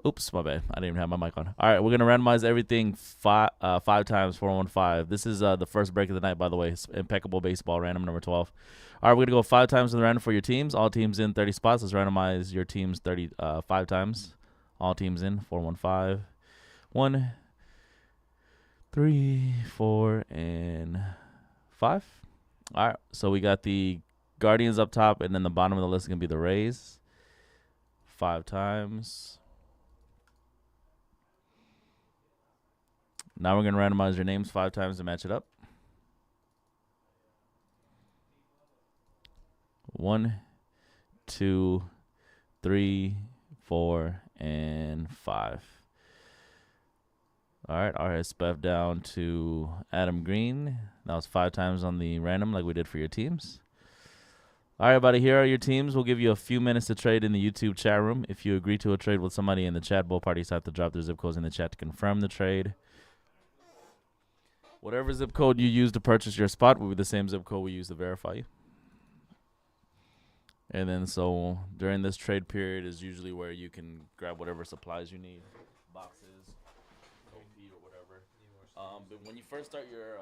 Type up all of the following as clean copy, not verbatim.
Oops, my bad. I didn't even have my mic on. All right, we're gonna randomize everything five times, 415. This is the first break of the night, by the way. It's impeccable baseball, random number 12. All right, we're gonna go 5 times in the random for your teams. All teams in 30 spots. Let's randomize your teams 5 times. All teams in 415. 1, 3, 4, and 5. All right, so we got the Guardians up top, and then the bottom of the list is gonna be the Rays. 5 times. Now we're gonna randomize your names 5 times to match it up. 1, 2, 3, 4, and 5. All right, our SPF down to Adam Green. That was 5 times on the random, like we did for your teams. All right, buddy, here are your teams. We'll give you a few minutes to trade in the YouTube chat room. If you agree to a trade with somebody in the chat, both parties have to drop their zip codes in the chat to confirm the trade. Whatever zip code you use to purchase your spot will be the same zip code we use to verify you. And then so during this trade period is usually where you can grab whatever supplies you need, boxes, OP or whatever. But when you first start your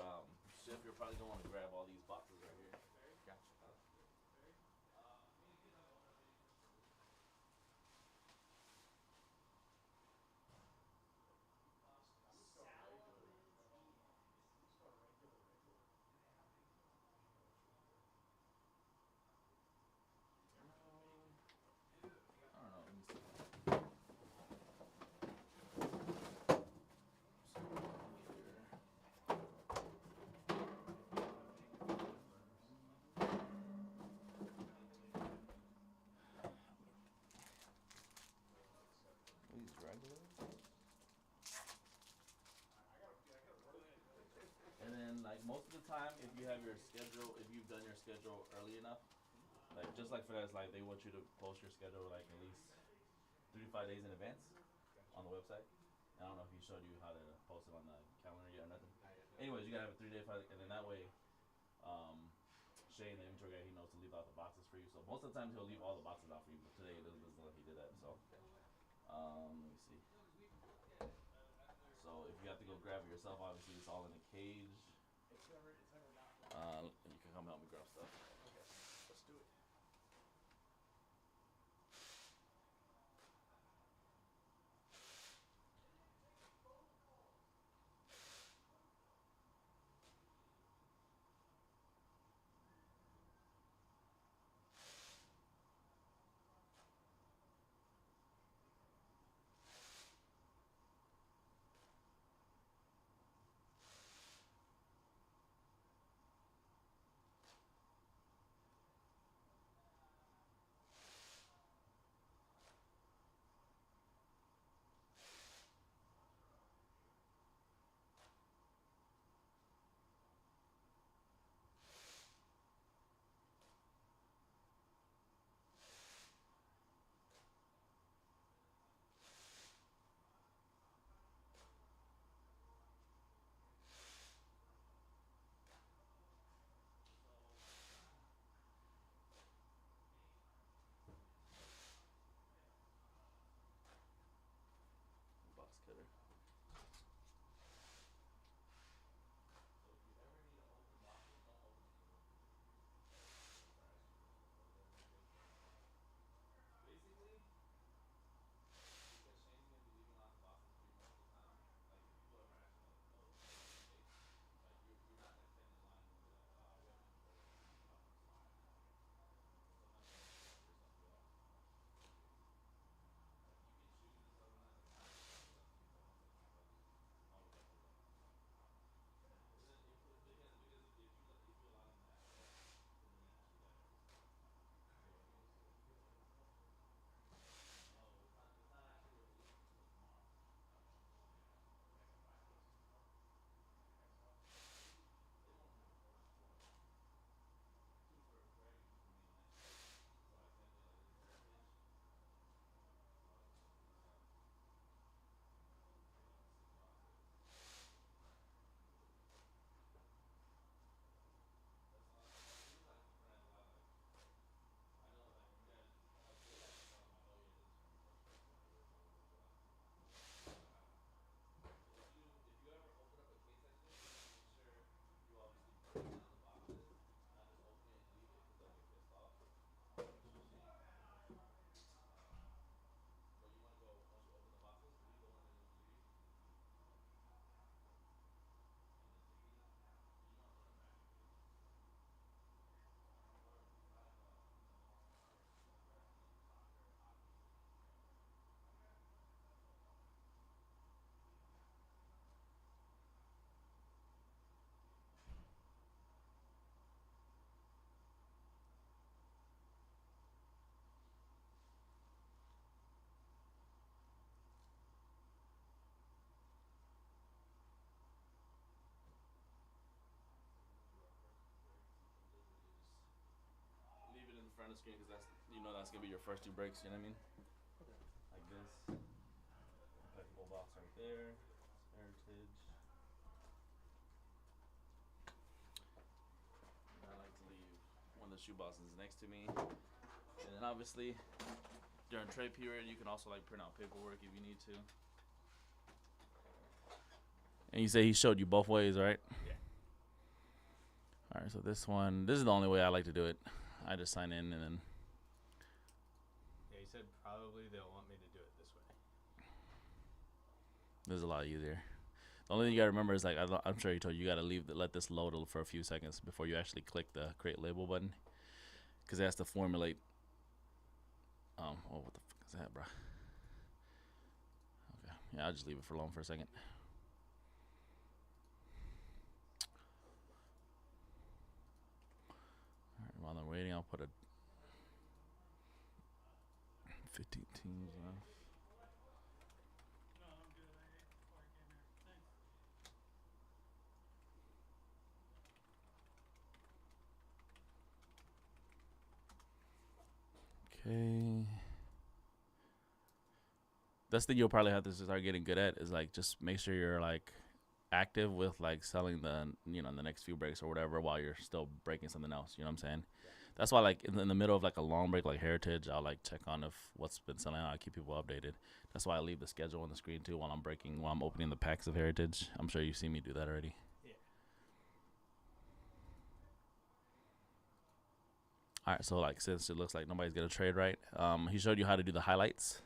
shift, you're probably gonna want to grab all these boxes right here. I don't know. Let me see. These regular. And then like most of the time, if you have your schedule, if you've done your schedule early enough, like just like for us, like they want you to post your schedule like at least 3 to 5 days in advance on the website. I don't know if he showed you how to post it on the calendar yet or nothing. Anyways, you gotta have a 3 day, and then that way, um, Shane, the inventory guy, he knows to leave out the boxes for you. So most of the time he'll leave all the boxes out for you, but today it doesn't look like he did that. So, let me see. So if you have to go grab it yourself, obviously it's all in a cage. You can come help me grab stuff. the screen because that's gonna be your first 2 breaks. You know what I mean? Okay. Like this. Impeccable box right there. Heritage. And I like to leave one of the shoe boxes next to me. And then obviously during trade period, you can also like print out paperwork if you need to. And you say he showed you both ways, right? Yeah. All right, so this is the only way I like to do it. I just sign in and then. Yeah, he said probably they'll want me to do it this way. This is a lot easier. The only thing you gotta remember is like I'm sure he told you, you gotta let this load for a few seconds before you actually click the create label button, because it has to formulate. Oh, what the fuck is that, bro? Okay, yeah, I'll just leave it for alone for a second. All right, while I'm waiting, I'll put a 15 teams left. Okay. That's the thing you'll probably have to start getting good at is like just make sure you're like active with like selling the the next few breaks or whatever while you're still breaking something else. You know what I'm saying? Yeah. That's why like in the middle of like a long break like Heritage, I'll like check on if what's been selling out. I keep people updated. That's why I leave the schedule on the screen too while I'm opening the packs of Heritage. I'm sure you've seen me do that already. Yeah. All right, so like since it looks like nobody's gonna trade, right? He showed you how to do the highlights.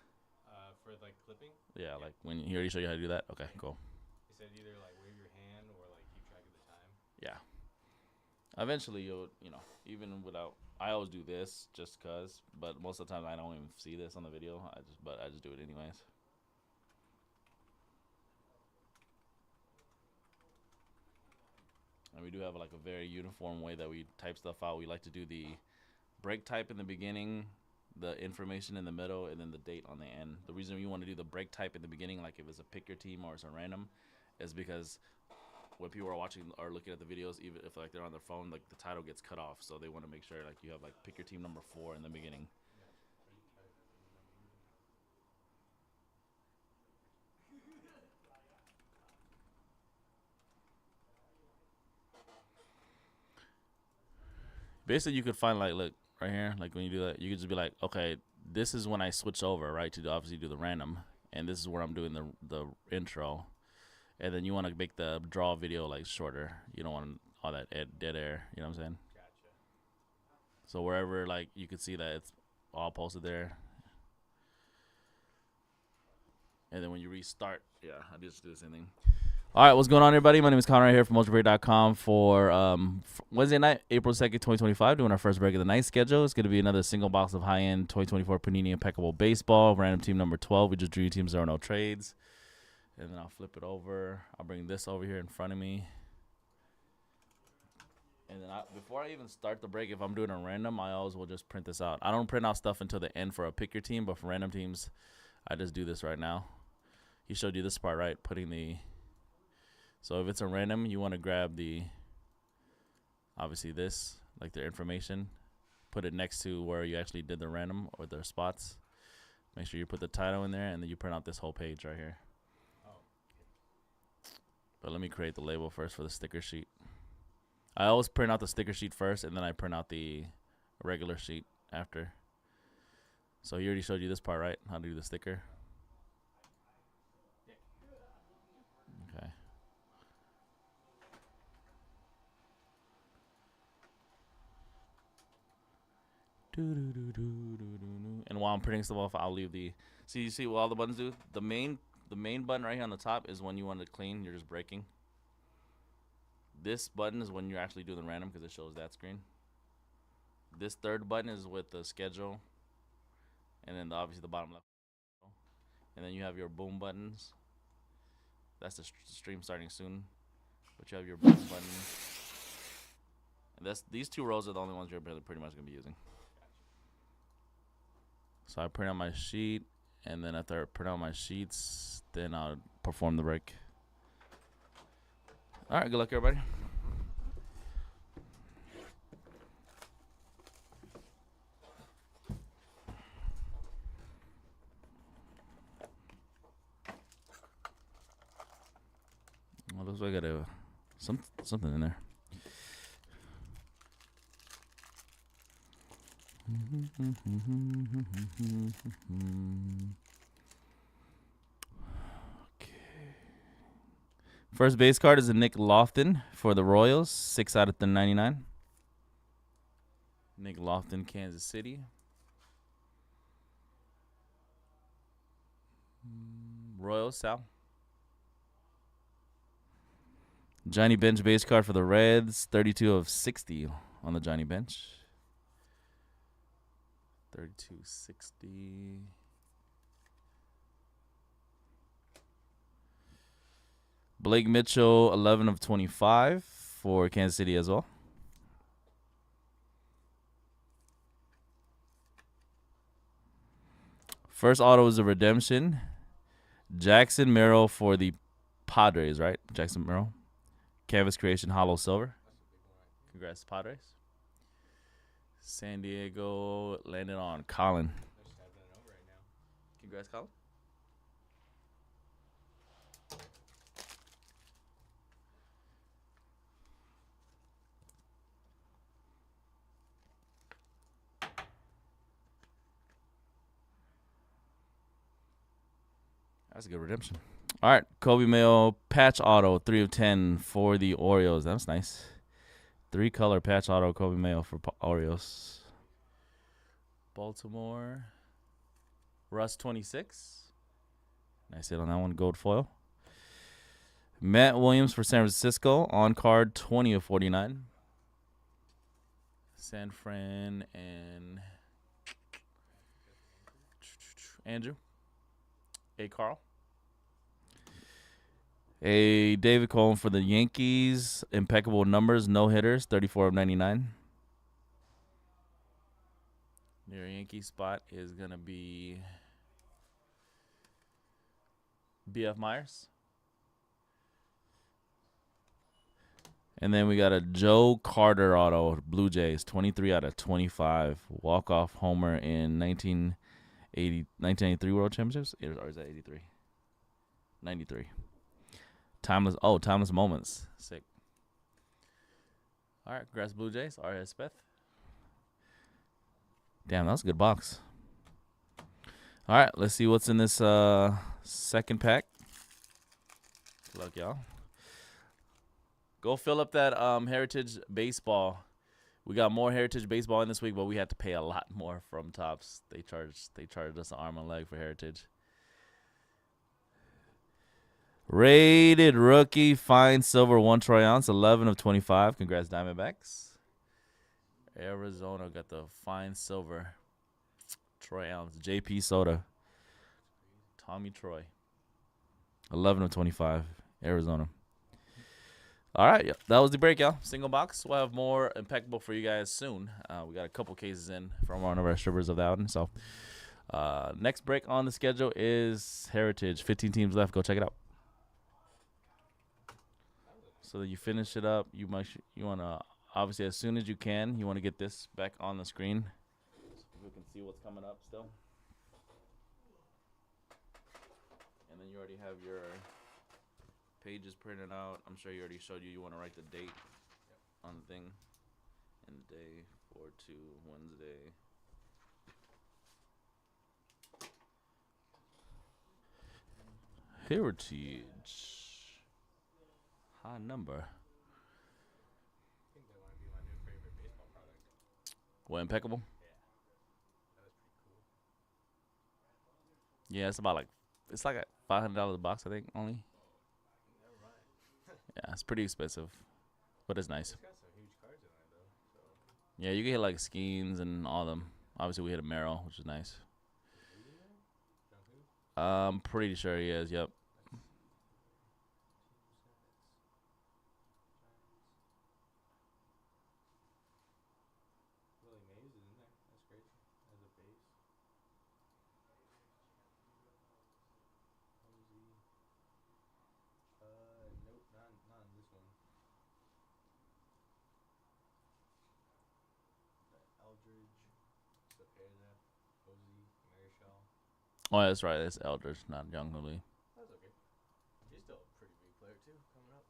For like clipping. Yeah, like when he already showed you how to do that. Okay, cool. He said either like wave your hand or like keep track of the time. Yeah. Eventually, you'll even without. I always do this just cause, but most of the time I don't even see this on the video. I just do it anyways. And we do have like a very uniform way that we type stuff out. We like to do the break type in the beginning, the information in the middle, and then the date on the end. The reason we want to do the break type in the beginning, like if it's a pick your team or it's a random, is because when people are watching or looking at the videos, even if like they're on their phone, like the title gets cut off. So they want to make sure like you have like pick your team number 4 in the beginning. Basically, you could find like look right here, like when you do that, you could just be like, okay, this is when I switch over, right, to obviously do the random, and this is where I'm doing the intro, and then you want to make the draw video like shorter. You don't want all that dead air. You know what I'm saying? Gotcha. So wherever like you could see that it's all posted there, and then when you restart, yeah, I just do the same thing. All right, what's going on, everybody? My name is Connor right here from Mojobreak.com for Wednesday night, April 2nd, 2025, doing our first break of the night schedule. It's going to be another single box of high-end 2024 Panini Impeccable Baseball, random team number 12. We just drew teams, there are no trades. And then I'll flip it over. I'll bring this over here in front of me. And then before I even start the break, if I'm doing a random, I always will just print this out. I don't print out stuff until the end for a pick your team, but for random teams, I just do this right now. He showed you this part, right? So if it's a random, you want to grab obviously this, like their information, put it next to where you actually did the random or their spots. Make sure you put the title in there, and then you print out this whole page right here. Oh. But let me create the label first for the sticker sheet. I always print out the sticker sheet first, and then I print out the regular sheet after. So he already showed you this part, right? How to do the sticker. Okay. And while I'm printing stuff off, I'll leave you see what all the buttons do? The main button right here on the top is when you want to clean, you're just breaking. This button is when you're actually doing the random because it shows that screen. This third button is with the schedule. And then obviously the bottom left. And then you have your boom buttons. That's the stream starting soon. But you have your boom buttons. And these 2 rows are the only ones you're pretty much going to be using. So I print out my sheet, and then after I print out my sheets, then I'll perform the break. All right, good luck, everybody. looks like I got something in there. Okay. First base card is a Nick Lofton for the Royals, 6 out of 99. Nick Lofton, Kansas City. Royals, Sal. Johnny Bench base card for the Reds, 32 of 60 on the Johnny Bench. 32-60. Blake Mitchell, 11 of 25 for Kansas City as well. First auto is a redemption. Jackson Merrill for the Padres, right? Jackson Merrill. Canvas Creation Hollow Silver. Congrats, Padres. San Diego landed on Colin. Congrats, Colin. That's a good redemption. All right, Kobe Mayo patch auto, 3 of 10 for the Orioles. That's nice. 3-color patch auto, Kobe Mayo for Orioles. Baltimore. Russ 26. Nice hit on that one, gold foil. Matt Williams for San Francisco, on card, 20 of 49. San Fran and Andrew. A. Carl. A David Cohen for the Yankees. Impeccable numbers, no hitters, 34 of 99. Your Yankee spot is going to be B.F. Myers. And then we got a Joe Carter auto, Blue Jays, 23 out of 25. Walk-off homer in 1983 World Championships? Or is that 83? 93. Timeless moments. Sick. All right, congrats, Blue Jays. R.S. Smith. Damn, that was a good box. All right, let's see what's in this second pack. Good luck, y'all. Go fill up that Heritage Baseball. We got more Heritage Baseball in this week, but we had to pay a lot more from Topps. They charged us an arm and leg for Heritage. Rated rookie, fine silver, 1 troy ounce, 11 of 25. Congrats, Diamondbacks. Arizona got the fine silver, troy ounce, JP Soda. Tommy Troy. 11 of 25, Arizona. All right, that was the break, y'all. Single box. We'll have more impeccable for you guys soon. We got a couple cases in from one of our strippers of that one. So, next break on the schedule is Heritage. 15 teams left. Go check it out. So that you finish it up, you want to, obviously, as soon as you can, you want to get this back on the screen so we can see what's coming up still. And then you already have your pages printed out. I'm sure you already showed you want to write the date on the thing. And the day, 4/2, Wednesday. Heritage. High number. I think that might be my new favorite baseball product. What, impeccable? Yeah. That was pretty cool. Yeah, it's about it's like $500 a box, I think, only. Never mind. Yeah, it's pretty expensive, but it's nice. It's got some huge cards in there, though. So. Yeah, you can hit like Skeens and all of them. Obviously, we hit a Merrill, which is nice. I'm pretty sure he is, yep. Oh, that's right. That's Eldridge, not Young Lee. That's okay. He's still a pretty big player, too, coming up.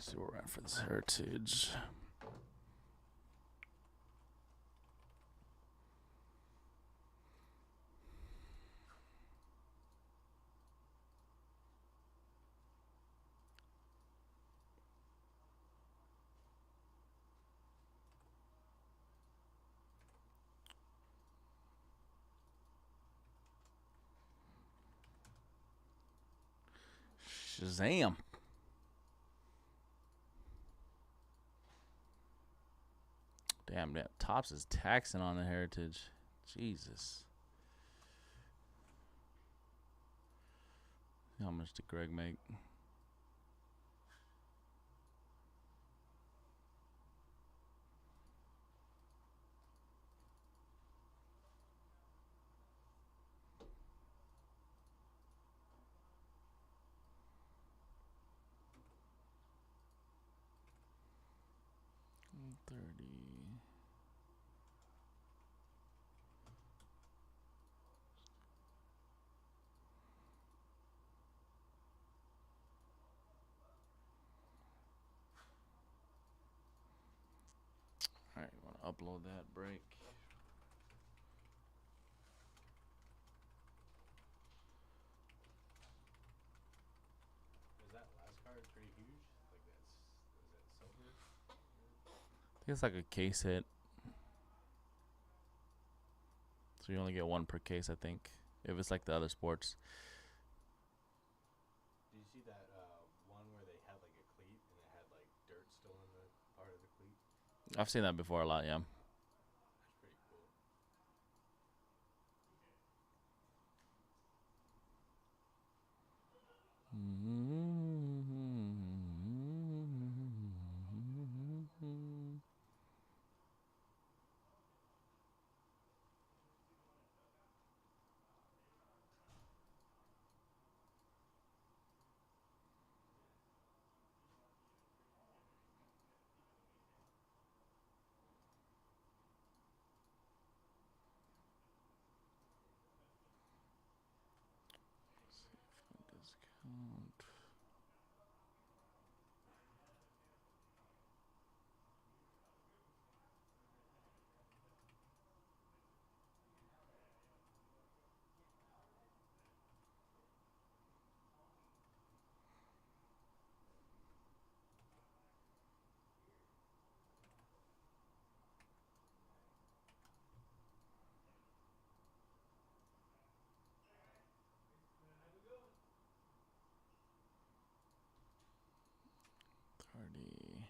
Let's see where we're at for this heritage. Shazam. Damn, that Tops is taxing on the heritage. Jesus. How much did Greg make? $30. All right, you want to upload that break? Was that last card pretty huge? Like was that silver? I think it's like a case hit. So you only get one per case, I think. If it's like the other sports. Did you see that one where they had like a cleat and it had like dirt still in the part of the cleat? I've seen that before a lot, yeah. That's pretty cool. Discount. $30.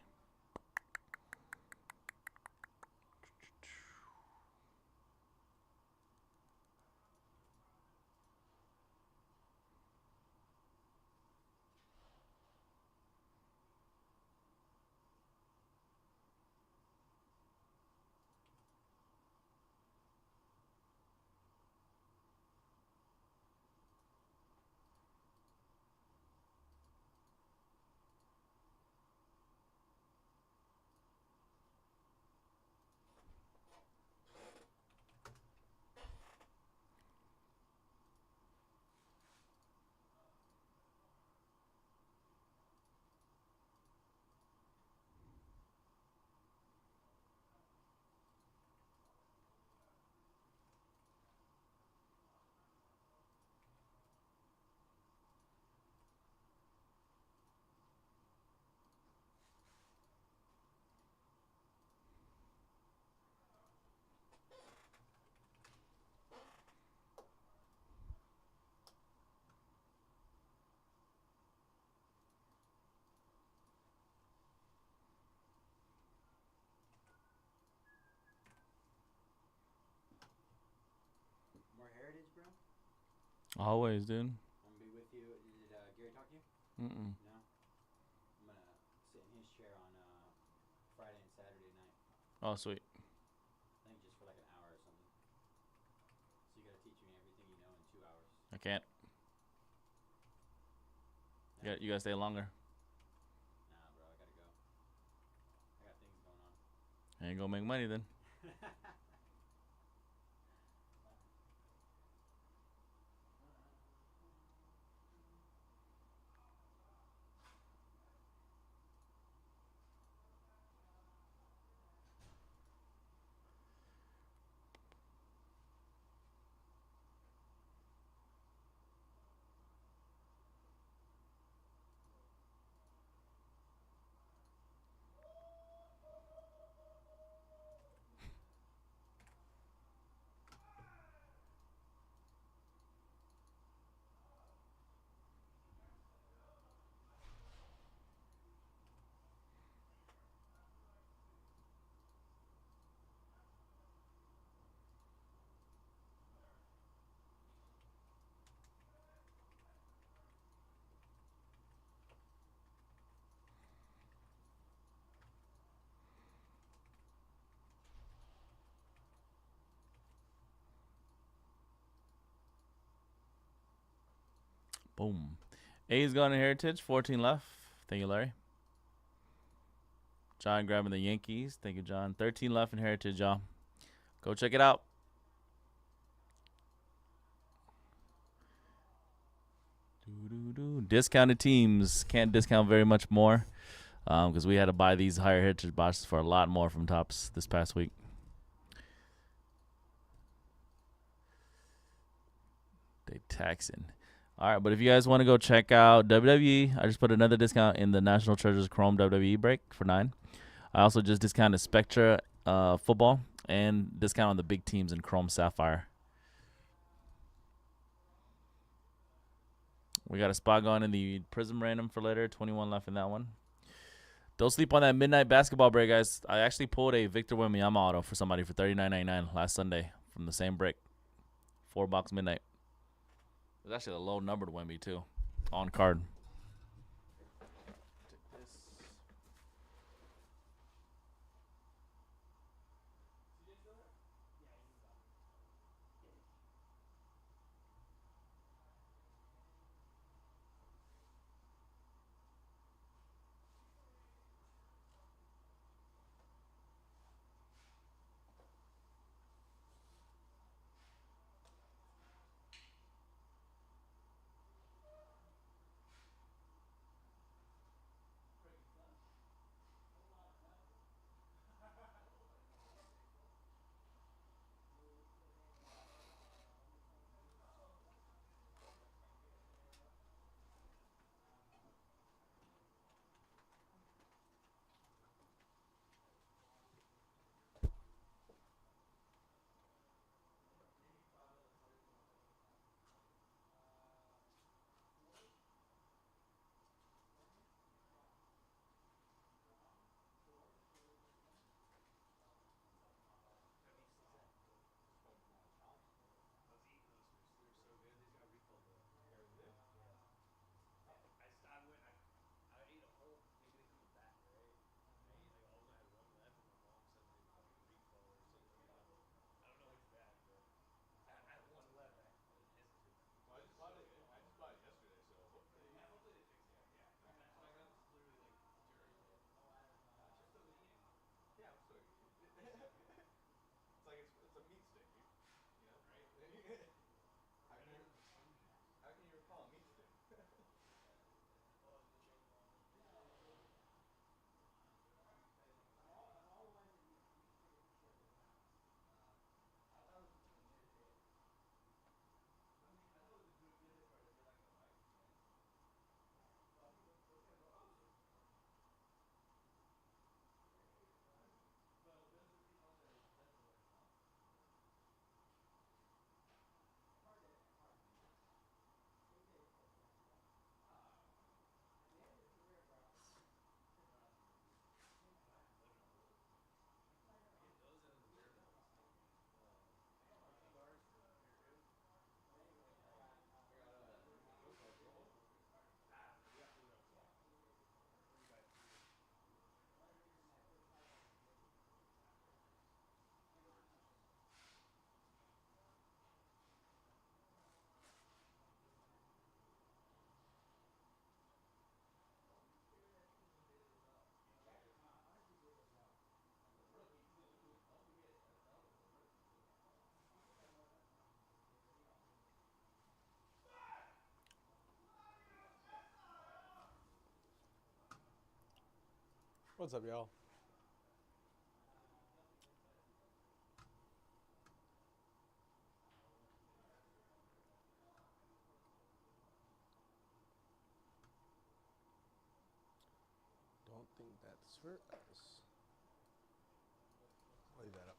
More heritage, bro? Always, dude. I'm gonna be with you. Did Gary talk to you? Mm-mm. No? I'm gonna sit in his chair on Friday and Saturday night. Oh, sweet. I think just for like an hour or something. So you gotta teach me everything you know in 2 hours. I can't. You gotta stay longer. Nah, bro, I gotta go. I got things going on. Ain't gonna make money then. Boom. A's going to Heritage. 14 left. Thank you, Larry. John grabbing the Yankees. Thank you, John. 13 left in Heritage, y'all. Go check it out. Discounted teams. Can't discount very much more because we had to buy these higher Heritage boxes for a lot more from Topps this past week. They taxing. All right, but if you guys want to go check out WWE, I just put another discount in the National Treasures Chrome WWE break for 9. I also just discounted Spectra football and discount on the big teams in Chrome Sapphire. We got a spot going in the Prism Random for later. 21 left in that one. Don't sleep on that midnight basketball break, guys. I actually pulled a Victor Wembanyama auto for somebody for $39.99 last Sunday from the same break. 4-box midnight. It was actually a low-numbered Wemby, too. On card. What's up, y'all? Don't think that's for us. I'll leave that up.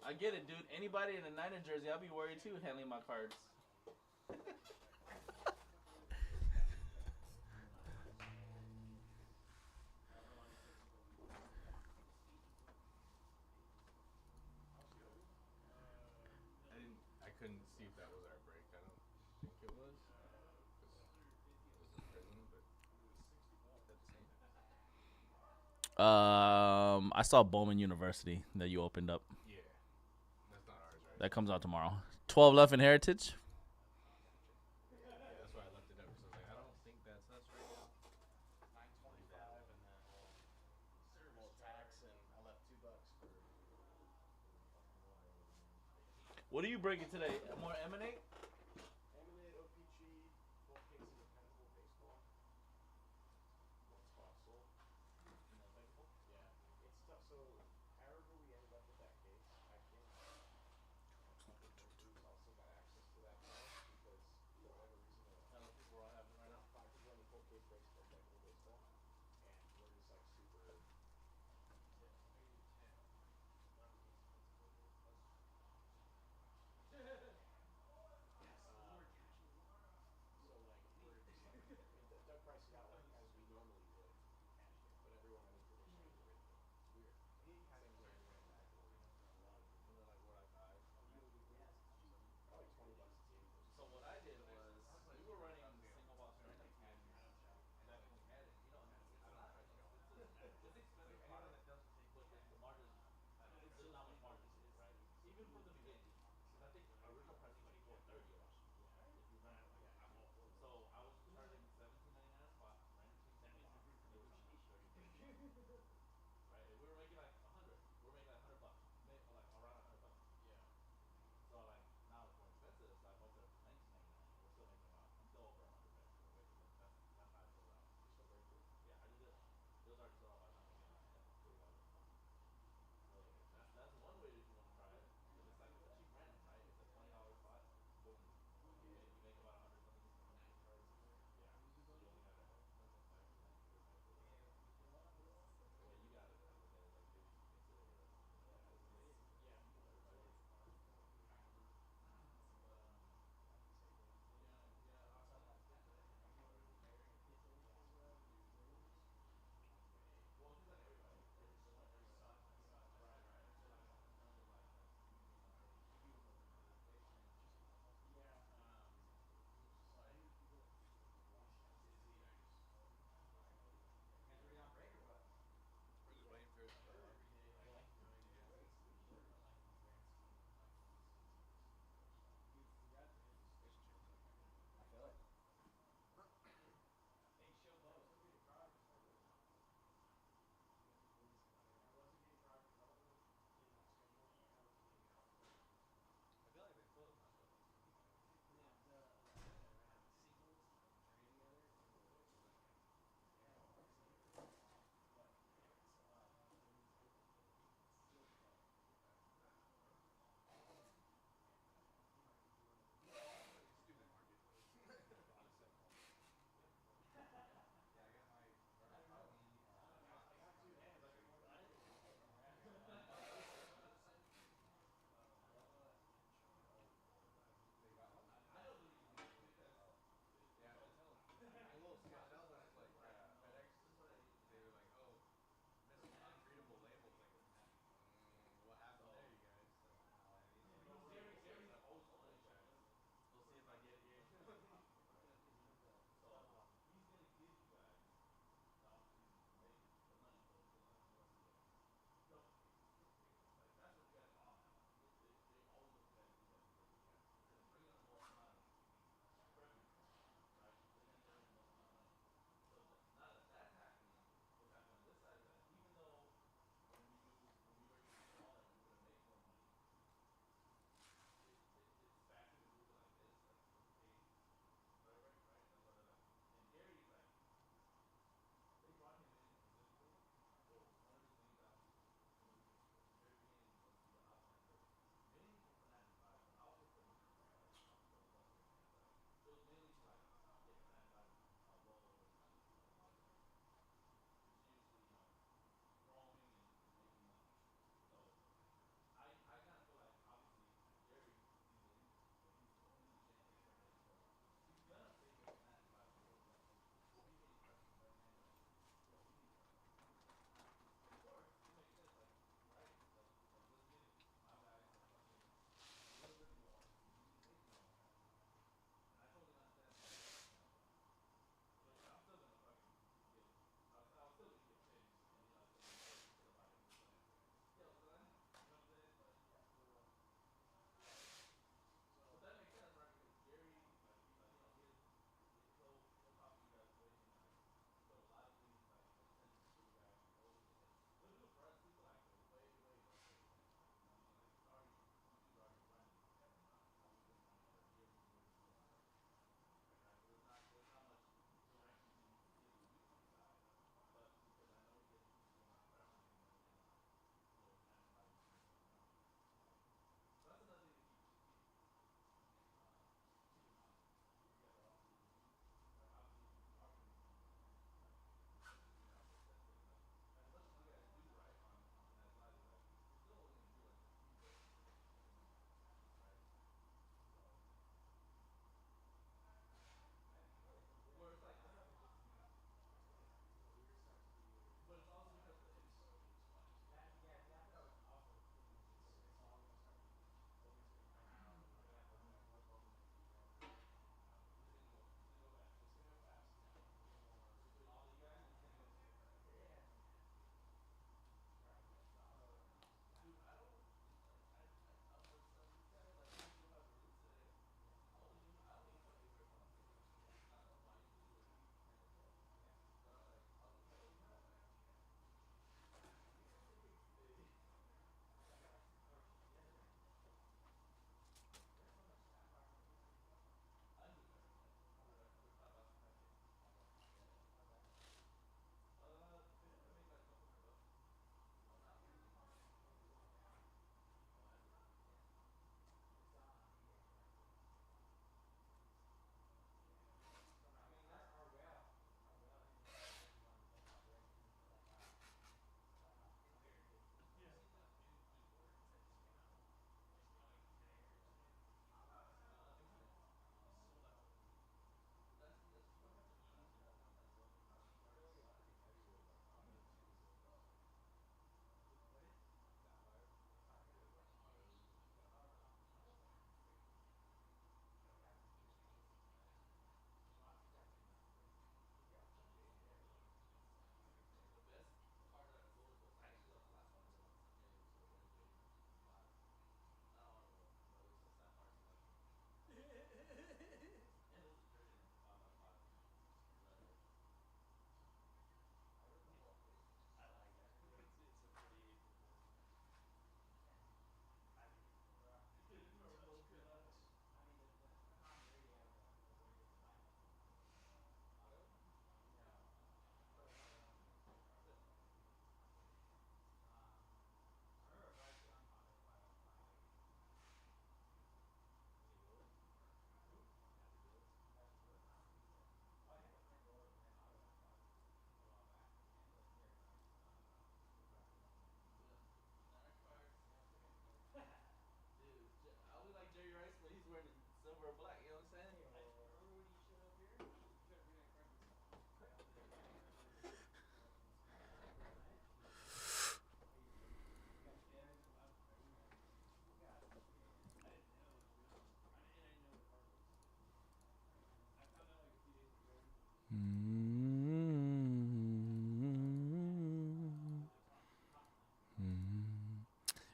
I get it, dude. Anybody in a Niner jersey, I'll be worried too handling my cards. I couldn't see if that was our break. I don't think it was. Because it was in prison, but is that the same? I saw Bowman University that you opened up. Yeah. That's not ours, right? That comes out tomorrow. 12 left in Heritage. Yeah, that's why I left it up. Because I was like, I don't think that's us right now. 925, and then well, tax, and I left $2 for fucking water over there. What are you breaking today? More Emanate? Emanate, OPG, full cases of Pinnacle baseball. One spot sold. No Pinnacle? Yeah, it's tough. So, however we ended up with that case, I think multiple groups also got access to that file because for whatever reason, How many people are having right now? 5 people in the full case breaks for Pinnacle baseball, and we're just like super. Maybe 10. None of these Pinnacle.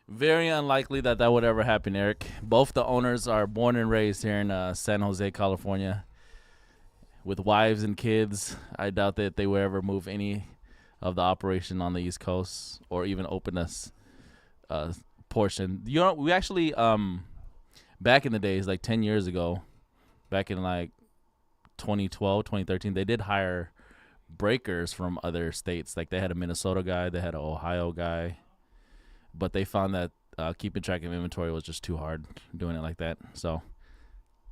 Very unlikely that would ever happen, Eric. Both the owners are born and raised here in San Jose, California, with wives and kids. I doubt that they would ever move any of the operation on the East Coast or even open us portion. We actually back in the days, like 10 years ago, back in like 2012, 2013, they did hire breakers from other states. Like they had a Minnesota guy, they had an Ohio guy, but they found that keeping track of inventory was just too hard doing it like that. So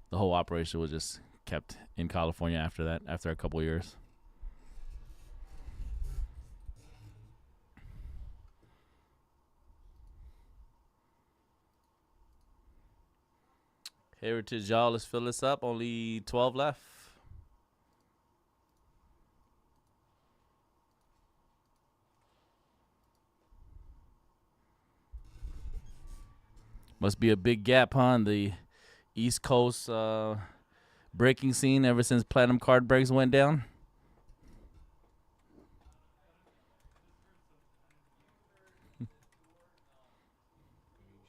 the whole operation was just kept in California after that, after a couple years. Heritage, y'all, let's fill this up. Only 12 left. Must be a big gap, huh, on the East Coast breaking scene ever since Platinum Card Breaks went down. I mean,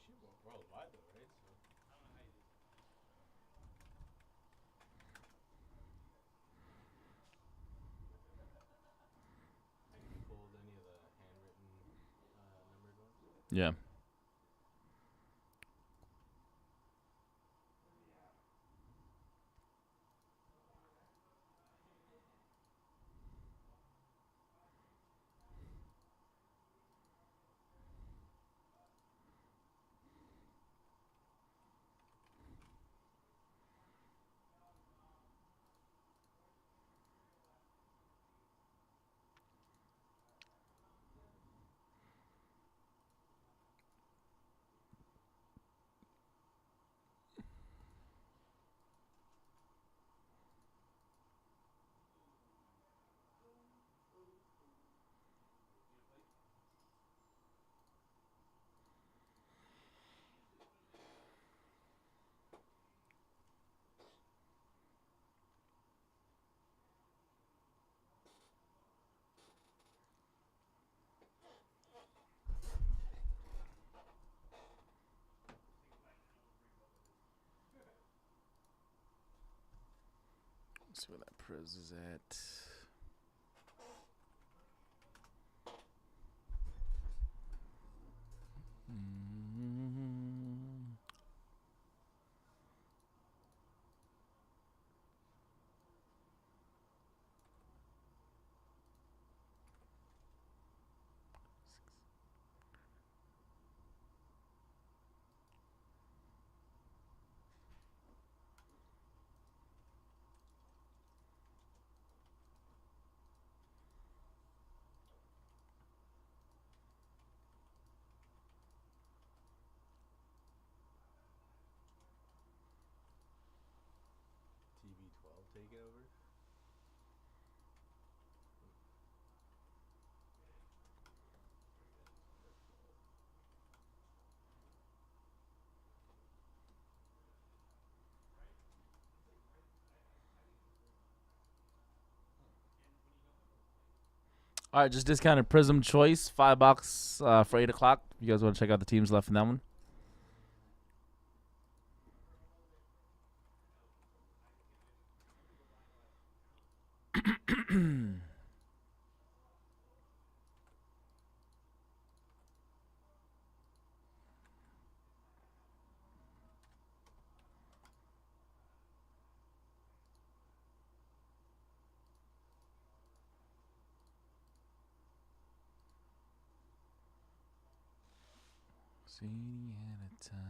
shit worldwide though, right? So. Have you pulled any of the handwritten numbered ones? Yeah. Let's see where that priz is at. TV12 taking over. All right, just discounted Prism Choice, $5 for 8 o'clock. You guys want to check out the teams left in that one? See at a time.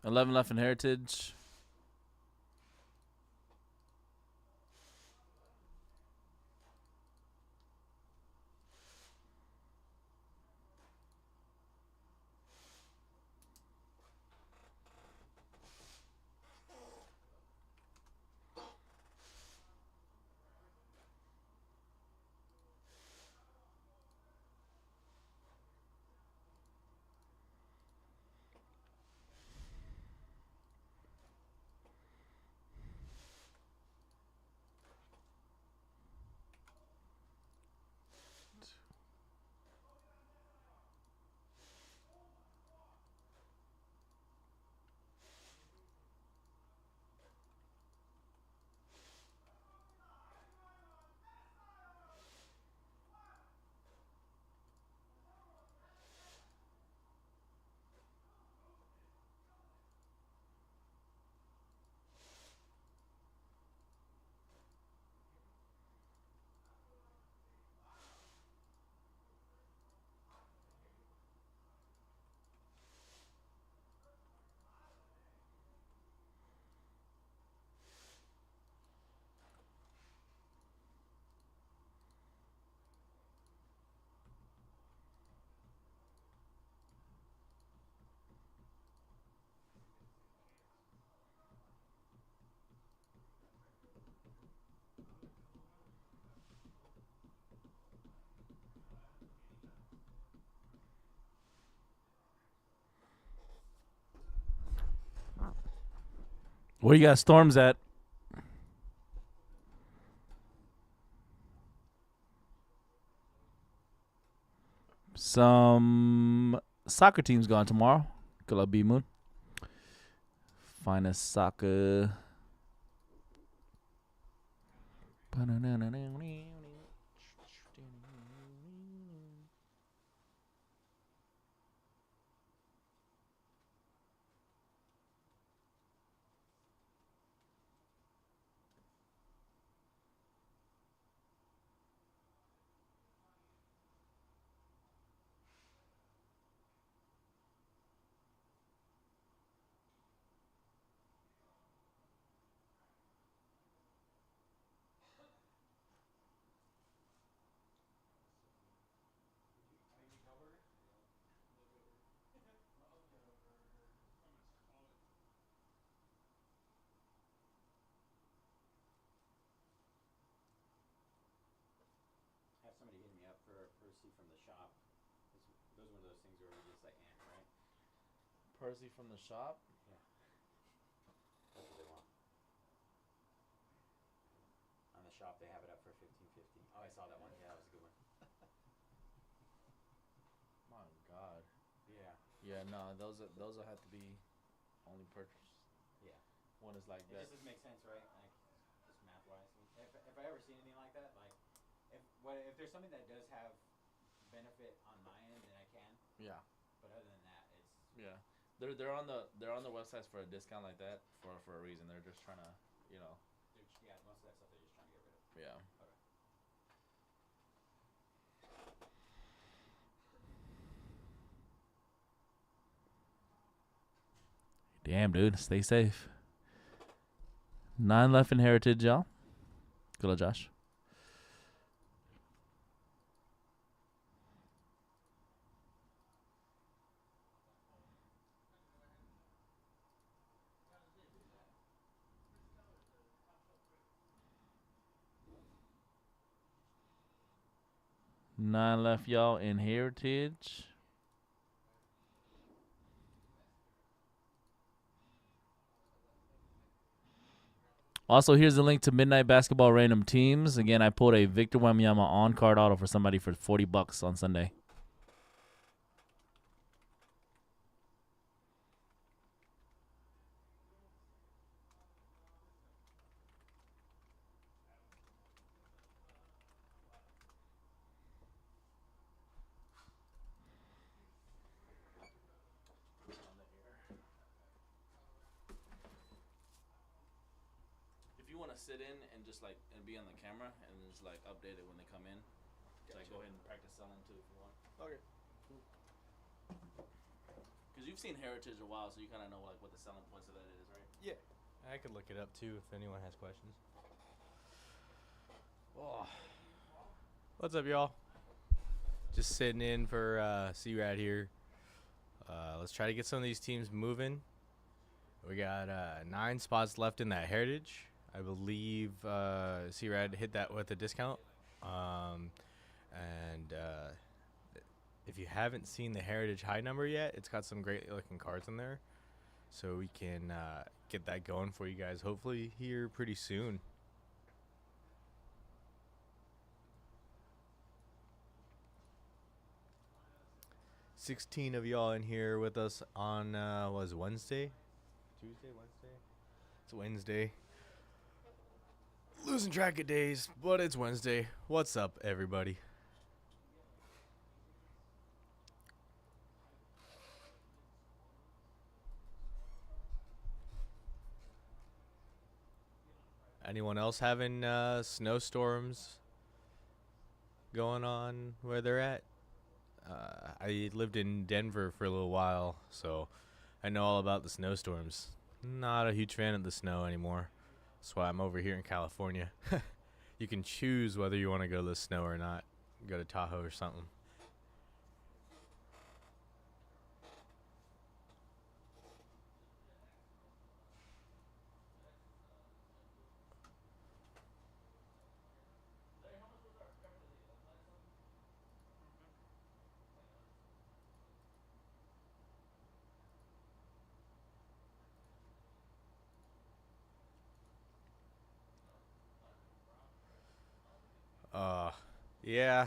11 left in Heritage. Where you got storms at? Some soccer teams going tomorrow. Kula B Moon. Finest soccer. Have somebody hitting me up for a Percy from the shop. Those are one of those things where we just like, right? Percy from the shop. Yeah. That's what they want. On the shop, they have it up for $15.50. Oh, I saw that one. Yeah, that was a good one. My God. Yeah. Yeah, no, those will have to be only purchased. Yeah. One is like It that. just doesn't make sense, right? Like, just math wise. If I ever see anything like that, like, if there's something that does have benefit on my end, then I can. Yeah. But other than that, it's Yeah. They're on the websites for a discount like that for a reason. They're just trying to, you know. yeah, most of that stuff they're just trying to get rid of. Yeah. Okay. Damn, dude. Stay safe. 9 left in Heritage, y'all. Good luck, Josh. Nine left, y'all, in Heritage. Also, here's the link to Midnight Basketball Random Teams. Again, I pulled a Victor Wembanyama on-card auto for somebody for $40 on Sunday. If you want to sit in and just like and be on the camera and just like update it when they come in, gotcha. Like go ahead and practice selling too if you want. Okay. Because you've seen Heritage a while, so you kind of know like what the selling points of that is, right? Yeah. I could look it up too if anyone has questions. Oh. What's up, y'all? Just sitting in for C-Rad here. Let's try to get some of these teams moving. We got 9 spots left in that Heritage. I believe C-Rad hit that with a discount. If you haven't seen the Heritage high number yet, it's got some great looking cards in there. So we can get that going for you guys hopefully here pretty soon. $16 of y'all in here with us on was Wednesday? Tuesday, Wednesday? It's Wednesday. Losing track of days, but it's Wednesday. What's up, everybody? Anyone else having snowstorms going on where they're at? I lived in Denver for a little while, so I know all about the snowstorms. Not a huge fan of the snow anymore. That's why I'm over here in California. You can choose whether you want to go to the snow or not. Go to Tahoe or something. Yeah,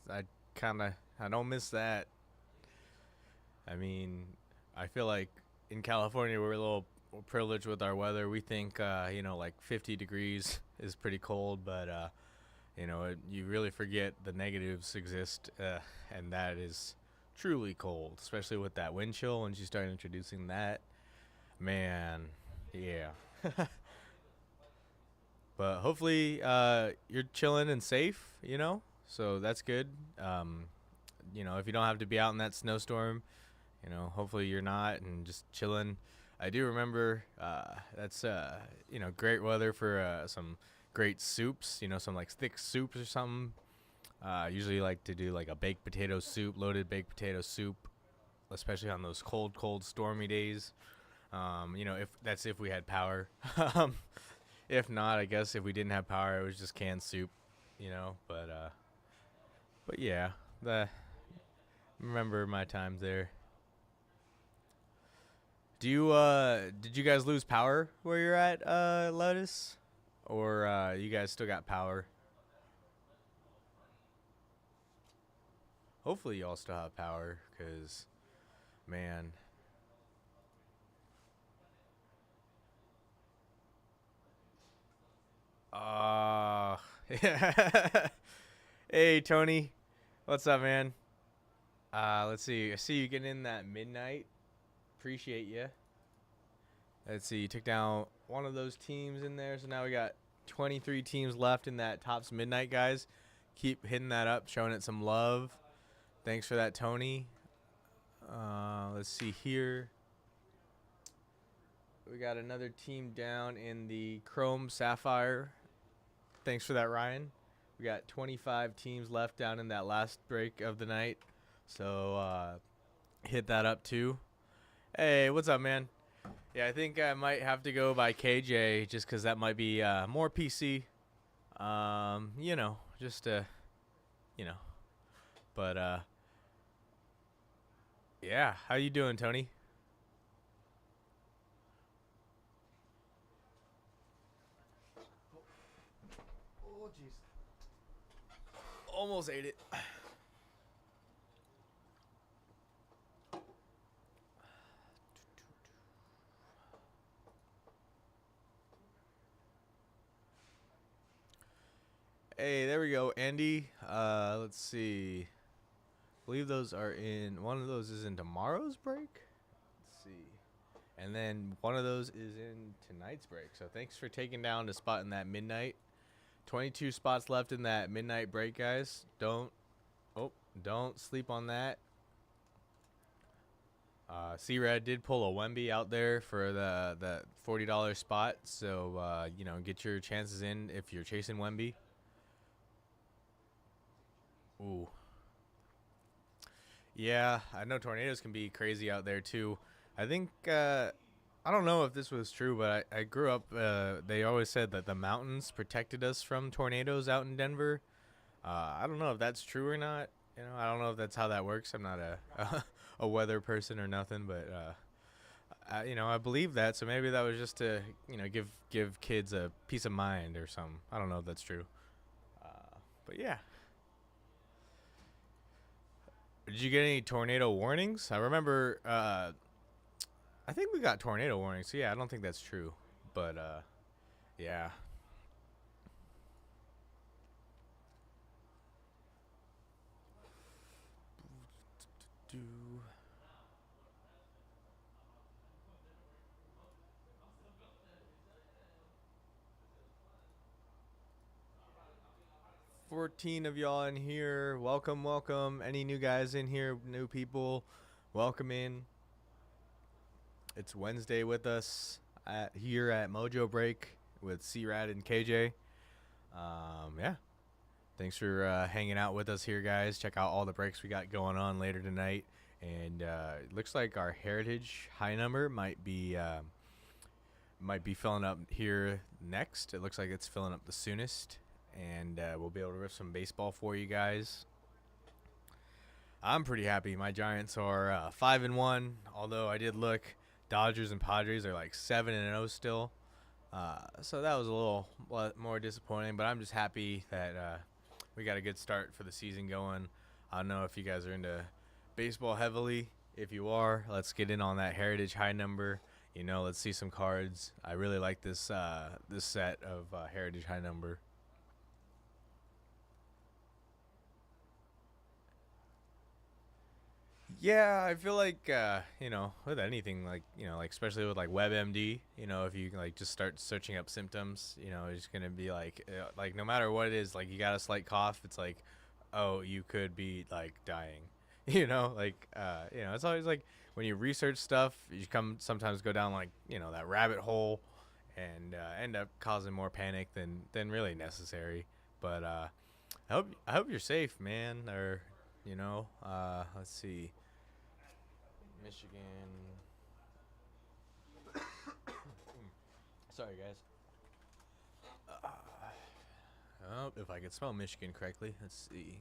I I don't miss that. I mean, I feel like in California we're a little privileged with our weather. We think like 50 degrees is pretty cold, but you really forget the negatives exist, and that is truly cold, especially with that wind chill. Once you start introducing that, man, yeah. But hopefully, you're chilling and safe, so that's good. If you don't have to be out in that snowstorm, hopefully you're not and just chilling. I do remember that's great weather for some great soups. Some like thick soups or something. Usually like to do like a baked potato soup, loaded baked potato soup, especially on those cold, stormy days. If we had power. If not, I guess if we didn't have power, it was just canned soup. But yeah, the remember my times there. Did you guys lose power where you're at, Lotus? Or you guys still got power? Hopefully y'all still have power, cause man. Yeah. Hey Tony, what's up, man? Let's see. I see you getting in that midnight. Appreciate you. Let's see. You took down one of those teams in there, so now we got 23 teams left in that Tops Midnight, guys. Keep hitting that up, showing it some love. Thanks for that, Tony. Let's see here. We got another team down in the Chrome Sapphire. Thanks for that, Ryan. We got 25 teams left down in that last break of the night. So hit that up too. Hey, what's up, man? Yeah, I think I might have to go by KJ just because that might be more PC. But yeah, how you doing, Tony? Oh, jeez. Almost ate it. Hey, there we go, Andy. Let's see. I believe those are in. One of those is in tomorrow's break. Let's see. And then one of those is in tonight's break. So thanks for taking down the spot in that midnight. 22 spots left in that midnight break, guys. Don't sleep on that. C-Rad did pull a Wemby out there for the $40 spot. So, get your chances in if you're chasing Wemby. Ooh. Yeah, I know tornadoes can be crazy out there too. I think I don't know if this was true, but I grew up. They always said that the mountains protected us from tornadoes out in Denver. I don't know if that's true or not. I don't know if that's how that works. I'm not a weather person or nothing, but I believe that. So maybe that was just to give kids a peace of mind or something. I don't know if that's true. But yeah. Did you get any tornado warnings? I remember, I think we got tornado warnings. So yeah, I don't think that's true. But, yeah. Do. $14 of y'all in here. Welcome, welcome. Any new guys in here, new people, welcome in. It's Wednesday with us here at Mojobreak with C-Rad and KJ. Yeah. Thanks for hanging out with us here, guys. Check out all the breaks we got going on later tonight. And it looks like our Heritage high number might be filling up here next. It looks like it's filling up the soonest. And we'll be able to riff some baseball for you guys. I'm pretty happy. My Giants are 5-1. Although I did look, Dodgers and Padres are like 7-0 still. So that was a little more disappointing. But I'm just happy that we got a good start for the season going. I don't know if you guys are into baseball heavily. If you are, let's get in on that Heritage High number. Let's see some cards. I really like this this set of Heritage High number. Yeah, I feel like with anything like like especially with like WebMD, if you like just start searching up symptoms, it's gonna be like no matter what it is, like you got a slight cough, it's like, oh, you could be like dying, it's always like when you research stuff, you sometimes go down like that rabbit hole, and end up causing more panic than really necessary. But I hope you're safe, man. Or let's see. Michigan. Sorry, guys. If I could spell Michigan correctly, let's see.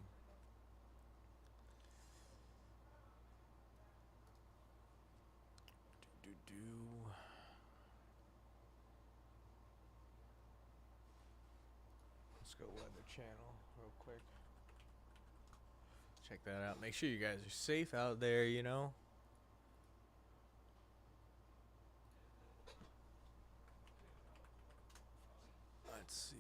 Let's go Weather Channel real quick. Check that out. Make sure you guys are safe out there, Let's see.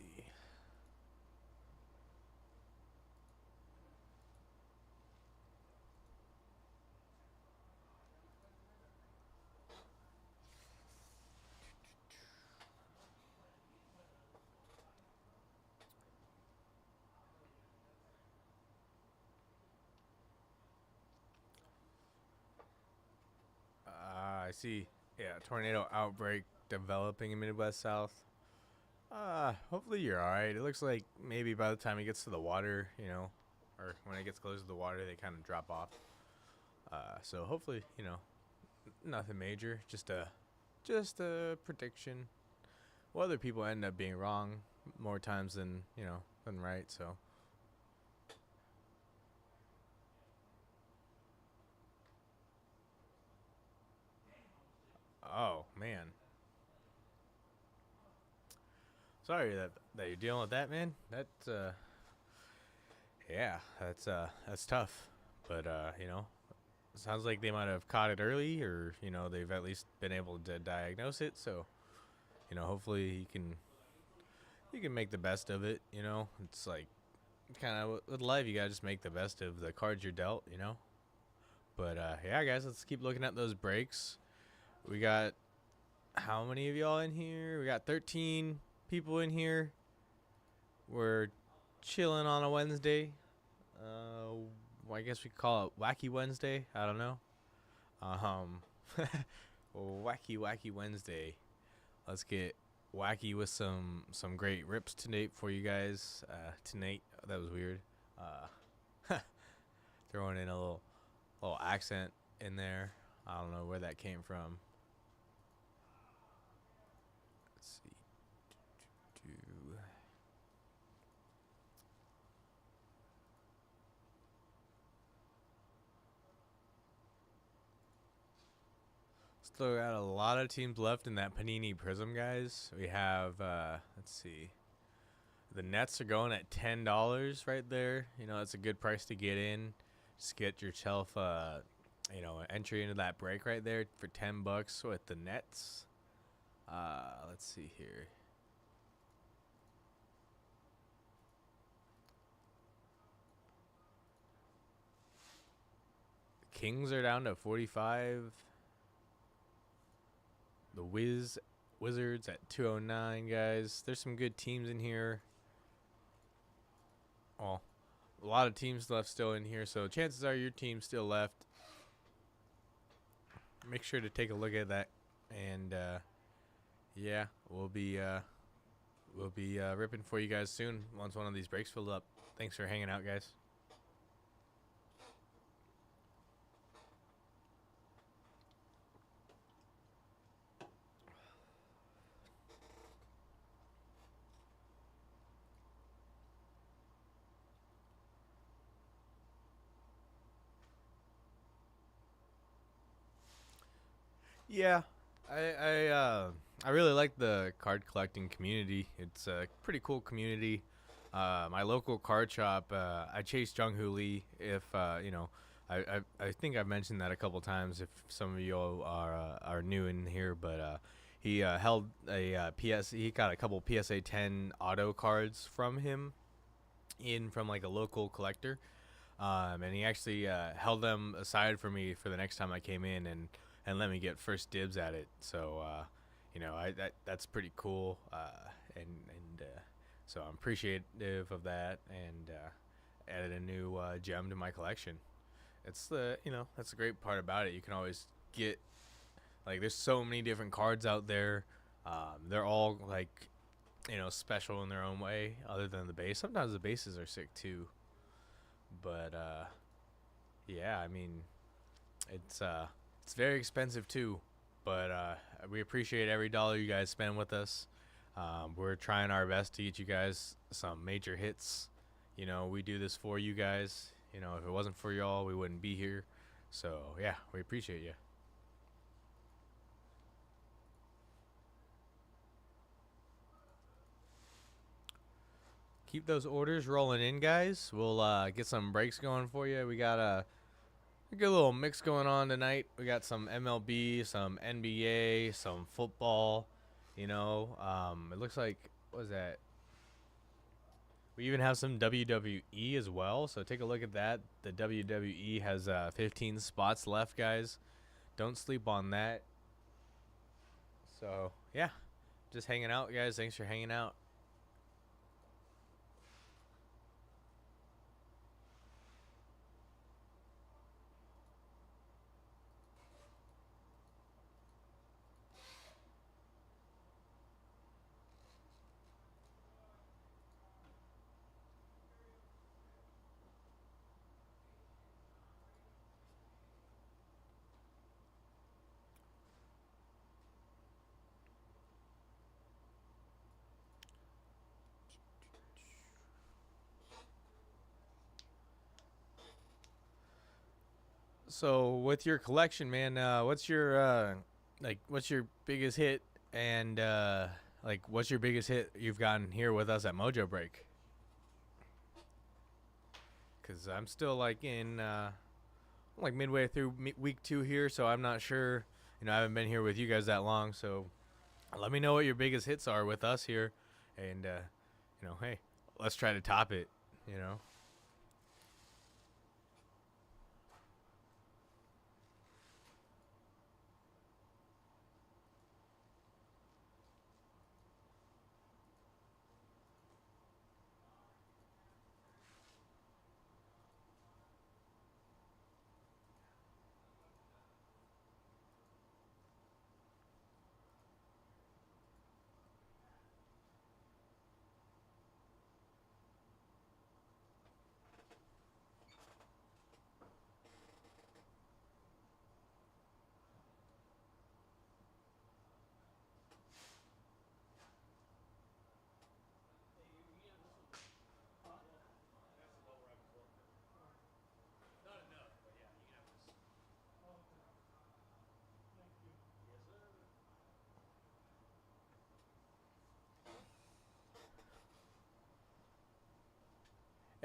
I see. Yeah, tornado outbreak developing in Midwest South. Hopefully you're alright. It looks like maybe by the time it gets to the water, or when it gets close to the water, they kind of drop off. So hopefully, nothing major. Just a prediction. Well, other people end up being wrong more times than right. So. Oh man. Sorry that you're dealing with that, man. That's yeah, that's tough. But it sounds like they might have caught it early, or they've at least been able to diagnose it. So hopefully you can make the best of it. It's like kind of with life, you gotta just make the best of the cards you're dealt. But yeah, guys, let's keep looking at those breaks. We got how many of y'all in here? We got 13 people in here. We're chilling on a Wednesday. I guess we could call it Wacky Wednesday. I don't know. Wacky Wednesday. Let's get wacky with some great rips tonight for you guys. Tonight, that was weird. Throwing in a little accent in there. I don't know where that came from. Let's see. Still got a lot of teams left in that Panini Prism, guys. We have, let's see. The Nets are going at $10 right there. That's a good price to get in. Just get yourself, entry into that break right there for $10 with the Nets. Let's see here. The Kings are down to 45. The Wizards at 209, guys. There's some good teams in here. Well, a lot of teams left still in here, so chances are your team's still left. Make sure to take a look at that, and yeah, we'll be ripping for you guys soon once one of these breaks filled up. Thanks for hanging out, guys. Yeah, I really like the card collecting community. It's a pretty cool community. My local card shop, I chase Jung Hoo Lee. If I think I've mentioned that a couple times. If some of you are new in here, but he held a PS. He got a couple PSA 10 auto cards from him, from like a local collector, and he actually held them aside for me for the next time I came in and let me get first dibs at it. So that's pretty cool, and so I'm appreciative of that, and added a new gem to my collection. It's that's the great part about it. You can always get, like, there's so many different cards out there. They're all like, special in their own way, other than the base. Sometimes the bases are sick too. But yeah, I mean, it's very expensive too. But we appreciate every dollar you guys spend with us. We're trying our best to get you guys some major hits. We do this for you guys. If it wasn't for y'all, we wouldn't be here. So yeah, we appreciate you. Keep those orders rolling in, guys. We'll get some breaks going for you. We got a good little mix going on tonight. We got some MLB, some NBA, some football. It looks like, what was that? We even have some WWE as well. So take a look at that. The WWE has 15 spots left, guys. Don't sleep on that. So yeah, just hanging out, guys. Thanks for hanging out. So with your collection, man, what's your biggest hit, and what's your biggest hit you've gotten here with us at Mojobreak? Because I'm still in midway through week 2 here, so I'm not sure. I haven't been here with you guys that long, so let me know what your biggest hits are with us here, and hey, let's try to top it.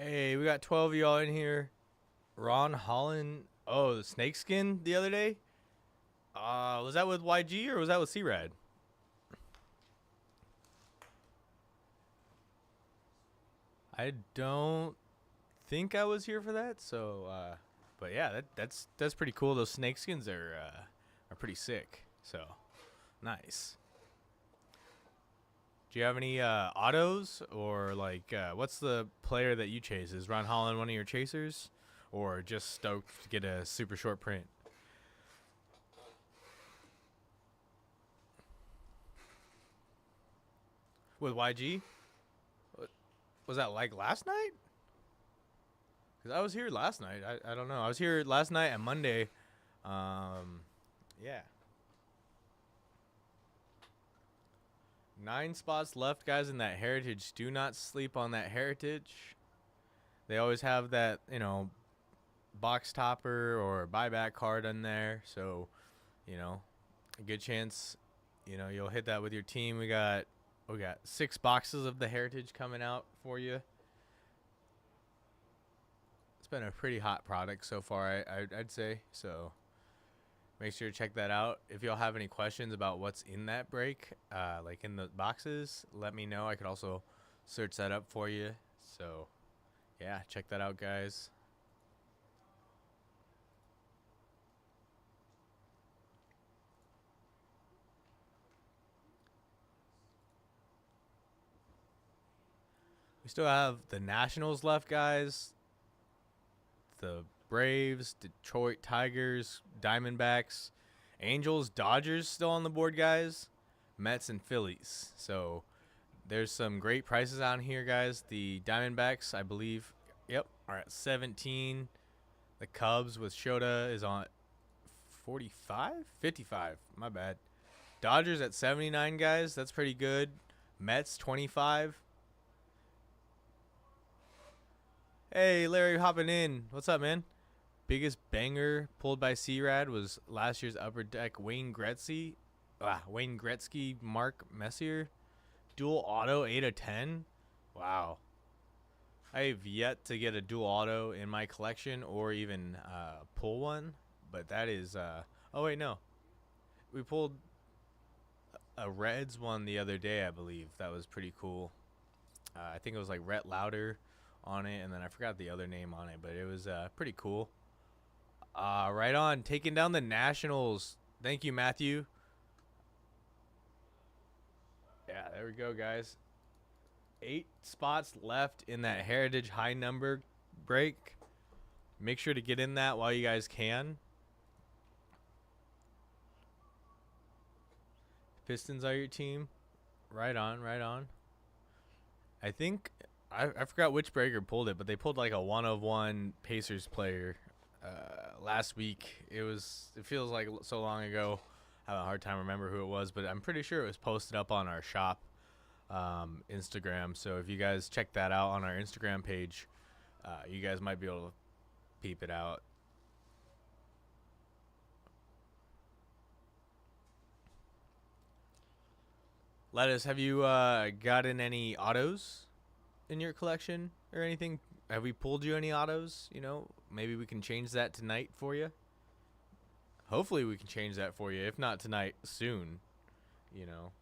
Hey, we got 12 of y'all in here. Ron Holland. Oh, the snakeskin the other day? Was that with YG or was that with C-Rad? I don't think I was here for that, so but yeah, that's pretty cool. Those snakeskins are pretty sick. So, nice. Do you have any autos, or what's the player that you chase? Is Ron Holland one of your chasers, or just stoked to get a super short print? With YG? Was that last night? Because I was here last night. I don't know. I was here last night and Monday. Yeah. 9 spots left, guys, in that heritage. Do not sleep on that heritage. They always have that, box topper or buyback card in there. So, a good chance, you'll hit that with your team. We got 6 boxes of the heritage coming out for you. been a pretty hot product so far, I'd say. So make sure to check that out. If y'all have any questions about what's in that break, like in the boxes, let me know. I could also search that up for you. So yeah, check that out, guys. We still have the Nationals left, guys. The Braves, Detroit Tigers, Diamondbacks, Angels, Dodgers still on the board, guys. Mets and Phillies. So there's some great prices on here, guys. The Diamondbacks, I believe, yep, are at 17. The Cubs with Shota is on 45? 55. My bad. Dodgers at 79, guys. That's pretty good. Mets 25. Hey, Larry hopping in. What's up, man? Biggest banger pulled by C-Rad was last year's Upper Deck Wayne Gretzky, Mark Messier. Dual auto 8 of 10. Wow. I have yet to get a dual auto in my collection or even pull one. But that is... oh, wait, no. We pulled a Reds one the other day, I believe. That was pretty cool. I think it was like Rhett Lauder on it, and then I forgot the other name on it, but it was pretty cool. Right on, taking down the Nationals. Thank you, Matthew. Yeah, there we go, guys. 8 spots left in that Heritage high number break. Make sure to get in that while you guys can. Pistons are your team. Right on, right on. I think I forgot which breaker pulled it, but they pulled like a 1-of-1 Pacers player last week. It feels like so long ago. I have a hard time remember who it was, but I'm pretty sure it was posted up on our shop Instagram. So if you guys check that out on our Instagram page, you guys might be able to peep it out. Lettuce, have you gotten any autos in your collection or anything? Have we pulled you any autos? You know, maybe we can change that tonight for you. Hopefully we can change that for you. If not tonight, soon. You know.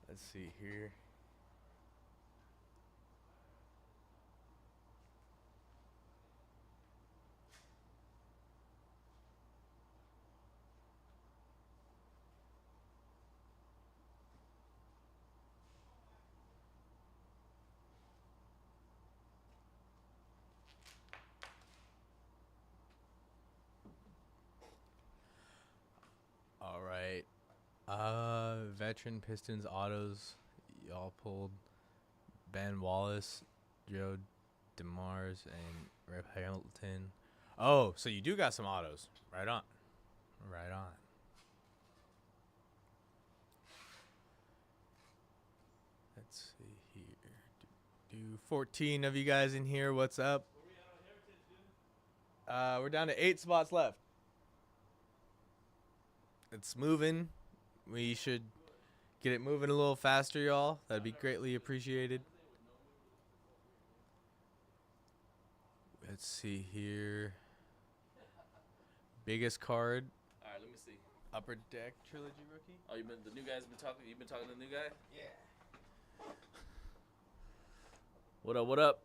Let's see here. All right. Veteran Pistons autos. Y'all pulled Ben Wallace, Joe DeMars, and Rip Hamilton. Oh, so you do got some autos. Right on. Right on. Let's see here. 14 of you guys in here. What's up? We're down to 8 spots left. It's moving. We should get it moving a little faster, y'all. That'd be greatly appreciated. Let's see here. Biggest card. All right, let me see. Upper Deck Trilogy rookie. Oh, you've been talking. You've been talking to the new guy. Yeah. What up? What up?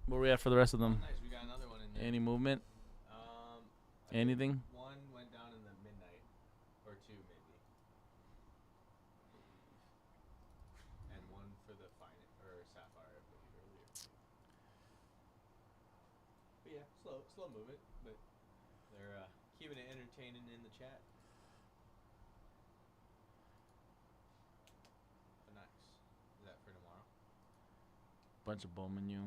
Where we at for the rest of them? Nice. We got another one in there. Any movement? Anything? One went down in the midnight, or 2 maybe. And one for the Sapphire, I believe, earlier. But yeah, slow movement, but they're keeping it entertaining in the chat. But not bunch of Bowman you.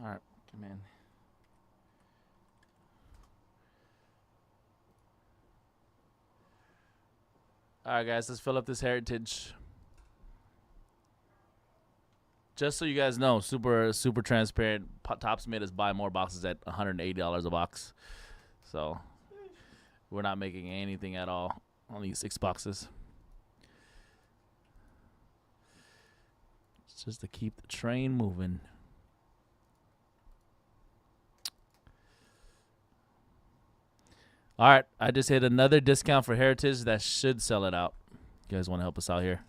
All right, come in. All right, guys, let's fill up this heritage. Just so you guys know, super transparent. Topps made us buy more boxes at $180 a box, so we're not making anything at all on these 6 boxes. It's just to keep the train moving. All right, I just hit another discount for Heritage that should sell it out. You guys want to help us out here?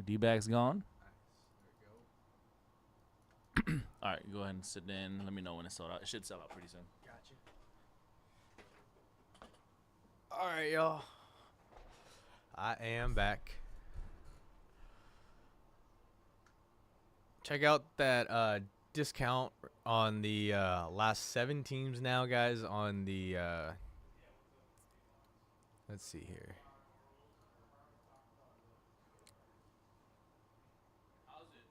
D-bag's gone. All right, go ahead and sit in. Let me know when it's sold out. It should sell out pretty soon. Gotcha. All right, y'all. I am back. Check out that discount on the last 7 teams now, guys, on the let's see here. How's it?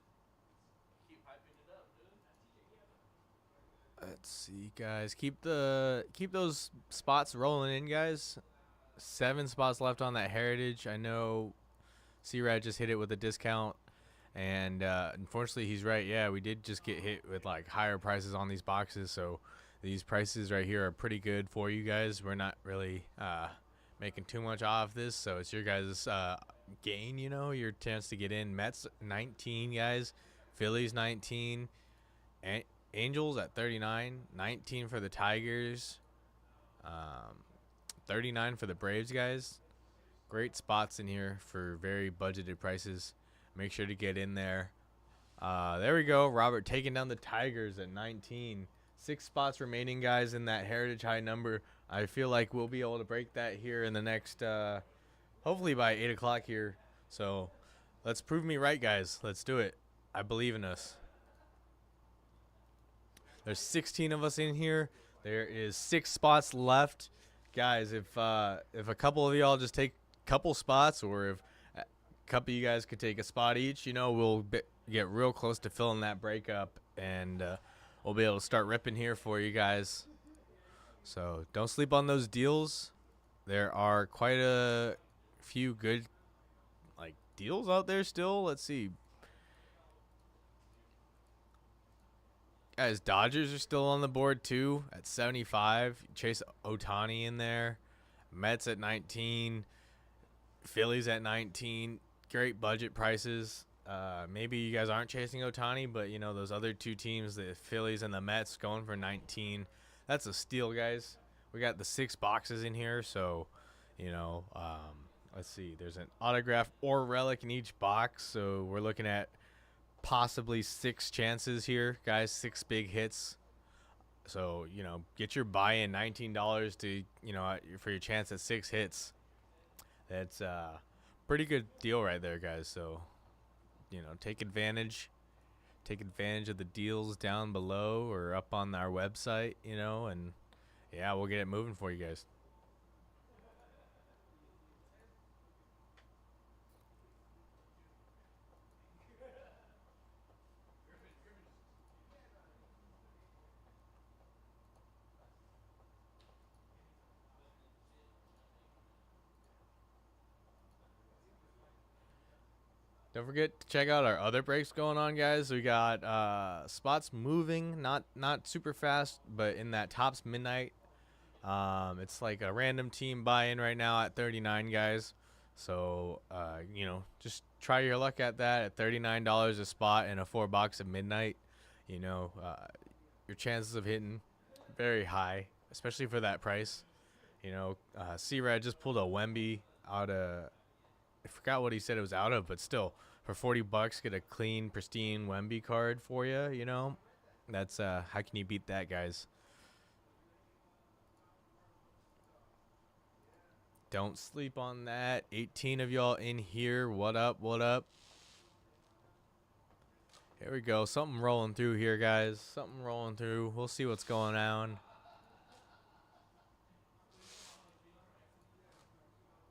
Keep hyping it up, dude. Let's see, guys. Keep those spots rolling in, guys. 7 spots left on that Heritage. I know C-Rad just hit it with a discount, and unfortunately, he's right. Yeah, we did just get hit with like higher prices on these boxes, so these prices right here are pretty good for you guys. We're not really making too much off this, so it's your guys' gain. You know, your chance to get in. Mets 19, guys. Phillies 19. Angels at 39, 19 for the Tigers, 39 for the Braves, guys. Great spots in here for very budgeted prices. Make sure to get in there. There we go. Robert taking down the Tigers at 19. 6 spots remaining, guys, in that Heritage high number. I feel like we'll be able to break that here in the next, hopefully by 8 o'clock here. So let's prove me right, guys. Let's do it. I believe in us. There's 16 of us in here. There is 6 spots left, guys. If a couple of y'all just take a couple spots, or if a couple of you guys could take a spot each, you know, we'll get real close to filling that break up, and we'll be able to start ripping here for you guys. So don't sleep on those deals. There are quite a few good like deals out there still. Let's see. Guys, Dodgers are still on the board too at 75. Chase Ohtani in there. Mets at 19. Phillies at 19. Great budget prices. Maybe you guys aren't chasing Ohtani, but you know those other 2 teams, the Phillies and the Mets, going for 19. That's a steal, guys. We got the 6 boxes in here, so you know. Let's see. There's an autograph or relic in each box, so we're looking at possibly 6 chances here, guys. 6 big hits. So, you know, get your buy-in, $19 to, you know, for your chance at 6 hits. That's a pretty good deal right there, guys. So, you know, take advantage of the deals down below or up on our website, you know, and yeah, we'll get it moving for you guys. Don't forget to check out our other breaks going on, guys. We got spots moving, not super fast, but in that Topps Midnight. It's like a random team buy-in right now at 39, guys. So, you know, just try your luck at that at $39 a spot and a 4 box at midnight. You know, your chances of hitting very high, especially for that price. You know, C-Rad just pulled a Wemby out of, I forgot what he said it was out of, but still, for $40, get a clean, pristine Wemby card for you. You know, that's how can you beat that, guys? Don't sleep on that. 18 of y'all in here. What up? What up? Here we go. Something rolling through here, guys. Something rolling through. We'll see what's going on.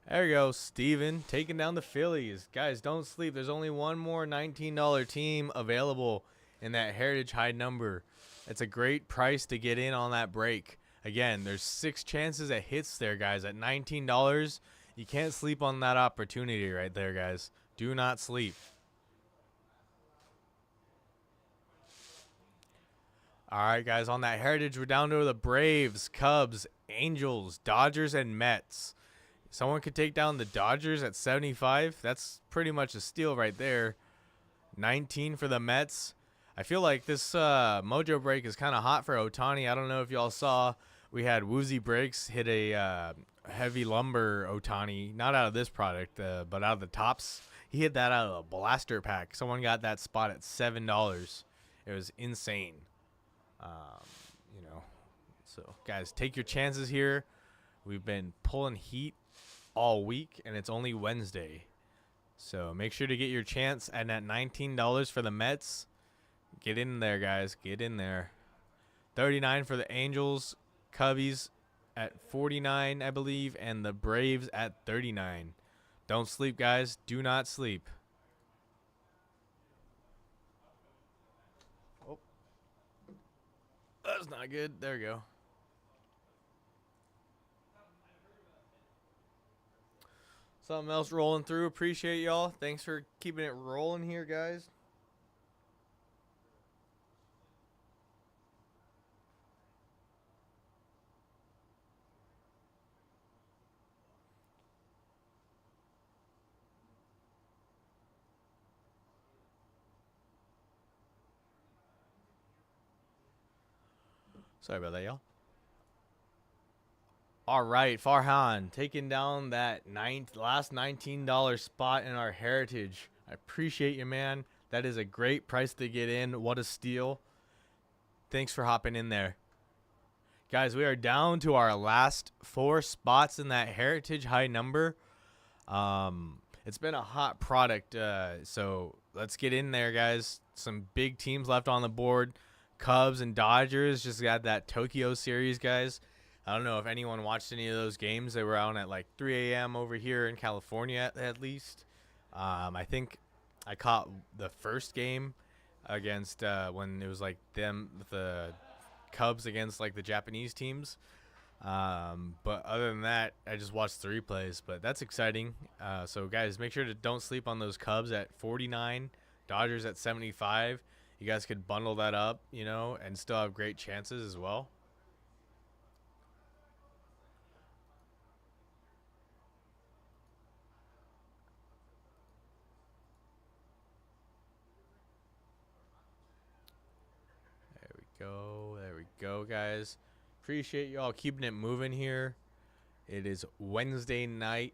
There we go. Steven taking down the Phillies. Guys, don't sleep. There's only one more $19 team available in that Heritage High number. It's a great price to get in on that break. Again, there's 6 chances at hits there, guys. At $19, you can't sleep on that opportunity right there, guys. Do not sleep. All right, guys, on that Heritage, we're down to the Braves, Cubs, Angels, Dodgers, and Mets. Someone could take down the Dodgers at 75. That's pretty much a steal right there. 19 for the Mets. I feel like this Mojobreak is kind of hot for Ohtani. I don't know if y'all saw. We had Woozy Breaks hit a heavy lumber Ohtani. Not out of this product, but out of the tops. He hit that out of a blaster pack. Someone got that spot at $7. It was insane. You know, so guys, take your chances here. We've been pulling heat all week, and it's only Wednesday. So make sure to get your chance. And at $19 for the Mets, get in there, guys. Get in there. 39 for the Angels, Cubbies at 49, I believe, and the Braves at 39. Don't sleep, guys. Do not sleep. Oh, that's not good. There we go. Something else rolling through. Appreciate y'all. Thanks for keeping it rolling here, guys. Sorry about that, y'all. All right, Farhan, taking down that last $19 spot in our Heritage. I appreciate you, man. That is a great price to get in. What a steal. Thanks for hopping in there. Guys, we are down to our last 4 spots in that Heritage High number. It's been a hot product, so let's get in there, guys. Some big teams left on the board. Cubs and Dodgers just got that Tokyo series, guys. I don't know if anyone watched any of those games. They were on at like 3 a.m. over here in California at least. I think I caught the first game against when it was like the Cubs against like the Japanese teams. But other than that, I just watched the replays. But that's exciting. So guys, make sure to don't sleep on those Cubs at 49, Dodgers at 75. You guys could bundle that up, you know, and still have great chances as well. There we go, guys. Appreciate y'all keeping it moving here. It is Wednesday night,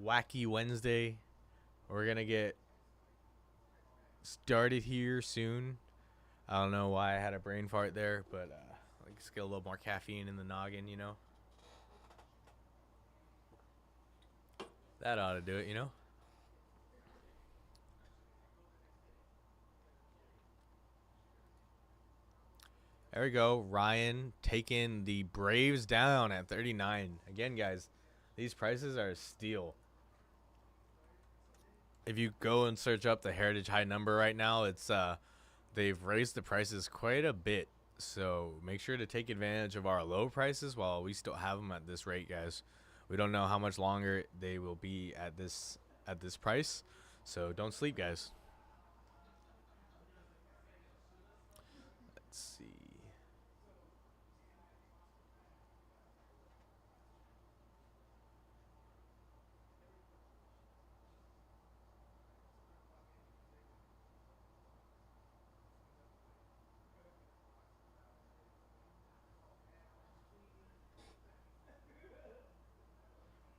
Wacky Wednesday. We're gonna get started here soon. I don't know why I had a brain fart there, but let's get a little more caffeine in the noggin, you know. That ought to do it, you know. There we go. Ryan taking the Braves down at 39. Again, guys, these prices are a steal. If you go and search up the Heritage High number right now, it's they've raised the prices quite a bit. So make sure to take advantage of our low prices while we still have them at this rate, guys. We don't know how much longer they will be at this price. So don't sleep, guys. Let's see.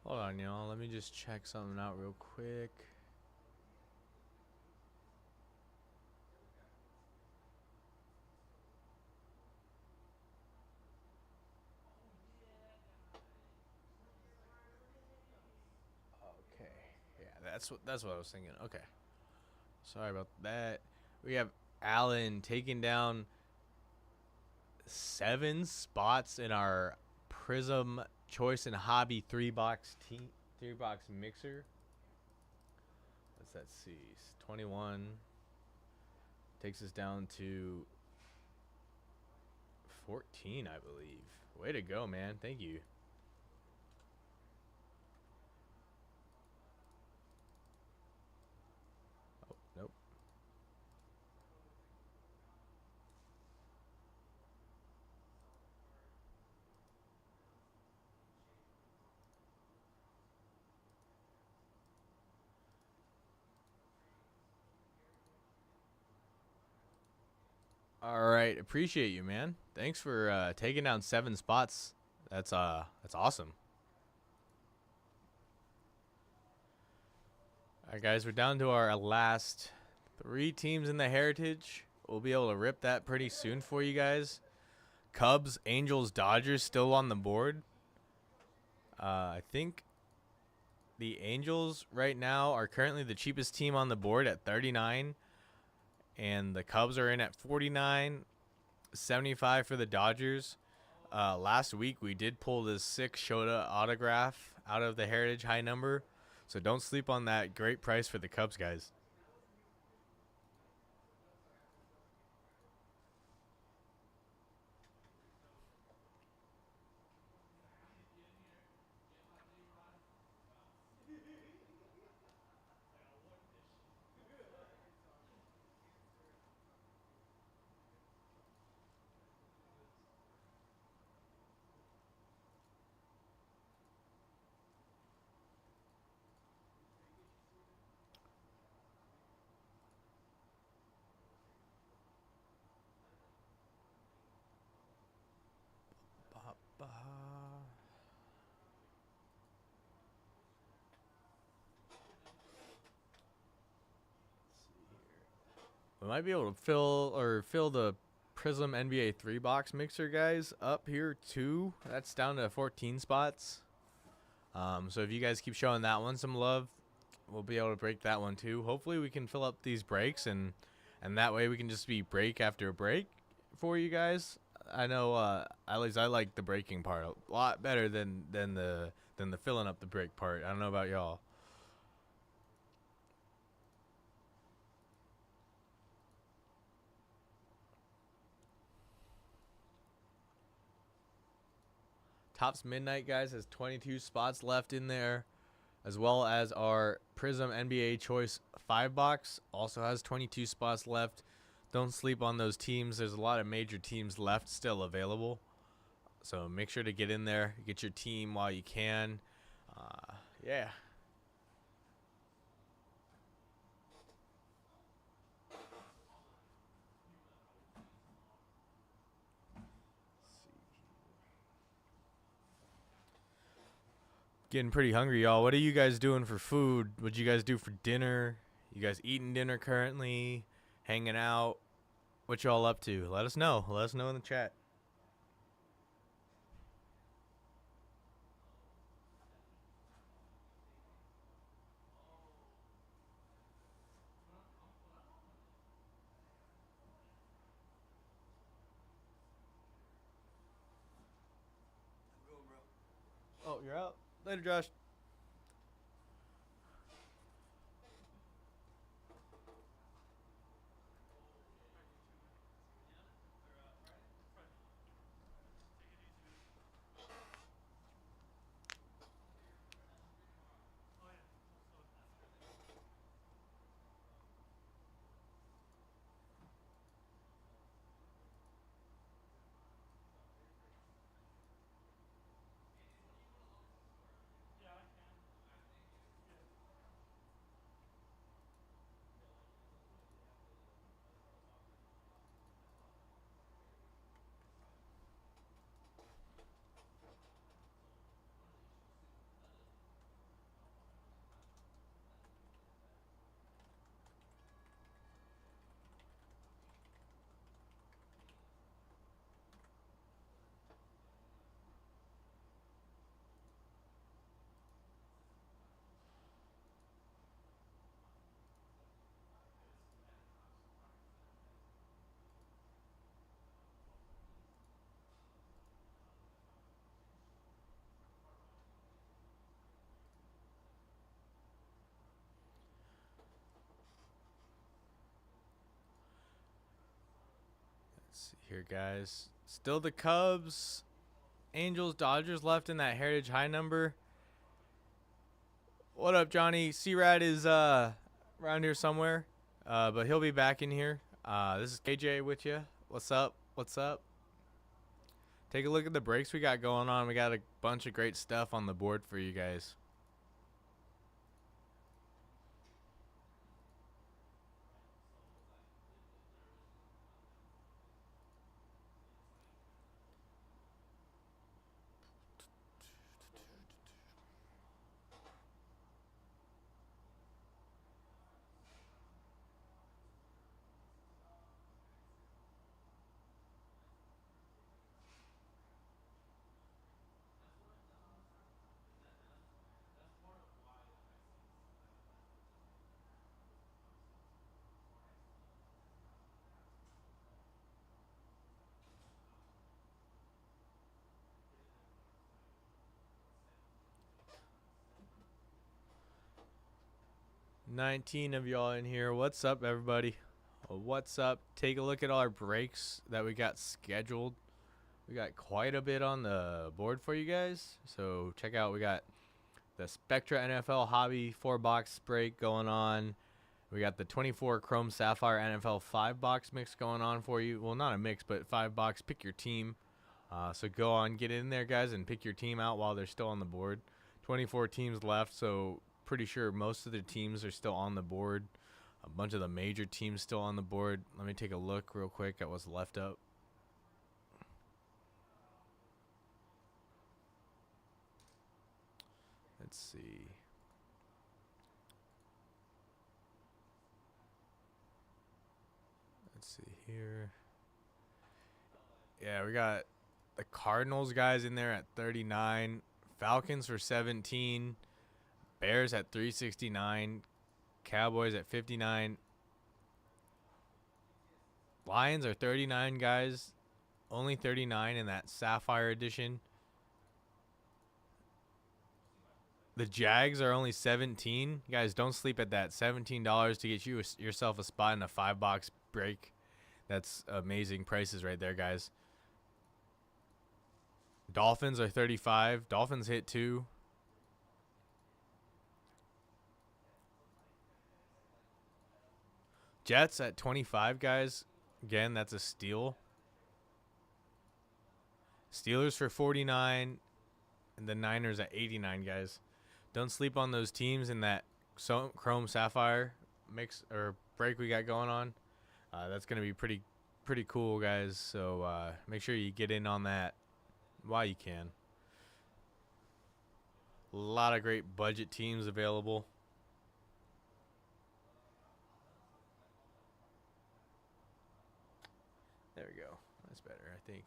Hold on, y'all. Let me just check something out real quick. that's what I was thinking. Okay. Sorry about that. We have Allen taking down 7 spots in our Prism Choice and Hobby 3-box mixer. Let's see. 21 takes us down to 14, I believe. Way to go, man. Thank you. Oh, nope. All right, appreciate you, man. Thanks for taking down 7 spots. That's awesome. All right, guys, we're down to our last 3 teams in the Heritage. We'll be able to rip that pretty soon for you guys. Cubs, Angels, Dodgers still on the board. I think the Angels right now are currently the cheapest team on the board at 39, and the Cubs are in at 49, 75 for the Dodgers. Last week we did pull this 6 Shota autograph out of the Heritage high number, so don't sleep on that. Great price for the Cubs, guys. We might be able to fill the Prism NBA 3-box mixer, guys, up here too. That's down to 14 spots. So if you guys keep showing that one some love, we'll be able to break that one too. Hopefully we can fill up these breaks, and that way we can just be break after break for you guys. I know at least I like the breaking part a lot better than the filling up the break part. I don't know about y'all. Topps Midnight, guys, has 22 spots left in there, as well as our Prism NBA Choice 5-box also has 22 spots left. Don't sleep on those teams. There's a lot of major teams left still available, so make sure to get in there, get your team while you can. Yeah. Getting pretty hungry, y'all. What are you guys doing for food? What'd you guys do for dinner? You guys eating dinner currently? Hanging out? What y'all up to? Let us know. Let us know in the chat. Oh, you're out? Later, Josh. see here, guys. Still the Cubs, Angels, Dodgers left in that Heritage High number. What up, Johnny? C-Rad is around here somewhere, but he'll be back in here. This is KJ with you. What's up? What's up? Take a look at the breaks we got going on. We got a bunch of great stuff on the board for you guys. $19 of y'all in here. What's up, everybody? What's up? Take a look at all our breaks that we got scheduled. We got quite a bit on the board for you guys. So check out, we got the Spectra NFL Hobby 4-box break going on. We got the 24 Chrome Sapphire NFL 5-box mix going on for you. Well, not a mix, but 5-box. Pick your team. So go on, get in there, guys, and pick your team out while they're still on the board. 24 teams left, so pretty sure most of the teams are still on the board. A bunch of the major teams still on the board. Let me take a look real quick at what's left up. Let's see. Let's see here. Yeah, we got the Cardinals guys in there at 39. Falcons for 17. Bears at 369. Cowboys at 59. Lions are 39 guys. Only 39 in that Sapphire edition. The Jags are only 17. You guys, don't sleep at that. $17 to get yourself a spot in a 5-box break. That's amazing prices right there, guys. Dolphins are 35. Dolphins hit 2. Jets at 25, guys. Again, that's a steal. Steelers for 49. And the Niners at 89, guys. Don't sleep on those teams in that Chrome Sapphire mix or break we got going on. That's going to be pretty cool, guys. So make sure you get in on that while you can. A lot of great budget teams available. There we go. That's better, I think.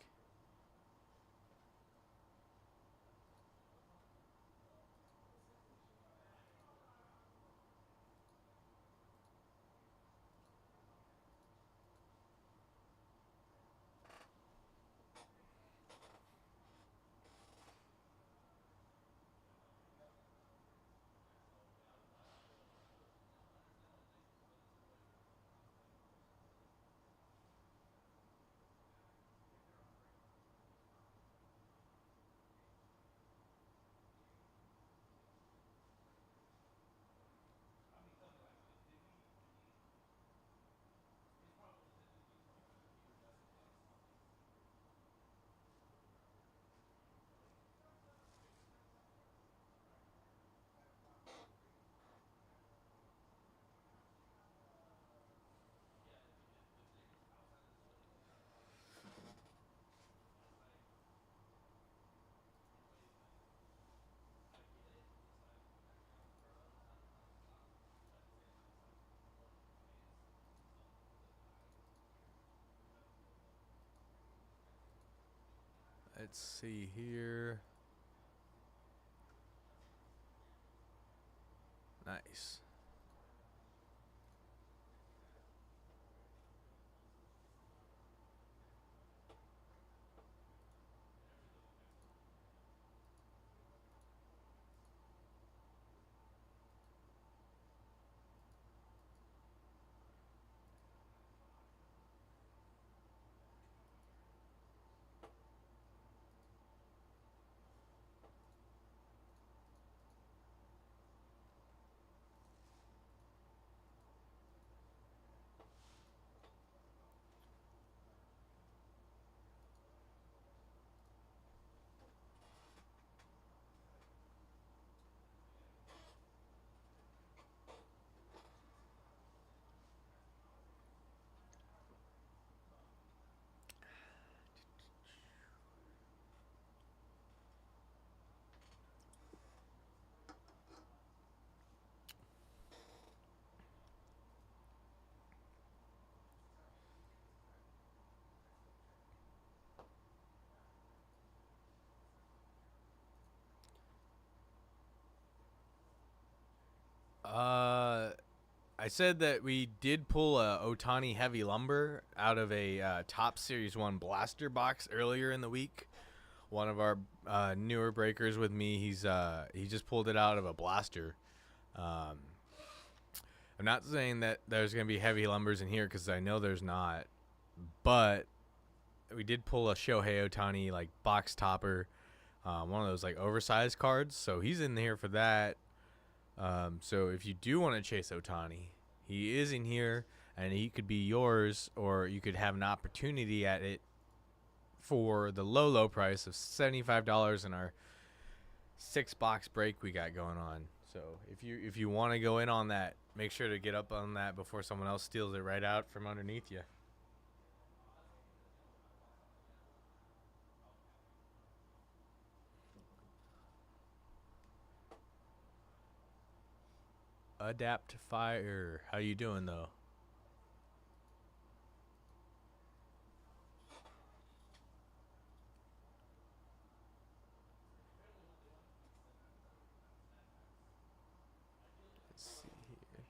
Let's see here. Nice. I said that we did pull a Otani heavy lumber out of a top Series 1 blaster box earlier in the week. One of our newer breakers with me, he just pulled it out of a blaster. I'm not saying that there's going to be heavy lumbers in here because I know there's not. But we did pull a Shohei Otani like box topper, one of those like oversized cards. So he's in here for that. So if you do want to chase Otani, he is in here, and he could be yours, or you could have an opportunity at it for the low price of $75 in our 6-box break we got going on. So if you want to go in on that, make sure to get up on that before someone else steals it right out from underneath you. Adapt Fire. How you doing though? Let's see here.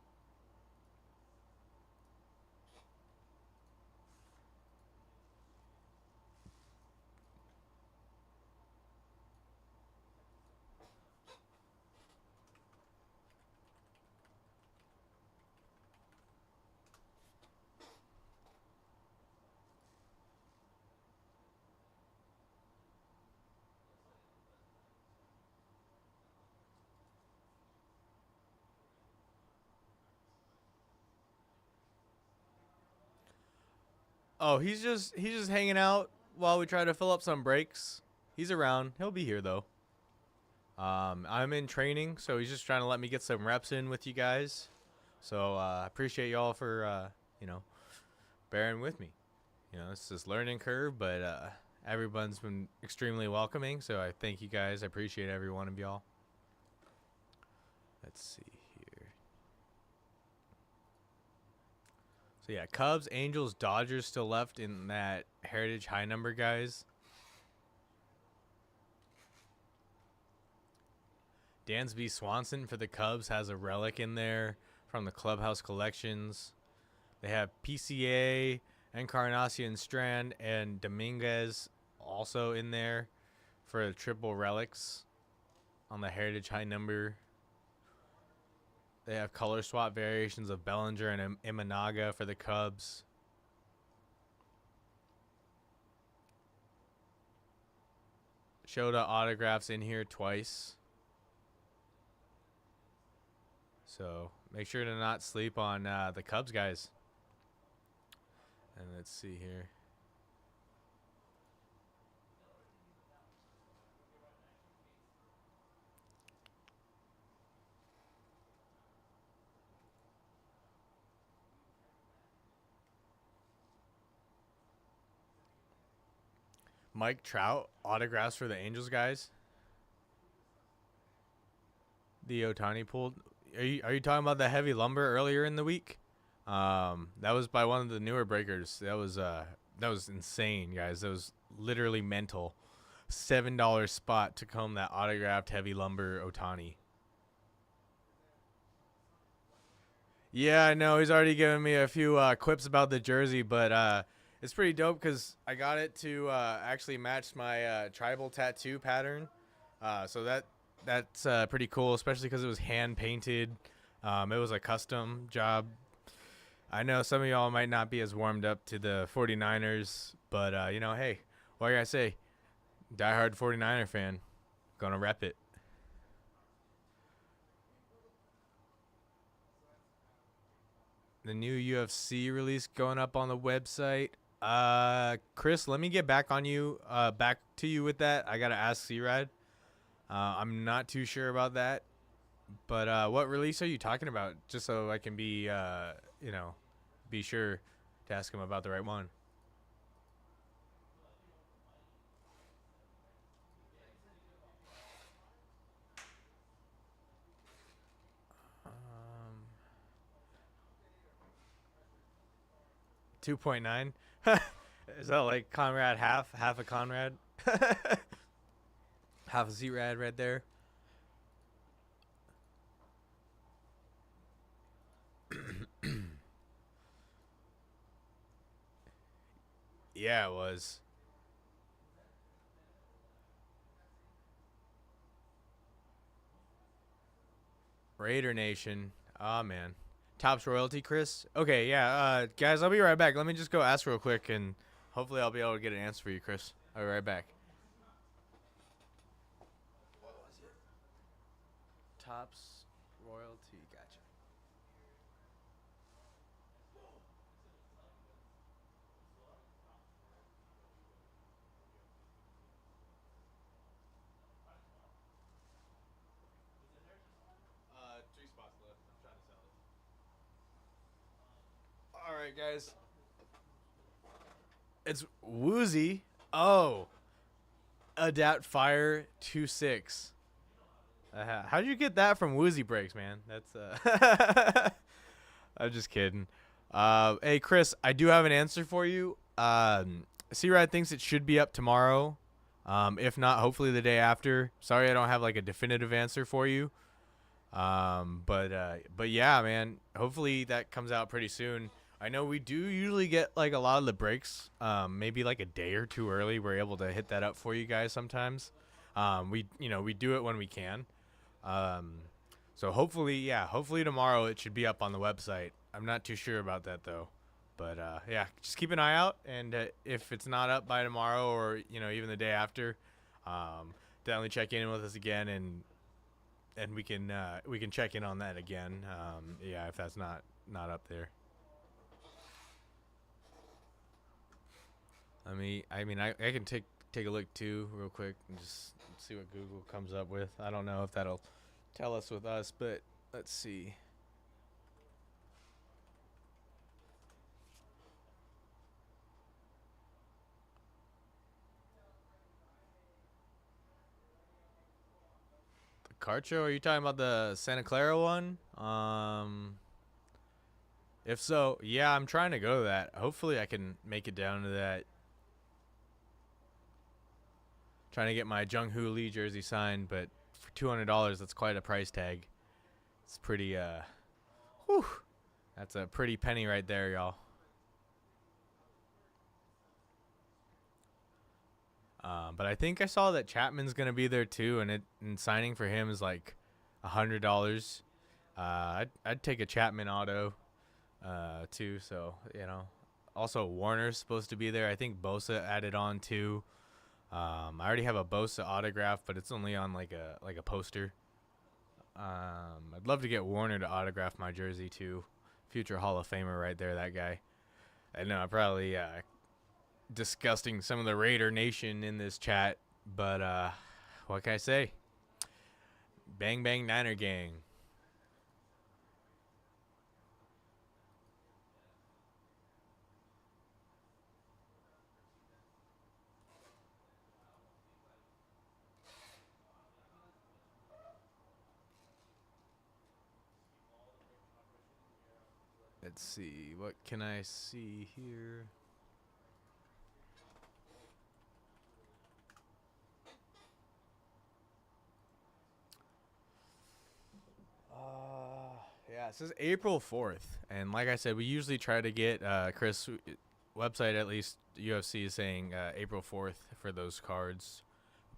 Oh, he's just hanging out while we try to fill up some breaks. He's around. He'll be here though. I'm in training, so he's just trying to let me get some reps in with you guys. So I appreciate y'all for bearing with me. It's this learning curve, but everyone's been extremely welcoming. So I thank you guys. I appreciate every one of y'all. Let's see here. So yeah, Cubs, Angels, Dodgers still left in that Heritage high number, guys. Dansby Swanson for the Cubs has a relic in there from the Clubhouse collections. They have PCA, Encarnacion Strand, and Dominguez also in there for the triple relics on the Heritage high number. They have color swap variations of Bellinger and Imanaga for the Cubs. Shota autographs in here twice. So make sure to not sleep on the Cubs, guys. And let's see here. Mike Trout autographs for the Angels, guys. The Otani pulled. Are you talking about the heavy lumber earlier in the week? That was by one of the newer breakers. That was insane, guys. That was literally mental. $7 spot to comb that autographed heavy lumber Otani. Yeah, I know he's already given me a few quips about the jersey, but it's pretty dope because I got it to actually match my tribal tattoo pattern. So that's pretty cool, especially because it was hand painted. It was a custom job. I know some of y'all might not be as warmed up to the 49ers, but hey, what can I say? Diehard 49er fan, gonna rep it. The new UFC release going up on the website. Chris, let me get back to you with that. I gotta ask C-Rad. I'm not too sure about that, but what release are you talking about? Just so I can be sure to ask him about the right one. Um, 2.9. Is that like Conrad half a Conrad? Half a Z-Rad right there. Yeah, it was. Raider Nation. Oh, man. Tops royalty, Chris? Okay, yeah. Guys, I'll be right back. Let me just go ask real quick, and hopefully I'll be able to get an answer for you, Chris. I'll be right back. What was it? Tops royalty. Gotcha. Three spots left. I'm trying to sell it. All right, guys. It's Woozy. Oh. Adapt Fire 2.6. How'd you get that from Woozy Breaks, man? That's I'm just kidding. Hey Chris, I do have an answer for you. C-Rad thinks it should be up tomorrow. If not, hopefully the day after. Sorry I don't have like a definitive answer for you. But yeah, man. Hopefully that comes out pretty soon. I know we do usually get like a lot of the breaks, maybe like a day or two early. We're able to hit that up for you guys sometimes. We do it when we can. So hopefully tomorrow it should be up on the website. I'm not too sure about that though, but yeah, just keep an eye out. And if it's not up by tomorrow or even the day after, definitely check in with us again and we can check in on that again. Yeah, if that's not up there. I can take a look too real quick and just see what Google comes up with. I don't know if that'll tell us with us, but let's see. The card show? Are you talking about the Santa Clara one? If so, yeah, I'm trying to go to that. Hopefully I can make it down to that. Trying to get my Jung Hoo Lee jersey signed, but for $200, that's quite a price tag. It's pretty, whew, that's a pretty penny right there, y'all. But I think I saw that Chapman's gonna be there too, and signing for him is like $100. I'd take a Chapman auto, too. So also Warner's supposed to be there. I think Bosa added on too. I already have a Bosa autograph, but it's only on like a poster. I'd love to get Warner to autograph my jersey too. Future Hall of Famer right there, that guy. I know I'm probably disgusting some of the Raider Nation in this chat, but what can I say? Bang bang Niner gang. Let's see. What can I see here? Yeah, it says April 4th. And like I said, we usually try to get Chris website, at least UFC is saying April 4th for those cards.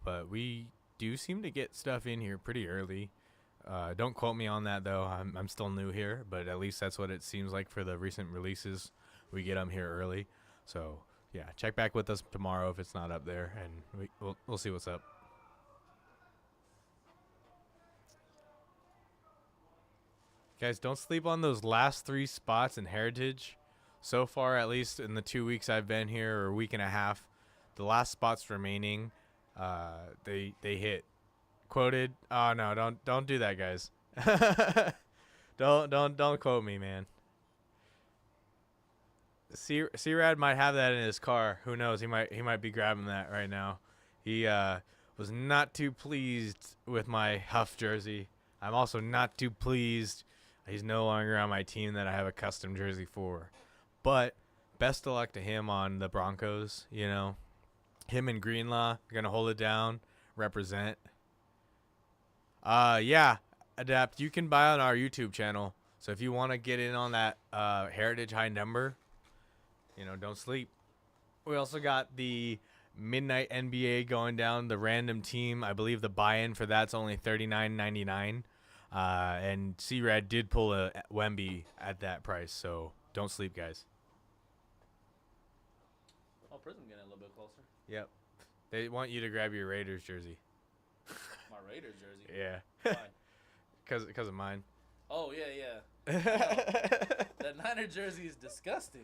But we do seem to get stuff in here pretty early. Don't quote me on that though. I'm still new here, but at least that's what it seems like for the recent releases. We get them here early, so yeah. Check back with us tomorrow if it's not up there, and we'll see what's up. Guys, don't sleep on those last 3 spots in Heritage. So far, at least in the 2 weeks I've been here, or a week and a half, the last spots remaining, they hit. Quoted. Oh no, don't do that, guys. don't quote me, man. C-Rad might have that in his car. Who knows? He might be grabbing that right now. He was not too pleased with my Huff jersey. I'm also not too pleased he's no longer on my team that I have a custom jersey for. But best of luck to him on the Broncos. Him and Greenlaw are gonna hold it down, represent. Yeah, Adapt. You can buy on our YouTube channel. So if you want to get in on that Heritage high number, don't sleep. We also got the Midnight NBA going down. The random team, I believe the buy-in for that's only $39.99. And C-Rad did pull a Wemby at that price, so don't sleep, guys. Oh, Prism getting a little bit closer. Yep. They want you to grab your Raiders jersey. My Raiders jersey. Yeah. Why? Because of mine. Oh yeah. That Niner jersey is disgusting.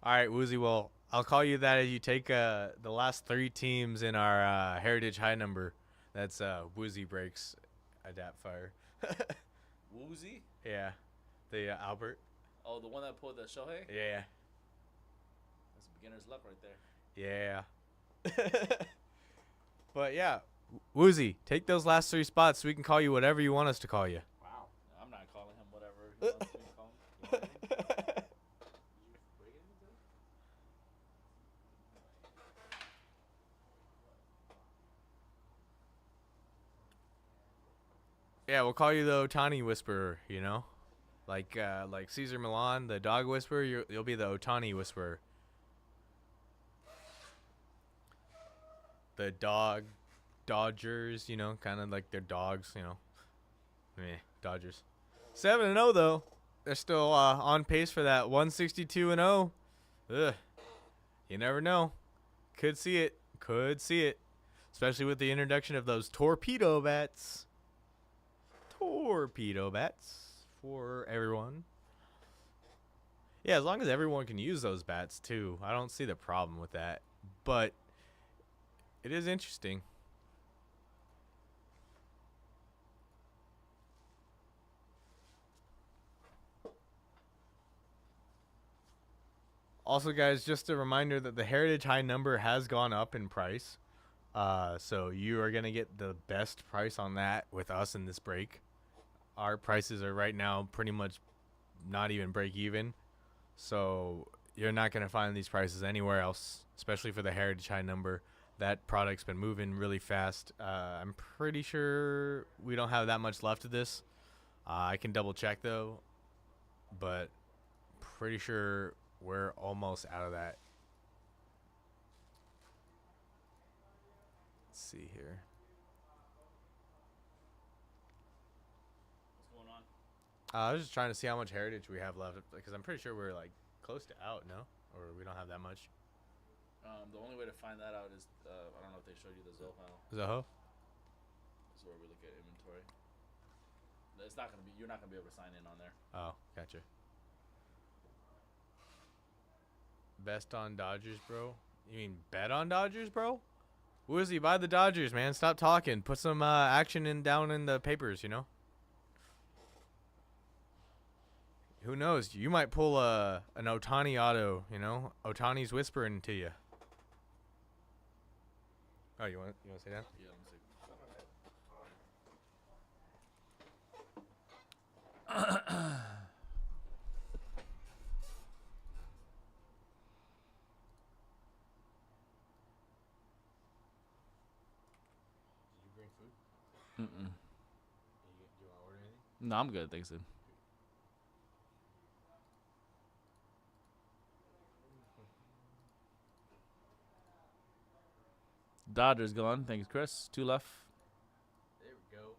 All right, Woozy. Well, I'll call you that as you take the last 3 teams in our Heritage High number. That's Woozy Breaks Adapt Fire. Woozy? Yeah. The Albert. Oh, the one that pulled the Shohei? Yeah. That's beginner's luck right there. Yeah. But yeah, Woozy, take those last 3 spots so we can call you whatever you want us to call you. Wow. I'm not calling him whatever he wants me to call him. You know what I mean? Did you break anything today? Yeah, we'll call you the Otani Whisperer, you know? Like Caesar Milan, the dog whisperer, you'll be the Otani Whisperer. The Dodgers, you know, kind of like their dogs, you know. Dodgers. 7-0 though. They're still on pace for that 162-0. Ugh. You never know. Could see it. Especially with the introduction of those torpedo bats. Torpedo bats for everyone. Yeah, as long as everyone can use those bats too. I don't see the problem with that. But it is interesting. Also, guys, just a reminder that the Heritage High number has gone up in price. So you are going to get the best price on that with us in this break. Our prices are right now pretty much not even break even. So you're not going to find these prices anywhere else, especially for the Heritage High number. That product's been moving really fast. I'm pretty sure we don't have that much left of this. I can double check though, but pretty sure we're almost out of that. Let's see here. What's going on? I was just trying to see how much Heritage we have left, because I'm pretty sure we're like close to out, no? Or we don't have that much. The only way to find that out is I don't know if they showed you the Zoho. Zoho? This is where we look at inventory. It's not gonna be. You're not gonna be able to sign in on there. Oh, gotcha. Best on Dodgers, bro? You mean bet on Dodgers, bro? Woozy, buy the Dodgers, man. Stop talking. Put some action down in the papers, you know? Who knows? You might pull an Otani auto, you know? Otani's whispering to you. Oh, you want to say that? Yeah, let me see. Did you bring food? Mm-mm. Do you want to order anything? No, I'm good. Thanks, dude. Dodgers gone. Thanks, Chris. 2 left. There we go.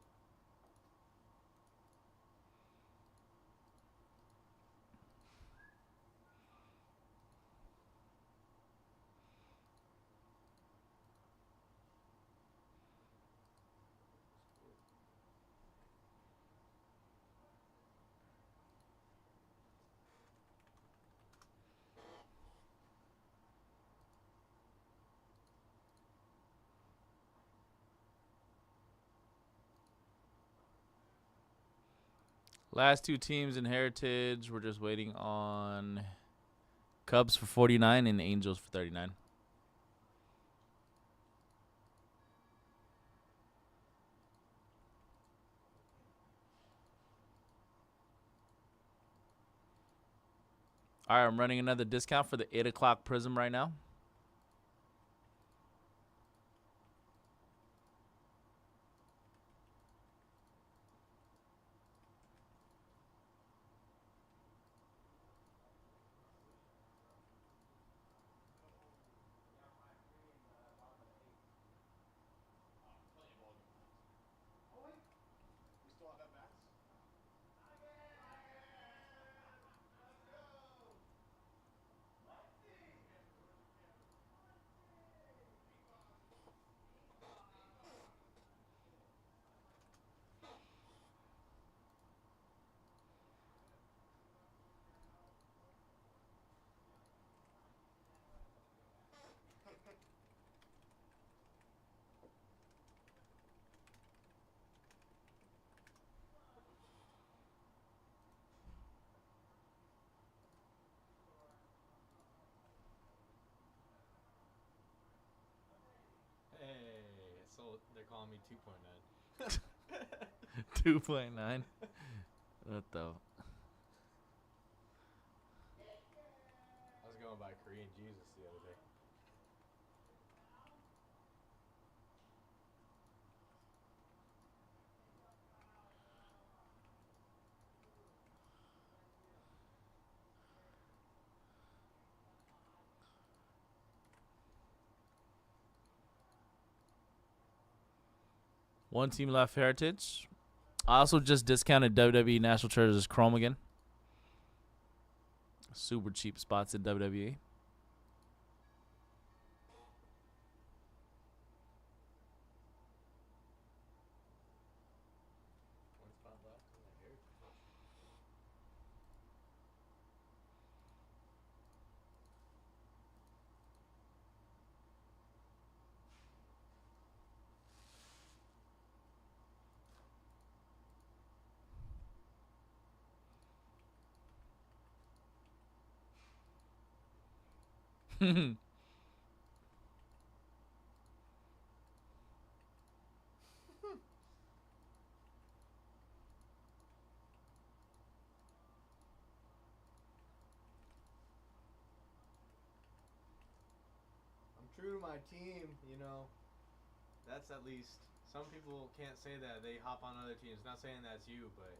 Last 2 teams in Heritage. We're just waiting on Cubs for 49 and Angels for 39. All right, I'm running another discount for the 8 o'clock Prism right now. they're calling me 2.9. What the? I was going by Korean Jesus the other day. One team left, Heritage. I also just discounted WWE National Treasures Chrome again. Super cheap spots in WWE. One spot left in the Heritage. I'm true to my team, you know. That's at least. Some people can't say that. They hop on other teams. Not saying that's you, but,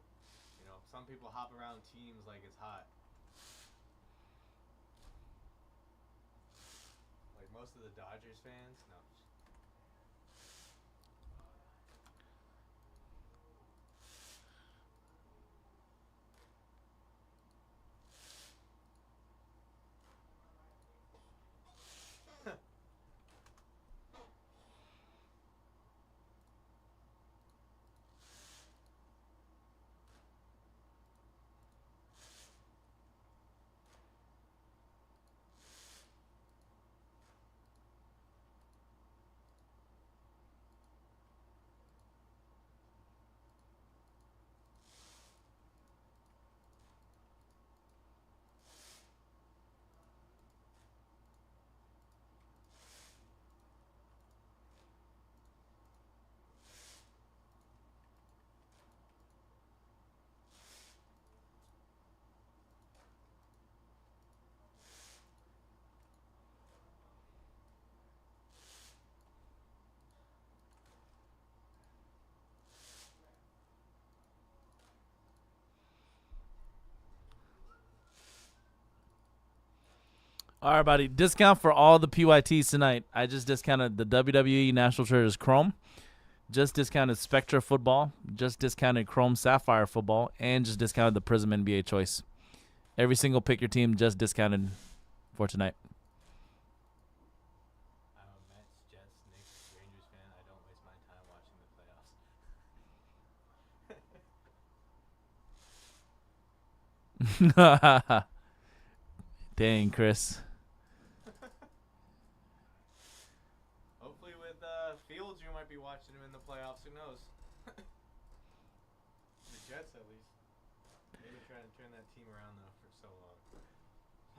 you know, some people hop around teams like it's hot. Like most of the Dodgers fans. No. All right, buddy. Discount for all the PYTs tonight. I just discounted the WWE National Treasures Chrome. Just discounted Spectra Football. Just discounted Chrome Sapphire Football. And just discounted the Prism NBA Choice. Every single pick your team just discounted for tonight. I'm a Mets, Jets, Knicks, Rangers fan. I don't waste my time watching the playoffs. Dang, Chris. Hopefully with Fields, you might be watching him in the playoffs. Who knows? The Jets, at least. They've been trying to turn that team around, though, for so long.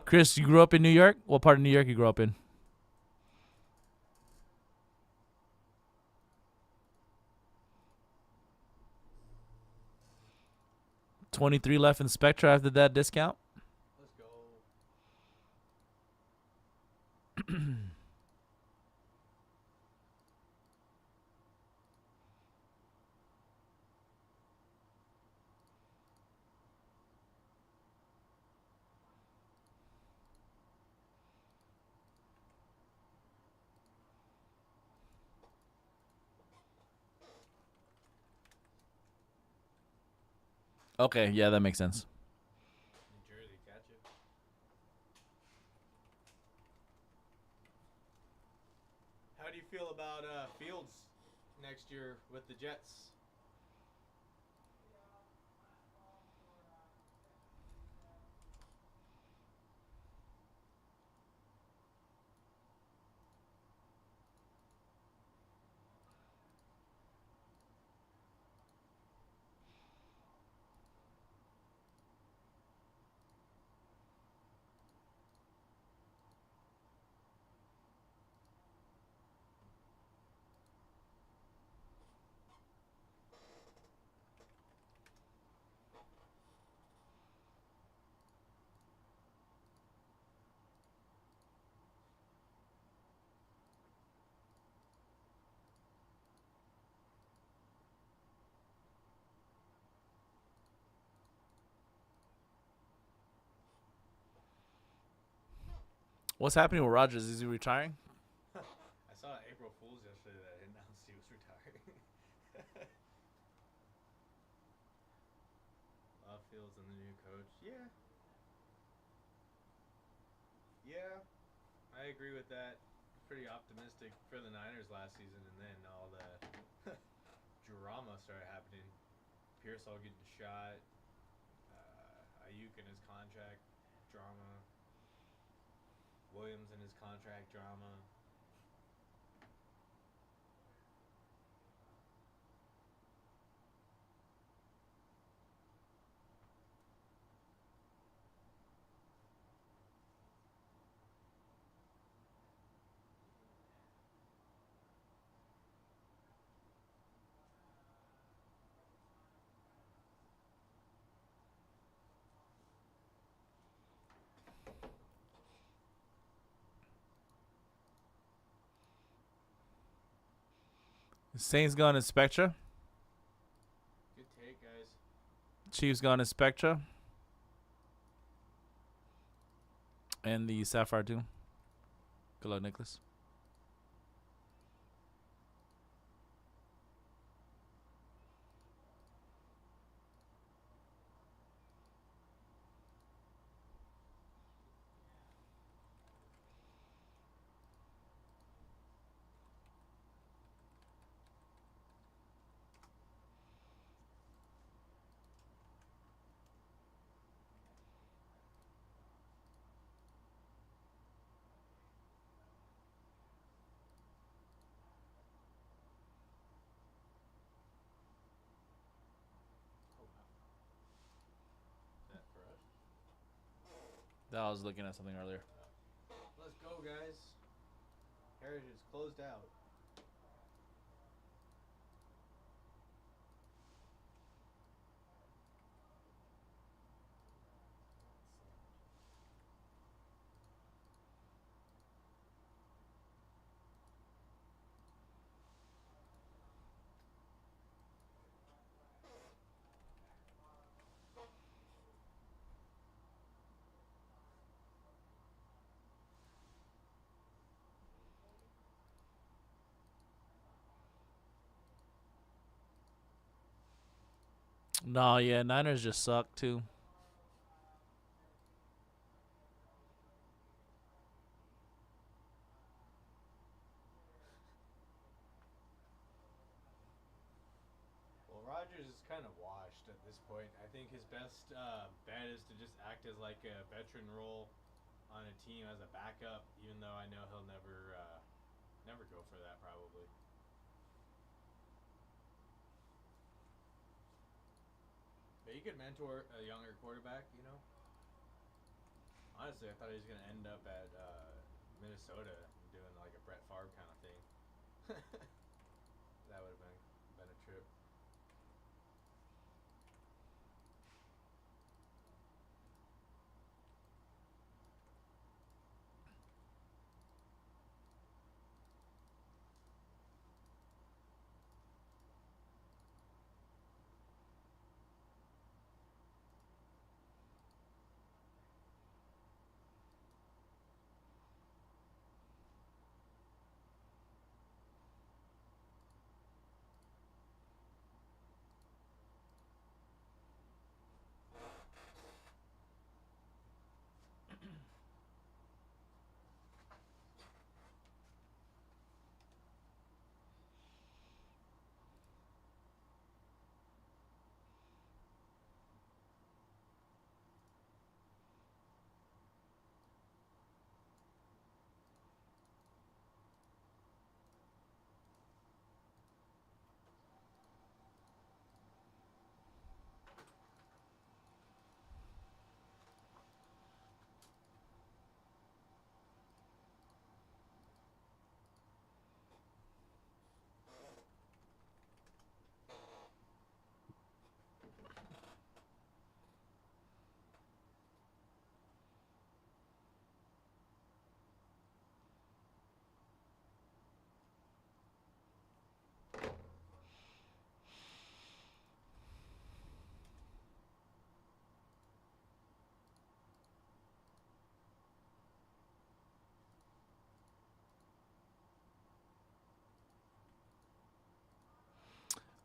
Chris, you grew up in New York? What part of New York you grew up in? $23 left in Spectra after that discount. Let's go. Okay, yeah, that makes sense. New Jersey, catch it. How do you feel about Fields next year with the Jets? What's happening with Rogers? Is he retiring? I saw April Fool's yesterday that announced he was retiring. Fields and the new coach. Yeah. Yeah. I agree with that. Pretty optimistic for the Niners last season, and then all the drama started happening. Pearsall getting shot. Ayuk and his contract drama. Williams and his contract drama. Saints gone to Spectra. Good take, guys. Chiefs gone to Spectra. And the Sapphire too. Good luck, Nicholas. Is that for us? I was looking at something earlier. Let's go, guys. Heritage closed out. No, yeah, Niners just suck too. Well, Rodgers is kind of washed at this point. I think his best bet is to just act as like a veteran role on a team as a backup, even though I know he'll never go for that probably. But he could mentor a younger quarterback, you know. Honestly, I thought he was gonna end up at Minnesota doing like a Brett Favre kind of thing. That would have been a trip.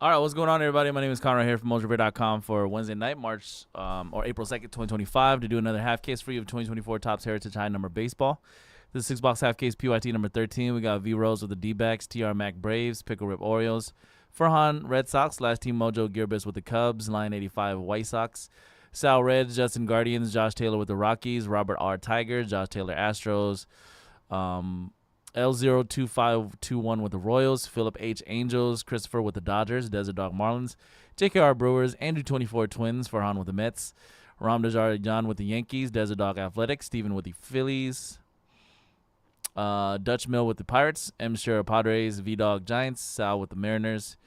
All right, what's going on, everybody? My name is Conrad here from Mojobreak.com for Wednesday night, April 2nd, 2025, to do another half case for you of 2024 Topps Heritage High Number Baseball. This is 6-box half case PYT number 13. We got V Rose with the D-backs, TR Mac Braves, Pickle Rip Orioles, Furhan Red Sox, Last Team Mojo Gearbest with the Cubs, Line 85 White Sox, Sal Reds, Justin Guardians, Josh Taylor with the Rockies, Robert R. Tigers, Josh Taylor Astros, L02521 with the Royals, Philip H. Angels, Christopher with the Dodgers, Desert Dog Marlins, JKR Brewers, Andrew 24 Twins, Farhan with the Mets, Ram Dejar with the Yankees, Desert Dog Athletics, Steven with the Phillies, Dutch Mill with the Pirates, M. Shira Padres, V-Dog Giants, Sal with the Mariners,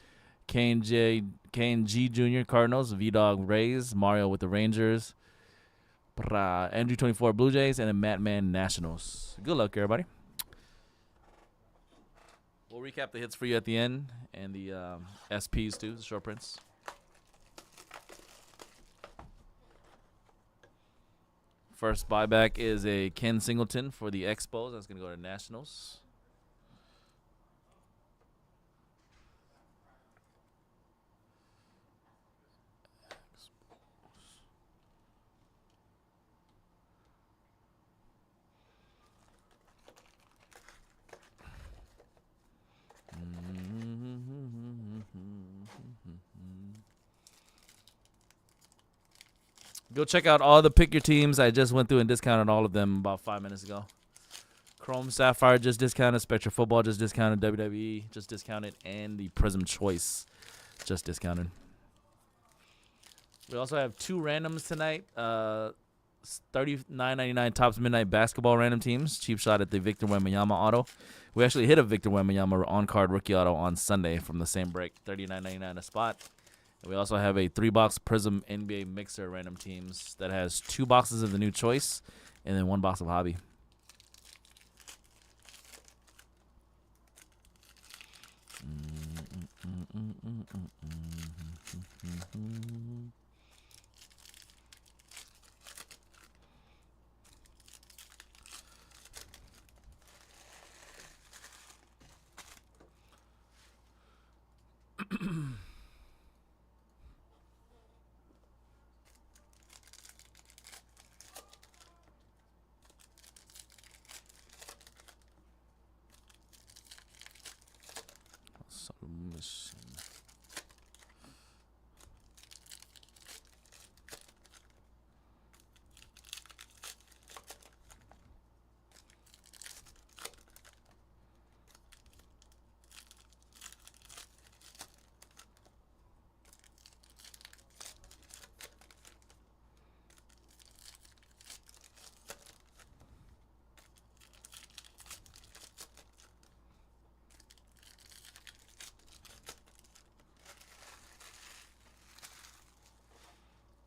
Kane G. Jr. Cardinals, V-Dog Rays, Mario with the Rangers, Andrew 24 Blue Jays, and then Matt Man Nationals. Good luck, everybody. We'll recap the hits for you at the end, and the SPs too, the short prints. First buyback is a Ken Singleton for the Expos. That's going to go to Nationals. Go check out all the pick your teams. I just went through and discounted all of them about 5 minutes ago. Chrome Sapphire just discounted. Spectra Football just discounted. WWE just discounted. And the Prism Choice just discounted. We also have 2 randoms tonight. $39.99 Topps Midnight Basketball random teams. Cheap shot at the Victor Wembanyama auto. We actually hit a Victor Wembanyama on-card rookie auto on Sunday from the same break. $39.99 a spot. And we also have a 3-box Prism NBA Mixer random teams that has 2 boxes of the new choice and then 1 box of hobby. Submission.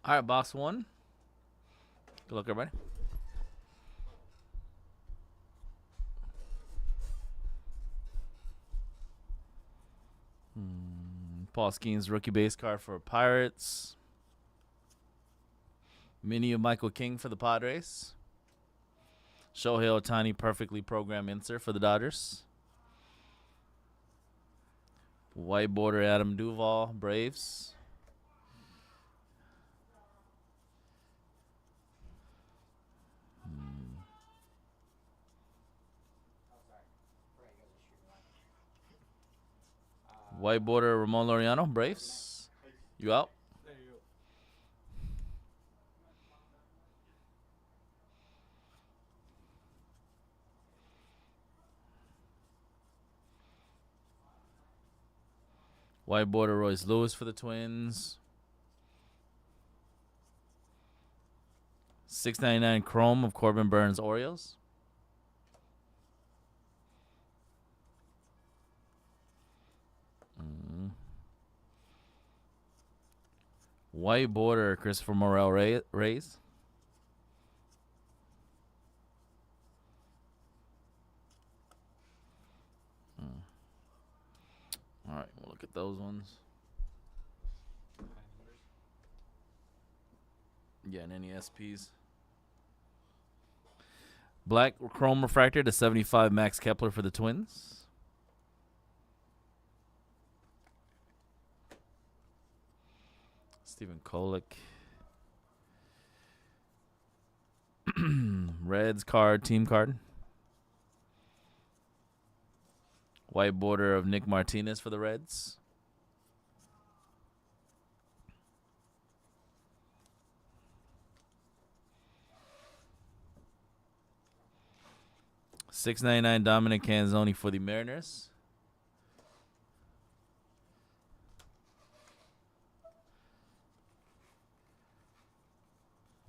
All right, box 1. Good luck, everybody. Paul Skeens rookie base card for Pirates. Mini of Michael King for the Padres. Shohei Ohtani perfectly programmed insert for the Dodgers. White border Adam Duvall, Braves. White border Ramon Laureano, Braves. You out? There you go. White border Royce Lewis for the Twins. $6.99 Chrome of Corbin Burns Orioles. White border Christopher Morel Rays. All right, we'll look at those ones. Yeah, and any SPs. Black Chrome Refractor to 75 Max Kepler for the Twins. Stephen Kolek. Reds card, team card. White border of Nick Martinez for the Reds. $6.99 Dominic Canzoni for the Mariners.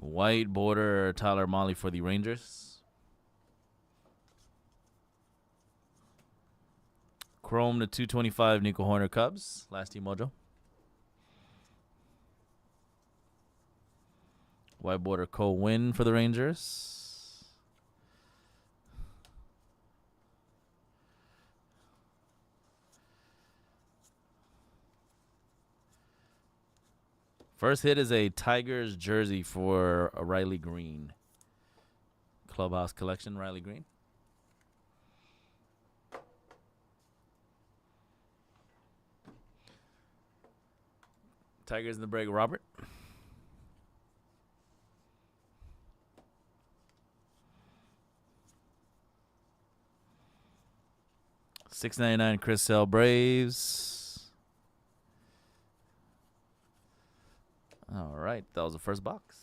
White border Tyler Mahle for the Rangers. Chrome to 225 Nico Horner Cubs. Last team mojo. White border Cole Winn for the Rangers. First hit is a Tigers jersey for a Riley Green. Clubhouse Collection, Riley Green. Tigers in the break, Robert. $6.99 Chris Sale Braves. All right, that was the first box.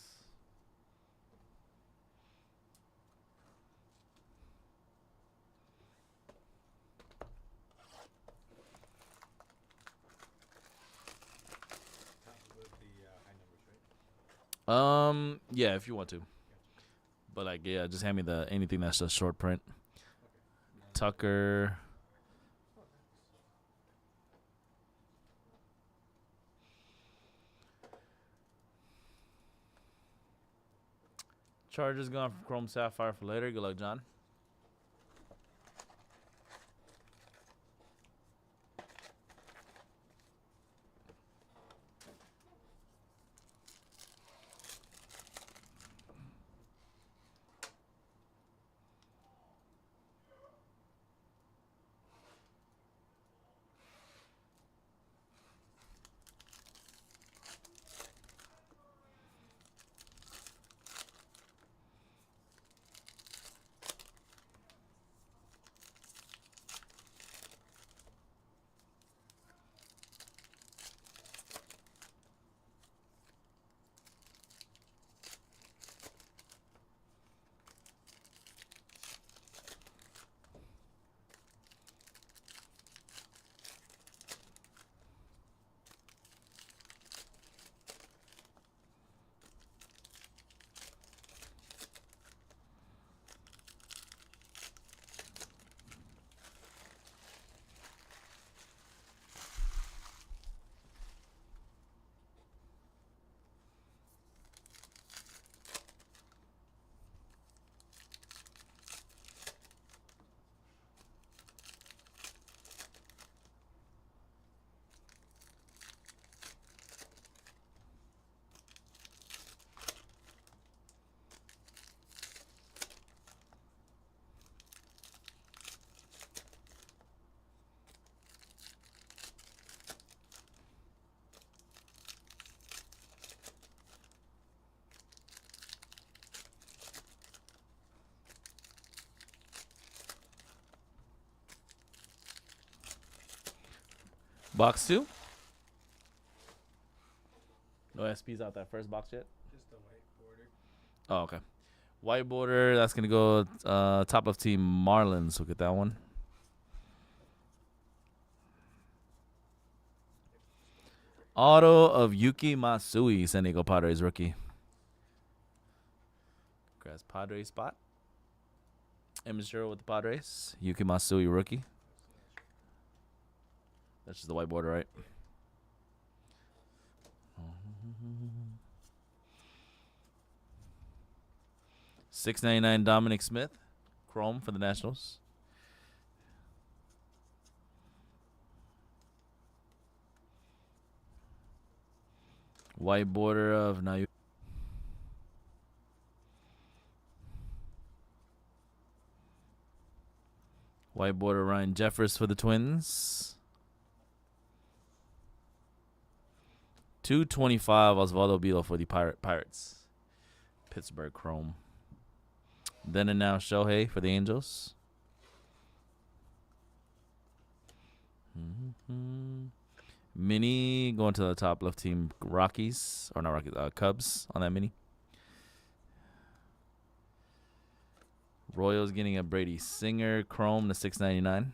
Yeah, if you want to. But like, yeah, just hand me anything that's a short print. Tucker. Chargers gone from Chrome Sapphire for later. Good luck, John. Box 2. No SPs out that first box yet? Just the white border. Oh, okay. White border, that's going to go top of team Marlins. Look at that one. Auto of Yuki Matsui, San Diego Padres rookie. Grass Padres spot. Immature with the Padres. Yuki Matsui rookie. That's just the white border, right? $6.99 Dominic Smith, Chrome for the Nationals. White border of Nayu. White border Ryan Jeffers for the Twins. 225 Osvaldo Bilo for the Pirates. Pittsburgh Chrome. Then and now Shohei for the Angels. Mini going to the top left team Rockies. Or not Rockies, Cubs on that mini. Royals getting a Brady Singer Chrome to 699.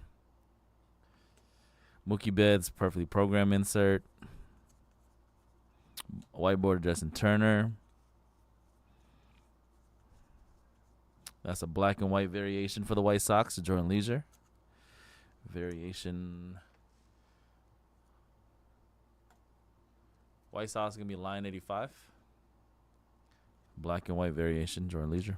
Mookie Betts perfectly programmed insert. Whiteboard Justin Turner. That's a black and white variation for the White Sox to Jordan Leisure. Variation. White Sox going to be line 85. Black and white variation, Jordan Leisure.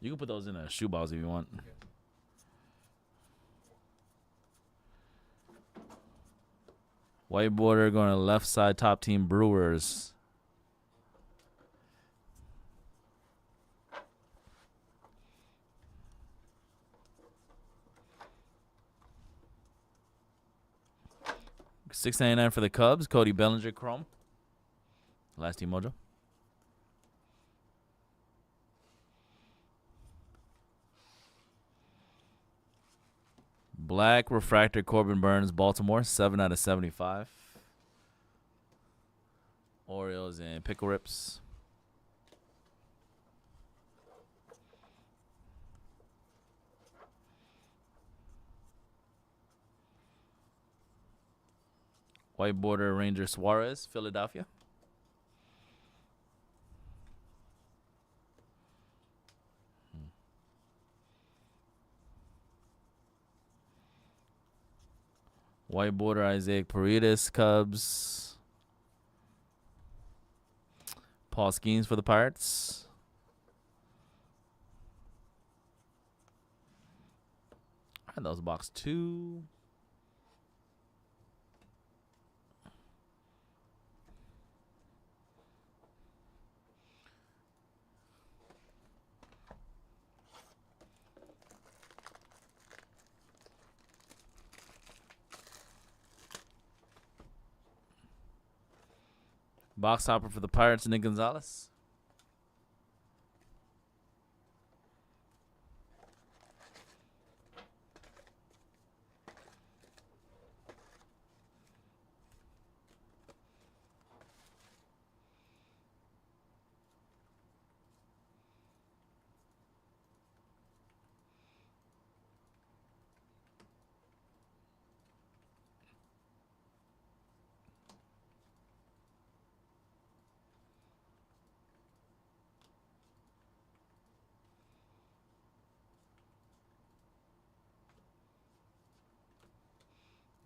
You can put those in a shoebox if you want. White border going to left side top team Brewers. $6.99 for the Cubs. Cody Bellinger Chrome. Last team mojo. Black refractor Corbin Burns, Baltimore, 7/75. Orioles and Pickle Rips. White border Ranger Suarez, Philadelphia. White border Isaac Paredes, Cubs. Paul Skeens for the Pirates. All right, that was box 2. Box hopper for the Pirates, Nick Gonzalez.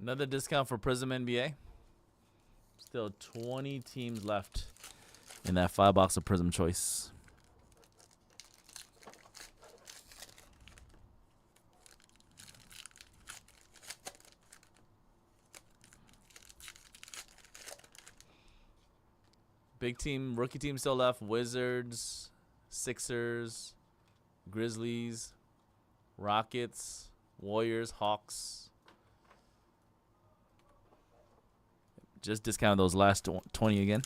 Another discount for Prism NBA. Still 20 teams left in that 5-box of Prism Choice. Big team, rookie team still left. Wizards, Sixers, Grizzlies, Rockets, Warriors, Hawks. Just discount those last 20 again.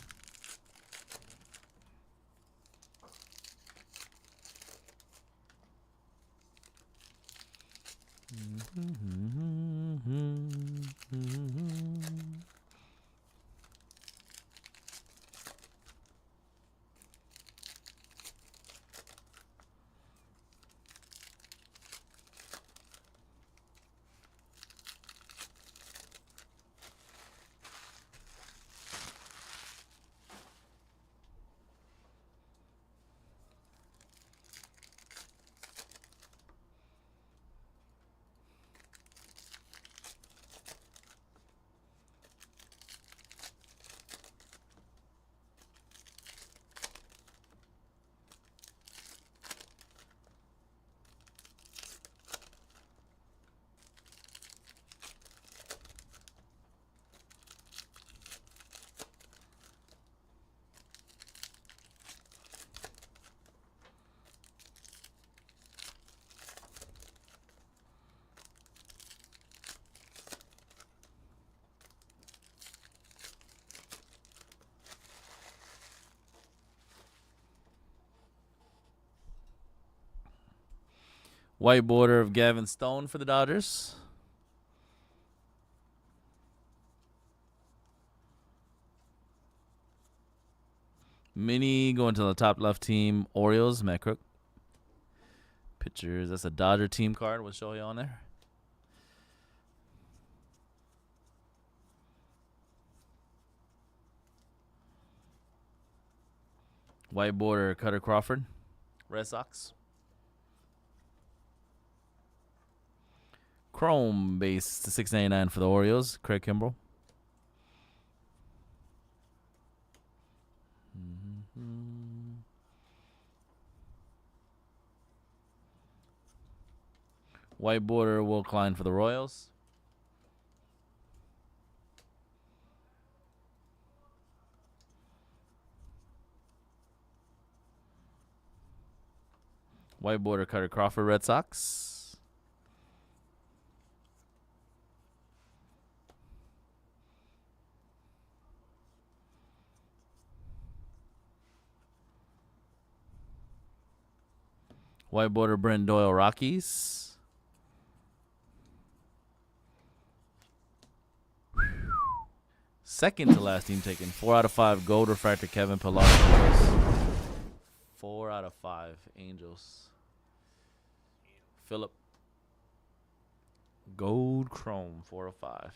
White border of Gavin Stone for the Dodgers. Mini going to the top left team. Orioles, Matt Crook. Pitchers, that's a Dodger team card. We'll show you on there. White border, Cutter Crawford, Red Sox. Chrome base to 699 for the Orioles, Craig Kimbrell. White border, Will Klein for the Royals. White border, Cutter Crawford, Red Sox. White border, Brent Doyle, Rockies. Second to last team taken. 4 out of 5. Gold refractor, Kevin Pillar. 4 out of 5. Angels. Phillip. Gold Chrome. 4 of 5. Nice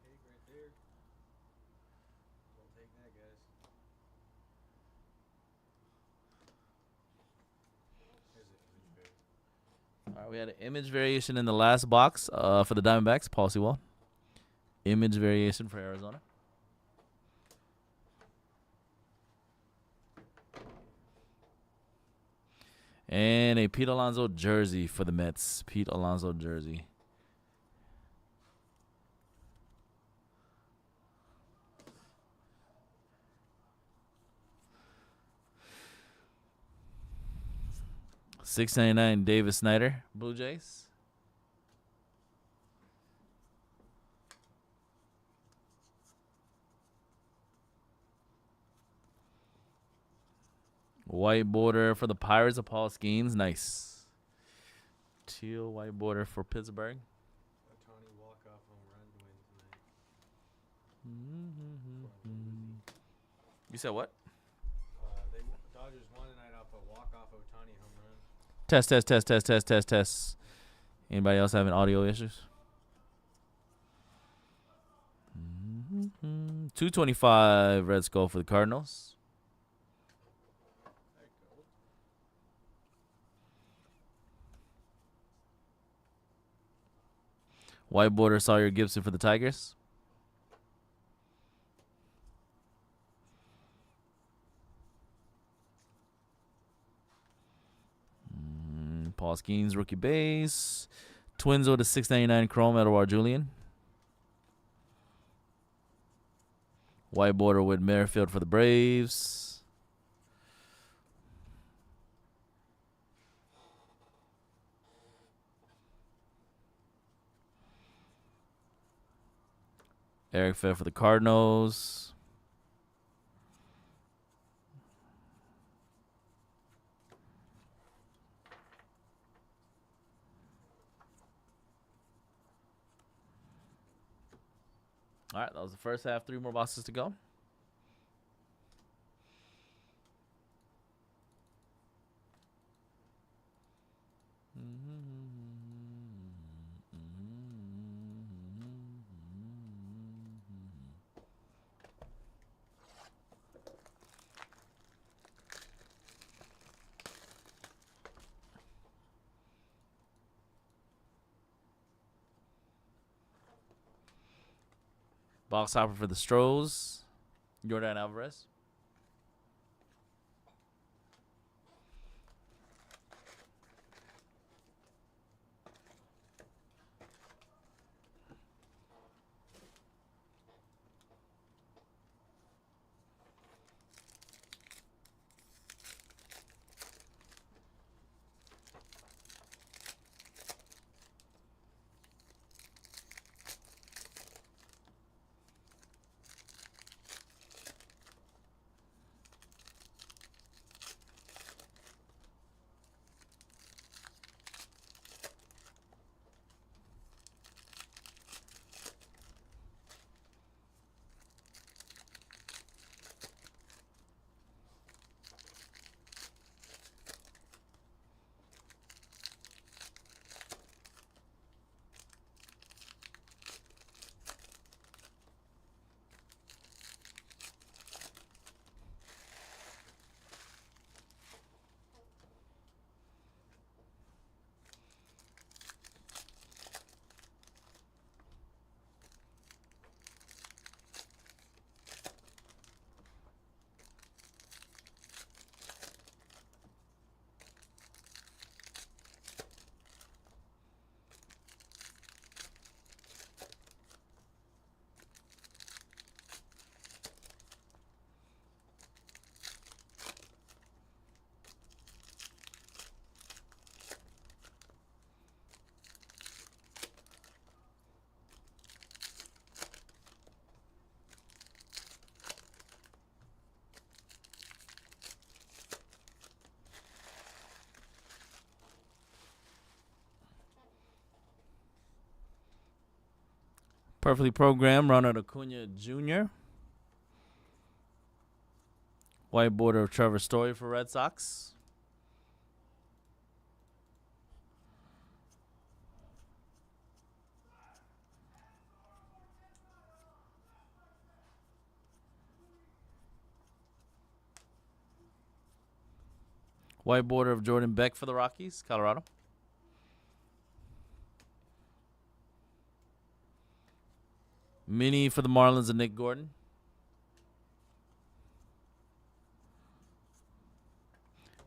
take right there. We'll take that, guys. Here's an image variation. All right, we had an image variation in the last box for the Diamondbacks. Policy wall. Image variation for Arizona. And a Pete Alonso jersey for the Mets. Pete Alonso jersey. $6.99 Davis Snyder, Blue Jays. White border for the Pirates of Paul Skeens. Nice. Teal white border for Pittsburgh. Ohtani walk-off home run win tonight. You said what? Dodgers won tonight off a walk-off Ohtani home run. Test. Anybody else having audio issues? 225 Red Skull for the Cardinals. White border Sawyer Gibson for the Tigers. Paul Skeens rookie base. Twins with a $6.99 Chrome Edouard Julian. White border with Merrifield for the Braves. Eric Fair for the Cardinals. All right, that was the first half. 3 more boxes to go. Box hopper for the Stros. Jordan Alvarez. Perfectly programmed, Ronald Acuna Jr. White border of Trevor Story for Red Sox. White border of Jordan Beck for the Rockies, Colorado. Mini for the Marlins of Nick Gordon.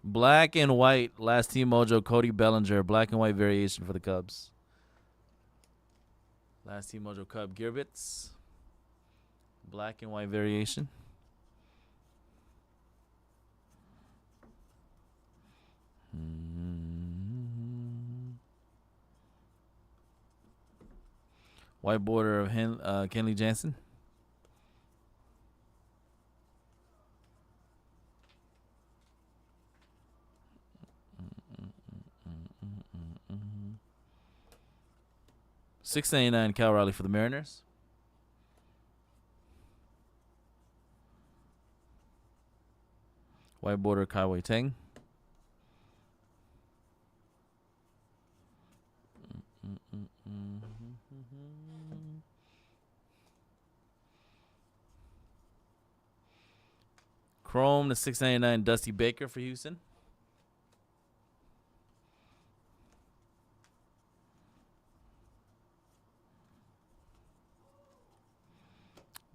Black and white, last team mojo, Cody Bellinger. Black and white variation for the Cubs. Last team mojo, Cub Gearbits. Black and white variation. White border of Kenley Jansen. $6.99 Cal Raleigh for the Mariners. White border Kai Wei Teng. Chrome to $6.99 Dusty Baker for Houston.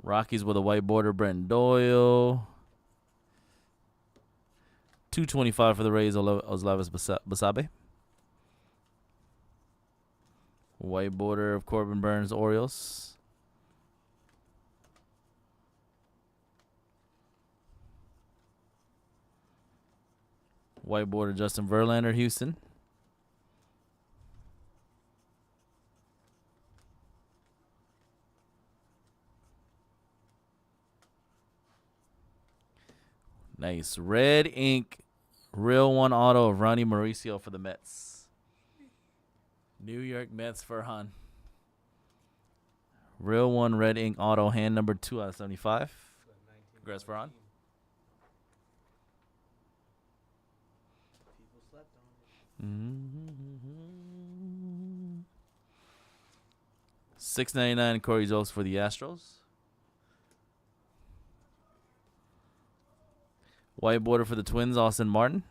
Rockies with a white border, Brenton Doyle. $2.25 for the Rays, Oslavas Basabe. White border of Corbin Burns, Orioles. White border, Justin Verlander, Houston. Nice. Red ink, real one auto of Ronnie Mauricio for the Mets. New York Mets for Han. Real one red ink auto, hand number 2 out of 75. Congrats for Han. People slept on it. $6.99 Corey Zoles for the Astros. White border for the Twins, Austin Martin.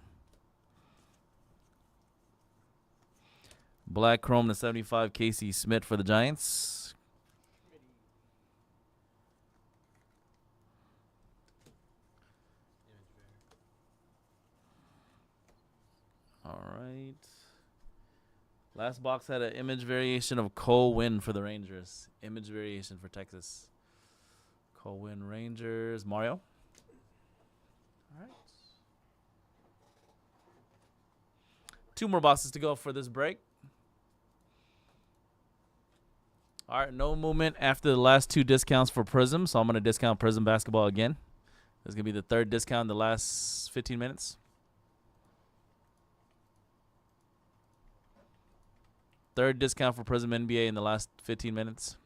Black chrome to 75, Casey Smith for the Giants. All right. Last box had an image variation of Cole Winn for the Rangers. Image variation for Texas. Cole Winn, Rangers. Mario. All right. 2 more boxes to go for this break. All right, no movement after the last 2 discounts for Prism, so I'm going to discount Prism basketball again. This is going to be the 3rd discount in the last 15 minutes. 3rd discount for Prism NBA in the last 15 minutes.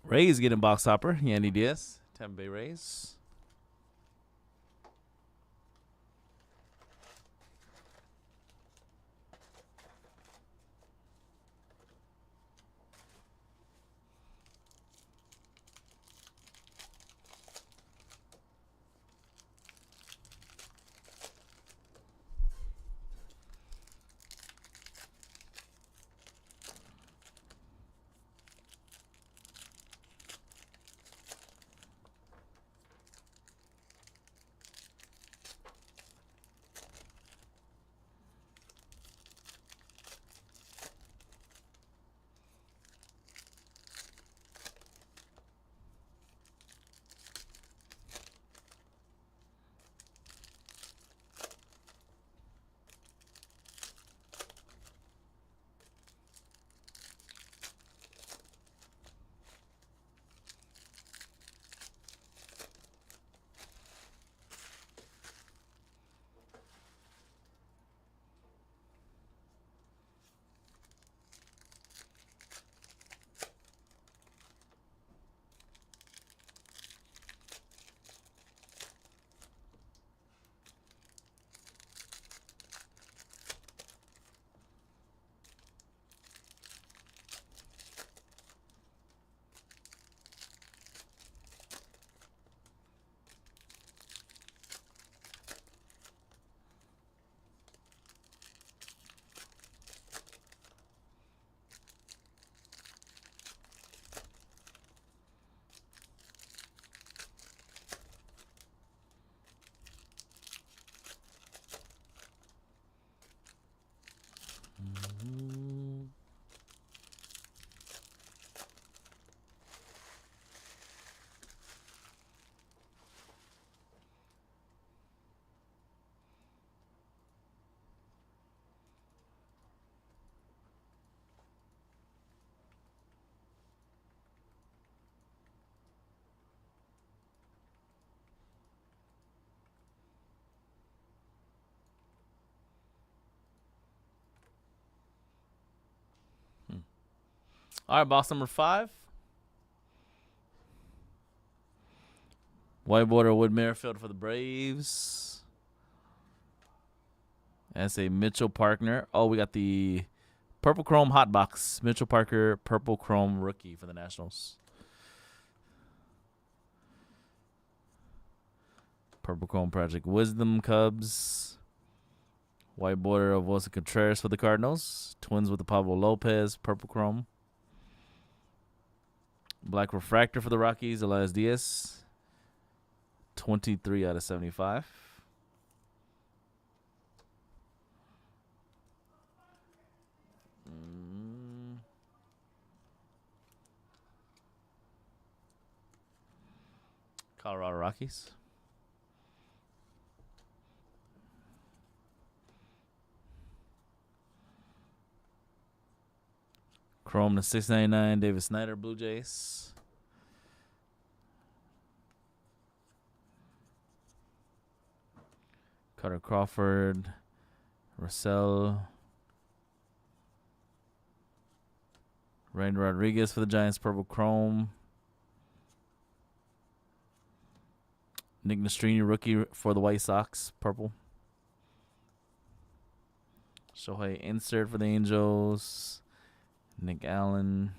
Rays getting box hopper. Yandy Diaz, Tampa Bay Rays. All right, box number 5. White border Wood Merrifield for the Braves. That's a Mitchell Parker. Oh, we got the Purple Chrome Hot Box. Mitchell Parker, Purple Chrome rookie for the Nationals. Purple Chrome Project Wisdom Cubs. White border of Wilson Contreras for the Cardinals. Twins with the Pablo Lopez, Purple Chrome. Black Refractor for the Rockies, Elias Diaz. 23 out of 75. Colorado Rockies. Chrome to 699, David Snyder, Blue Jays. Carter Crawford, Russell. Randy Rodriguez for the Giants, Purple Chrome. Nick Nastrini, rookie for the White Sox, Purple. Shohei Insert for the Angels. Nick Allen.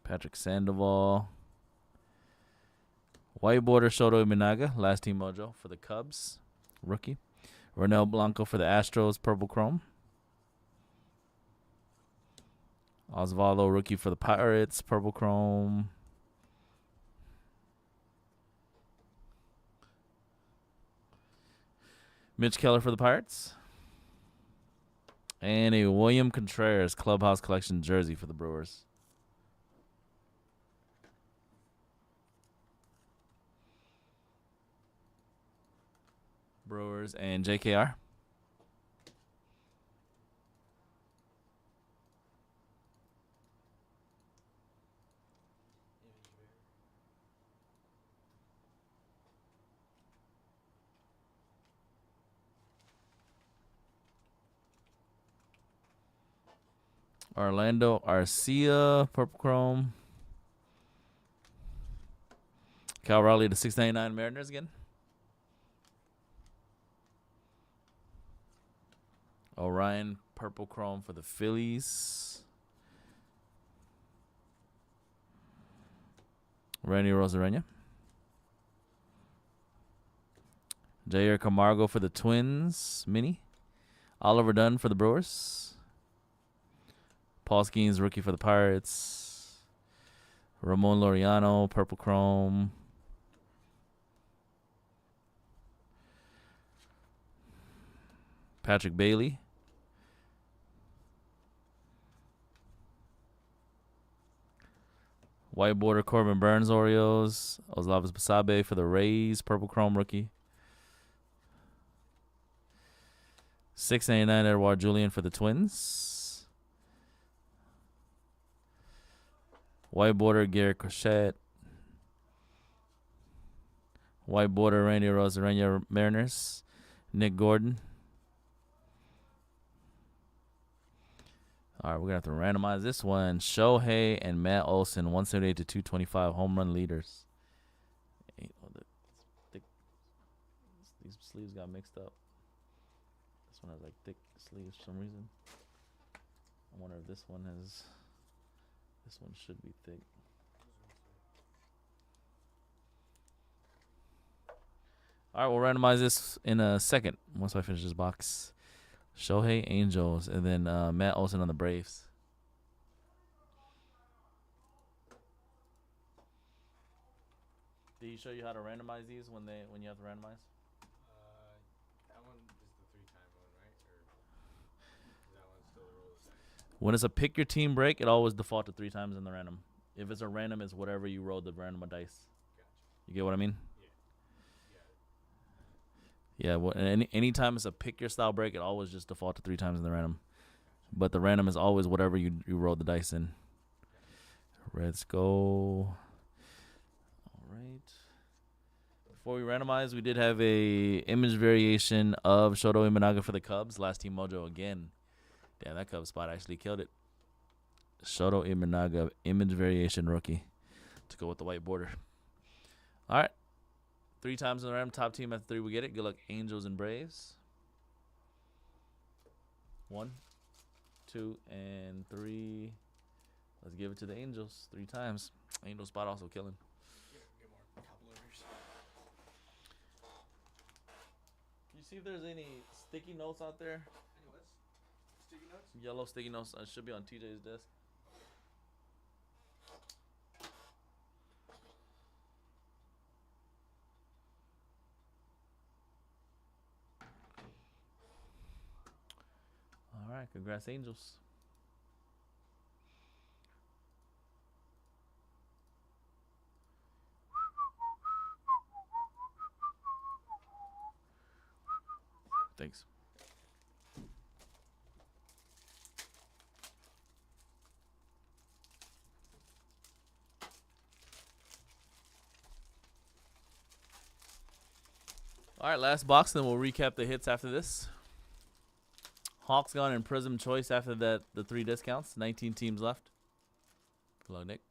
Patrick Sandoval. White border Shoto Iminaga, last team mojo for the Cubs, rookie. Ronel Blanco for the Astros, Purple Chrome. Osvaldo, rookie for the Pirates, Purple Chrome. Mitch Keller for the Pirates. And a William Contreras Clubhouse Collection jersey for the Brewers. Brewers and JKR. Orlando Arcia, Purple Chrome. Cal Raleigh to 699 Mariners again. Orion, Purple Chrome for the Phillies. Randy Rosarena. Jair Camargo for the Twins, mini. Oliver Dunn for the Brewers. Paul Skeens, rookie for the Pirates. Ramon Laureano, Purple Chrome. Patrick Bailey. White border Corbin Burns, Orioles. Oslavas Basabe for the Rays, Purple Chrome rookie. 699 Edouard Julian for the Twins. White border Garrett Crochet. White border Randy Rosarena Mariners. Nick Gordon. All right, we're going to have to randomize this one. Shohei and Matt Olson, 178 to 225 home run leaders. These sleeves got mixed up. This one has like thick sleeves for some reason. I wonder if this one has... This one should be thick. All right, we'll randomize this in a second once I finish this box. Shohei Angels, and then Matt Olson on the Braves. Did he show you how to randomize these when you have to randomize? That one is the 3-time one, right? Or that one's still a roll the same? When it's a pick your team break, it always default to 3 times in the random. If it's a random, it's whatever you rolled the random dice. Gotcha. You get what I mean? Yeah. Yeah, well, anytime it's a pick your style break, it always just default to 3 times in the random. But the random is always whatever you roll the dice in. Let's go. All right. Before we randomize, we did have a image variation of Shoto Imanaga for the Cubs. Last team mojo again. Damn, that Cubs spot actually killed it. Shoto Imanaga image variation rookie to go with the white border. All right. 3 times in the random. Top team at 3 we get it. Good luck, Angels and Braves. 1, 2, and 3. Let's give it to the Angels 3 times. Angel spot also killing. Get more top loaders. You see if there's any sticky notes out there? Any what? Sticky notes? Yellow sticky notes. Should be on TJ's desk. All right, congrats, Angels. Thanks. All right, last box, then we'll recap the hits after this. Hawks gone and Prism Choice after that, the 3 discounts. 19 teams left. Hello, Nick.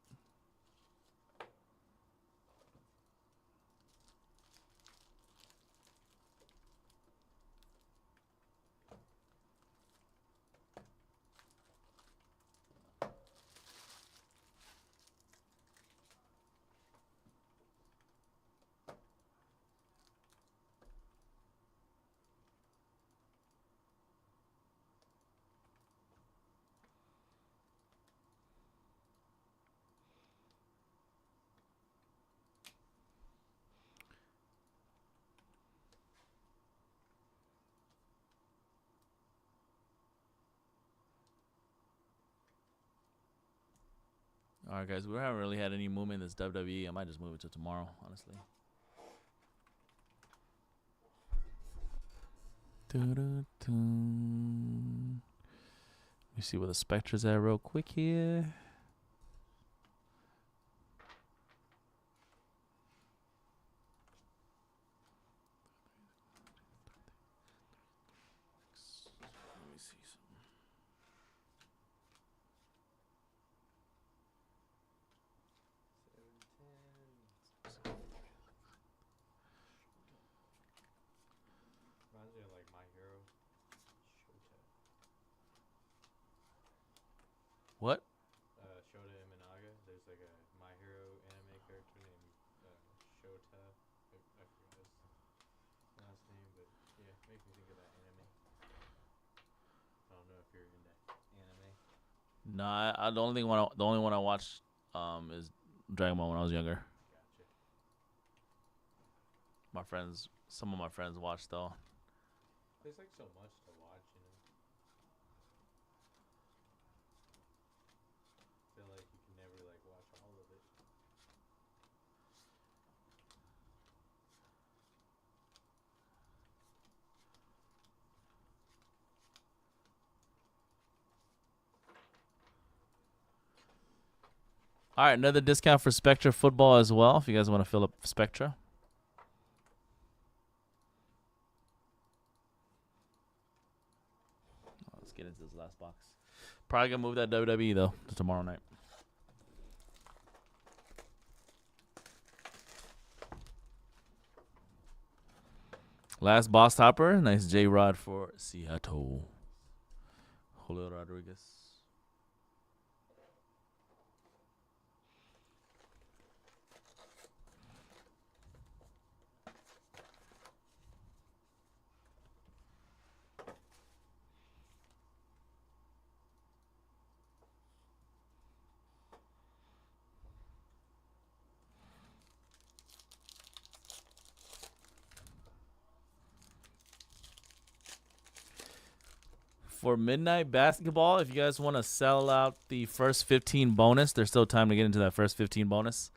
All right, guys, we haven't really had any movement in this WWE. I might just move it to tomorrow, honestly. Let me see where the Spectre's at real quick here. Let me see something. Reminds me of like My Hero. Shota. What? Shota Imanaga. There's like a My Hero anime character named Shota. I forgot his last name, but yeah, makes me think of that anime. I don't know if you're into anime. Nah, the only one I watched is Dragon Ball when I was younger. Gotcha. Some of my friends watched though. There's like so much to watch, you know. I feel like you can never like watch all of it. All right, another discount for Spectra football as well. If you guys want to fill up Spectra. Let's get into this last box. Probably gonna move that WWE though to tomorrow night. Last box topper, nice J Rod for Seattle. Julio Rodriguez. For midnight basketball, if you guys want to sell out the first 15 bonus, there's still time to get into that first 15 bonus.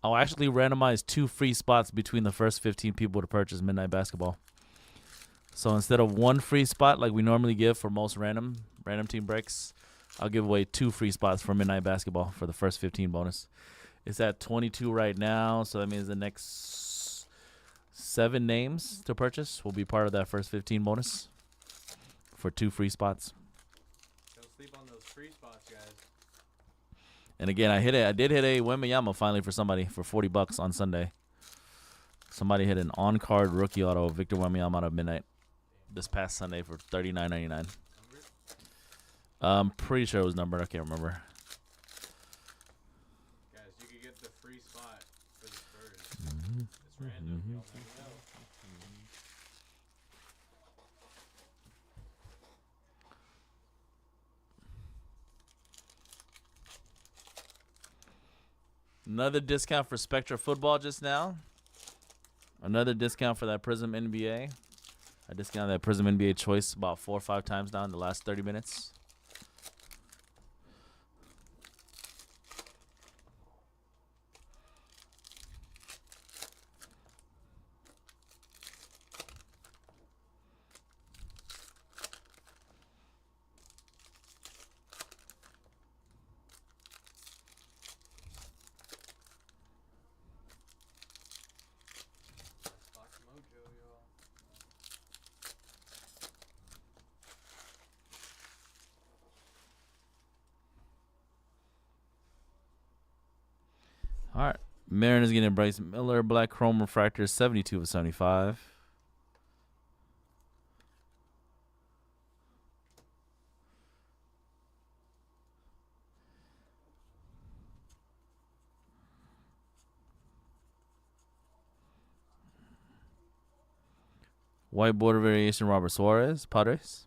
I'll actually randomize 2 free spots between the first 15 people to purchase midnight basketball. So instead of 1 free spot like we normally give for most random team breaks, I'll give away 2 free spots for midnight basketball for the first 15 bonus. It's at 22 right now, so that means the next 7 names to purchase will be part of that first 15 bonus for 2 free spots. Don't sleep on those free spots, guys. And again, I did hit a Wembanyama finally for somebody for $40 on Sunday. Somebody hit an on-card rookie auto of Victor Wembanyama out of midnight this past Sunday for $39.99. I'm pretty sure it was numbered. I can't remember. Guys, you could get the free spot for the Spurs. It's random. Y'all never know. Another discount for Spectra Football just now. Another discount for that Prism NBA. I discounted that Prism NBA choice about 4 or 5 times now in the last 30 minutes. Box Mojo, y'all. All right. Mariners getting Bryce Miller, Black Chrome Refractor, 72 of 75. White border variation, Robert Suarez, Padres.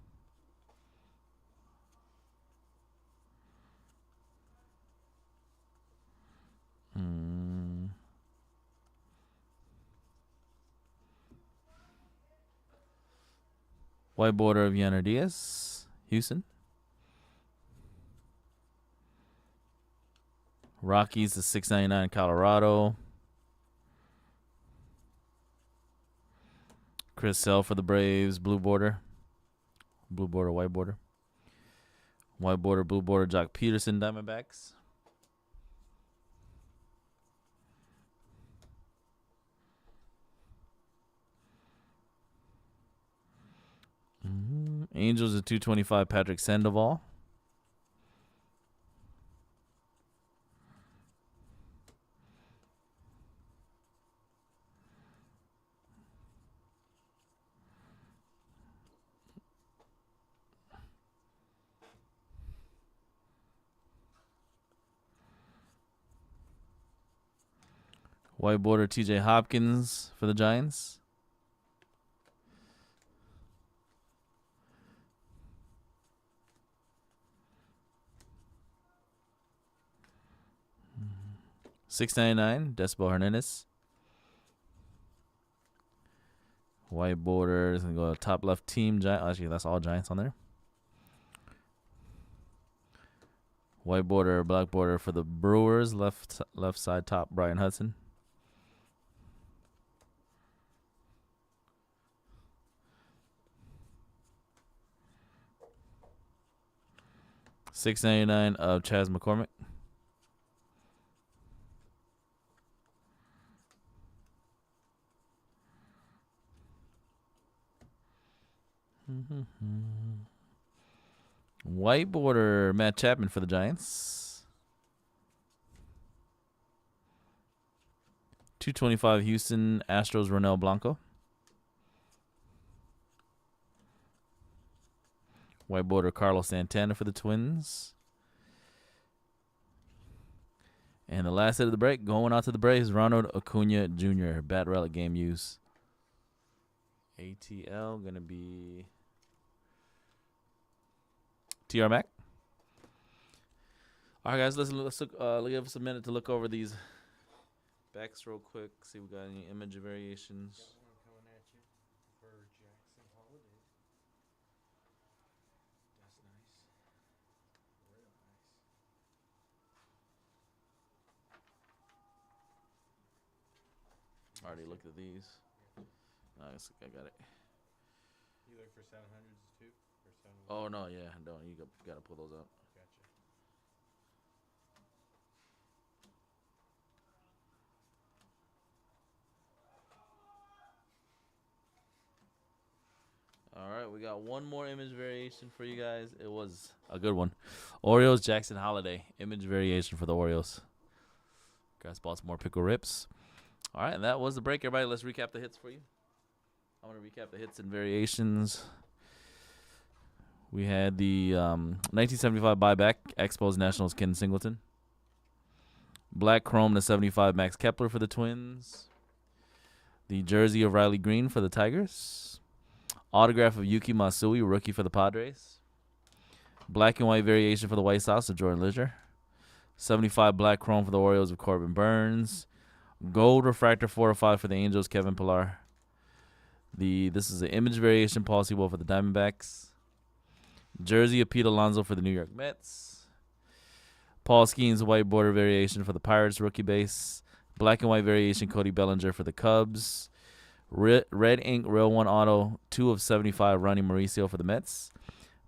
White border of Yainer Diaz, Houston. Rockies to 699, Colorado. Chris Sale for the Braves, blue border. Blue border, white border. White border, blue border, Jock Peterson, Diamondbacks. Angels at 225, Patrick Sandoval. White border, TJ Hopkins for the Giants. $6.99, Despo Hernandez. White border is going to go top left team. Actually, that's all Giants on there. White border, black border for the Brewers. Left side top, Brian Hudson. $6.99 of Chaz McCormick. White border, Matt Chapman for the Giants. 225 Houston Astros, Ronel Blanco. White border, Carlos Santana for the Twins. And the last hit of the break, going out to the Braves, Ronald Acuna Jr., bat relic game use. ATL going to be TR Mac. All right, guys, let's look, give us a minute to look over these backs real quick. See if we got any image variations. Got one coming at you for Jackson Holiday. That's nice. Real nice. I already looked at these. I got it. You look for 700s too? Or 700s? Oh, no, yeah. No, you got to pull those up. Gotcha. All right, we got one more image variation for you guys. It was a good one. Oreos Jackson Holiday. Image variation for the Oreos. Guys bought some more pickle rips. All right, and that was the break, everybody. Let's recap the hits for you. I'm going to recap the hits and variations. We had the 1975 buyback, Expos Nationals Ken Singleton. Black Chrome to 75 Max Kepler for the Twins. The jersey of Riley Green for the Tigers. Autograph of Yuki Masui, rookie for the Padres. Black and white variation for the White Sox of Jordan Lidger. 75 black chrome for the Orioles of Corbin Burns. Gold refractor 405 for the Angels, Kevin Pillar. This is an image variation policy wall for the Diamondbacks. Jersey of Pete Alonso for the New York Mets. Paul Skeens white border variation for the Pirates, rookie base. Black and white variation Cody Bellinger for the Cubs. Red ink Real 1 auto 2 of 75 Ronnie Mauricio for the Mets.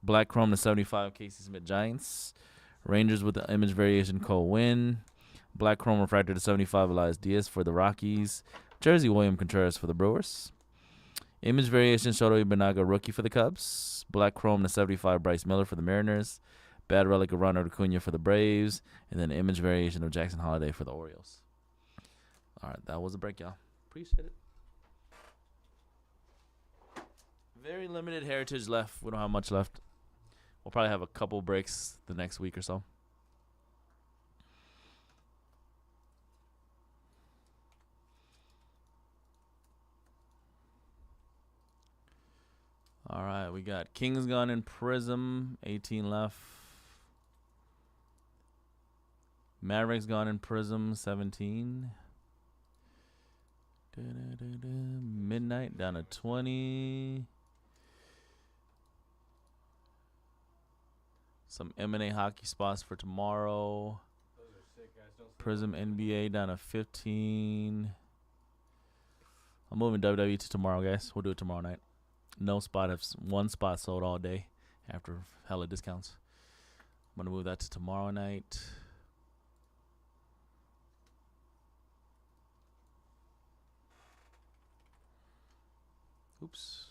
Black chrome to 75 Casey Smith Giants. Rangers with the image variation Cole Winn. Black chrome refractor to 75 Elias Diaz for the Rockies. Jersey William Contreras for the Brewers. Image variation Shoto Ibenaga rookie for the Cubs. Black chrome to 75 Bryce Miller for the Mariners. Bad relic of Ronald Acuna for the Braves. And then image variation of Jackson Holiday for the Orioles. All right, that was a break, y'all. Appreciate it. Very limited heritage left. We don't have much left. We'll probably have a couple breaks the next week or so. All right, we got Kings Gun and Prism, 18 left. Mavericks Gone in Prism, 17. Midnight down to 20. Some M&A hockey spots for tomorrow. Those are sick, guys. Don't Prism NBA down to 15. I'm moving WWE to tomorrow, guys. We'll do it tomorrow night. No spot. One spot sold all day after hella discounts. I'm going to move that to tomorrow night. Oops.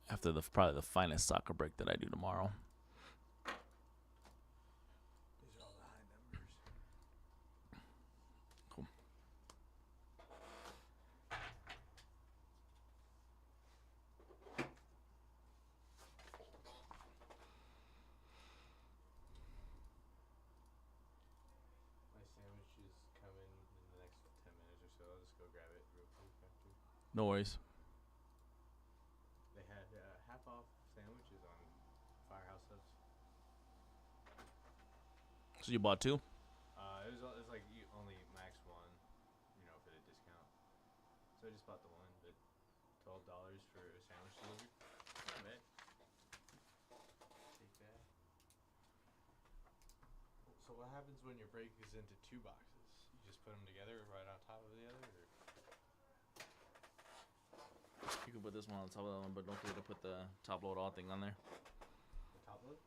After probably the finest soccer break that I do tomorrow. These are all the high numbers. Cool. My sandwich is coming in the next 10 minutes or so. I'll just go grab it real quick after. No worries. They had half off sandwiches on Firehouse Subs. So you bought two? It was like you only max one, for the discount. So I just bought the one, but $12 for a sandwich delivery. Not bad. Take that. So what happens when your break is into two boxes? You just put them together right on top of the other, or? You can put this one on top of that one, but don't forget to put the top load all thing on there. The top load?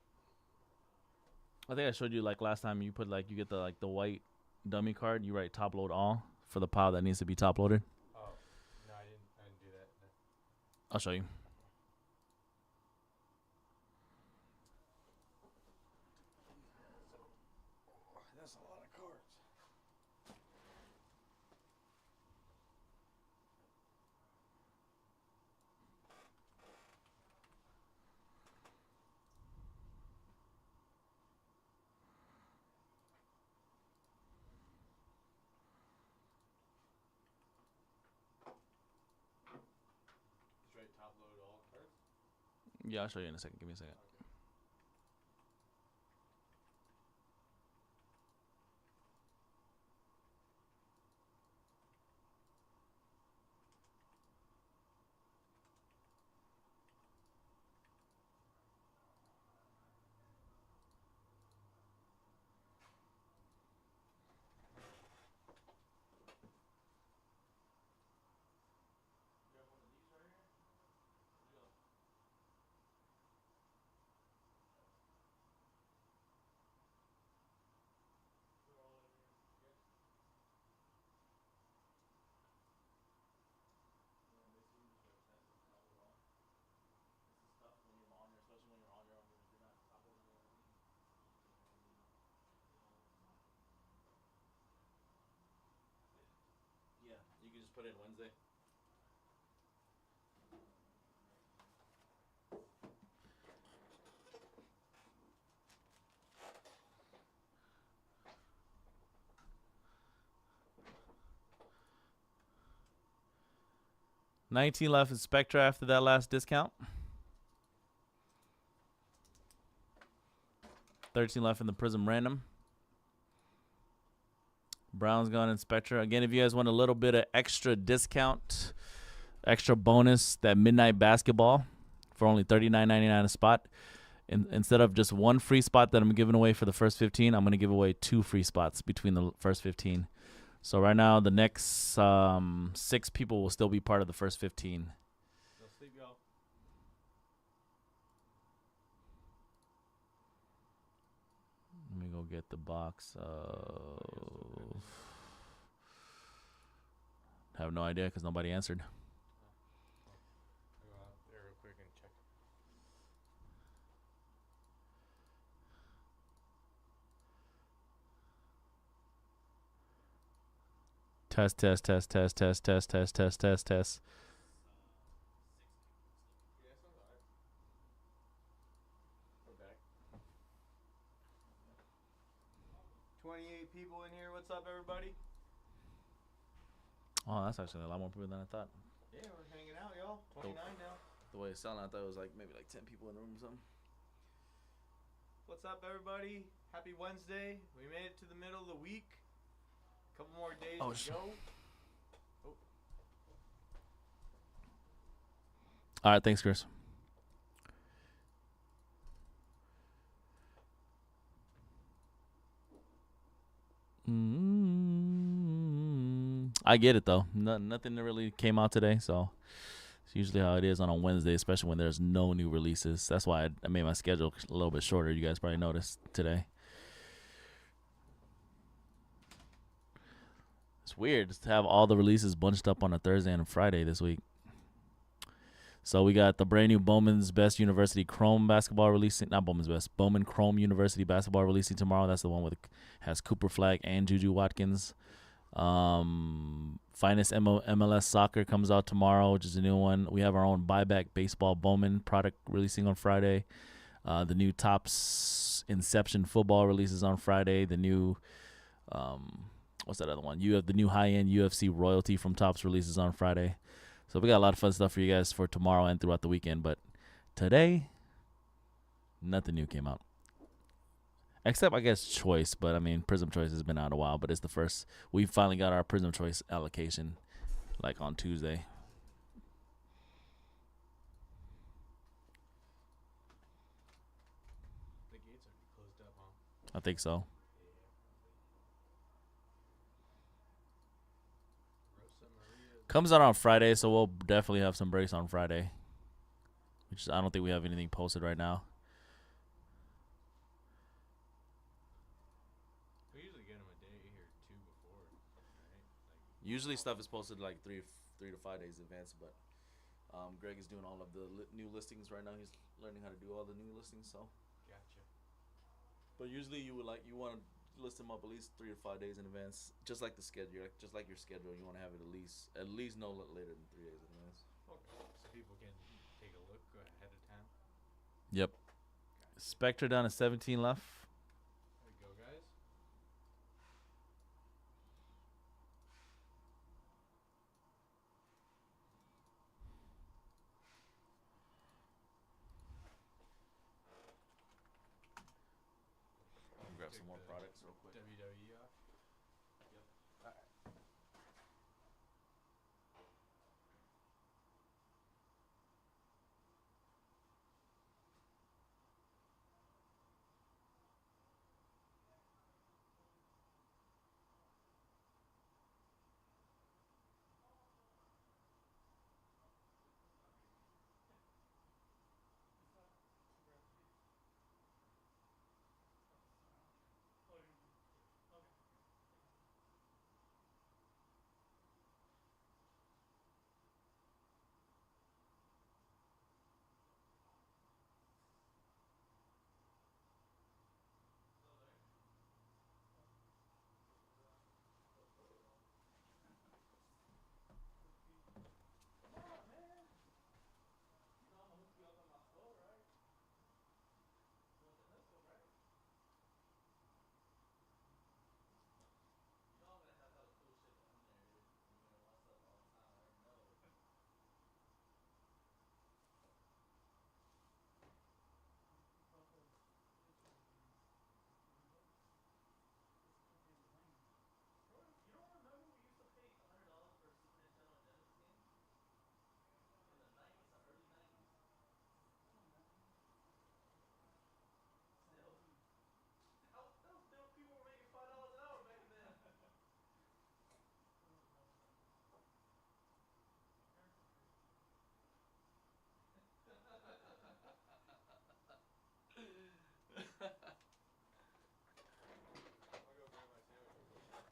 I think I showed you like last time. You put you get the white dummy card. You write top load all for the pile that needs to be top loaded. Oh, no, I didn't do that. No. I'll show you. That's a lot of cards. Just write top load all cards? Yeah, I'll show you in a second. Give me a second. just put in Wednesday. $19 left in Spectra after that last discount. 13 left in the Prism Random. Brown's gone in Spectra. Again, if you guys want a little bit of extra discount, extra bonus, that midnight basketball for only $39.99 a spot. Instead of just one free spot that I'm giving away for the first 15, I'm going to give away 2 free spots between the first 15. So right now, the next 6 people will still be part of the first 15. No sleep, y'all. Let me go get the box of... Have no idea because nobody answered. I'll go out there real quick and check. Test, test, test, test, test, test, test, test, test, test. Yeah, sounds alright. Okay. 28 people in here. What's up, everybody? Oh, that's actually a lot more people than I thought. Yeah, we're hanging out, y'all. 29 now. The way it's sounded, I thought it was like maybe like 10 people in the room or something. What's up, everybody? Happy Wednesday. We made it to the middle of the week. Couple more days to go. All right, thanks, Chris. I get it though. Nothing really came out today, so it's usually how it is on a Wednesday, especially when there's no new releases. That's why I made my schedule a little bit shorter. You guys probably noticed today. It's weird to have all the releases bunched up on a Thursday and a Friday this week. So we got the brand new Bowman's Best University Chrome basketball releasing. Not Bowman's Best. Bowman Chrome University basketball releasing tomorrow. That's the one with has Cooper Flag and Juju Watkins. Finest MLS Soccer comes out tomorrow, which is a new one. We have our own Buyback Baseball Bowman product releasing on Friday. The new Topps Inception Football releases on Friday. The new what's that other one? You have the new high-end UFC Royalty from Topps releases on Friday. So we got a lot of fun stuff for you guys for tomorrow and throughout the weekend. But today, nothing new came out. Except, I guess, Choice. But, I mean, Prism Choice has been out a while. But it's the first. We finally got our Prism Choice allocation, like, on Tuesday. The gates are closed up, huh? I think so. Comes out on Friday, so we'll definitely have some breaks on Friday. Which I don't think we have anything posted right now. We usually get them a day or two before, right? Usually stuff is posted like 3 to 5 days in advance, but Greg is doing all of the new listings right now. He's learning how to do all the new listings, so. Gotcha. But usually you want to list them up at least 3 to 5 days in advance, just like the schedule, just like your schedule. You want to have it at least no later than 3 days in advance. Okay. So people can take a look ahead of time. Yep. Spectre down to 17 left. There we go, guys. Grab some more products real quick. WWE off.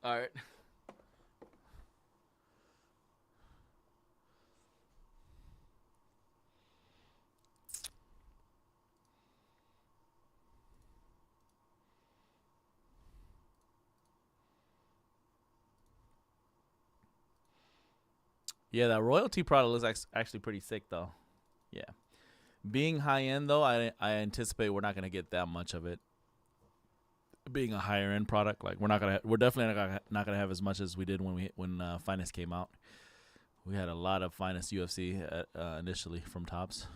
All right. Yeah, that royalty product looks actually pretty sick though. Yeah. Being high end though, I anticipate we're not gonna get that much of it. Being a higher end product, like we're definitely not gonna have as much as we did when Finest came out. We had a lot of Finest UFC initially from Tops.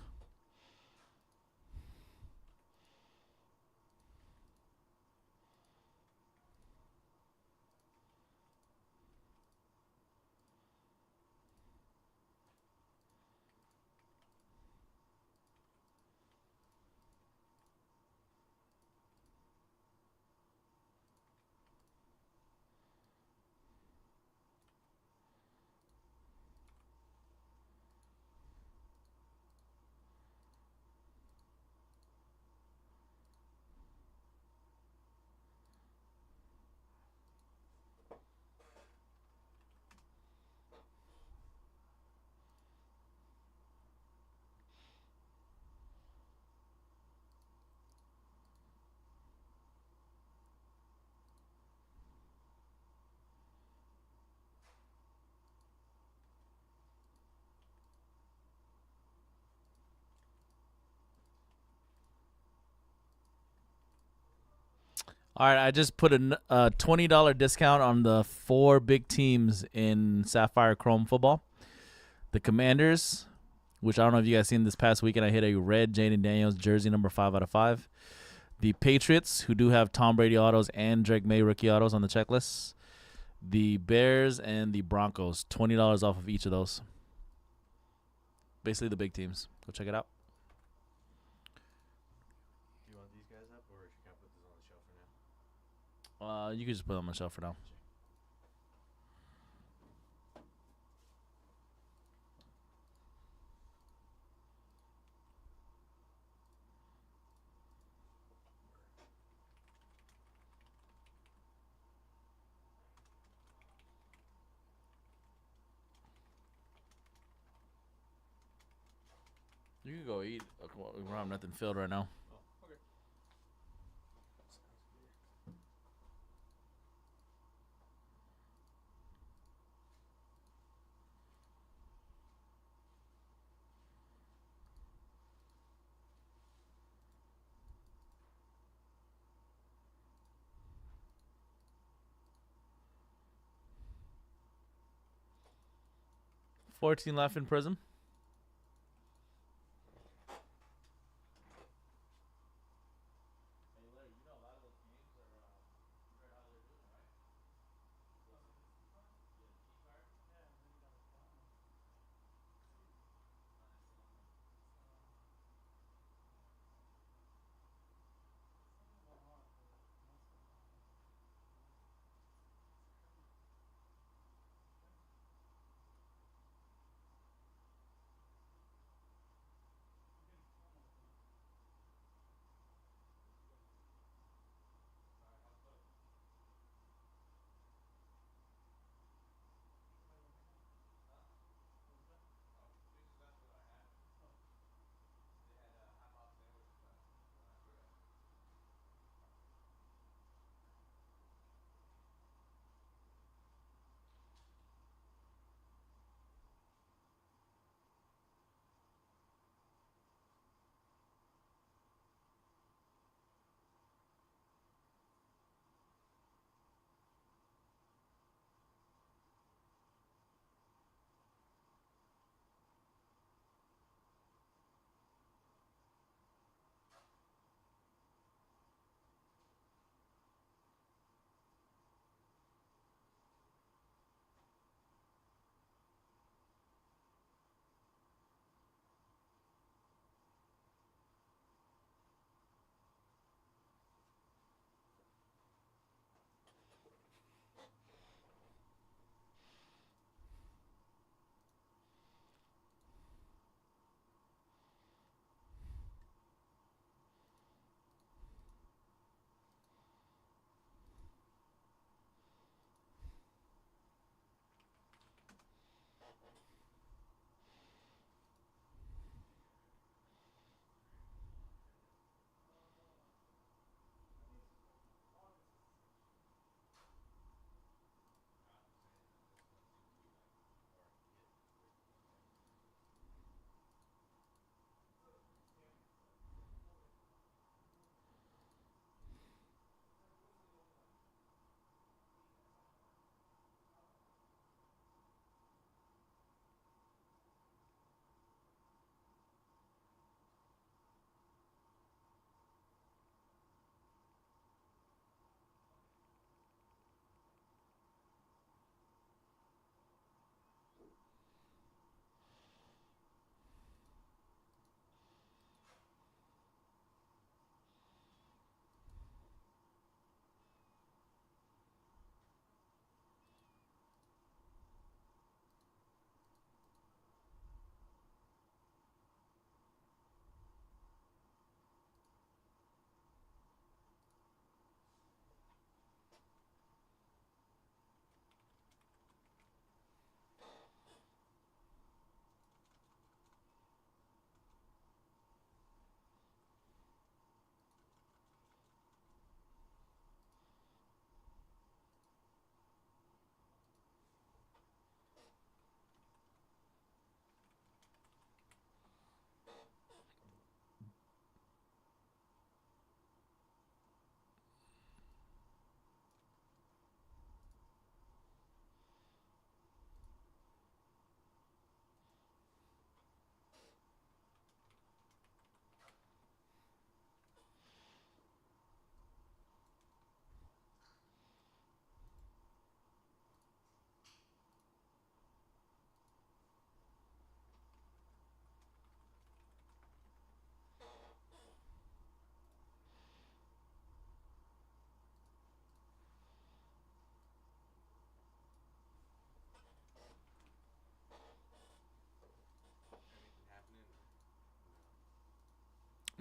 All right, I just put a $20 discount on the 4 big teams in Sapphire Chrome football. The Commanders, which I don't know if you guys seen this past weekend. I hit a red Jaden Daniels jersey number 5/5. The Patriots, who do have Tom Brady autos and Drake May rookie autos on the checklist. The Bears and the Broncos, $20 off of each of those. Basically the big teams. Go check it out. Do you want these guys up, or should I put this on the shelf for now? You can just put them on the shelf for now. You can go eat. We don't have nothing filled right now. Oh, okay. Sounds good. 14 left in prison.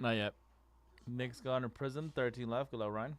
Not yet. Nick's gone to prison. 13 left. Good luck, Ryan.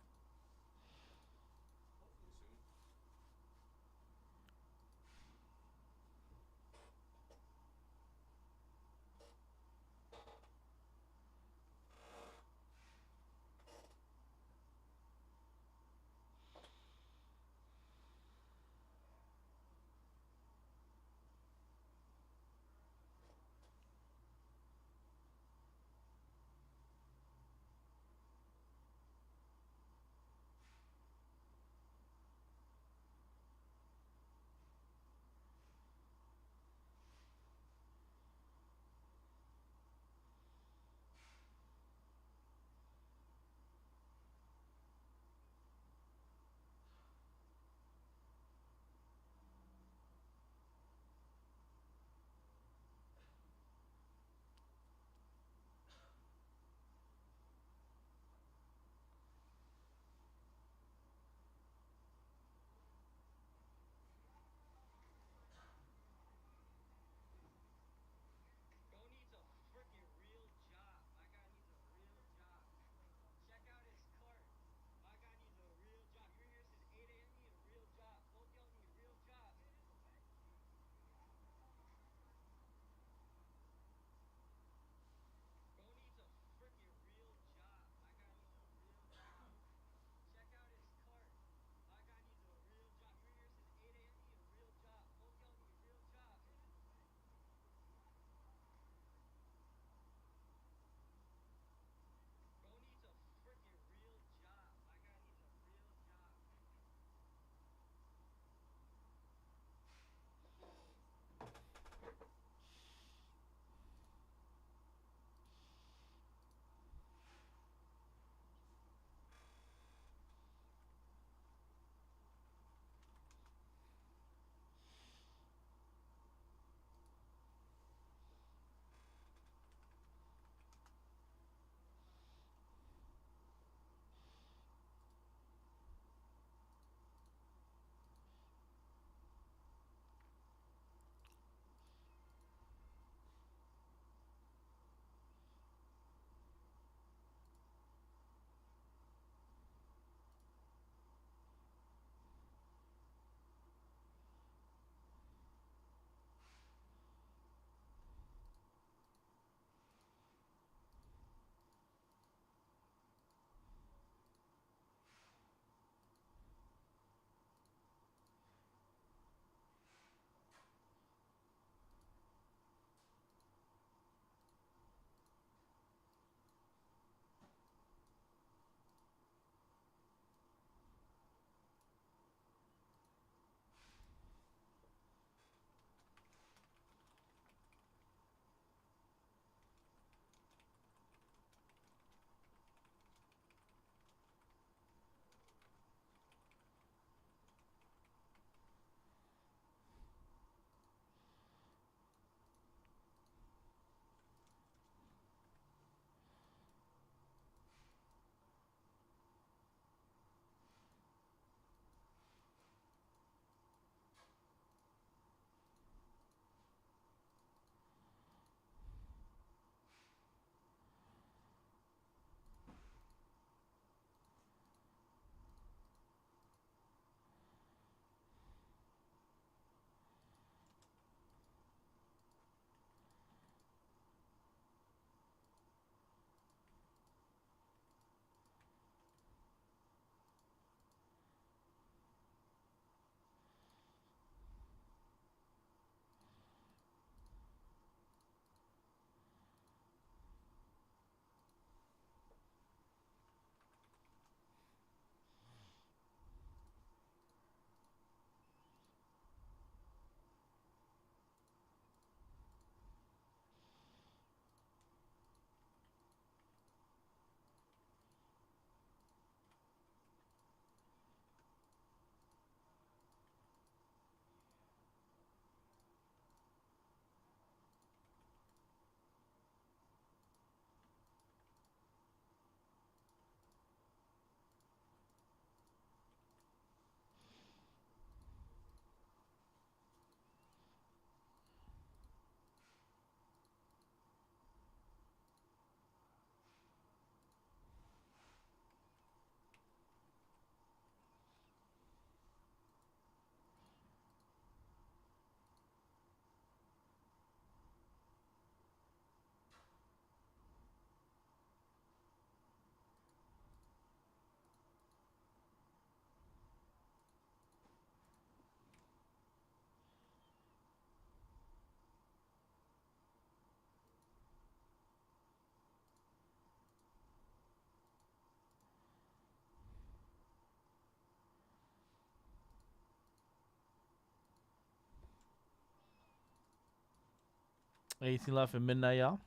Anything left in midnight, y'all?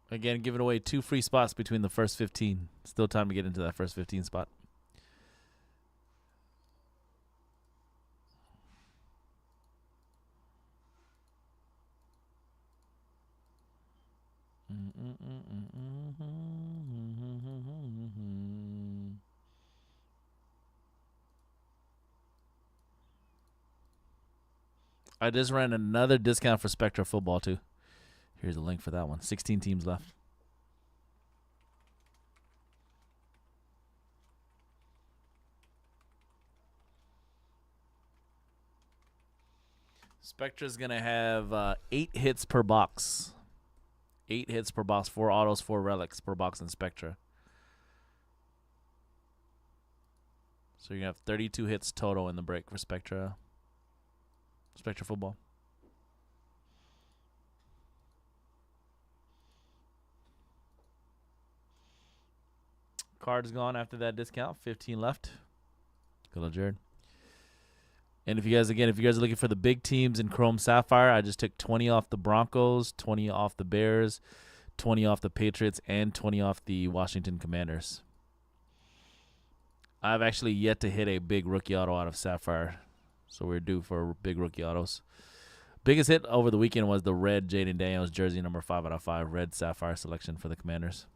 Again, giving away 2 free spots between the first 15. Still time to get into that first 15 spot. I just ran another discount for Spectra football too. Here's a link for that one. 16 teams left. Spectra's gonna have 8 hits per box. 8 hits per box, 4 autos, 4 relics per box in Spectra. So you're gonna have 32 hits total in the break for Spectra football. Card is gone after that discount. 15 left. Good luck, Jared. And if you guys are looking for the big teams in Chrome Sapphire, I just took 20 off the Broncos, 20 off the Bears, 20 off the Patriots, and 20 off the Washington Commanders. I've actually yet to hit a big rookie auto out of Sapphire, so we're due for big rookie autos. Biggest hit over the weekend was the red Jaden Daniels jersey number 5 out of 5, red Sapphire selection for the Commanders.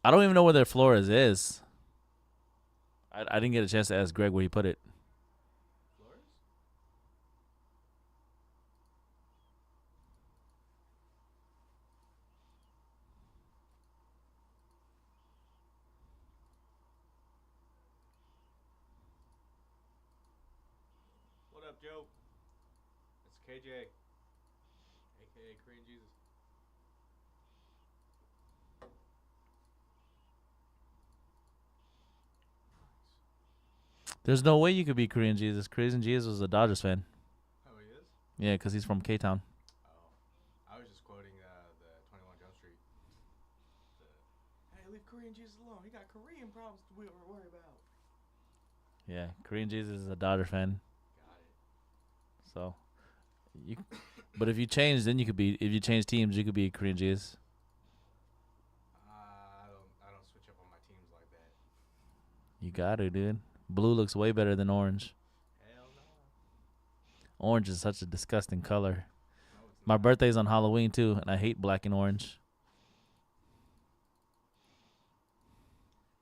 I don't even know where their Flores is. I didn't get a chance to ask Greg where he put it. Flores? What up, Joe? It's KJ, aka Korean Jesus. There's no way you could be Korean Jesus. Korean Jesus was a Dodgers fan. Oh, he is? Yeah, because he's from K-Town. Oh, I was just quoting the 21 Jump Street. Hey, leave Korean Jesus alone. He got Korean problems to worry about. Yeah, Korean Jesus is a Dodger fan. Got it. So, but if you change, then you could be. If you change teams, you could be Korean Jesus. I don't switch up on my teams like that. You got to, dude. Blue looks way better than orange. Hell no. Orange is such a disgusting color. No, it's My not. birthday's on Halloween too, and I hate black and orange.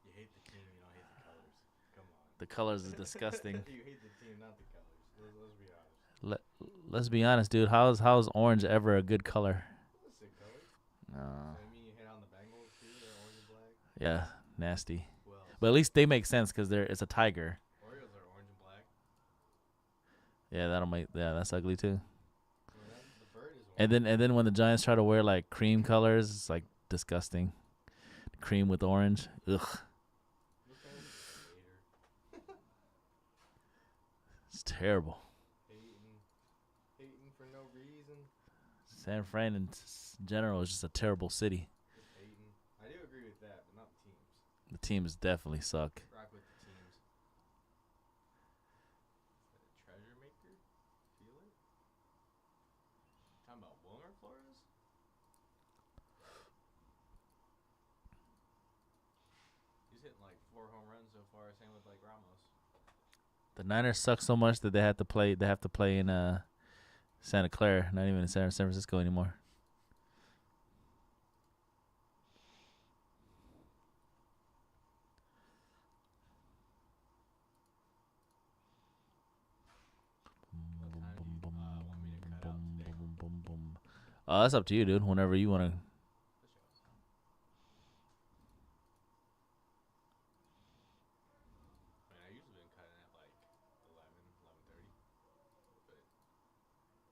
You hate the team, you don't hate the colors. Come on. The colors is disgusting. You hate the team, not the colors. Let's be honest. Let's be honest, dude. How's orange ever a good color? That's a sick color. No. I mean, you hate on the Bengals too, they're orange and black. Yeah, nasty. Who else? But at least they make sense because it's a tiger. Orioles are orange and black. Yeah, that's ugly too. Well, the bird is orange. And then when the Giants try to wear like cream colors, it's like disgusting. Cream with orange. Ugh. Look at him, hater. It's terrible. Hating for no reason. San Fran in general is just a terrible city. Just hating. I do agree with that, but not the teams. The teams definitely suck. Rock with the teams. Is that a treasure maker? Feel it? Talking about Wilmer Flores? He's hitting like 4 home runs so far, same with like Ramos. The Niners suck so much that they have to play in Santa Clara, not even in San Francisco anymore. What time do you want me to cut out today? That's up to you, dude. Whenever you want to. I mean, I usually been cutting at like 11:30, but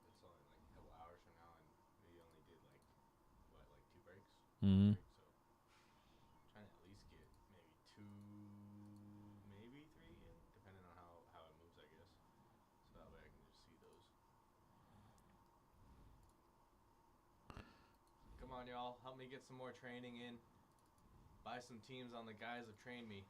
it's only like a couple hours from now, and we only did like 2 breaks. Mm-hmm. So trying to at least get maybe 2, maybe 3 in, depending on how it moves, I guess. So that way I can just see those. on, y'all. Help me get some more training in. Buy some teams on the guys that train me.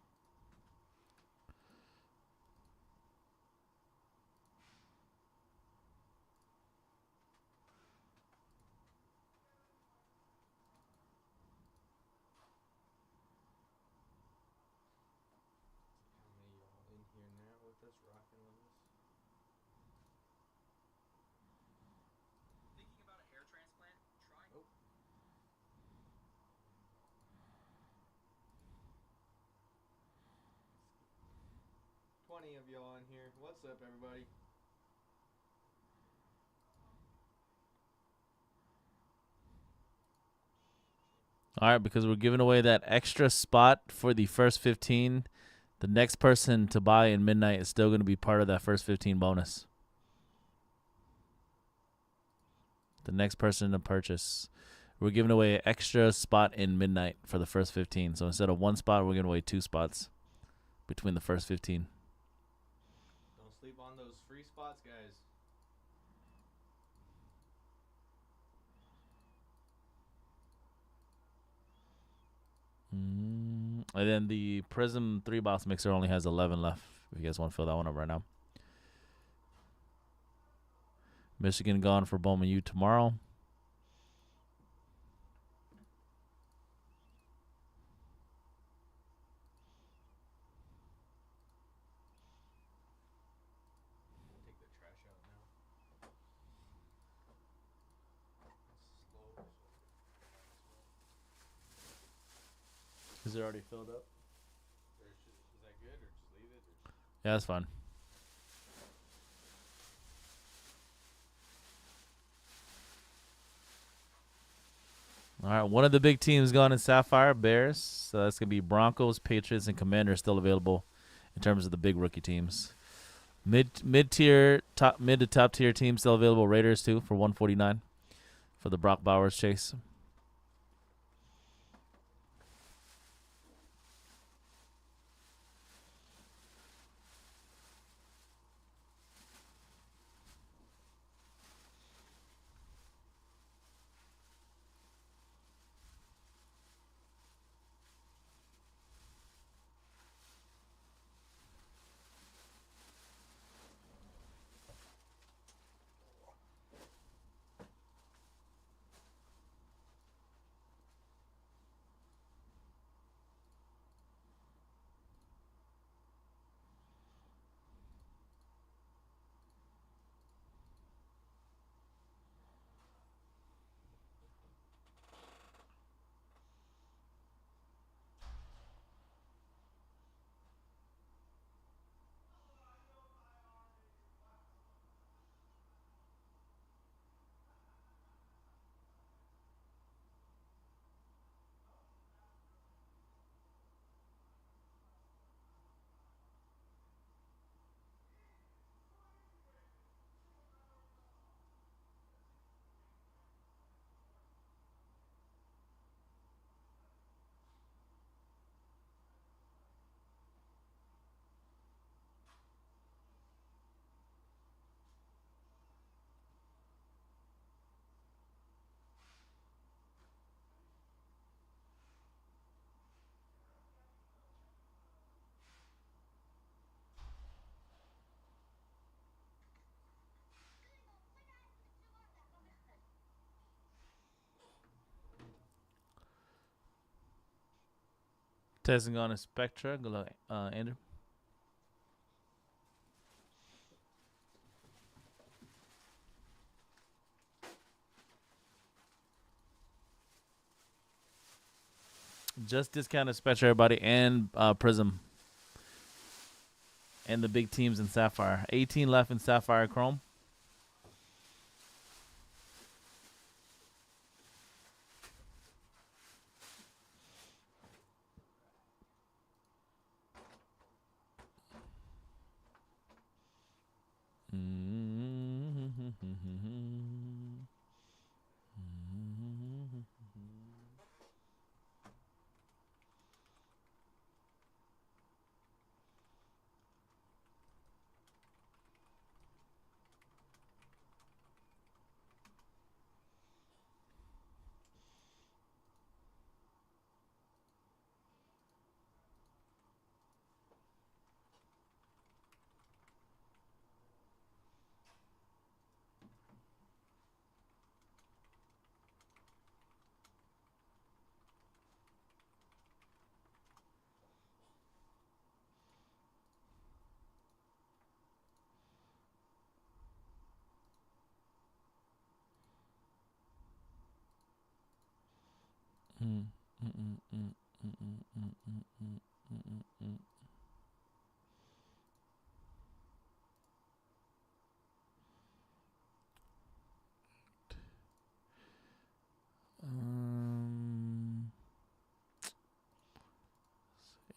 How many y'all in here now with us, rocking with us? Thinking about a hair transplant? Try. Oh. $20 of y'all in here. What's up, everybody? All right, because we're giving away that extra spot for the first 15. The next person to buy in midnight is still going to be part of that first 15 bonus. The next person to purchase. We're giving away an extra spot in midnight for the first 15. So instead of one spot, we're giving away 2 spots between the first 15. Don't sleep on those free spots, guys. And then the Prism 3-box mixer only has 11 left. If you guys want to fill that one up right now. Michigan gone for Bowman U tomorrow. Take the trash out now. It's slow, so Is it already filled up? is that good, or just leave it? Or Yeah, that's fine. All right, one of the big teams gone in Sapphire, Bears. So that's going to be Broncos, Patriots, and Commanders still available in terms of the big rookie teams. Mid to top tier teams still available. Raiders too for $149 for the Brock Bowers chase. Testing on a Spectra. Good luck, Andrew. Just discounted Spectra, everybody, and Prism. And the big teams in Sapphire. 18 left in Sapphire Chrome. Um,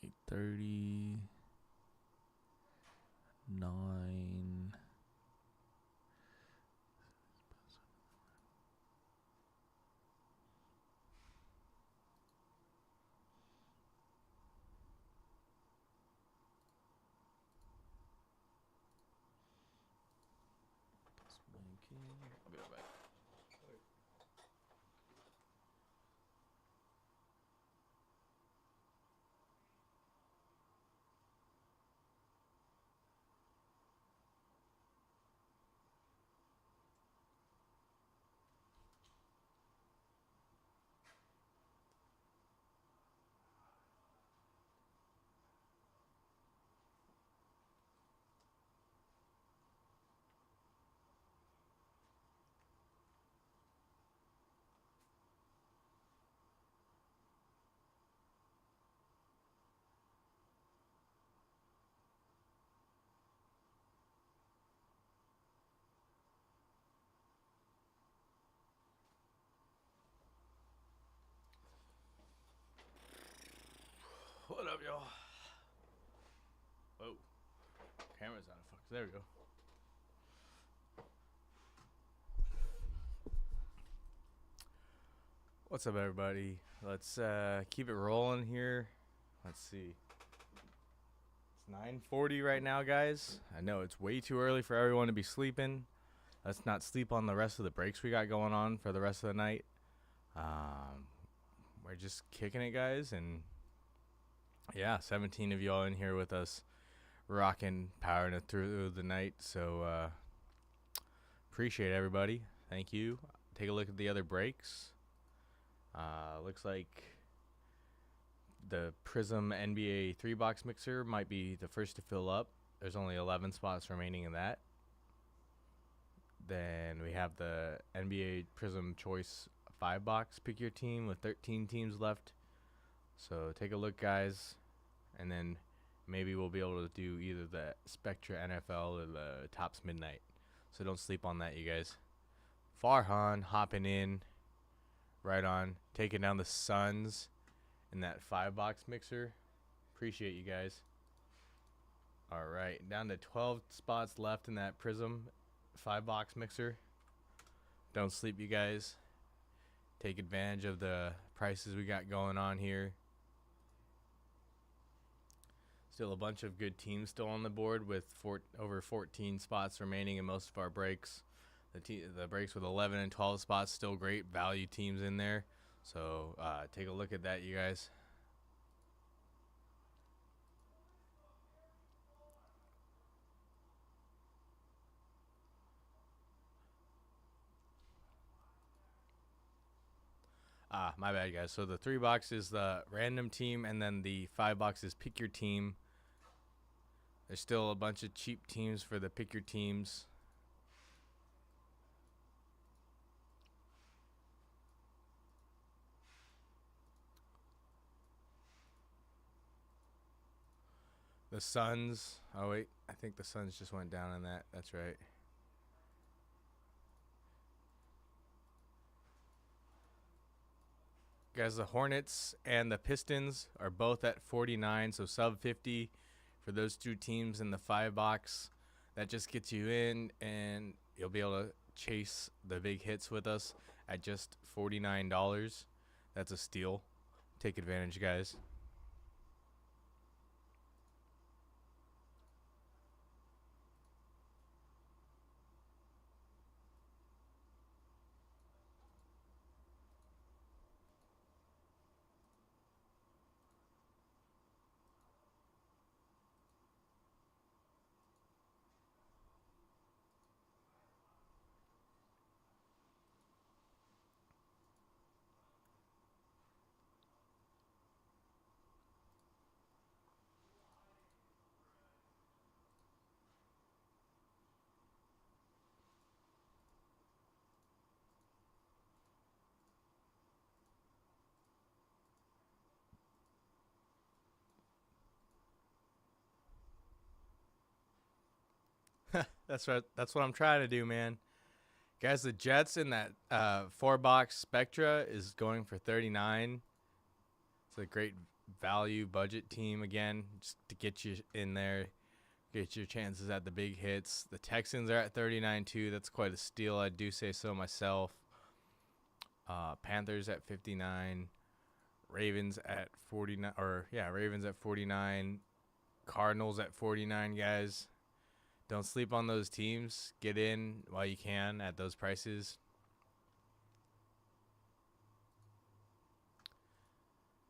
8:30, 9. I'll be right back. What up, y'all? Whoa. Camera's out of focus. There we go. What's up, everybody? Let's keep it rolling here. Let's see. It's 9:40 right now, guys. I know it's way too early for everyone to be sleeping. Let's not sleep on the rest of the breaks we got going on for the rest of the night. We're just kicking it, guys, and yeah, 17 of y'all in here with us, rocking, powering it through the night. So appreciate everybody. Thank you. Take a look at the other breaks. Looks like the Prism NBA 3-box mixer might be the first to fill up. There's only 11 spots remaining in that. Then we have the NBA Prism Choice 5-box pick your team with 13 teams left. So take a look, guys, and then maybe we'll be able to do either the Spectra NFL or the Tops Midnight. So don't sleep on that, you guys. Farhan hopping in right on, taking down the Suns in that 5-box mixer. Appreciate you guys. All right, down to 12 spots left in that Prism 5-box mixer. Don't sleep, you guys. Take advantage of the prices we got going on here. Still a bunch of good teams still on the board with over 14 spots remaining in most of our breaks. The breaks with 11 and 12 spots, still great value teams in there. So take a look at that, you guys. My bad, guys. So the 3-box is the random team, and then the 5-box is pick your team. There's still a bunch of cheap teams for the pick your teams. The Suns. Oh, wait. I think the Suns just went down on that. That's right. Guys, the Hornets and the Pistons are both at 49, so sub 50 for those two teams in the 5-box. That just gets you in, and you'll be able to chase the big hits with us at just $49. That's a steal. Take advantage, guys. That's what I'm trying to do, man. Guys, the Jets in that 4-box Spectra is going for 39. It's a great value budget team again, just to get you in there, get your chances at the big hits. The Texans are at 39 too. That's quite a steal. I do say so myself. Panthers at 59. Ravens at 49. Ravens at 49. Cardinals at 49, guys. Don't sleep on those teams. Get in while you can at those prices.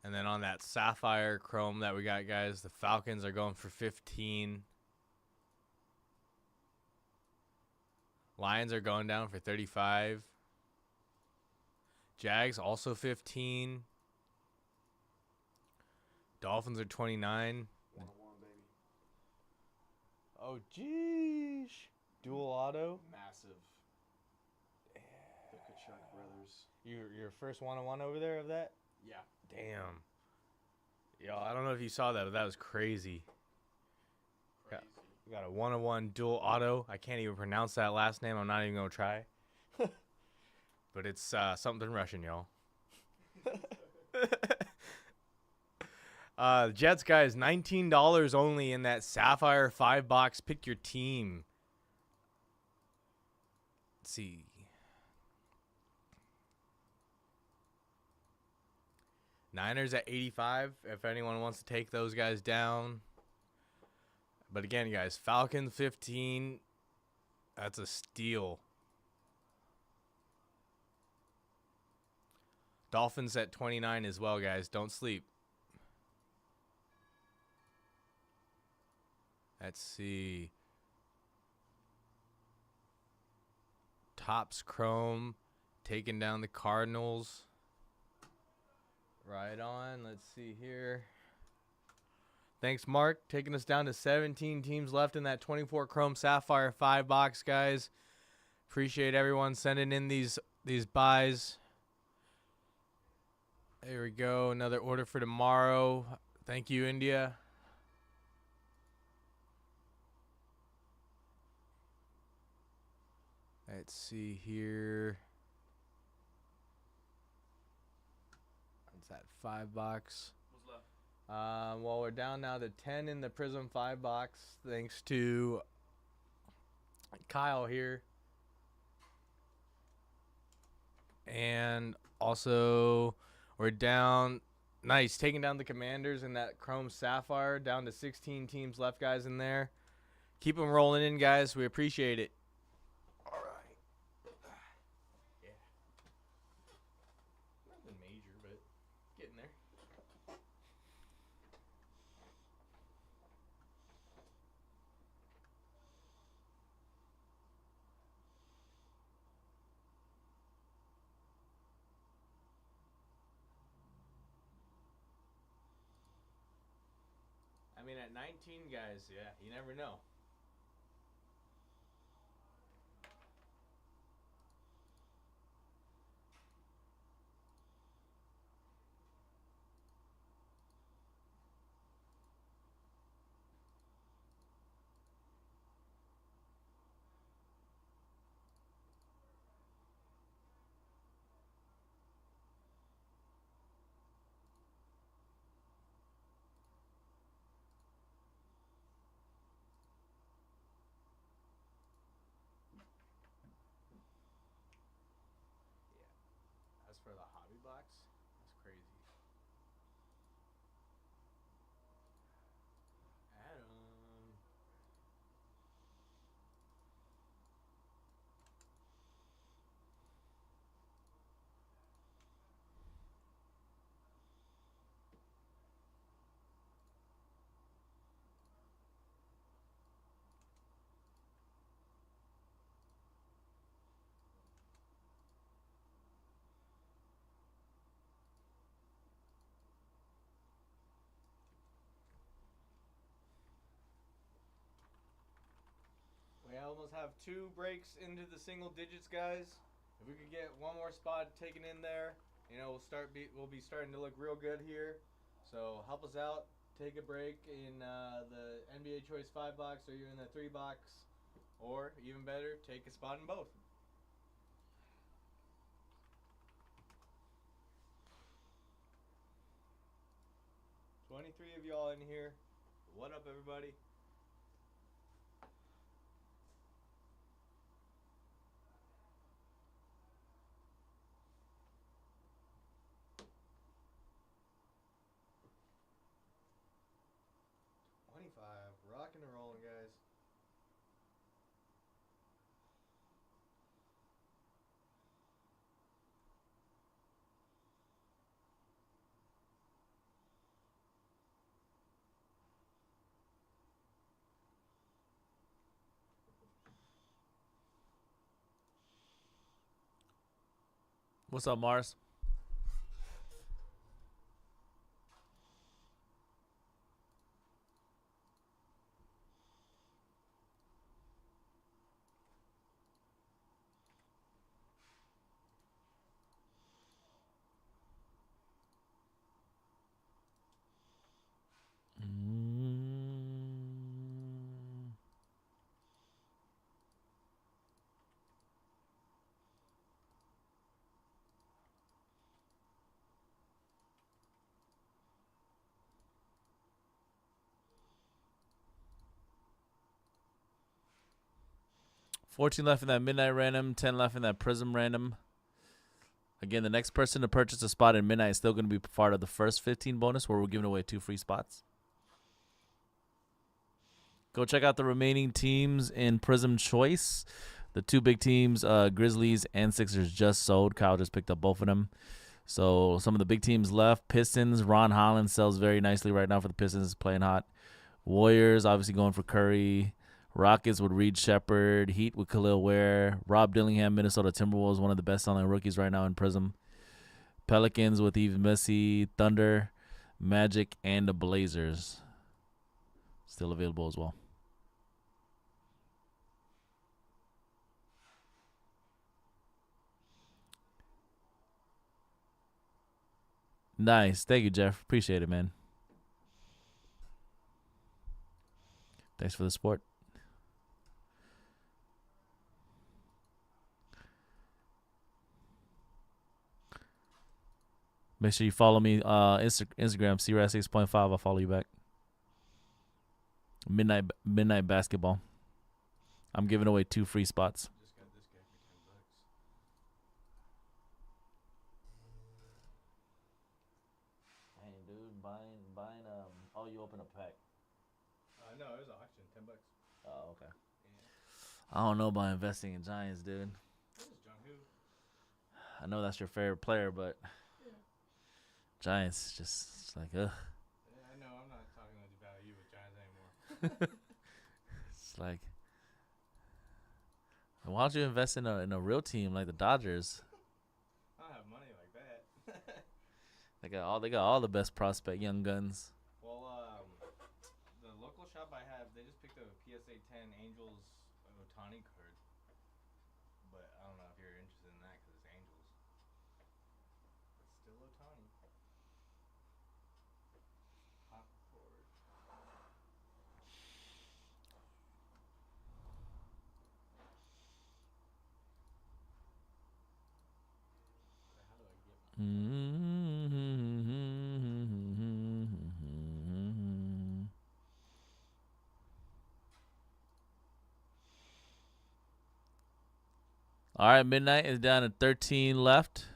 And then on that Sapphire Chrome that we got, guys, the Falcons are going for 15. Lions are going down for 35. Jags also 15. Dolphins are 29. 101, baby. Oh, jeez. Dual auto. Massive. The Kachuk brothers. Your first 101 over there of that? Yeah. Damn. Yo, I don't know if you saw that, but that was crazy. Crazy. We got a 101 dual auto. I can't even pronounce that last name. I'm not even going to try. But it's something Russian, y'all. Jets, guys, $19 only in that Sapphire 5-box. Pick your team. Let's see. Niners at 85, if anyone wants to take those guys down. But again, guys, Falcons 15. That's a steal. Dolphins at 29 as well, guys. Don't sleep. Let's see. Topps Chrome taking down the Cardinals. Right on. Let's see here. Thanks, Mark. Taking us down to 17 teams left in that 24 Chrome Sapphire 5-box, guys. Appreciate everyone sending in these buys. There we go. Another order for tomorrow. Thank you, India. Let's see here. What's that 5-box? What's left? Well, we're down now to 10 in the Prism 5-box, thanks to Kyle here. And also, we're down. Nice, taking down the Commanders in that Chrome Sapphire. Down to 16 teams left, guys, in there. Keep them rolling in, guys. We appreciate it. All right. Yeah. Nothing major, but getting there. I mean, at 19, guys, yeah, you never know. As for the hobby box, that's crazy. Adam. We almost have 2 breaks into the single digits, guys. If we could get one more spot taken in there, you know, we'll be starting to look real good here. So help us out. Take a break in the NBA Choice 5-box, or you're in the 3-box. Or, even better, take a spot in both. $23 of y'all in here. What up, everybody? Rocking and rolling, guys. What's up, Mars? Mm. 14 left in that midnight random, 10 left in that prism random. Again, the next person to purchase a spot in midnight is still going to be part of the first 15 bonus where we're giving away 2 free spots. Go check out the remaining teams in Prism Choice. The 2 big teams, Grizzlies and Sixers, just sold. Kyle just picked up both of them. So some of the big teams left. Pistons, Ron Holland sells very nicely right now for the Pistons, playing hot. Warriors, obviously going for Curry. Rockets with Reed Shepard. Heat with Khalil Ware. Rob Dillingham, Minnesota Timberwolves, one of the best-selling rookies right now in Prism. Pelicans with Yves Messi. Thunder, Magic, and the Blazers. Still available as well. Nice. Thank you, Jeff. Appreciate it, man. Thanks for the support. Make sure you follow me Instagram, CRAS6.5. I'll follow you back. Midnight basketball. I'm giving away 2 free spots. Just got this guy for $10. Hey, dude, buying. Oh, you open a pack. No, it was an auction. $10. Oh, okay. Yeah. I don't know about investing in Giants, dude. This is John Who. I know that's your favorite player, but Yeah. Giants just it's like, ugh. Yeah, I know. I'm not talking much about you with Giants anymore. It's like, why don't you invest in a real team like the Dodgers? I don't have money like that. They got all the best prospect young guns. Well, the local shop I have, they just picked up a PSA 10 Angels Otani card. But I don't know if you're interested in that because it's Angels. But still Otani. Hot cord. How do I get All right, midnight is down to 13 left.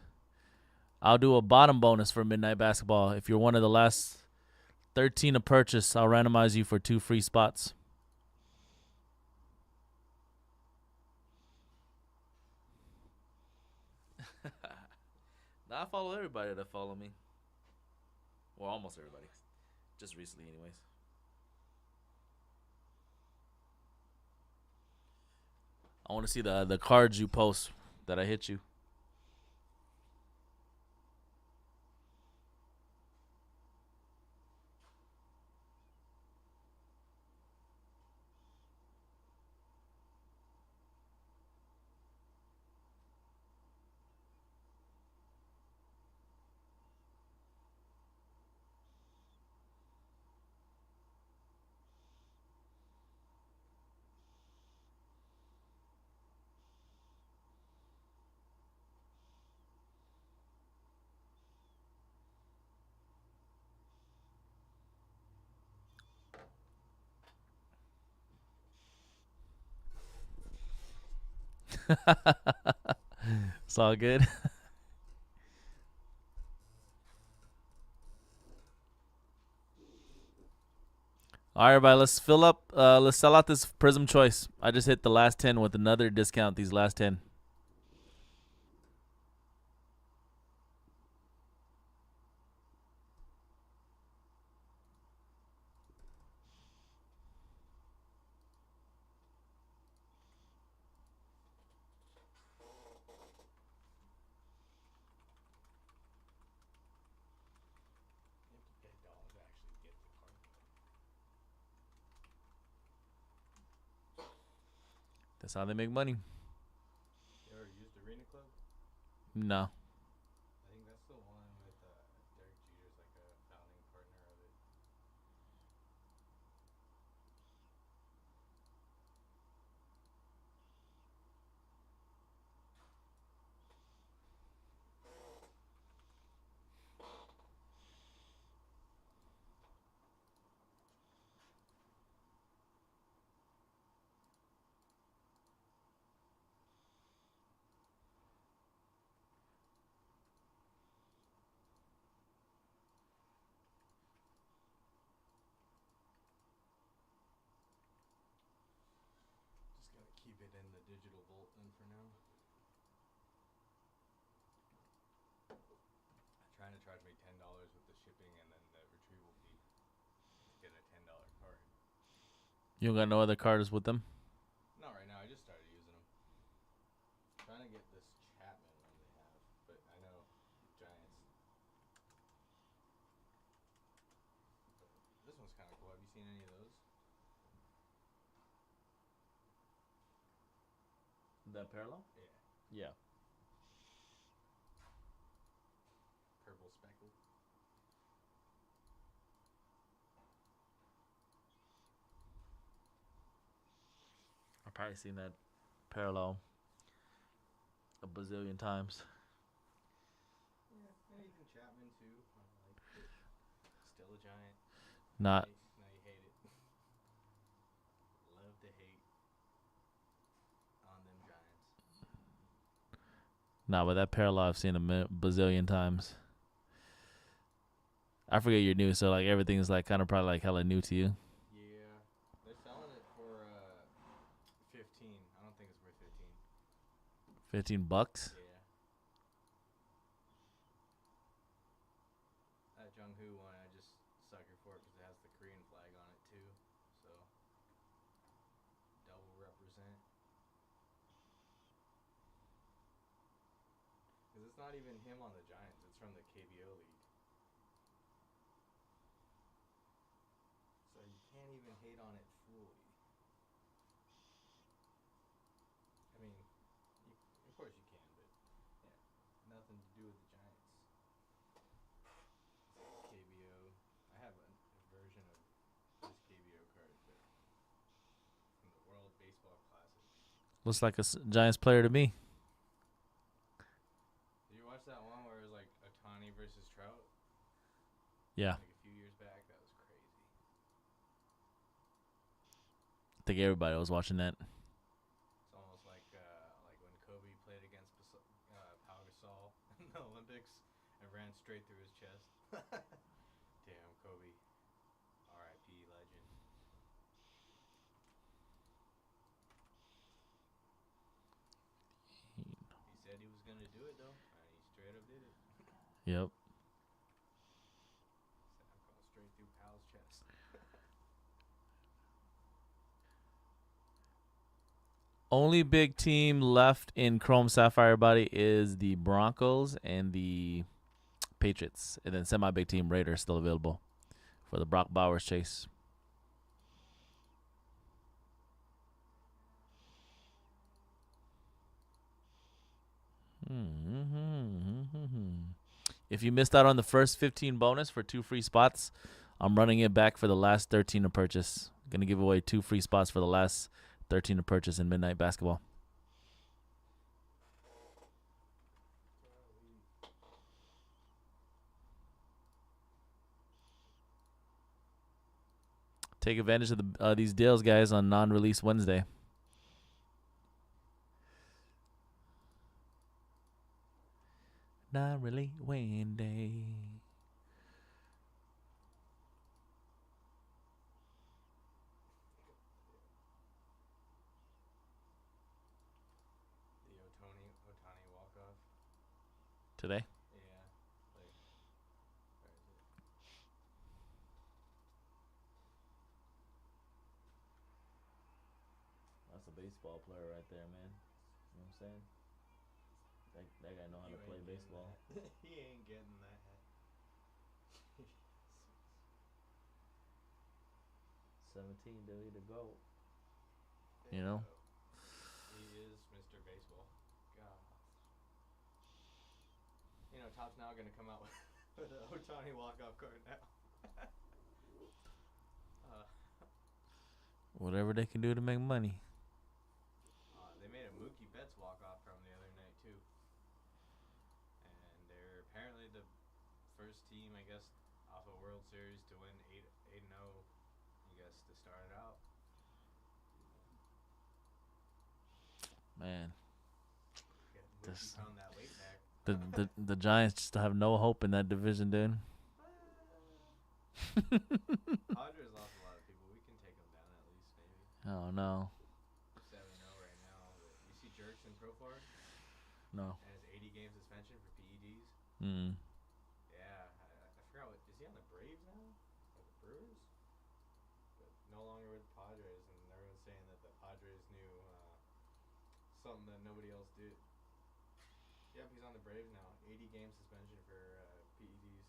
I'll do a bottom bonus for midnight basketball. If you're one of the last 13 to purchase, I'll randomize you for 2 free spots. Now I follow everybody that follow me. Well, almost everybody. Just recently, anyways. I want to see the cards you post that I hit you. It's all good. All right, everybody, let's fill up. Let's sell out this Prism Choice. I just hit the last 10 with another discount. These last 10. You have to pay $1 to actually get the card. That's how they make money. You ever used Arena Club? No. I think that's the one with Derek Jeter's like a founding partner of it. Just gotta keep it in the digital vault then for now. Trying to charge me $10 with the shipping and then the retrieval fee to get a $10 card. You don't got no other cards with them? Not right now. I just started using them. Trying to get this Chapman one they have, but I know Giants. But this one's kind of cool. Have you seen any of those? That parallel? Yeah. Yeah. Purple speckled. I've probably seen that parallel a bazillion times. Yeah, Nathan Chapman too. I like it. Still a Giant. Not Now you hate it. Love to hate on them Giants. Nah, but that parallel I've seen a bazillion times. I forget you're new, so like everything's like kind of probably like hella new to you. Yeah, they're selling it for 15. I don't think it's worth 15. $15. Yeah. That Jung-Hoo one, I just sucker for it because it has the Korean flag on it too. So double represent. Because it's not even him on the Giants; it's from the KBO league. So you can't even hate on it fully. I mean, of course you can, but yeah, nothing to do with the Giants. KBO. I have a version of this KBO card, but from the World Baseball Classic. Looks like a Giants player to me. Did you watch that one where it was like Ohtani versus Trout? Yeah, Like a few years back? That was crazy. I think everybody was watching that. It's almost like when Kobe played against Pau Gasol in the Olympics and ran straight through his chest. Damn, Kobe. R.I.P. legend. He said he was going to do it, though. And he straight up did it. Yep. Said I'm going straight through Pal's chest. Only big team left in Chrome Sapphire Body is the Broncos and the Patriots. And then semi-big team Raiders still available for the Brock Bowers chase. If you missed out on the first 15 bonus for 2 free spots, I'm running it back for the last 13 to purchase. Going to give away 2 free spots for the last 13 to purchase in Midnight Basketball. Take advantage of these deals, guys, on non-release Wednesday. really windy. The Otani walk off. Today? Yeah. Like, where is it? That's a baseball player right there, man. You know what I'm saying? That guy know how to You play ain't getting baseball. that. He ain't getting that. 17 Billy to go. You know? He is Mr. Baseball. God. You know, Top's now gonna come out with an Otani walk-off card now. uh, Whatever they can do to make money. they made a Mookie Betts walk-off from the other night too, and they're apparently the first team, I guess, off a World Series to win 8-0. I guess to start it out. Man. Yeah, This- Mookie found that late back. The Giants just have no hope in that division, dude. Padres lost a lot of people. We can take them down at least, maybe. Oh no. 7-0 right now. But you see Jerks in Profar No. and his 80-game suspension for PEDs. Mm. Yeah, I forgot. Is he on the Braves now? Or the Brewers? But no longer with the Padres, and everyone's saying that the Padres knew something that nobody else did. Yep, he's on the Braves now. 80-game suspension for PEDs.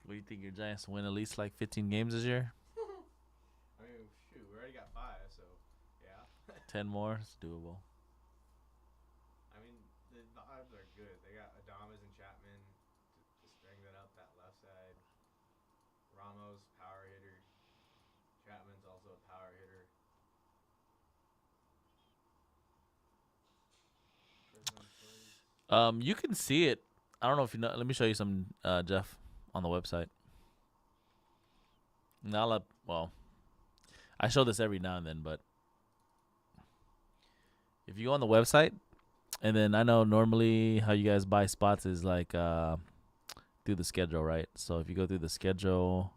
What do you think your Giants win at least like 15 games this year? I mean, shoot, we already got 5, so yeah. 10 more? It's doable. I mean, the vibes are good. They got Adames and Chapman to strengthen up that left side. Ramos, power hitter. Chapman's also a power hitter. You can see it. I don't know if you know. Let me show you some, Jeff, on the website. Now, well, I show this every now and then, but if you go on the website, and then I know normally how you guys buy spots is like through the schedule, right? So if you go through the schedule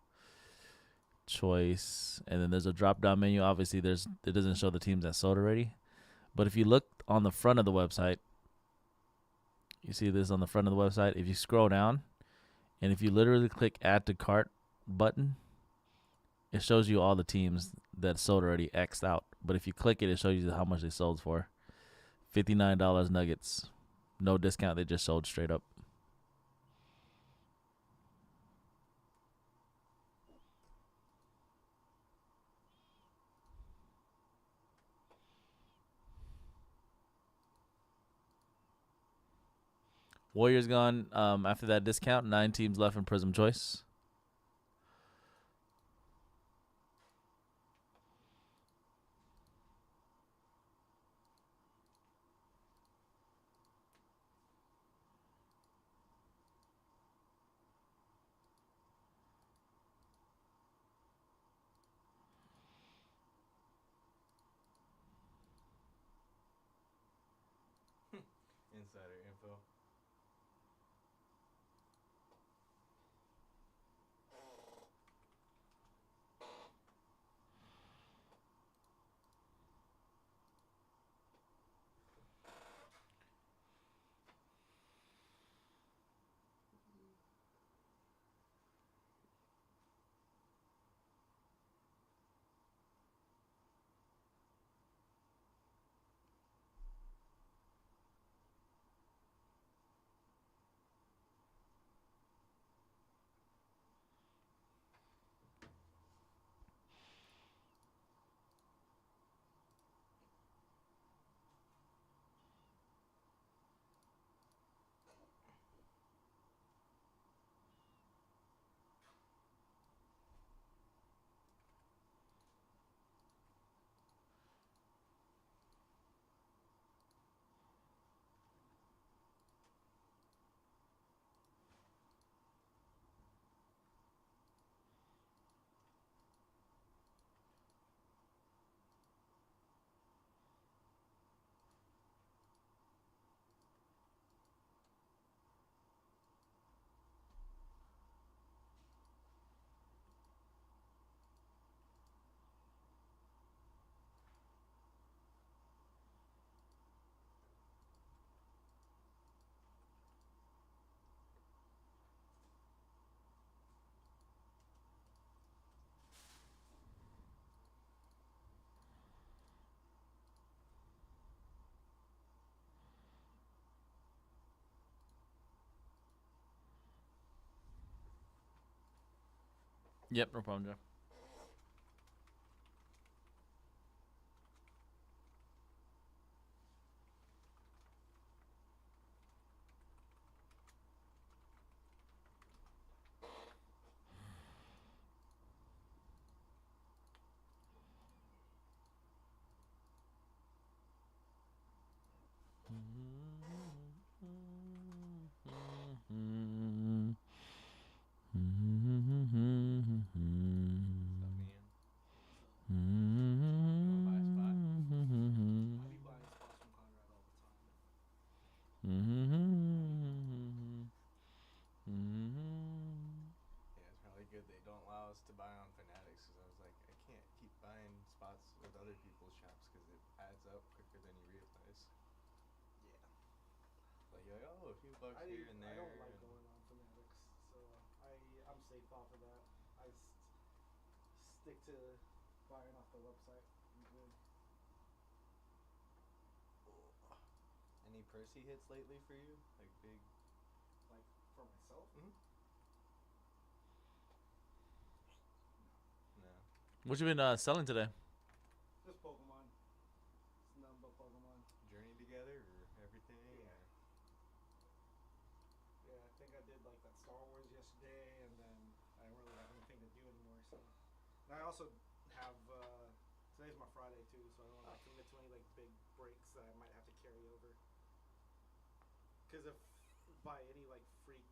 choice, and then there's a drop down menu. Obviously, it doesn't show the teams that sold already, but if you look on the front of the website. You see this on the front of the website. If you scroll down, and if you literally click Add to Cart button, it shows you all the teams that sold already X'd out. But if you click it, it shows you how much they sold for. $59 Nuggets. No discount. They just sold straight up. Warriors gone after that discount. 9 teams left in Prism Choice. Insider info. Yep, no problem, Joe. I be buying spots from Conrad all the time. Yeah, it's probably good they don't allow us to buy on Fanatics because I was like, I can't keep buying spots with other people's shops because it adds up quicker than you realize. Yeah. Like you're like, oh, a few bucks here and there. I don't like and- going on Fanatics, so I'm safe off of that. I stick to buying off the website usually. Any Percy hits lately for you? Like big? Like for myself. Mhm. No. What you been selling today? Just Pokemon. It's nothing but Pokemon. Journey together or everything? Yeah. Or? Yeah, I think I did like that Star Wars yesterday, and then I don't really have anything to do anymore. So, and I also have today's my Friday too, so I don't want to commit to any like big breaks that I might have to carry over. Because if by any like freak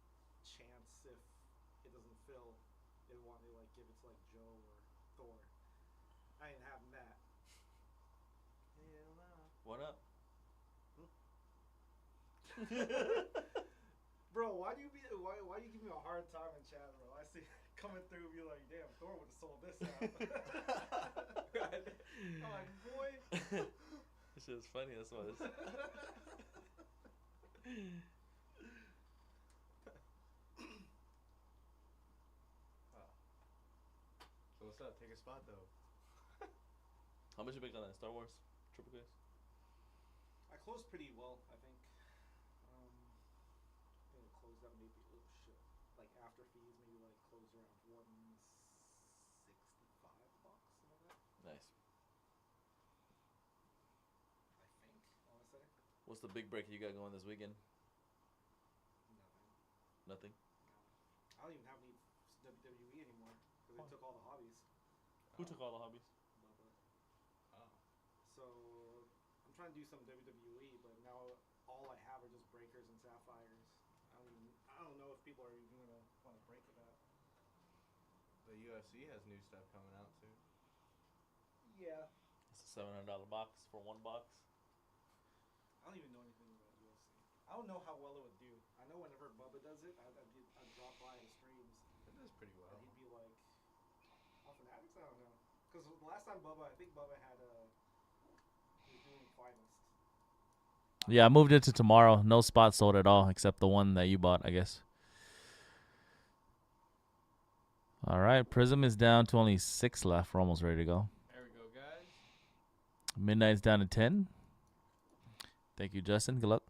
chance if it doesn't fill, they want me to like give it to like Joe or Thor. I ain't having that. Hell no. What up? Bro, why do you give me a hard time in chat, bro? I see coming through and be like, damn, Thor would have sold this out. I'm like, boy. This shit's funny. That's what it's. So what's up? Take a spot though. How much you make on that Star Wars triple case? I closed pretty well, I think. I think it closed out maybe like after fees, maybe like closed around $165, something like that. Nice. I think. I want to say What's the big break you got going this weekend? nothing. Nothing. I don't even have any WWE anymore because they took all the hobbies. Who took all the hobbies? Bubba. Oh. So I'm trying to do some WWE, but now all I have are just breakers and sapphires. I don't know if people are even gonna want to break with that. The UFC has new stuff coming out too. Yeah. It's a $700 box for one box. I don't even know anything about UFC. I don't know how well it would do. I know whenever Bubba does it, I'd drop by the streams. It does pretty well. And he'd be like, "On Fanatics? I don't know." Because the last time I think Bubba had he was doing finest. Yeah, I moved it to tomorrow. No spots sold at all except the one that you bought, I guess. All right, Prism is down to only 6 left. We're almost ready to go. There we go, guys. Midnight's down to 10. Thank you, Justin. Good luck.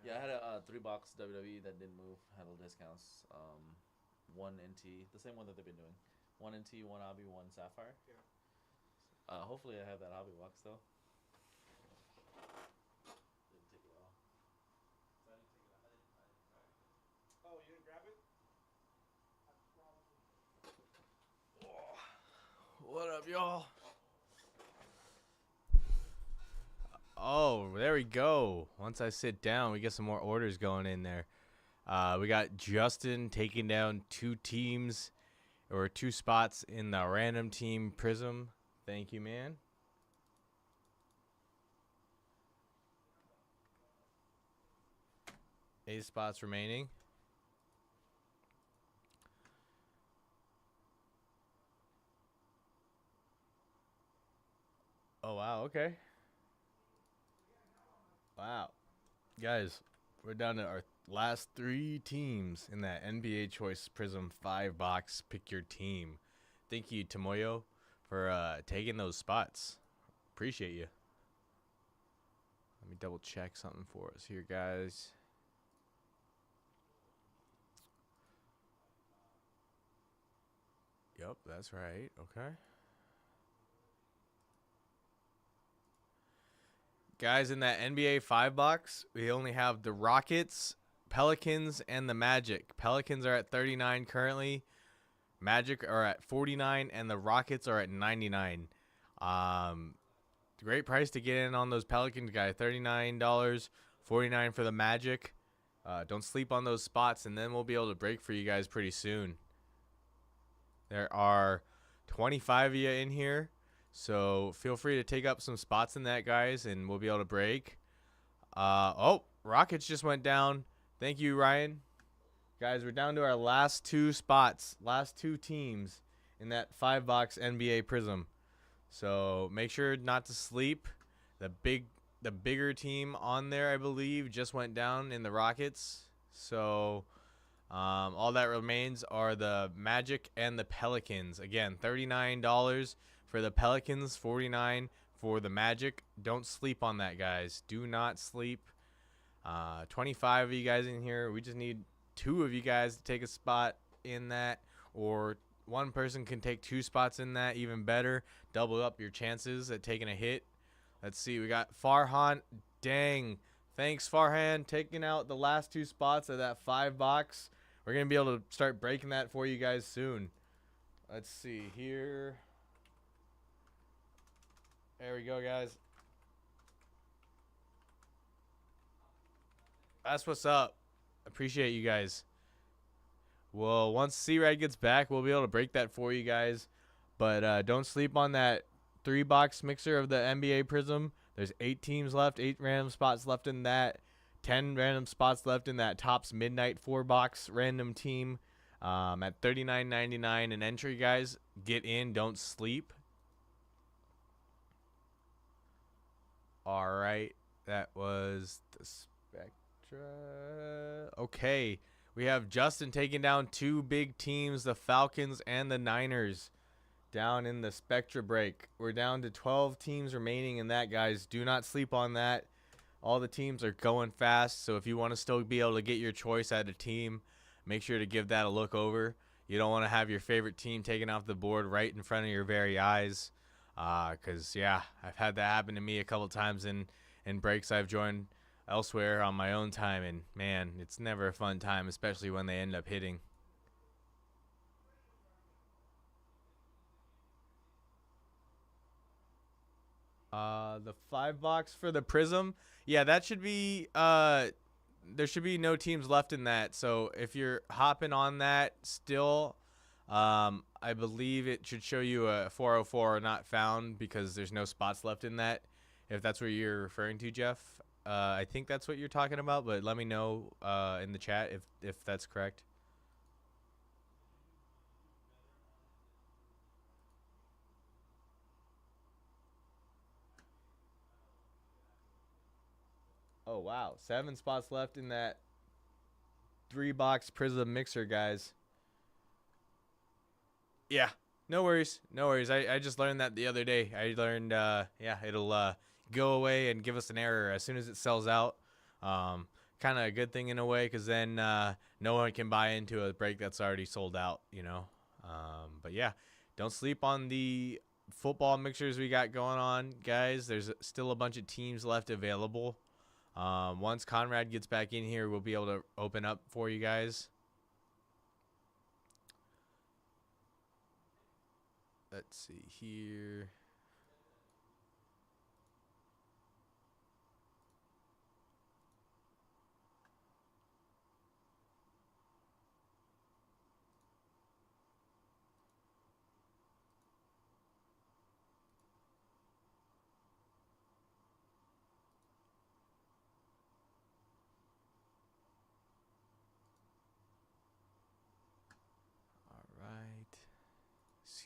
Nice, Yeah, I had a 3-box WWE that didn't move. Had little discounts. 1 NT, the same one that they've been doing. 1 NT, 1 Hobby, 1 Sapphire. Yeah. Hopefully I have that Hobby box though. Didn't take it all. Oh, you didn't grab it? What up, y'all? Oh, there we go. Once I sit down, we get some more orders going in there. We got Justin taking down 2 teams or 2 spots in the random team Prism. Thank you, man. Eight spots remaining. Oh, wow. Okay. Wow. Guys, we're down to our last 3 teams in that NBA Choice Prism 5-box Pick Your Team. Thank you, Tomoyo, for taking those spots. Appreciate you. Let me double check something for us here, guys. Yep, that's right. Okay. Guys, in that NBA 5 box, we only have the Rockets, Pelicans, and the Magic. Pelicans are at 39 currently. Magic are at 49, and the Rockets are at 99. Great price to get in on those Pelicans, guys. $39, $49 for the Magic. Don't sleep on those spots, and then we'll be able to break for you guys pretty soon. There are 25 of you in here, so feel free to take up some spots in that, guys, and we'll be able to break. Oh, Rockets just went down. Thank you, Ryan. Guys, we're down to our last 2 spots, last 2 teams in that 5-box NBA Prism. So make sure not to sleep. The bigger team on there, I believe, just went down in the Rockets. So all that remains are the Magic and the Pelicans. Again, $39 for the Pelicans, $49 for the Magic. Don't sleep on that, guys. Do not sleep. 25 of you guys in here. We just need 2 of you guys to take a spot in that, or one person can take 2 spots in that, even better. Double up your chances at taking a hit. Let's see. We got Farhan. Dang. Thanks, Farhan, taking out the last 2 spots of that 5-box. We're going to be able to start breaking that for you guys soon. Let's see here. There we go, guys. That's what's up. Appreciate you guys. Well, once C-Rad gets back, we'll be able to break that for you guys. But don't sleep on that 3-box mixer of the NBA Prism. There's 8 teams left, 8 random spots left in that. 10 random spots left in that Topps Midnight 4-box random team at $39.99 an entry, guys. Get in, don't sleep. All right, that was the Spectra. Okay, we have Justin taking down 2 big teams, the Falcons and the Niners, down in the Spectra break. We're down to 12 teams remaining in that, guys. Do not sleep on that. All the teams are going fast, so if you want to still be able to get your choice at a team, make sure to give that a look over. You don't want to have your favorite team taken off the board right in front of your very eyes. Because, yeah, I've had that happen to me a couple times in breaks I've joined elsewhere on my own time, and, man, it's never a fun time, especially when they end up hitting. The 5-box for the Prism, yeah, that should be there should be no teams left in that. So if you're hopping on that still, I believe it should show you a 404 not found because there's no spots left in that. If that's what you're referring to, Jeff, I think that's what you're talking about. But let me know in the chat if that's correct. Oh, wow. 7 spots left in that 3-box Prism mixer, guys. Yeah, no worries. No worries. I just learned that the other day. I learned, yeah, it'll go away and give us an error as soon as it sells out. Kind of a good thing in a way because then no one can buy into a break that's already sold out, you know. But, yeah, don't sleep on the football mixers we got going on, guys. There's still a bunch of teams left available. Once Conrad gets back in here, we'll be able to open up for you guys. Let's see here.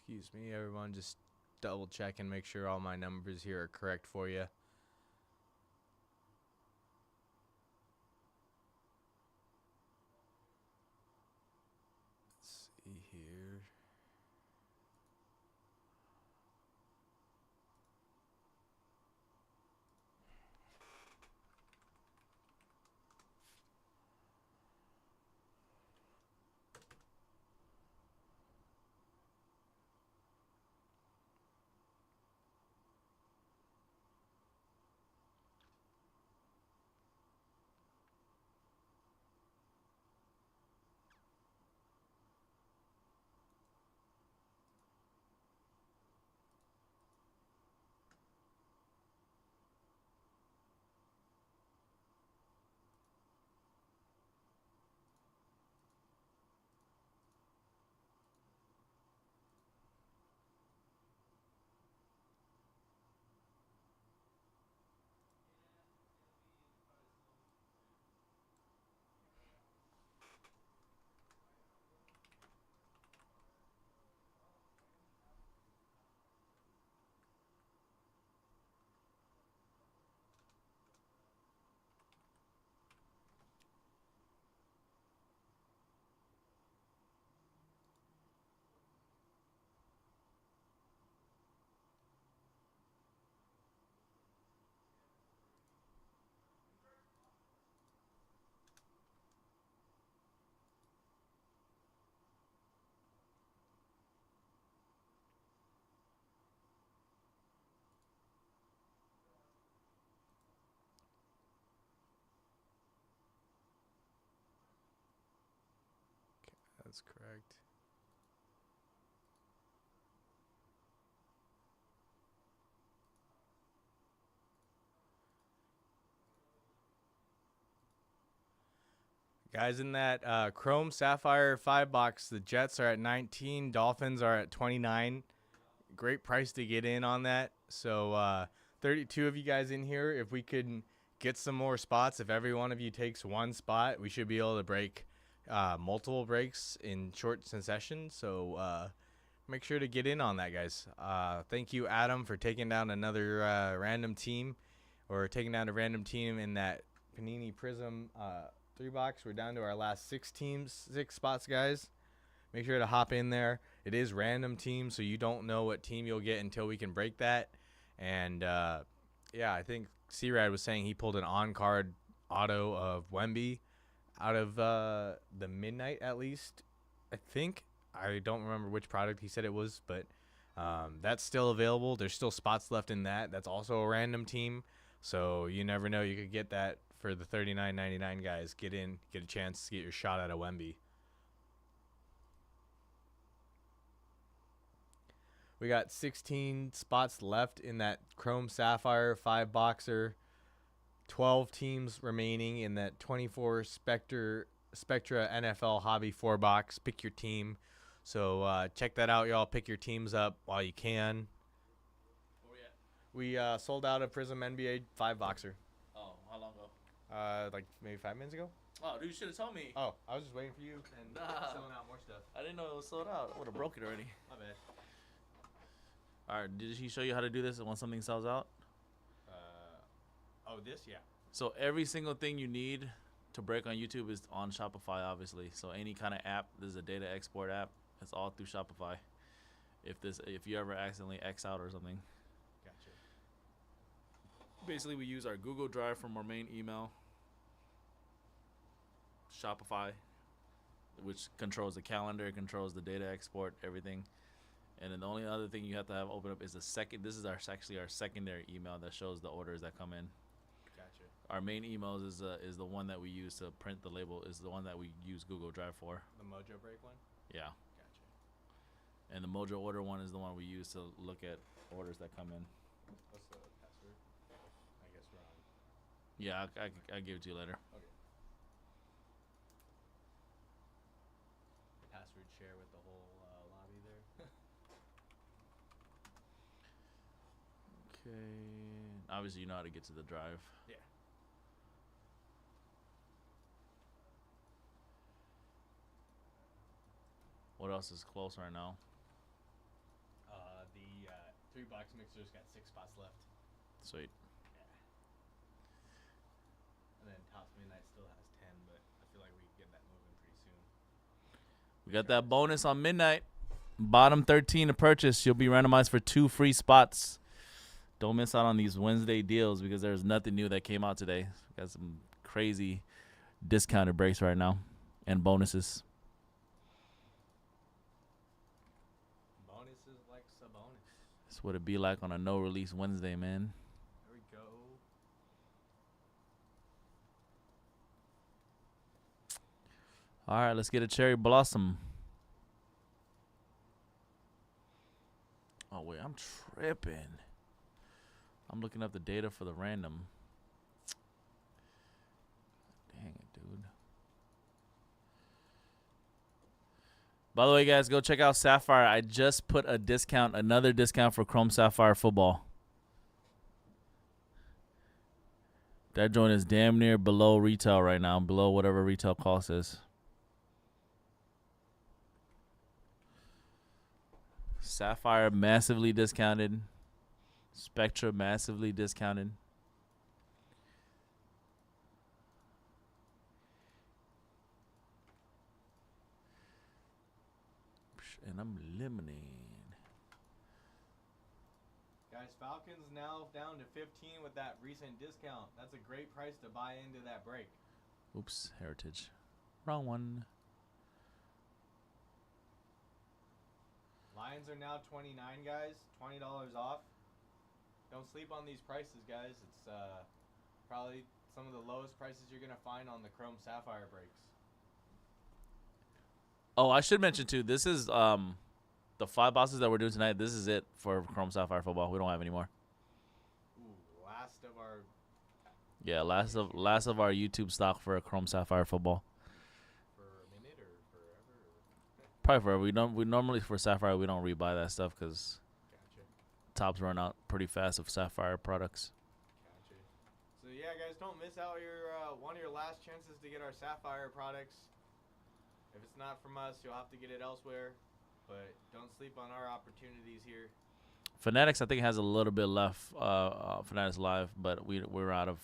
Excuse me, everyone. Just double check and make sure all my numbers here are correct for you. Let's see here. That's correct. Guys, in that Chrome Sapphire 5-box, the Jets are at 19, Dolphins are at 29. Great price to get in on that. So 32 of you guys in here. If we could get some more spots, if every one of you takes one spot, we should be able to break multiple breaks in short succession. So make sure to get in on that, guys. Thank you, Adam, for taking down another random team, or taking down a random team in that Panini Prism 3-box. We're down to our last 6 spots, guys. Make sure to hop in there. It is random teams, so you don't know what team you'll get until we can break that. And yeah, I think C-Rad was saying he pulled an on-card auto of Wemby out of the midnight, at least. I think. I don't remember which product he said it was, but that's still available. There's still spots left in that. That's also a random team, so you never know. You could get that for the $39.99, guys. Get in, get a chance to get your shot at a Wemby. We got 16 spots left in that Chrome Sapphire 5-boxer. 12 teams remaining in that 24 Spectra NFL Hobby 4-box. Pick your team. So check that out, y'all. Pick your teams up while you can. We sold out a Prism NBA 5-boxer. Oh, how long ago? Like maybe 5 minutes ago. Oh, dude, you should have told me. Oh, I was just waiting for you and Nah. selling out more stuff. I didn't know it was sold out. I would have broke it already. My bad. All right, did he show you how to do this when something sells out? Oh, this? Yeah. So every single thing you need to break on YouTube is on Shopify, obviously. So any kind of app, this is a data export app. It's all through Shopify. If you ever accidentally X out or something. Gotcha. Basically, we use our Google Drive from our main email. Shopify, which controls the calendar, controls the data export, everything. And then the only other thing you have to have open up is the second. This is actually our secondary email that shows the orders that come in. Gotcha. Our main emails is the one that we use to print the label. Is the one that we use Google Drive for. The Mojobreak one? Yeah. Gotcha. And the Mojo order one is the one we use to look at orders that come in. What's the password? I guess we're on. Yeah, I'll give it to you later. Okay. Password share with the whole lobby there. Okay. Obviously, you know how to get to the drive. Yeah. What else is close right now? The 3-box mixer's got 6 spots left. Sweet. Yeah. And then Tops Midnight still has 10, but I feel like we can get that moving pretty soon. We got that bonus on midnight. Bottom 13 to purchase. You'll be randomized for 2 free spots. Don't miss out on these Wednesday deals because there's nothing new that came out today. We got some crazy discounted breaks right now and bonuses. Bonuses like Sabonis. That's what it be like on a no-release Wednesday, man. There we go. All right, let's get a cherry blossom. Oh, wait, I'm tripping. I'm looking up the data for the random. Dang it, dude. By the way, guys, go check out Sapphire. I just put a discount, another discount for Chrome Sapphire football. That joint is damn near below retail right now, below whatever retail cost is. Sapphire massively discounted. Spectra massively discounted. And I'm lemonade. Guys, Falcons now down to 15 with that recent discount. That's a great price to buy into that break. Oops, heritage. Wrong one. Lions are now 29, guys. $20 off. Don't sleep on these prices, guys. It's probably some of the lowest prices you're going to find on the Chrome Sapphire breaks. Oh, I should mention too. This is the 5 boxes that we're doing tonight. This is it for Chrome Sapphire football. We don't have any more. Ooh, last of our. Yeah, last of our YouTube stock for a Chrome Sapphire football. For a minute or forever? Or? Probably forever. We normally for Sapphire we don't rebuy that stuff because Gotcha. tops run out pretty fast of Sapphire products. Gotcha. So yeah, guys, don't miss out your one of your last chances to get our Sapphire products. If it's not from us, you'll have to get it elsewhere. But don't sleep on our opportunities here. Fanatics, I think, has a little bit left. Fanatics Live, but we're out of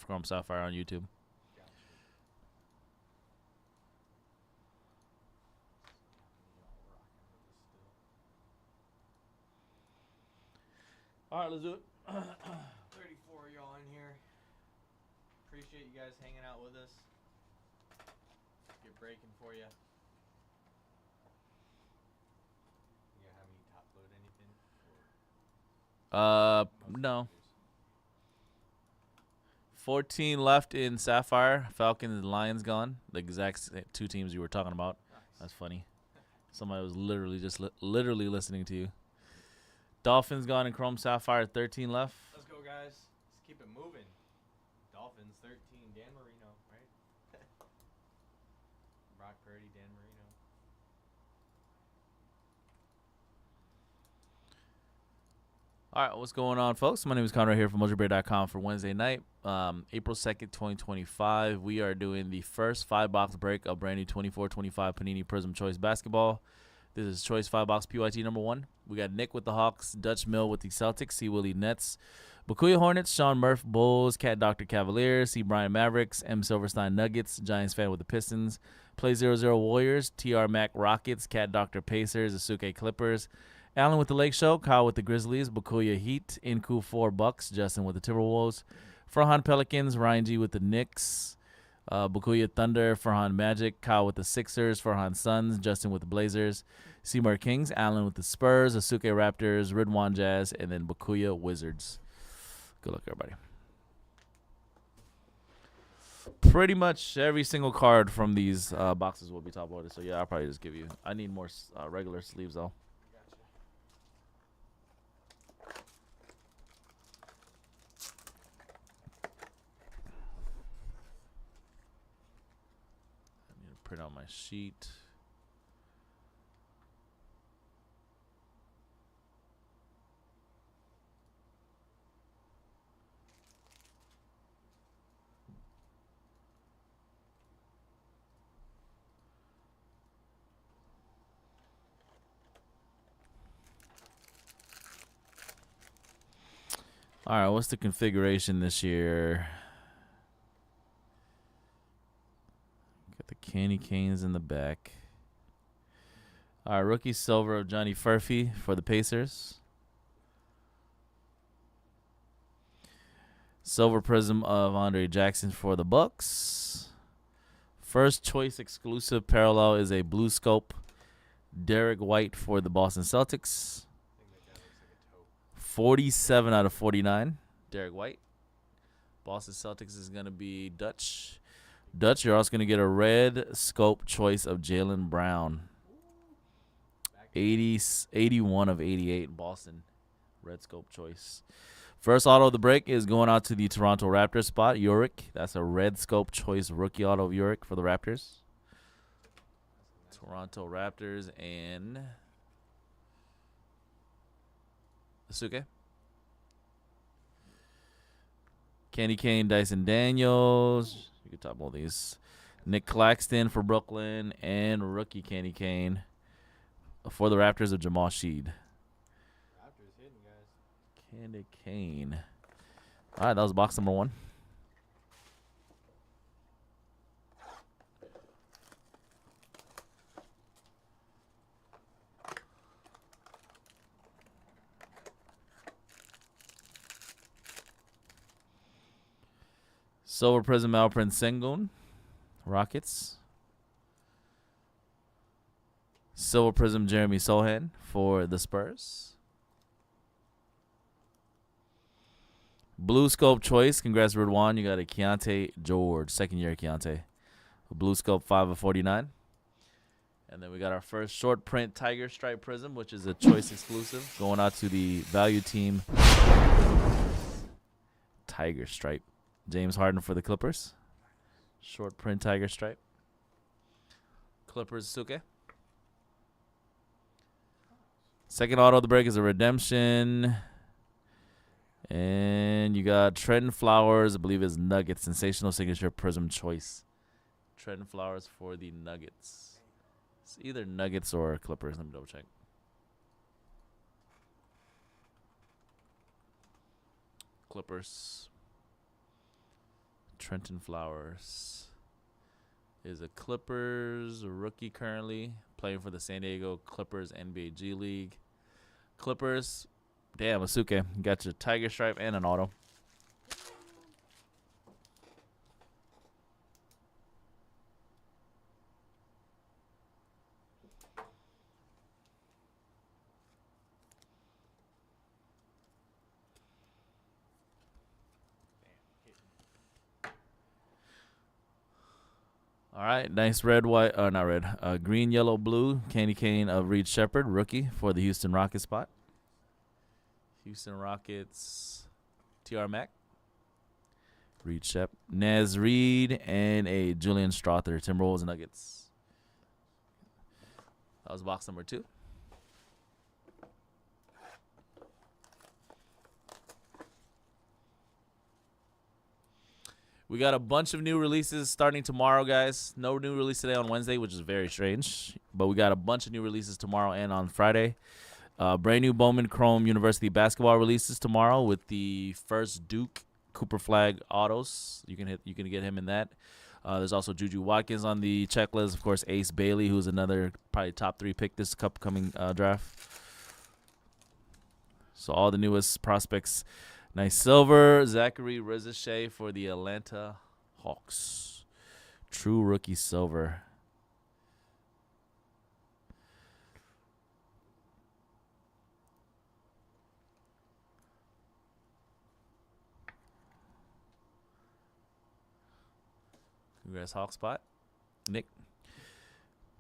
Chrome Sapphire on YouTube. Gotcha. All right, let's do it. 34 of y'all in here. Appreciate you guys hanging out with us. Get breaking for you. You gonna have me top load anything? No. 14 left in Sapphire. Falcons and Lions gone. The exact 2 teams you were talking about. Nice. That's funny. Somebody was literally just literally listening to you. Dolphins gone in Chrome Sapphire. 13 left. Let's go, guys. Let's keep it moving. Dolphins 13. Dan Marino, right? Brock Purdy, Dan Marino. All right, what's going on, folks? My name is Conrad here from Mojobreak.com for Wednesday night, April 2nd, 2025. We are doing the first 5-box break of brand new 24-25 Panini Prism Choice Basketball. This is Choice 5-box PYT number 1. We got Nick with the Hawks, Dutch Mill with the Celtics, C. Willie Nets, Bakuya Hornets, Sean Murph Bulls, Cat Doctor Cavaliers, C. Brian Mavericks, M. Silverstein Nuggets, Giants fan with the Pistons, Play 00 Warriors, TR Mac Rockets, Cat Doctor Pacers, Asuke Clippers, Allen with the Lake Show, Kyle with the Grizzlies, Bakuya Heat, Inku 4 Bucks, Justin with the Timberwolves, Farhan Pelicans, Ryan G with the Knicks, Bakuya Thunder, Farhan Magic, Kyle with the Sixers, Farhan Suns, Justin with the Blazers, Seymour Kings, Allen with the Spurs, Asuke Raptors, Ridwan Jazz, and then Bakuya Wizards. Good luck, everybody. Pretty much every single card from these boxes will be top loaded. So, yeah, I'll probably just give you. I need more regular sleeves, though. I need to print out my sheet. All right, what's the configuration this year? Got the candy canes in the back. All right, rookie silver of Johnny Furphy for the Pacers. Silver prism of Andre Jackson for the Bucks. First choice exclusive parallel is a blue scope Derek White for the Boston Celtics. 47 out of 49. Derek White. Boston Celtics is going to be Dutch. Dutch, you're also going to get a red scope choice of Jaylen Brown. 81 of 88. Boston. Red scope choice. First auto of the break is going out to the Toronto Raptors spot. Uric. That's a red scope choice rookie auto of Uric for the Raptors. Toronto Raptors and Asuke. Candy Cane, Dyson Daniels. You can top all these. Nick Claxton for Brooklyn and rookie Candy Cane for the Raptors of Jamal Sheed. Raptors hitting, guys. Candy Cane. All right, that was box number 1. Silver Prism Alprin Sengun, Rockets. Silver Prism Jeremy Sohan for the Spurs. Blue Scope Choice, congrats Ridwan. You got a Keontae George, second year Keontae. Blue Scope 5 of 49. And then we got our first short print Tiger Stripe Prism, which is a choice exclusive, going out to the value team. Tiger Stripe. James Harden for the Clippers. Short print Tiger Stripe. Clippers Suke. Second auto of the break is a redemption. And you got Trenton Flowers, I believe is Nuggets. Sensational signature Prism choice. Trenton Flowers for the Nuggets. It's either Nuggets or Clippers. Let me double check. Clippers. Trenton Flowers is a Clippers rookie currently playing for the San Diego Clippers NBA G League. Clippers, damn, Asuke, you got your Tiger Stripe and an auto. All right, nice red, white, not red, green, yellow, blue, candy cane of Reed Shepherd, rookie for the Houston Rockets spot. Houston Rockets, TR Mac, Reed Shep, Naz Reed, and a Julian Strother, Timberwolves and Nuggets. That was box number 2. We got a bunch of new releases starting tomorrow, guys. No new release today on Wednesday, which is very strange. But we got a bunch of new releases tomorrow and on Friday. Brand new Bowman Chrome University basketball releases tomorrow with the first Duke Cooper Flag autos. You can get him in that. There's also Juju Watkins on the checklist. Of course, Ace Bailey, who's another probably top 3 pick this upcoming draft. So all the newest prospects. Nice silver, Zachary Rizichet for the Atlanta Hawks. True rookie silver. Congrats, Hawk spot. Nick.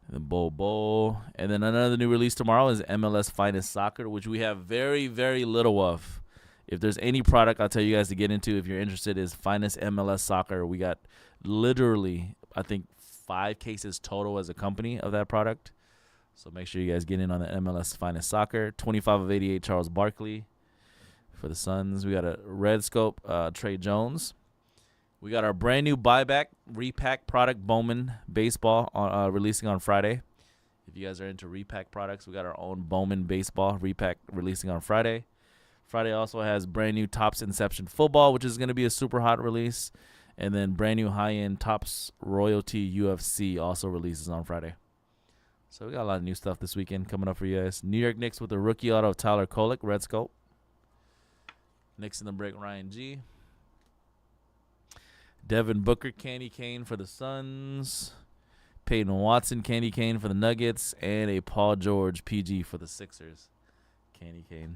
And then Bowl. And then another new release tomorrow is MLS Finest Soccer, which we have very, very little of. If there's any product I'll tell you guys to get into if you're interested is Finest MLS Soccer. We got literally, I think, 5 cases total as a company of that product. So make sure you guys get in on the MLS Finest Soccer. 25 of 88 Charles Barkley for the Suns. We got a Red Scope Trey Jones. We got our brand new buyback repack product Bowman Baseball releasing on Friday. If you guys are into repack products, we got our own Bowman Baseball repack releasing on Friday. Friday also has brand new Topps Inception Football, which is going to be a super hot release. And then brand new high-end Topps Royalty UFC also releases on Friday. So we got a lot of new stuff this weekend coming up for you guys. New York Knicks with a rookie auto of Tyler Kolek, Red Scope. Knicks in the break, Ryan G. Devin Booker, Candy Cane for the Suns. Peyton Watson, Candy Cane for the Nuggets. And a Paul George, PG for the Sixers. Candy Cane.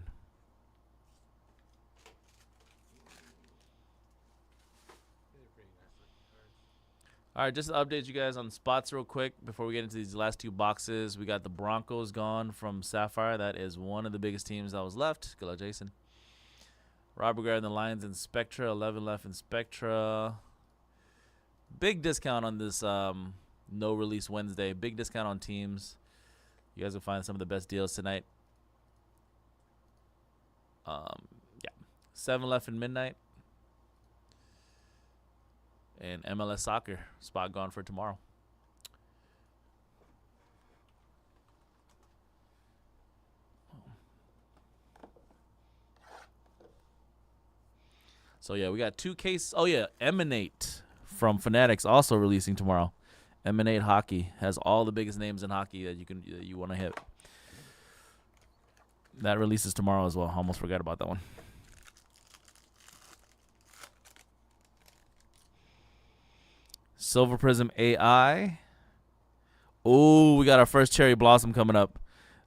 All right, just to update you guys on spots real quick before we get into these last 2 boxes. We got the Broncos gone from Sapphire. That is one of the biggest teams that was left. Good luck, Jason. Robert Guerrero and the Lions in Spectra. 11 left in Spectra. Big discount on this no release Wednesday. Big discount on teams. You guys will find some of the best deals tonight. Yeah. 7 left in Midnight. And MLS Soccer spot gone for tomorrow. So, yeah, we got 2 cases. Oh, yeah, Emanate from Fanatics also releasing tomorrow. Emanate Hockey has all the biggest names in hockey that you want to hit. That releases tomorrow as well. Almost forgot about that one. Silver Prism AI. Oh, we got our first Cherry Blossom coming up.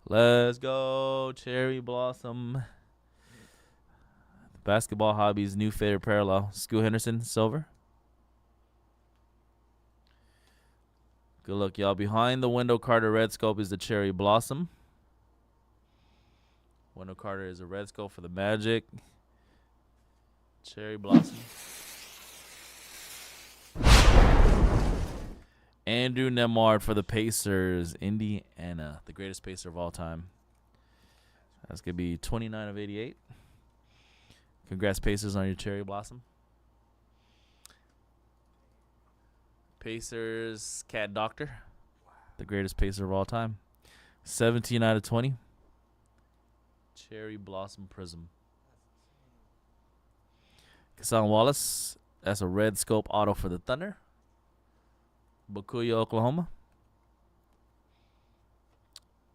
Let's go, Cherry Blossom. Basketball Hobbies, new favorite parallel. Scoot Henderson, silver. Good luck, y'all. Behind the window Carter red scope is the Cherry Blossom. Window Carter is a red scope for the Magic. Cherry Blossom. Andrew Nemard for the Pacers, Indiana, the greatest Pacer of all time. That's going to be 29 of 88. Congrats, Pacers, on your Cherry Blossom. Pacers, Cat Doctor, the greatest Pacer of all time. 17 out of 20. Cherry Blossom Prism. Kassan Wallace, that's a red scope auto for the Thunder. Bakuya, Oklahoma.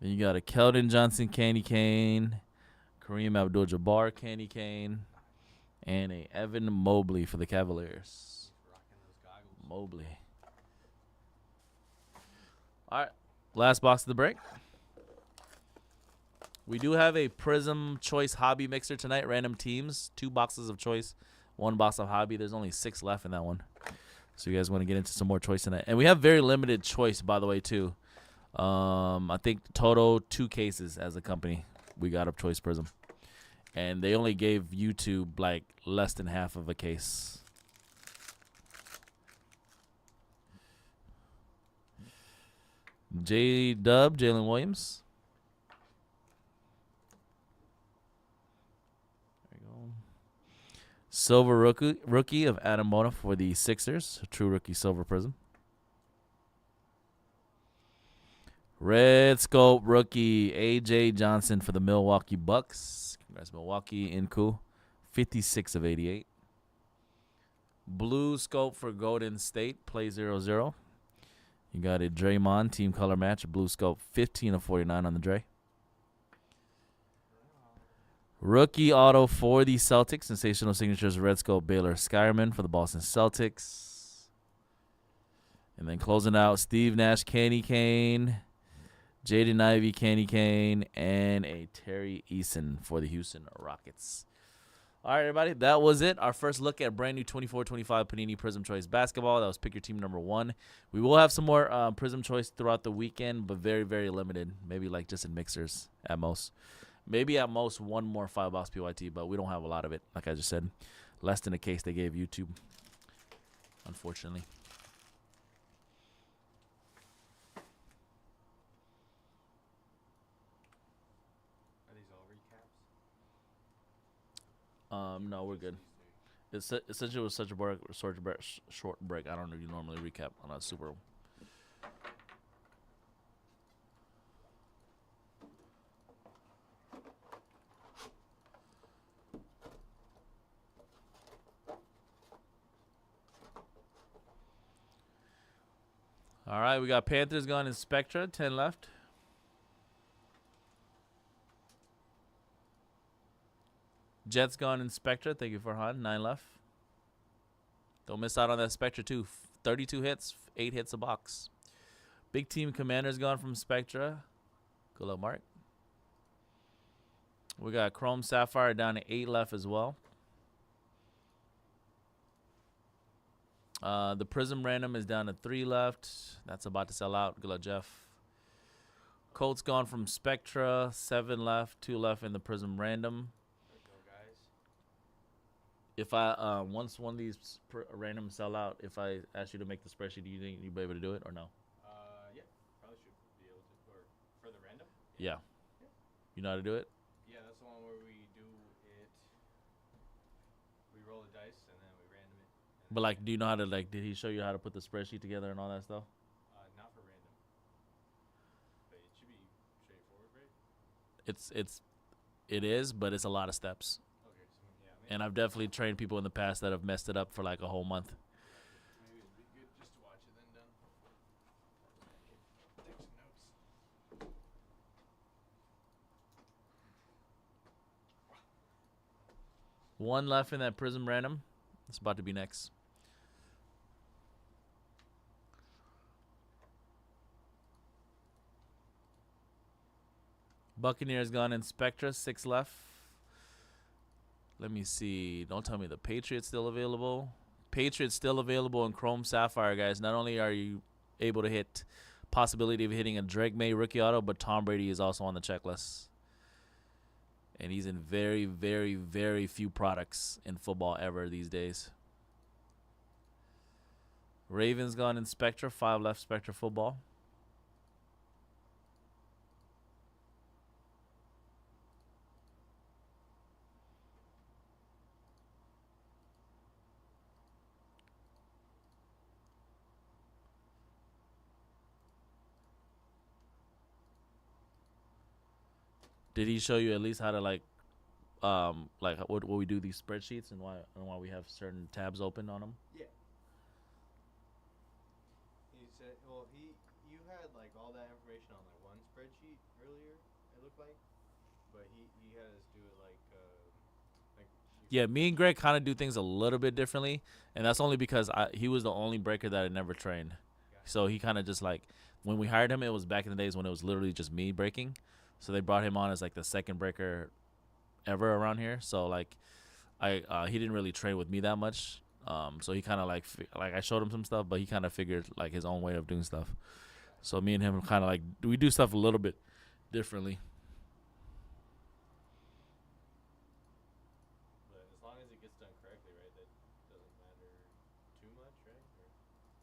Then you got a Keldon Johnson candy cane, Kareem Abdul-Jabbar candy cane, and a Evan Mobley for the Cavaliers. Mobley. All right, last box of the break. We do have a Prism Choice Hobby Mixer tonight, random teams. 2 boxes of Choice, 1 box of Hobby. There's only 6 left in that one. So you guys want to get into some more Choice tonight. And we have very limited Choice, by the way, too. I think total 2 cases as a company we got of Choice Prism. And they only gave YouTube like less than half of a case. J-Dub, Jalen Williams. There you go. Silver rookie of Adam Bona for the Sixers. True rookie silver prism. Red scope rookie A.J. Johnson for the Milwaukee Bucks. Congrats, Milwaukee. Inku. 56 of 88. Blue scope for Golden State. Play 0-0. You got a Draymond team color match. Blue scope. 15 of 49 on the Dre. Rookie auto for the Celtics. Sensational signatures. Red scope Baylor Skyerman for the Boston Celtics. And then closing out, Steve Nash candy cane. Jaden Ivey candy cane, and a Terry Eason for the Houston Rockets. All right, everybody, that was it. Our first look at brand new 24-25 Panini Prism Choice basketball. That was pick your team number 1. We will have some more Prism Choice throughout the weekend, but very, very limited. Maybe like just in mixers at most. Maybe at most 1 more 5-box PYT, but we don't have a lot of it. Like I just said, less than a case they gave YouTube, unfortunately. No, we're good. Essentially, it was such a short break. I don't know if you normally recap on a Super Bowl. All right, we got Panthers gone in Spectra, 10 left. Jets gone in Spectra. Thank you, Farhan. 9 left. Don't miss out on that Spectra, too. 32 hits, 8 hits a box. Big Team Commanders gone from Spectra. Good luck, Mark. We got Chrome Sapphire down to 8 left as well. The Prism Random is down to 3 left. That's about to sell out. Good luck, Jeff. Colts gone from Spectra. 7 left. 2 left in the Prism Random. If I once one of these random sell out, if I ask you to make the spreadsheet, do you think you'll be able to do it or no? Yeah, probably should be able to. Or for the random? Yeah. You know how to do it? Yeah, that's the one where we do it. We roll the dice and then we random it. But like, do you know how to Did he show you how to put the spreadsheet together and all that stuff? Not for random. But it should be straightforward, right? It is, but it's a lot of steps. Okay, so yeah. And I've definitely trained people in the past that have messed it up for like a whole month. Maybe it'd be good just to watch it then done. Take some notes. One left in that Prism Random. It's about to be next. Buccaneers gone in Spectra. 6 left. Let me see. Don't tell me the Patriots still available. Patriots still available in Chrome Sapphire, guys. Not only are you able to hit, possibility of hitting a Drake May rookie auto, but Tom Brady is also on the checklist. And he's in very, very, very few products in football ever these days. Ravens gone in Spectra, 5 left Spectra football. Did he show you at least how to like what we do these spreadsheets and why we have certain tabs open on them? Yeah. He said, well, you had like all that information on like one spreadsheet earlier. It looked like, but he had us do it like Yeah, me and Greg kind of do things a little bit differently, and that's only because he was the only breaker that I never trained. So he kind of just like, when we hired him, it was back in the days when it was literally just me breaking. So they brought him on as like the second breaker ever around here. So like, he didn't really train with me that much. So he kind of like I showed him some stuff, but he kind of figured like his own way of doing stuff. So me and him kind of like we do stuff a little bit differently. But as long as it gets done correctly, right? That doesn't matter too much, right? Or,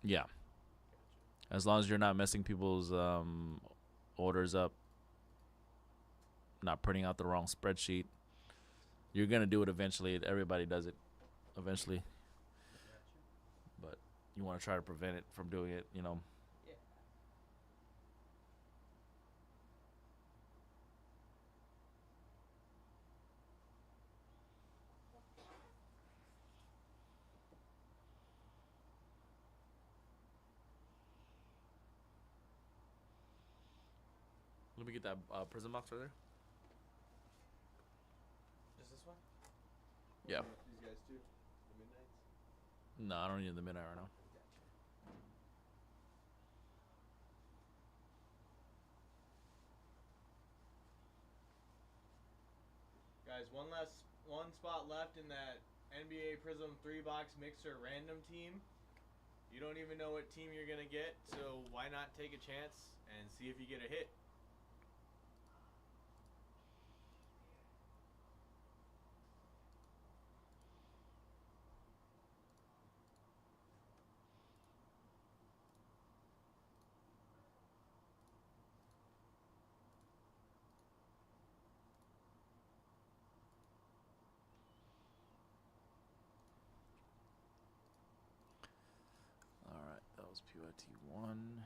Yeah. gotcha. As long as you're not messing people's orders up, not printing out the wrong spreadsheet, you're gonna do it eventually. Everybody does it eventually, but you want to try to prevent it from doing it. Yeah. Let me get that prison box right there. Just this one? Yeah. These guys too. The Midnights. No, I don't need the midnight right now. Guys, one spot left in that NBA Prism 3-box mixer random team. You don't even know what team you're gonna get, so why not take a chance and see if you get a hit? All right, that was PYT 1.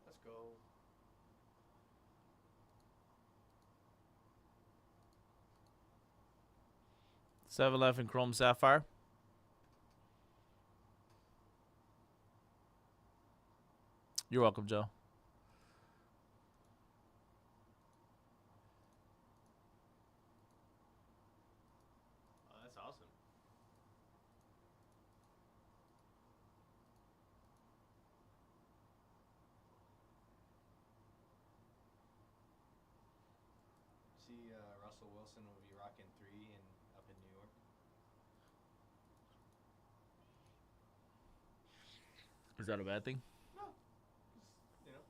Let's go. Seven left in Chrome Sapphire. You're welcome, Joe. Oh, that's awesome. See, Russell Wilson will be rocking 3 up in New York. Is that a bad thing? No, you know,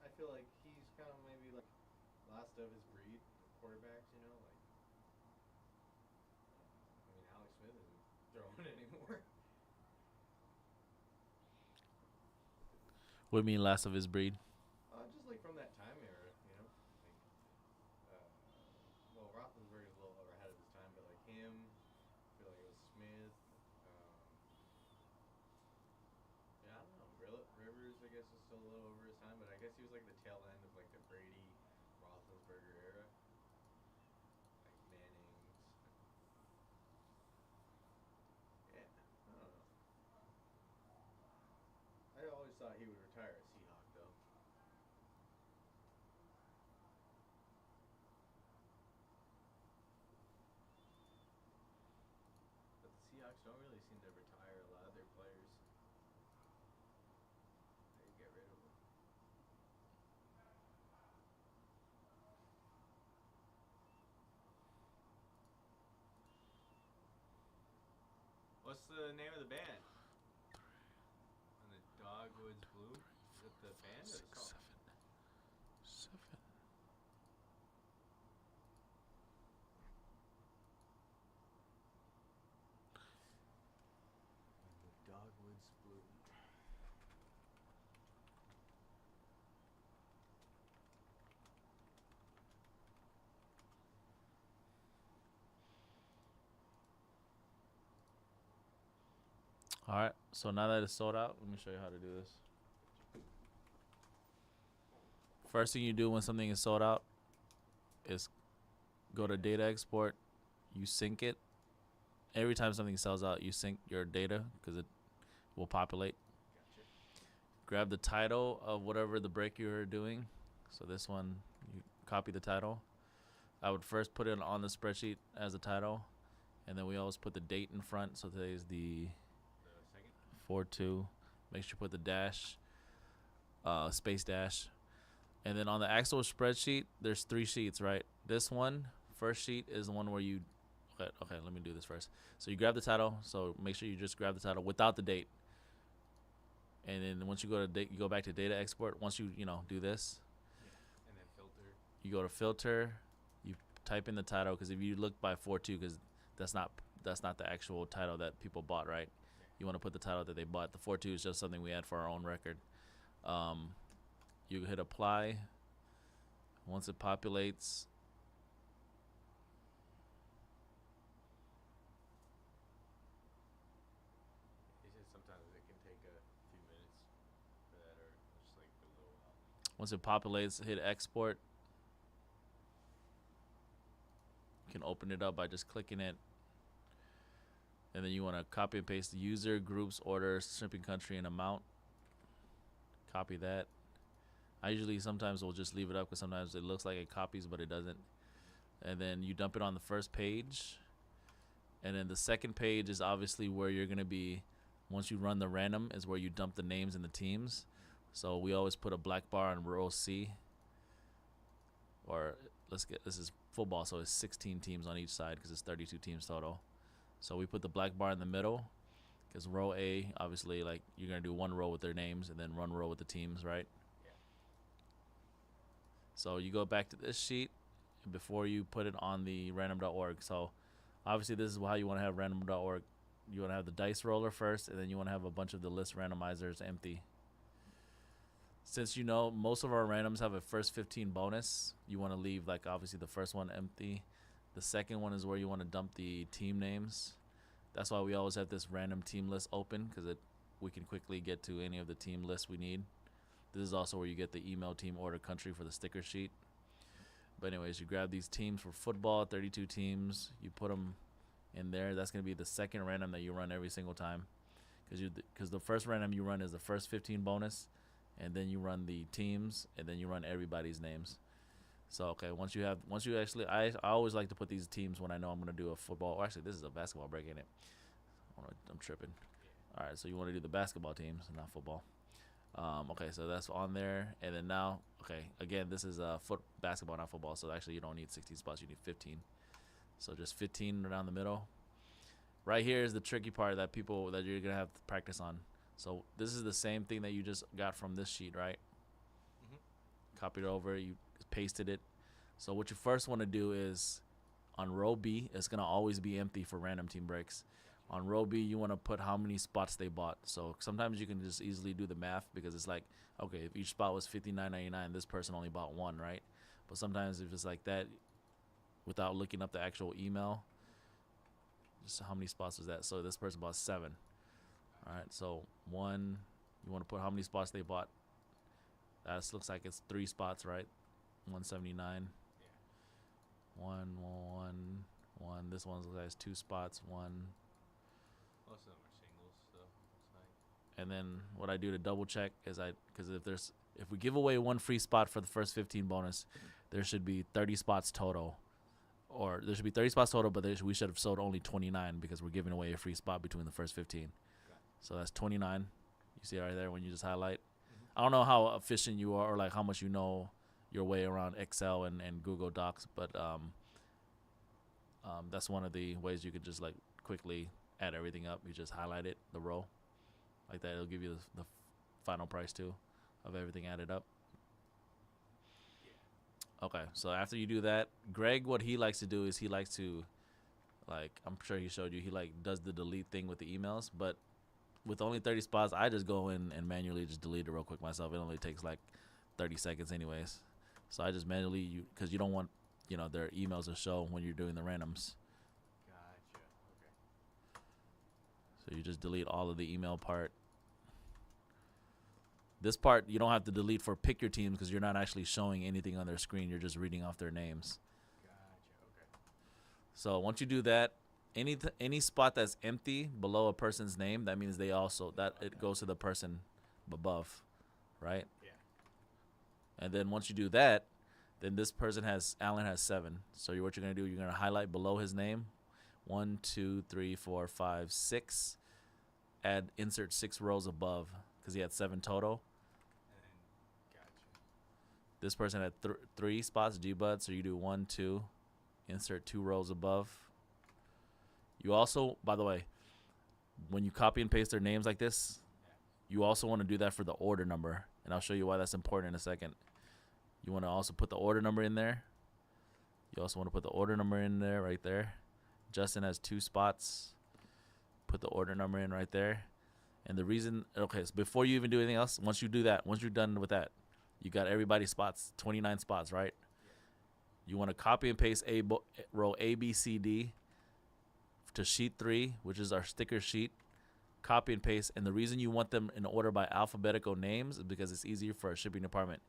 I feel like he's kind of maybe like last of his breed quarterbacks. You know, like I mean, Alex Smith isn't throwing anymore. What do you mean last of his breed? Just like from that time era, you know, like well, Roethlisberger's a little ahead of his time, but like him, I feel like it was Smith. Yeah, I don't know. Rivers guess, was still a little over his time, but I guess he was like the tail end of like the Brady, Roethlisberger era. Like Manning's. Yeah, I don't know. I always thought he would retire a Seahawk though. But the Seahawks don't really seem to retire a lot of their players. They get rid of them. What's the name of the band? And the Dogwoods Blue? Is it the band or the song? Seven. The Dogwoods Blue. All right. So now that it's sold out, let me show you how to do this. First thing you do when something is sold out is go to data export. You sync it. Every time something sells out, you sync your data because it will populate. Gotcha. Grab the title of whatever the break you're doing. So this one, you copy the title. I would first put it on the spreadsheet as a title, and then we always put the date in front. So today's the The second? 4/2. Make sure you put the dash, space dash. And then on the actual spreadsheet, there's 3 sheets, right? This one, first sheet is the one where you, okay, let me do this first. So you grab the title. So make sure you just grab the title without the date. And then once you go to date, you go back to data export. Once you do this, Yeah. And then filter. you go to filter, you type in the title because if you look by 4/2, because that's not the actual title that people bought, right? You want to put the title that they bought. The 4/2 is just something we add for our own record. You hit apply. Once it populates, He said sometimes it can take a few minutes for that or just like a little while. once it populates, hit export. You can open it up by just clicking it. And then you want to copy and paste the user, groups, order, shipping country, and amount. Copy that. I usually sometimes will just leave it up because sometimes it looks like it copies, but it doesn't. And then you dump it on the first page. And then the second page is obviously where you're going to be. Once you run the random is where you dump the names and the teams. So we always put a black bar on row C. Or this is football, so it's 16 teams on each side because it's 32 teams total. So we put the black bar in the middle because row A, obviously, like you're going to do one row with their names and then one row with the teams, right? Yeah. So you go back to this sheet before you put it on the random.org. So obviously this is how you want to have random.org. You want to have the dice roller first, and then you want to have a bunch of the list randomizers empty. Since most of our randoms have a first 15 bonus, you want to leave like obviously the first one empty. The second one is where you want to dump the team names. That's why we always have this random team list open because we can quickly get to any of the team lists we need. This is also where you get the email, team, order, country for the sticker sheet. But anyways, you grab these teams for football, 32 teams. You put them in there. That's going to be the second random that you run every single time. Because the first random you run is the first 15 bonus, and then you run the teams, and then you run everybody's names. So, okay, I always like to put these teams when I know I'm going to do a football. Or actually, this is a basketball break, ain't it? I'm tripping. All right, so you want to do the basketball teams, not football. Okay, so that's on there. And then now, okay, again, this is basketball, not football. So actually, you don't need 16 spots. You need 15. So just 15 down the middle. Right here is the tricky part that you're going to have to practice on. So this is the same thing that you just got from this sheet, right? Mm-hmm. Copied over. You pasted it. So what you first want to do is on row B, it's going to always be empty for random team breaks. On row B, you want to put how many spots they bought. So sometimes you can just easily do the math because it's like, okay, if each spot was $59.99, this person only bought one, right? But sometimes if it's like that, without looking up the actual email, just how many spots was that? So this person bought 7. All right, so 1, you want to put how many spots they bought That looks like it's 3 spots, right? 179. Yeah. One. This one looks like it's 2 spots. One. Most of them are singles, so it's like. And then what I do to double check is because if we give away 1 free spot for the first 15 bonus, there should be 30 spots total. Or there should be 30 spots total, but we should have sold only 29 because we're giving away a free spot between the first 15. Okay. So that's 29. You see it right there when you just highlight. I don't know how efficient you are or like how much you know your way around Excel and Google Docs, but that's one of the ways you could just like quickly add everything up. You just highlight it, the row, like that. It'll give you the final price too of everything added up. Okay, so after you do that, Greg, what he likes to do is he likes to, like, I'm sure he showed you, he like does the delete thing with the emails, but with only 30 spots, I just go in and manually just delete it real quick myself. It only takes like 30 seconds anyways. So I just manually, because you don't want, their emails to show when you're doing the randoms. Gotcha. Okay. So you just delete all of the email part. This part, you don't have to delete for pick your team because you're not actually showing anything on their screen. You're just reading off their names. Gotcha. Okay. So once you do that, any spot that's empty below a person's name, that means it goes to the person above, right? Yeah. And then once you do that, then this person Alan has 7. So what you're going to do, you're going to highlight below his name, 1, 2, 3, 4, 5, 6. Insert 6 rows above because he had 7 total. Gotcha. This person had 3 spots, G-Bud, so you do 1, 2, insert 2 rows above. You also, by the way, when you copy and paste their names like this, you also want to do that for the order number, and I'll show you why that's important in a second. You want to also put the order number in there. You also want to put the order number in there right there. Justin has 2 spots. Put the order number in right there. And the reason, okay, so before you even do anything else, once you do that, once you're done with that, you got everybody's spots, 29 spots, right? You want to copy and paste row A, B, C, D to sheet 3, which is our sticker sheet. Copy and paste. And the reason you want them in order by alphabetical names is because it's easier for a shipping department.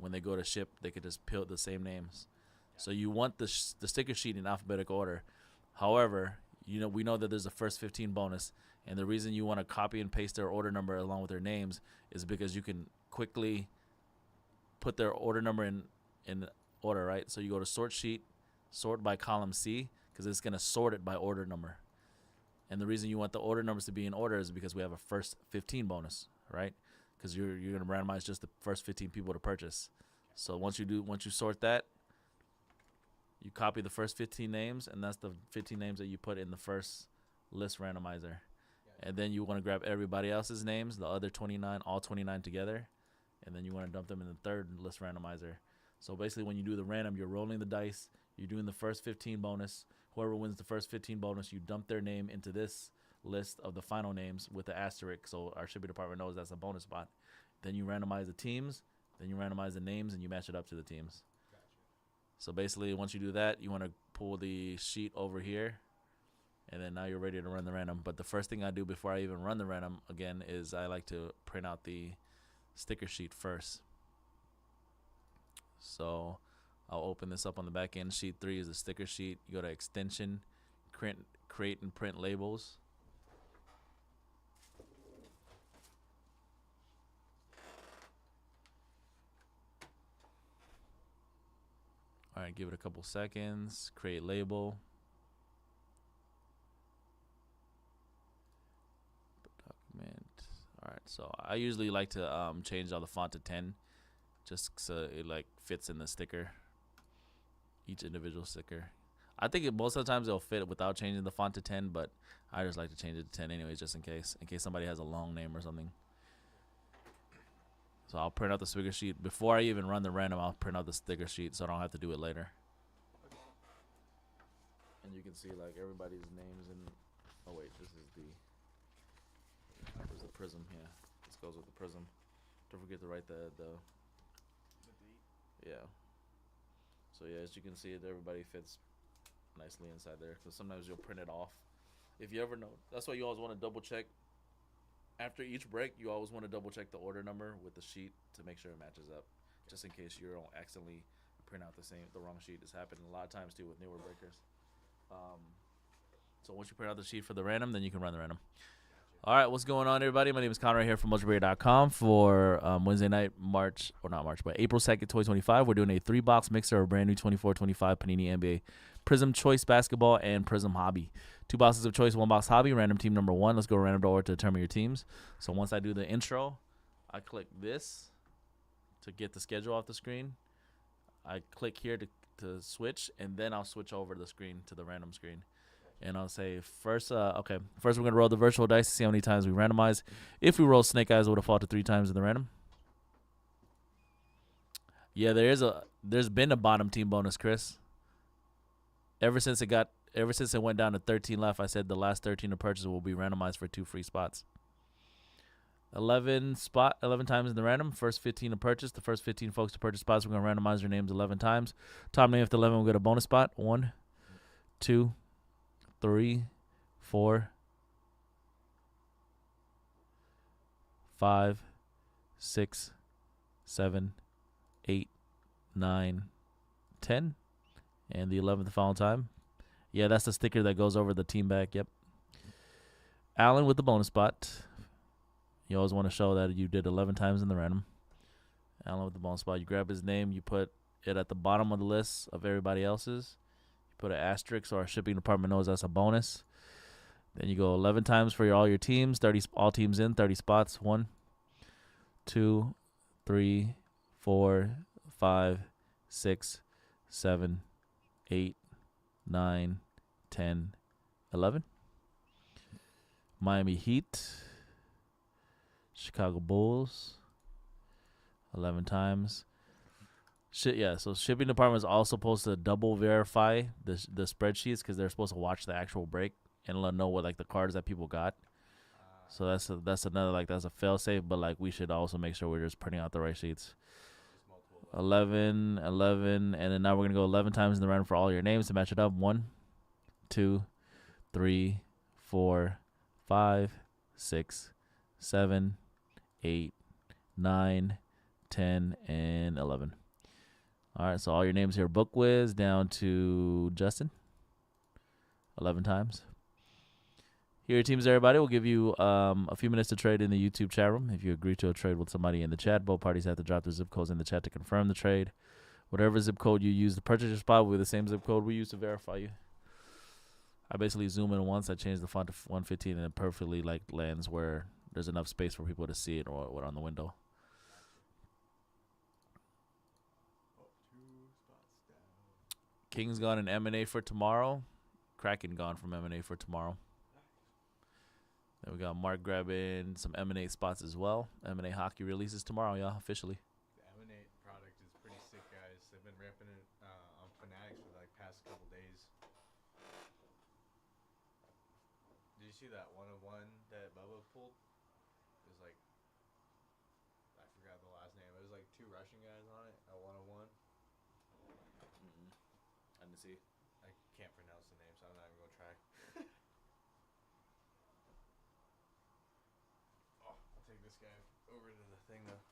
When they go to ship, they could just put the same names. So you want the sticker sheet in alphabetical order. However, we know that there's a first 15 bonus, and the reason you want to copy and paste their order number along with their names is because you can quickly put their order number in order, right? So you go to sort sheet, sort by column C, because it's going to sort it by order number. And the reason you want the order numbers to be in order is because we have a first 15 bonus, right? Because you're going to randomize just the first 15 people to purchase. So once you sort that, you copy the first 15 names, and that's the 15 names that you put in the first list randomizer. And then you want to grab everybody else's names, the other 29, all 29 together, and then you want to dump them in the third list randomizer. So basically when you do the random, you're rolling the dice, you're doing the first 15 bonus. Whoever wins the first 15 bonus, you dump their name into this list of the final names with the asterisk, so our shipping department knows that's a bonus spot. Then you randomize the teams, then you randomize the names, and you match it up to the teams. Gotcha. So basically, once you do that, you want to pull the sheet over here, and then now you're ready to run the random. But the first thing I do before I even run the random again is I like to print out the sticker sheet first. So I'll open this up on the back end. Sheet 3 is the sticker sheet. You go to extension, create and print labels. All right, give it a couple seconds. Create label. Document. All right, so I usually like to change all the font to 10, just so it like fits in the sticker. Each individual sticker. I think most of the times it'll fit without changing the font to 10, but I just like to change it to 10 anyways, just in case somebody has a long name or something. So I'll print out the sticker sheet. Before I even run the random, I'll print out the sticker sheet so I don't have to do it later. And you can see like everybody's names and, oh wait, this is where's the prism? Yeah, this goes with the prism. Don't forget to write the date. yeah. So yeah, as you can see, everybody fits nicely inside there. Because sometimes you'll print it off. If you ever know, that's why you always want to double check After each break, you always want to double check the order number with the sheet to make sure it matches up, just in case you don't accidentally print out the wrong sheet. It's happened a lot of times too with newer breakers. So once you print out the sheet for the random, then you can run the random. All right, what's going on, everybody? My name is Conrad here from Mojobreak.com for Wednesday night, April 2nd, 2025. We're doing a 3-box mixer of brand new 24-25 Panini NBA Prism Choice Basketball and Prism Hobby. 2 boxes of choice, 1 box hobby, random team number 1. Let's go random order to determine your teams. So once I do the intro, I click this to get the schedule off the screen. I click here to switch, and then I'll switch over the screen to the random screen. And I'll say first we're going to roll the virtual dice to see how many times we randomize. If we roll snake eyes, it would have fallen to 3 times in the random. Yeah, there's been a bottom team bonus, Chris. Ever since it went down to 13 left, I said the last 13 to purchase will be randomized for 2 free spots. 11 times in the random. First 15 to purchase. The first 15 folks to purchase spots, we're going to randomize their names 11 times. Top name after 11 will get a bonus spot. 1, 2, 3, 4, 5, 6, 7, 8, 9, 10. And the 11th final time. Yeah, that's the sticker that goes over the team back. Yep. Allen with the bonus spot. You always want to show that you did 11 times in the random. Allen with the bonus spot. You grab his name. You put it at the bottom of the list of everybody else's. You put an asterisk so our shipping department knows that's a bonus. Then you go 11 times for all your teams. 30 all teams in. 30 spots. 1, 2, 3, 4, 5, 6, 7, 8, 9, 10, 11. Miami Heat. Chicago Bulls. 11 times. So shipping department is also supposed to double verify the spreadsheets because they're supposed to watch the actual break and let them know what like the cards that people got. So that's another that's a fail safe, but we should also make sure we're just printing out the right sheets. 11, and then now we're going to go 11 times in the random for all your names to match it up. 1, 2, 3, 4, 5, 6, 7, 8, 9, 10, and 11. All right, so all your names here, Book Wiz down to Justin. 11 times. Here are your teams, everybody. We'll give you a few minutes to trade in the YouTube chat room. If you agree to a trade with somebody in the chat, both parties have to drop their zip codes in the chat to confirm the trade. Whatever zip code you use to purchase your spot will be the same zip code we use to verify you. I basically zoom in once. I change the font to 115, and it perfectly lands where there's enough space for people to see it or on the window. Kings gone in M&A for tomorrow. Kraken gone from M&A for tomorrow. Then we got Mark grabbing some M&A spots as well. M&A hockey releases tomorrow, y'all, officially. The M&A product is pretty sick, guys. They've been ramping it on Fanatics for past couple days. Did you see that 1-of-1 that Bubba pulled? It was I forgot the last name. It was 2 Russian guys on it, a 1-of-1. I didn't see. I can't pronounce the name, so I'm not even going to try. I'll take this guy over to the thing, though.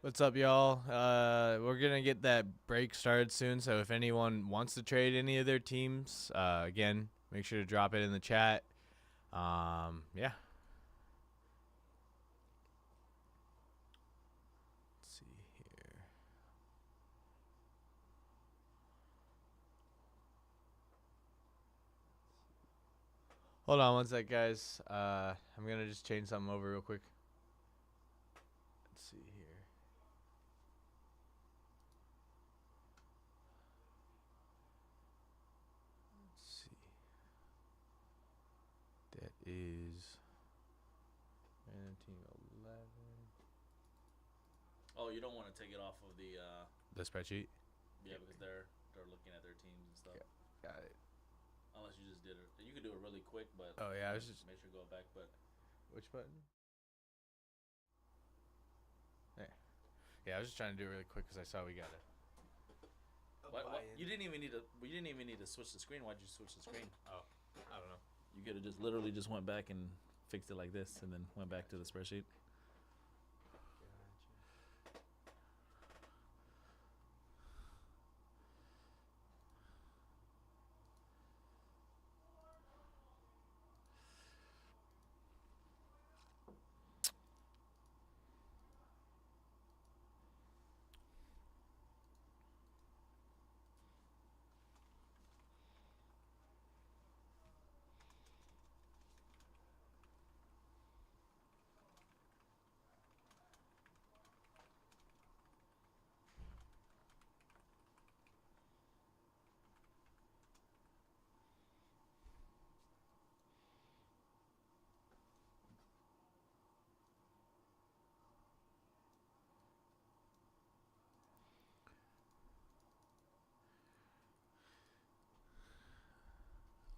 What's up, y'all? We're gonna get that break started soon, so if anyone wants to trade any of their teams, again, make sure to drop it in the chat. Yeah. Let's see here. Hold on one sec, guys. I'm gonna just change something over real quick. Let's see here. Let's see. That is random team 11. Oh, you don't want to take it off of the spreadsheet. yeah, because they're looking at their teams and stuff. Got it. Unless you just did it, you could do it really quick, but Oh yeah, I was just make sure to go back. But which button? There. Yeah, I was just trying to do it really quick because I saw we got it. what? You didn't even need to. We didn't even need to switch the screen. Why'd you switch the screen? Oh, I don't know. You could have just literally just went back and fixed it like this, and then went back to the spreadsheet.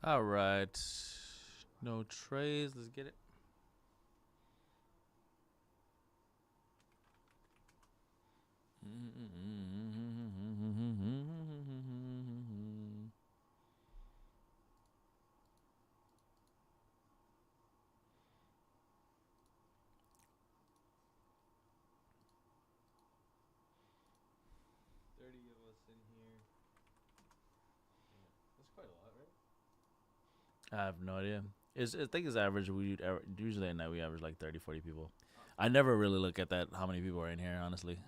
All right. No trays. Let's get it. That's quite a lot, right? I have no idea. I think it's average. Usually at night we average like 30, 40 people. I never really look at that. How many people are in here? Honestly.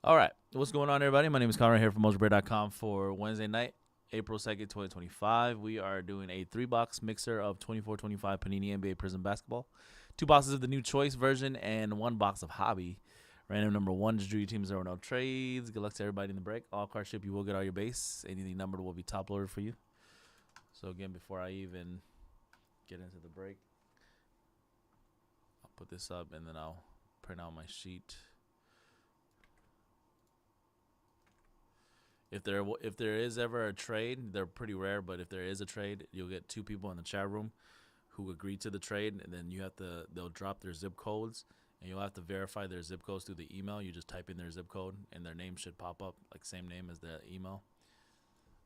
All right. What's going on, everybody? My name is Conrad here from Mojobreak.com for Wednesday night, April 2nd, 2025. We are doing a 3-box mixer of 24-25 Panini NBA Prizm Basketball, 2 boxes of the new choice version, and 1 box of hobby. Random number 1, just drew your team 0 no trades. Good luck to everybody in the break. All card ship, you will get all your base. Anything numbered will be top loaded for you. So, again, before I even get into the break, I'll put this up and then I'll print out my sheet. If there is ever a trade, they're pretty rare, but if there is a trade, you'll get 2 people in the chat room who agree to the trade, and then they'll drop their zip codes, and you'll have to verify their zip codes through the email. You just type in their zip code, and their name should pop up, like same name as the email.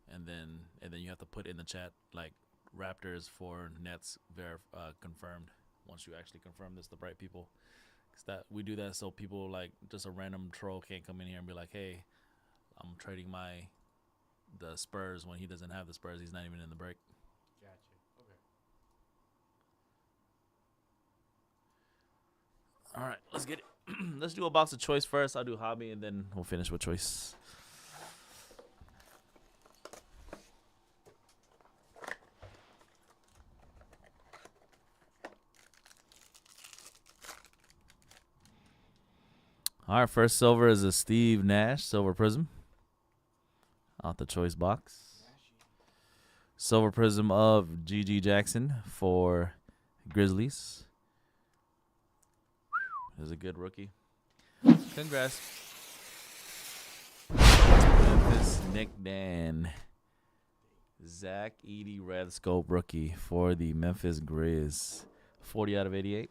And then you have to put in the chat like Raptors for Nets confirmed. Once you actually confirm this, the right people, 'cause that we do that so people like just a random troll can't come in here and be like, hey, I'm trading the Spurs when he doesn't have the Spurs. He's not even in the break. Gotcha. Okay. All right, let's get it. Let's do a box of choice first. I'll do hobby, and then we'll finish with choice. All right, first silver is a Steve Nash Silver Prism. Out the choice box. Silver Prism of G.G. Jackson for Grizzlies. Is a good rookie. Congrats. Memphis Nick Dan. Zach Edey Red Scope rookie for the Memphis Grizz. 40 out of 88.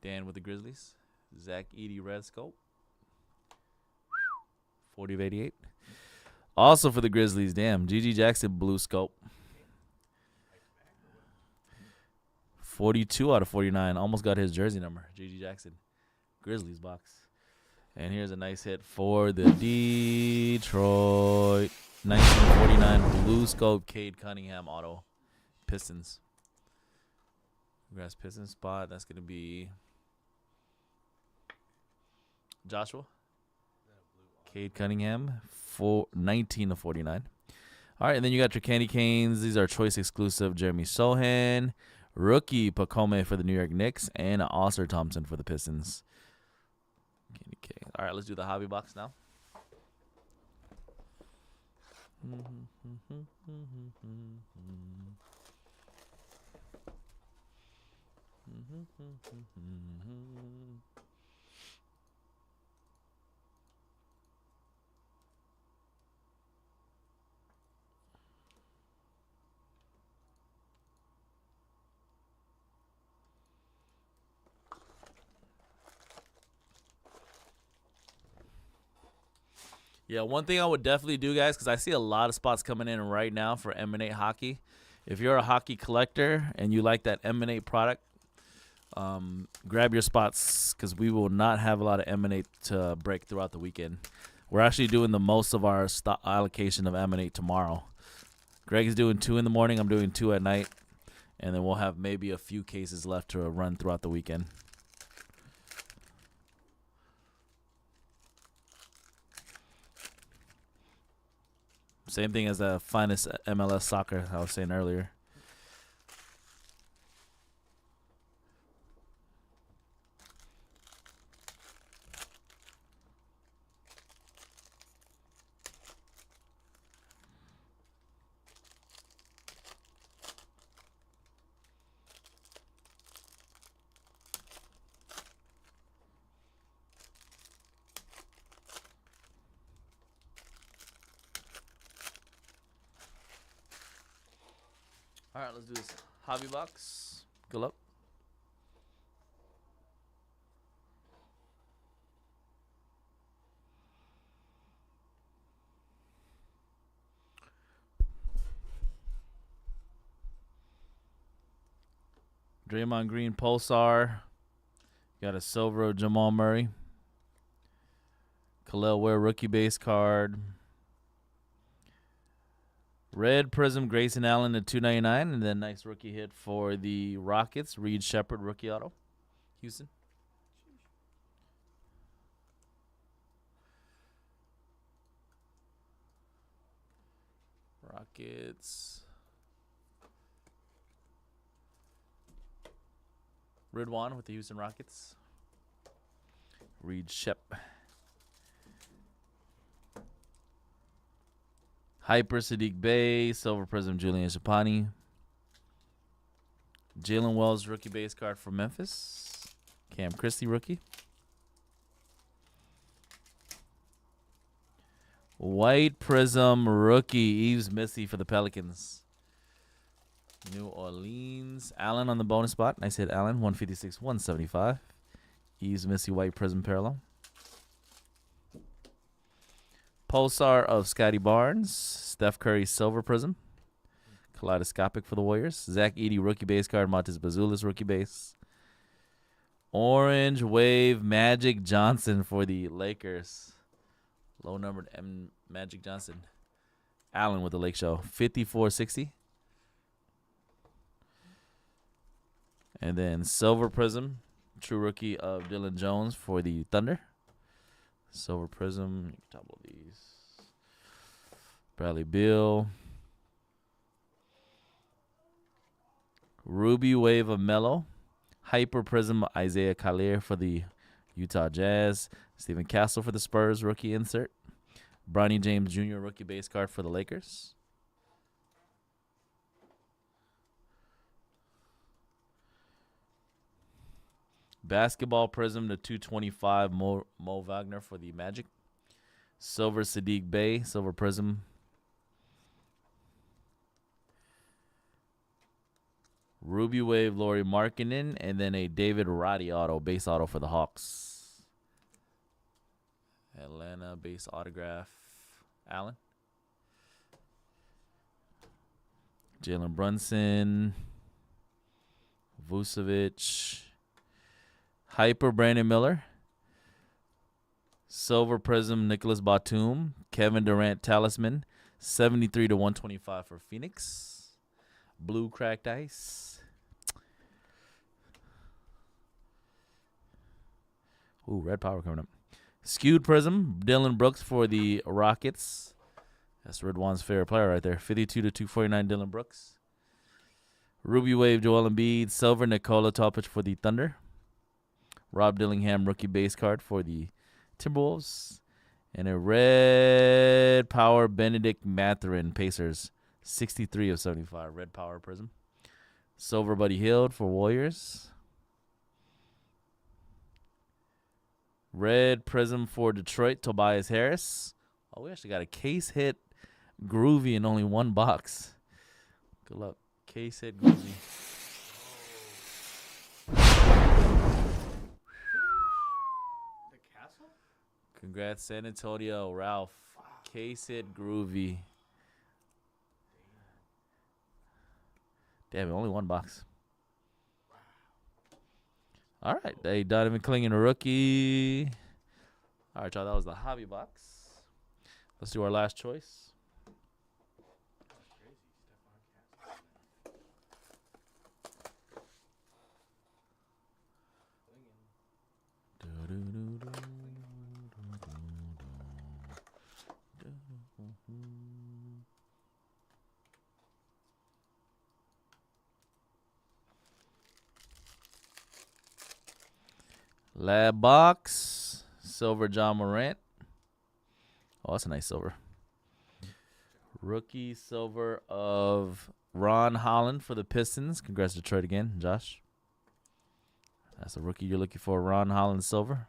Dan with the Grizzlies. Zach Edey Red Scope. 40 of 88. Also for the Grizzlies, damn, G.G. Jackson blue scope. 42 out of 49. Almost got his jersey number. G.G. Jackson. Grizzlies box. And here's a nice hit for the Detroit 1949 blue scope Cade Cunningham auto. Pistons. Congrats, Pistons spot. That's going to be Joshua. Cade Cunningham, 19 of 49. All right, and then you got your candy canes. These are choice exclusive. Jeremy Sohan, rookie Pacome for the New York Knicks, and Oscar Thompson for the Pistons. Candy canes. All right, let's do the hobby box now. Yeah, one thing I would definitely do, guys, because I see a lot of spots coming in right now for Emanate Hockey. If you're a hockey collector and you like that Emanate product, grab your spots because we will not have a lot of Emanate to break throughout the weekend. We're actually doing the most of our stock allocation of Emanate tomorrow. Greg is doing 2 in the morning. I'm doing 2 at night. And then we'll have maybe a few cases left to run throughout the weekend. Same thing as the finest MLS soccer I was saying earlier. All right, let's do this hobby box. Good luck. Draymond Green Pulsar. Got a silver of Jamal Murray. Khalil Ware rookie base card. Red Prism Grayson Allen at $2.99, and then nice rookie hit for the Rockets. Reed Shepard rookie auto. Houston. Rockets. Ridwan with the Houston Rockets. Reed Shep. Hyper Sadiq Bey, Silver Prism Julian Chapani. Jalen Wells rookie base card for Memphis. Cam Christie rookie. White Prism rookie Yves Missy for the Pelicans. New Orleans. Allen on the bonus spot. Nice hit, Allen. 156, 175. Yves Missy White Prism parallel. Pulsar of Scotty Barnes. Steph Curry Silver Prism. Kaleidoscopic for the Warriors. Zach Edey rookie base card. Montes Bazulis rookie base. Orange Wave Magic Johnson for the Lakers. Low numbered M Magic Johnson. Allen with the Lake Show. 5460. And then Silver Prism. True rookie of Dylan Jones for the Thunder. Silver Prism. You can toggle these. Bradley Beal. Ruby Wave of Mello. Hyper Prism Isaiah Collier for the Utah Jazz. Stephen Castle for the Spurs rookie insert. Bronny James Jr. rookie base card for the Lakers. Basketball Prism to 225 Mo Wagner for the Magic. Silver Sadiq Bey, Silver Prism. Ruby Wave Lauri Markkinen, and then a David Roddy auto, base auto for the Hawks. Atlanta base autograph, Allen. Jalen Brunson, Vucevic, Hyper Brandon Miller, Silver Prism Nicholas Batum, Kevin Durant Talisman, 73 to 125 for Phoenix. Blue Cracked Ice. Ooh, Red Power coming up. Skewed Prism, Dylan Brooks for the Rockets. That's Ridwan's favorite player right there. 52 to 249, Dylan Brooks. Ruby Wave, Joel Embiid. Silver, Nikola Topic for the Thunder. Rob Dillingham, rookie base card for the Timberwolves. And a Red Power, Benedict Mathurin, Pacers. 63 of 75, Red Power Prism. Silver, Buddy Hield for Warriors. Red Prism for Detroit, Tobias Harris. Oh, we actually got a case hit Groovy in only one box. Good luck. Case hit Groovy. The castle? Congrats, San Antonio, Ralph. Case hit Groovy. Damn, only one box. All right, hey, Donovan Clingan, a rookie. All right, y'all, that was the hobby box. Let's do our last choice. Lab box, silver John Morant. Oh, that's a nice silver. Rookie silver of Ron Holland for the Pistons. Congrats, Detroit again, Josh. That's the rookie you're looking for, Ron Holland silver.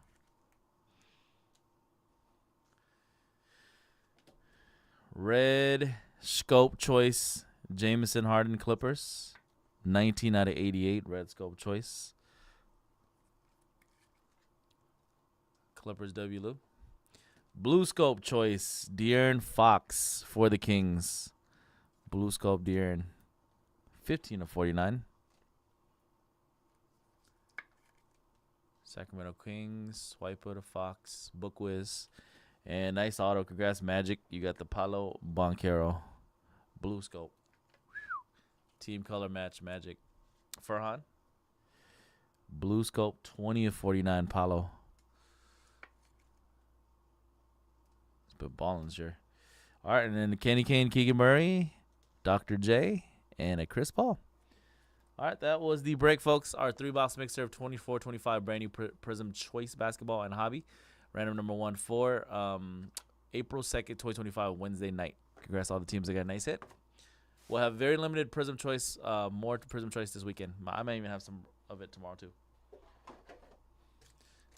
Red scope choice, Jameson Harden Clippers. 19 out of 88, red scope choice. Clippers W. Lou. Blue scope choice, De'Aaron Fox for the Kings. Blue scope De'Aaron. 15 of 49. Sacramento Kings, Swiper to Fox, Book Wiz. And nice auto. Congrats, Magic. You got the Paolo Banchero. Blue scope. Team color match, Magic. Farhan. Blue scope, 20 of 49, Paolo. Let's put Ballins here. All right, and then Kenny Kane, Keegan Murray, Dr. J, and a Chris Paul. All right, that was the break, folks. Our 3-box mixer of 24-25 brand new Prism Choice Basketball and Hobby. Random number 1 for April 2nd, 2025, Wednesday night. Congrats to all the teams that got a nice hit. We'll have very limited Prism Choice, more Prism Choice this weekend. I might even have some of it tomorrow, too.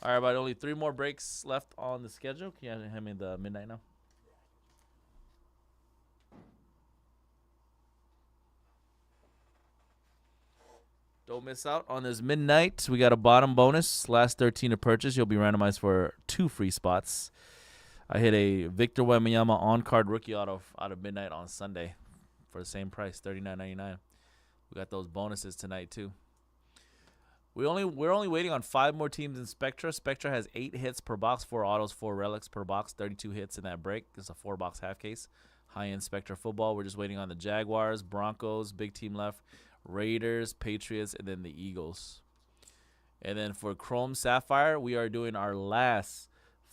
All right, about only 3 more breaks left on the schedule. Can you hand me the midnight now? Don't miss out on this midnight. We got a bottom bonus. Last 13 to purchase. You'll be randomized for 2 free spots. I hit a Victor Wembanyama on-card rookie auto out of midnight on Sunday for the same price, $39.99. We got those bonuses tonight too. We're only waiting on 5 more teams in Spectra. Spectra has 8 hits per box, 4 autos, 4 relics per box, 32 hits in that break. It's a 4-box half case. High-end Spectra football. We're just waiting on the Jaguars, Broncos, big team left, Raiders, Patriots, and then the Eagles. And then for Chrome Sapphire, we are doing our last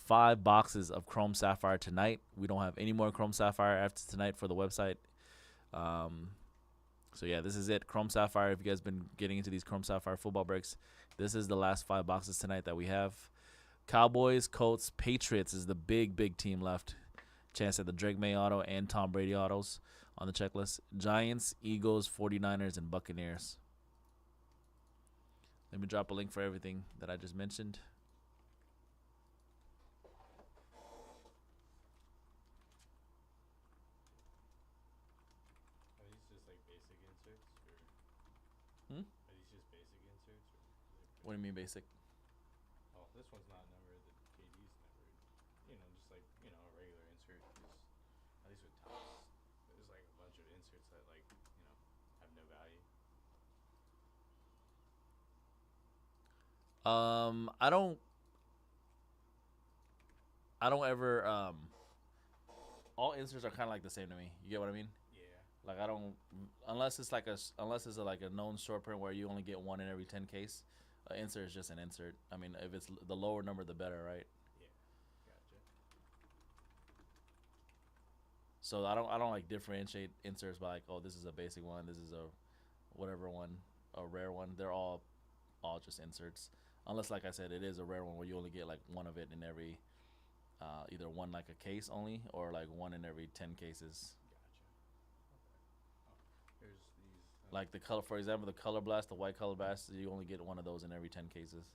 5 boxes of Chrome Sapphire tonight. We don't have any more Chrome Sapphire after tonight for the website. So, yeah, this is it. Chrome Sapphire, if you guys been getting into these Chrome Sapphire football breaks, this is the last 5 boxes tonight that we have. Cowboys, Colts, Patriots is the big team left. Chance at the Drake May auto and Tom Brady autos on the checklist. Giants, Eagles, 49ers, and Buccaneers. Let me drop a link for everything that I just mentioned. Are these just like basic inserts? Or Hmm? Are these just basic inserts? Or What do you mean basic? oh, this one's not numbered. The KD's numbered. You know, just like, you know, a regular insert. Just, at least with Topps, there's like a bunch of inserts that like, you know, I don't ever all inserts are kind of like the same to me. You get what I mean? Yeah. Like I don't unless it's like like a known short print where you only get one in every 10 case. Insert is just an insert. I mean, if it's the lower number, the better, right? Yeah. Gotcha. So I don't like differentiate inserts by like, oh, this is a basic one, this is a whatever one, a rare one. They're all just inserts, unless like I said, it is a rare one where you only get like one of it in every either one like a case only or like one in every 10 cases. Gotcha. Okay. Oh, here's these. Like the color, for example, the color blast, the white color blast, you only get one of those in every 10 cases.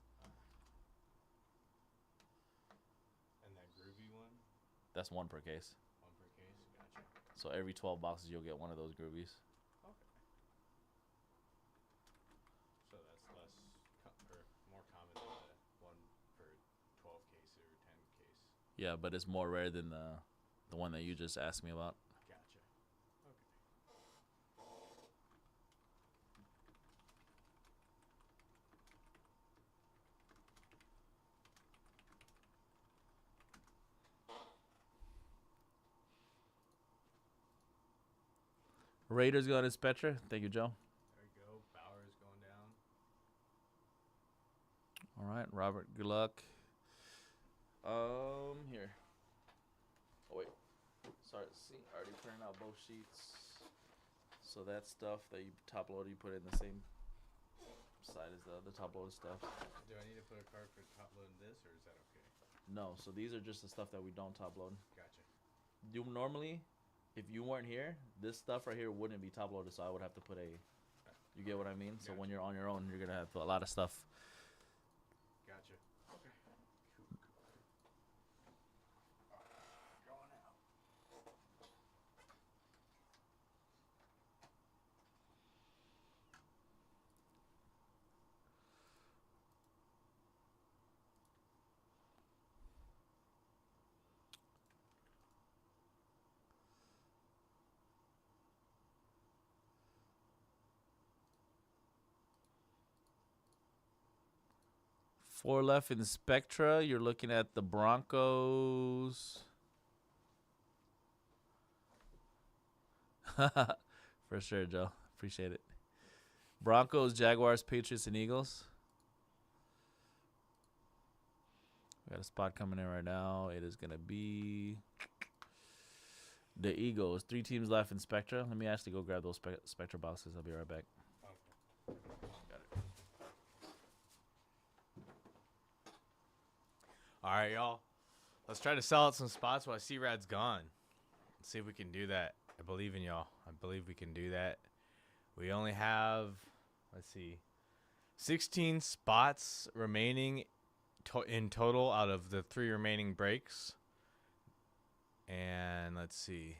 And that groovy one, That's one per case. one per case. Gotcha. So every 12 boxes, you'll get one of those groovies. Okay. So that's less or more common than the one per 12 case or 10 case. Yeah, but it's more rare than the one that you just asked me about. Gotcha. Okay. Raiders going to Spectra. Thank you, Joe. There we go. Bauer's going down. All right, Robert. Good luck. Here. Oh wait. Sorry. See, I already printed out both sheets. So that stuff that you top loaded, you put it in the same side as the top loaded stuff. Do I need to put a card for top loading this, or is that okay? No, so these are just the stuff that we don't top load. Gotcha. You normally, if you weren't here, this stuff right here wouldn't be top loaded, so I would have to put a. You get what I mean? So when you're on your own, you're gonna have a lot of stuff. Gotcha. Okay. Going out. Four left in Spectra. You're looking at the Broncos. For sure, Joe. Appreciate it. Broncos, Jaguars, Patriots, and Eagles. We got a spot coming in right now. It is going to be the Eagles. 3 teams left in Spectra. Let me actually go grab those Spectra boxes. I'll be right back. Okay. Got it. All right, y'all. Let's try to sell out some spots while C-Rad's gone. Let's see if we can do that. I believe in y'all. I believe we can do that. We only have, let's see, 16 spots remaining in total out of the 3 remaining breaks. And let's see.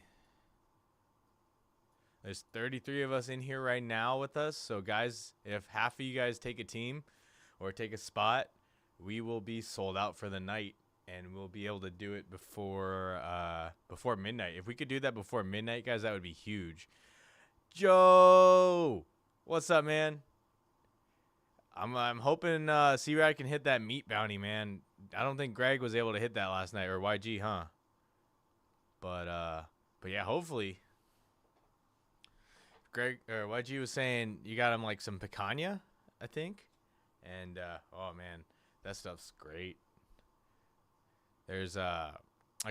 There's 33 of us in here right now with us. So, guys, if half of you guys take a team or take a spot, we will be sold out for the night. And we'll be able to do it before midnight. If we could do that before midnight, guys, that would be huge. Joe, what's up, man? I'm hoping C-Rad can hit that meat bounty, man. I don't think Greg was able to hit that last night, or YG, huh? But yeah, hopefully. Greg or YG was saying you got him like some picanha, I think. And oh man, that stuff's great. There's I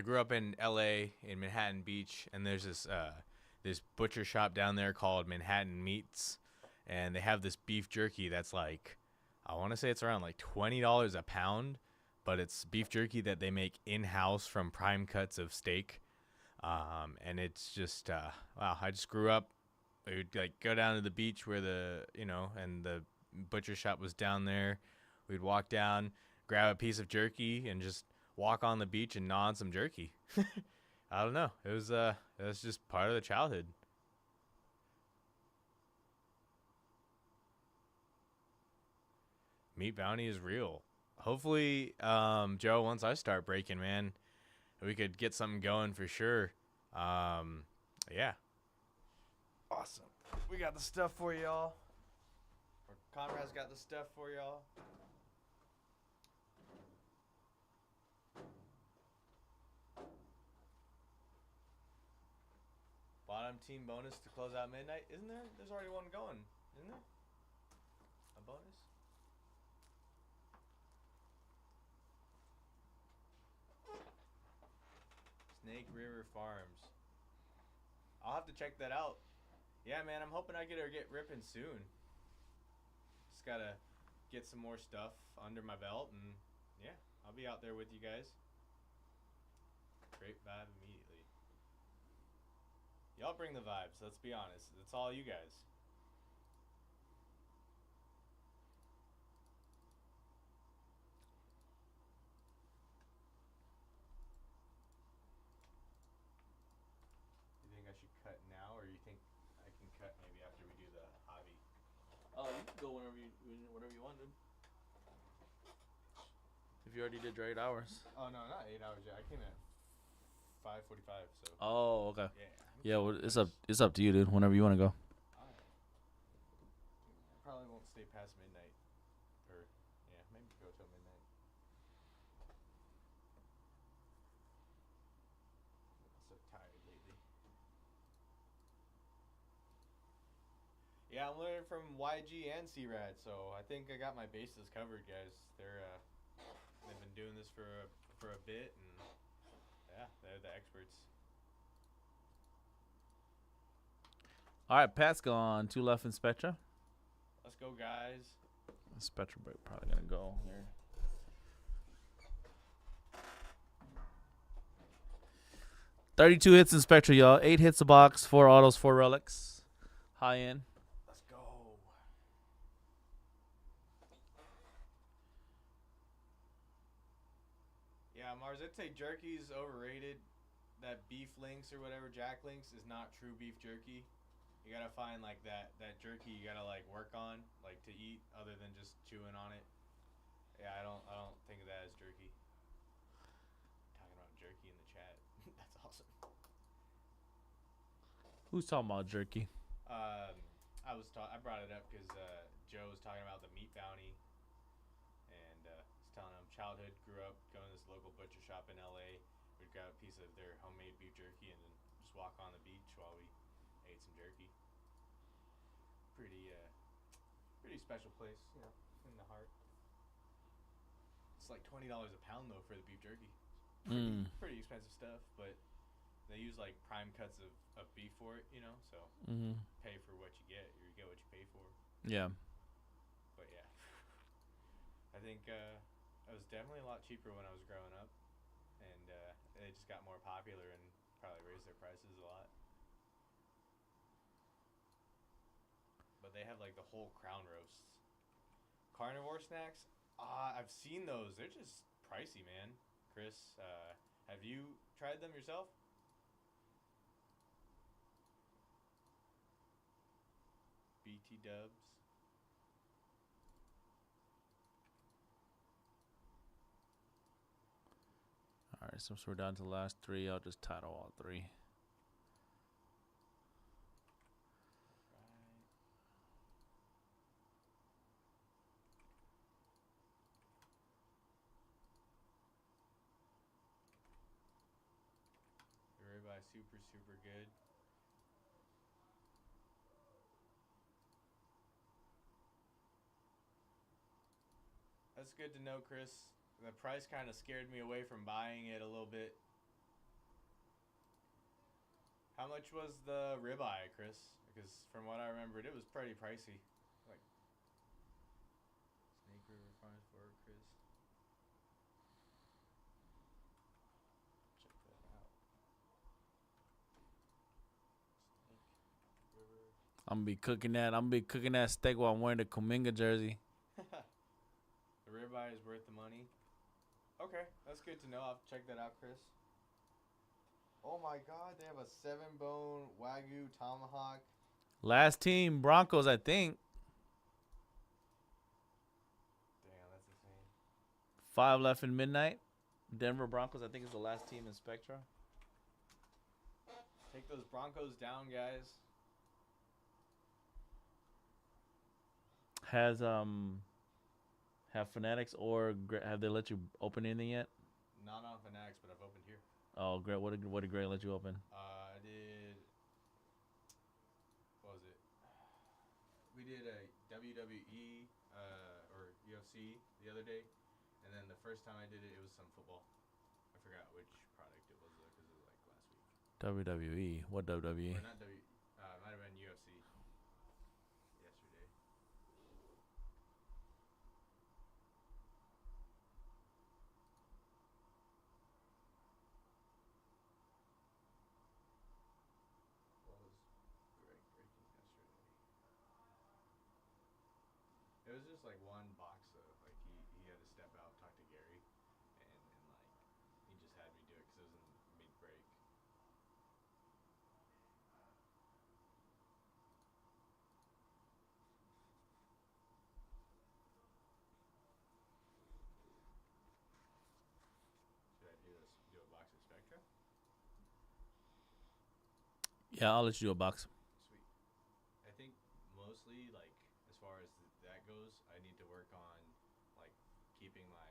grew up in LA in Manhattan Beach, and there's this butcher shop down there called Manhattan Meats, and they have this beef jerky that's like, I want to say it's around like $20 a pound, but it's beef jerky that they make in-house from prime cuts of steak. And it's just wow, I just grew up. We would like go down to the beach where and the butcher shop was down there. We'd walk down, grab a piece of jerky, and just walk on the beach and gnaw on some jerky. I don't know. It was just part of the childhood. Meat bounty is real. Hopefully, Joe, once I start breaking, man, we could get something going for sure. Yeah. Awesome. We got the stuff for y'all. Conrad's got the stuff for y'all. one team bonus to close out midnight. Isn't there? There's already one going. Isn't there? A bonus? Snake River Farms. I'll have to check that out. Yeah, man, I'm hoping I get ripping soon. Just gotta get some more stuff under my belt, and yeah, I'll be out there with you guys. Great vibe immediately. Y'all bring the vibes, let's be honest. It's all you guys. You think I should cut now, or you think I can cut maybe after we do the hobby? Oh, you can go whenever you want, dude. If you already did your 8 hours. Oh no, not 8 hours yet. I came at 5:45, so. Oh, okay. Yeah. Yeah, well, it's up to you, dude. Whenever you want to go. Alright. I probably won't stay past midnight. Or, yeah, maybe go till midnight. I'm so tired lately. Yeah, I'm learning from YG and C-Rad, so I think I got my bases covered, guys. They've been doing this for a bit, and yeah, they're the experts. All right, Pat's gone. 2 left in Spectra. Let's go, guys. Spectra break probably gonna go here. $32 hits in Spectra, y'all. 8 hits a box, 4 autos, 4 relics. High end. Let's go. Yeah, Mars, I'd say jerky's overrated. That beef links or whatever, Jack links, is not true beef jerky. You gotta find like that jerky you gotta like work on, like to eat other than just chewing on it. Yeah, I don't think of that as jerky. Talking about jerky in the chat. That's awesome. Who's talking about jerky? I brought it up because Joe was talking about the meat bounty, and was telling him childhood grew up going to this local butcher shop in LA. We'd grab a piece of their homemade beef jerky and then just walk on the beach while we ate some jerky. Pretty special place, you know, in the heart. It's like $20 a pound though for the beef jerky. Pretty expensive stuff, but they use like prime cuts of beef for it, you know, so pay for what you get, or you get what you pay for. Yeah. But yeah, I think it was definitely a lot cheaper when I was growing up, and they just got more popular and probably raised their prices a lot. But they have like the whole crown roasts. Carnivore snacks, I've seen those. They're just pricey, man. Chris, have you tried them yourself? BT Dubs. All right, since we're down to the last 3, I'll just title all 3. The ribeye super good. That's good to know, Chris. The price kind of scared me away from buying it a little bit. How much was the ribeye, Chris? Because from what I remembered, it was pretty pricey. Like Snake River Farms for Chris. Check that out. Snake River. I'm gonna be cooking that steak while I'm wearing the Kuminga jersey. The ribeye is worth the money. Okay, that's good to know. I'll check that out, Chris. Oh my God, they have a 7-bone Wagyu tomahawk. Last team, Broncos, I think. Damn, that's insane. 5 left in midnight. Denver Broncos, I think, is the last team in Spectra. Take those Broncos down, guys. Have Fanatics or have they let you open anything yet? Not on Fanatics, but I've opened here. Oh, great! What did Greg let you open? I did we did a WWE or UFC the other day, and then the first time I did it, it was some football. I forgot which product it was because it was like last week. WWE. What WWE? Or not W. It might have been UFC yesterday. What was Greg breaking yesterday? It was just like one box though. Like he had to step out, talk to Gary, and like he just had me do it because it was in mid break. Should I do a box of Spectra? Yeah, I'll let you do a box. Sweet. I think mostly like as far as that goes, I need to work on like keeping my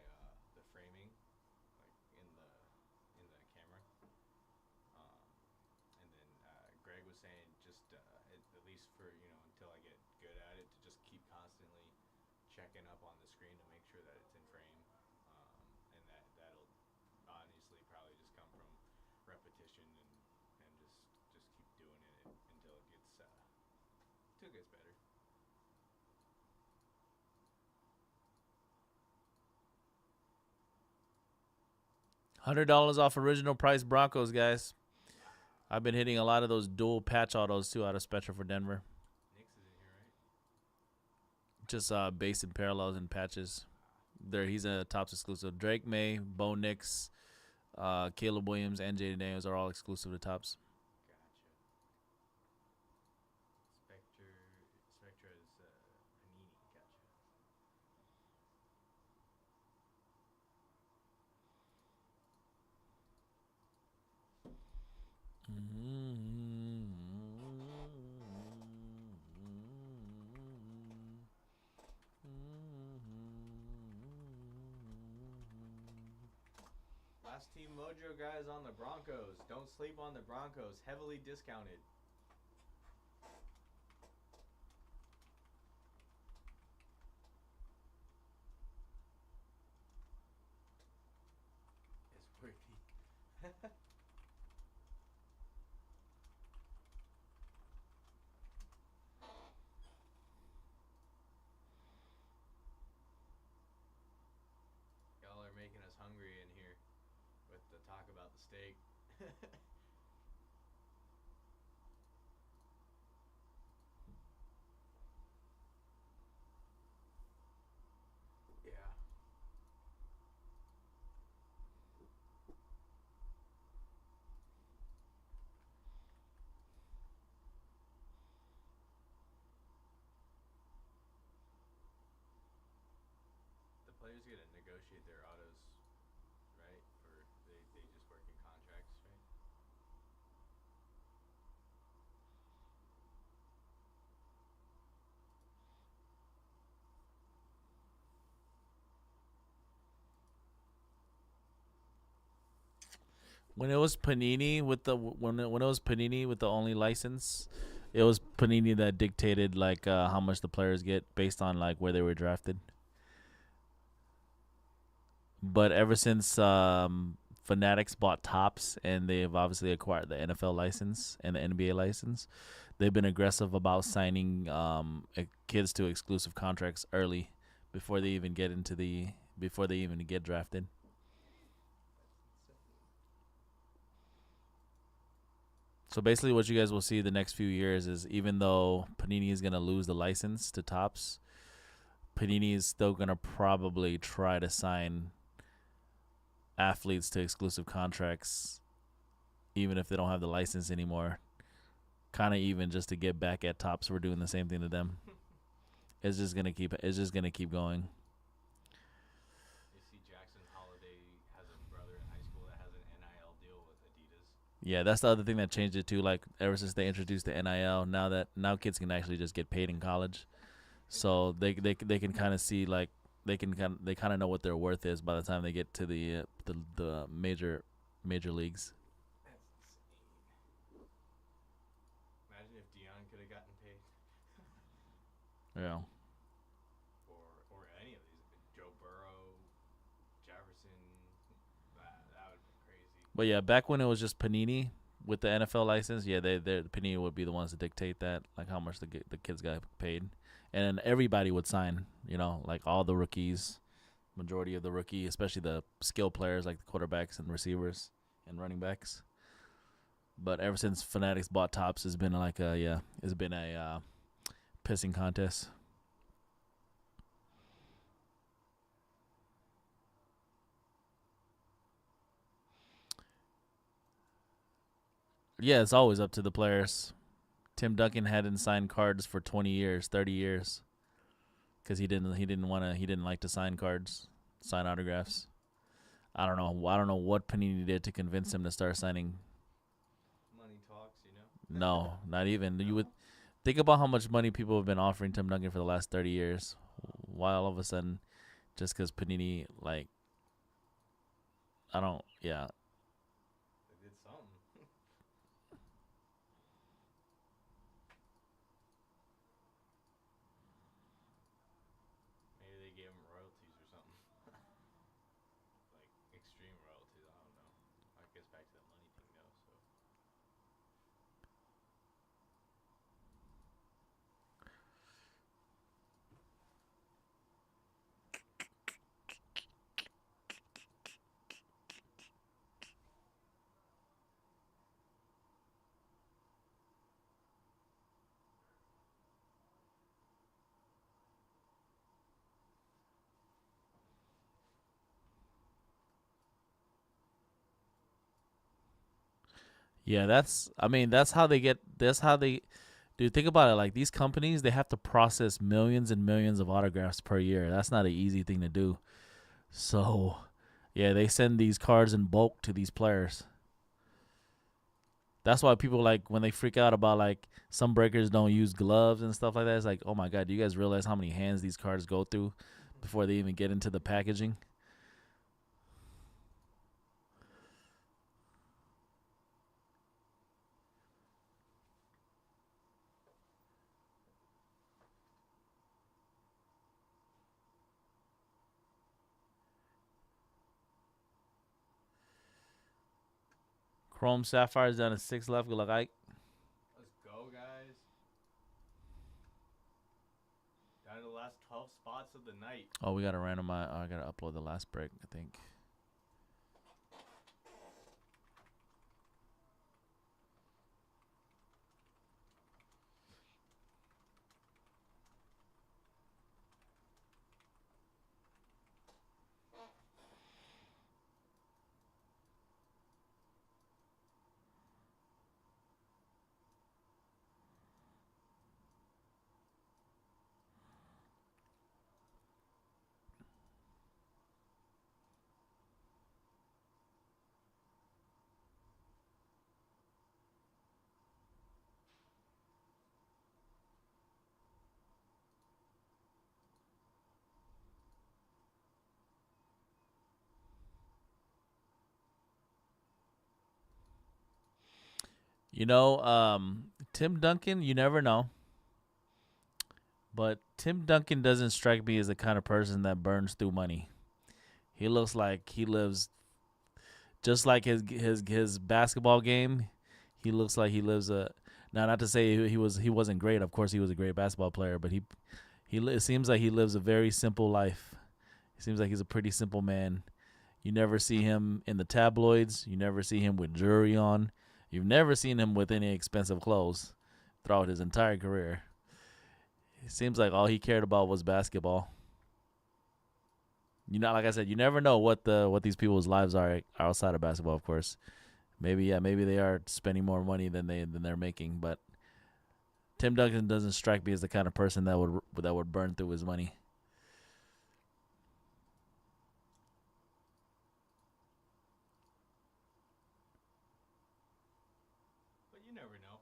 the framing like in the camera. And then Greg was saying just at least for until I get good at it to just keep constantly checking up on the screen to make sure that it's in frame. And that'll honestly probably just come from repetition and just keep doing it until it gets better. $100 off original price Broncos, guys. I've been hitting a lot of those dual patch autos too out of Spectra for Denver. Nix is in here, right? Just base and parallels and patches. He's a Topps exclusive. Drake May, Bo Nix, Caleb Williams, and Jaden Daniels are all exclusive to Topps. Gotcha. Spectra is Panini. Gotcha. Last team mojo guys on the Broncos. Don't sleep on the Broncos. Heavily discounted. It's worthy. Y'all are making us hungry in here with the talk about the steak. Yeah. The players get to negotiate their autos, right? Or they just work in contracts, right? When it was Panini with the when it was Panini with the only license, it was Panini that dictated like how much the players get based on like where they were drafted. But ever since Fanatics bought Topps and they've obviously acquired the NFL license and the NBA license, they've been aggressive about signing kids to exclusive contracts early before they even get drafted. So basically, what you guys will see the next few years is even though Panini is going to lose the license to Topps, Panini is still going to probably try to sign athletes to exclusive contracts, even if they don't have the license anymore. Kind of even just to get back at Topps for doing the same thing to them. It's just gonna keep going. You see Jackson Holiday has a brother in high school that has an NIL deal with Adidas. Yeah, that's the other thing that changed it too. Like ever since they introduced the NIL, now kids can actually just get paid in college, so they can kind of see like they kind of know what their worth is by the time they get to the major leagues. That's insane. Imagine if Dion could have gotten paid. Yeah. or any of these. Joe Burrow, Jefferson. That would have been crazy. But yeah, back when it was just Panini with the NFL license, yeah, Panini would be the ones to dictate that, like how much the kids got paid, and then everybody would sign. You know, like all the rookies, majority of the rookie, especially the skill players like the quarterbacks and receivers and running backs. But ever since Fanatics bought Tops, it's been like it's been a pissing contest. Yeah, it's always up to the players. Tim Duncan hadn't signed cards for 20 years, 30 years, because he didn't like to sign cards, sign autographs. I don't know. I don't know what Panini did to convince him to start signing. Money talks, you know. No, not even. You would think about how much money people have been offering Tim Duncan for the last 30 years. Why all of a sudden, just because Panini, like, I don't, yeah. They did something. Maybe they gave him royalties or something. Like extreme royalties. I don't know. I guess back to the money thing though. So Yeah, that's how they get, dude, think about it. Like, these companies, they have to process millions and millions of autographs per year. That's not an easy thing to do. So, yeah, they send these cards in bulk to these players. That's why people, like, when they freak out about, like, some breakers don't use gloves and stuff like that, it's like, oh my God, do you guys realize how many hands these cards go through before they even get into the packaging? Chrome Sapphire's down to 6 left. Good luck, Ike. let's go, guys. Down to the last 12 spots of the night. Oh, we got to randomize. Oh, I got to upload the last break, I think. You know, Tim Duncan, you never know. But Tim Duncan doesn't strike me as the kind of person that burns through money. He looks like he lives just like his basketball game. He looks like he lives a, now not to say he wasn't great. Of course he was a great basketball player, but it seems like he lives a very simple life. He seems like he's a pretty simple man. You never see him in the tabloids. You never see him with jewelry on. You've never seen him with any expensive clothes throughout his entire career. It seems like all he cared about was basketball. You know, like I said, you never know what these people's lives are outside of basketball. Of course, maybe they are spending more money than they're making. But Tim Duncan doesn't strike me as the kind of person that would burn through his money. But you never know.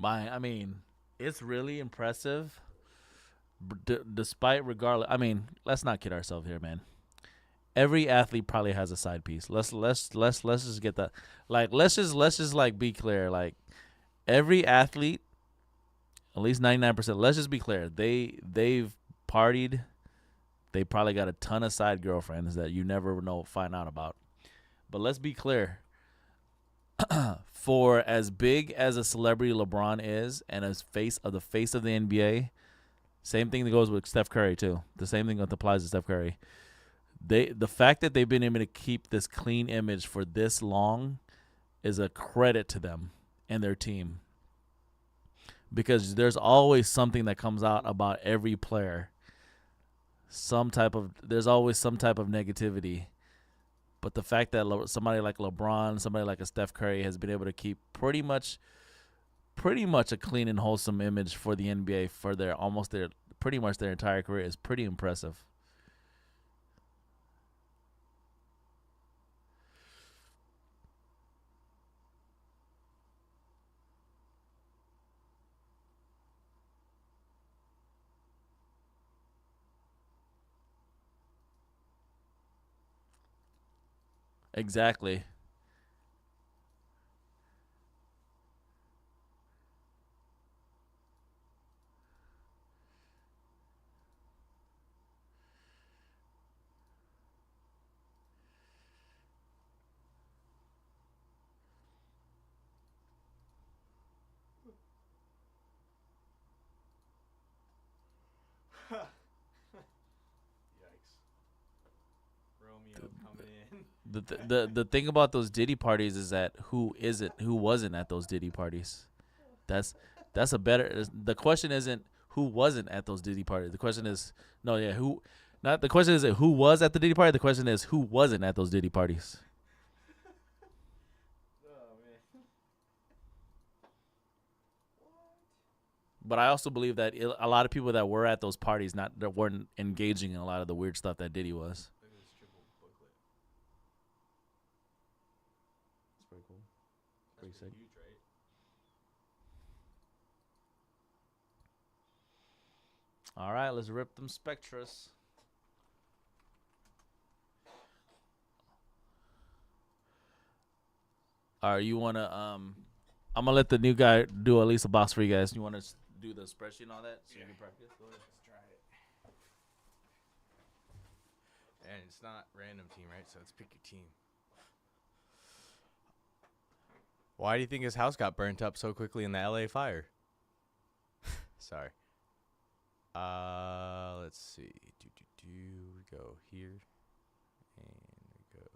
I mean, it's really impressive. Despite regardless, I mean, let's not kid ourselves here, man. Every athlete probably has a side piece. Let's just get that. Like, let's just like be clear. Like, every athlete, at least 99%. Let's just be clear. They've partied. They probably got a ton of side girlfriends that you never find out about. But let's be clear. For as big as a celebrity LeBron is, and as the face of the NBA, same thing that goes with Steph Curry too. The same thing that applies to Steph Curry. The fact that they've been able to keep this clean image for this long is a credit to them and their team. Because there's always something that comes out about every player. There's always some type of negativity. But the fact that somebody like LeBron, somebody like a Steph Curry has been able to keep pretty much a clean and wholesome image for the NBA for pretty much their entire career is pretty impressive. Exactly. Yikes. Romeo coming in. The thing about those Diddy parties is that who wasn't at those Diddy parties. That's a better. The question isn't who wasn't at those Diddy parties. The question is who. Not the question isn't who was at the Diddy party. The question is who wasn't at those Diddy parties. Oh man. But I also believe that a lot of people that were at those parties that weren't engaging in a lot of the weird stuff that Diddy was. Look at this triple booklet. That's pretty cool. That's Pretty sick. huge, right? All right, let's rip them Spectras. All right, you wanna I'm gonna let the new guy do at least a box for you guys. You wanna do the spreadsheet and all that so you can practice? Go ahead. Let's try it. And it's not random team, right? So let's pick your team. Why do you think his house got burnt up so quickly in the LA fire? Sorry. Let's see. We go here. And we go.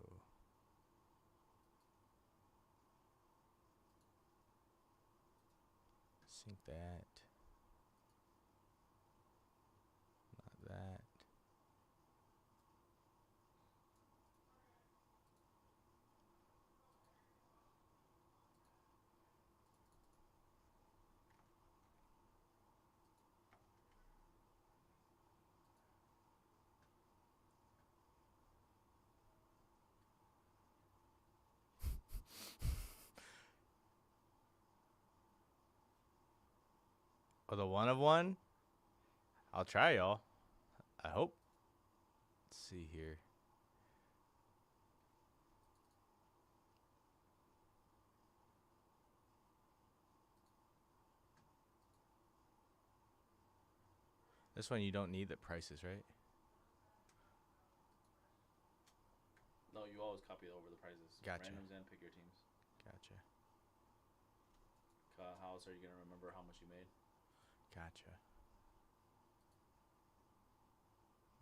Sync that. Not that. Oh, the one of one? I'll try, y'all. I hope. Let's see here. This one you don't need the prices, right? No, you always copy over the prices. Gotcha. Randoms and pick your teams. Gotcha. How else are you gonna remember how much you made? Gotcha.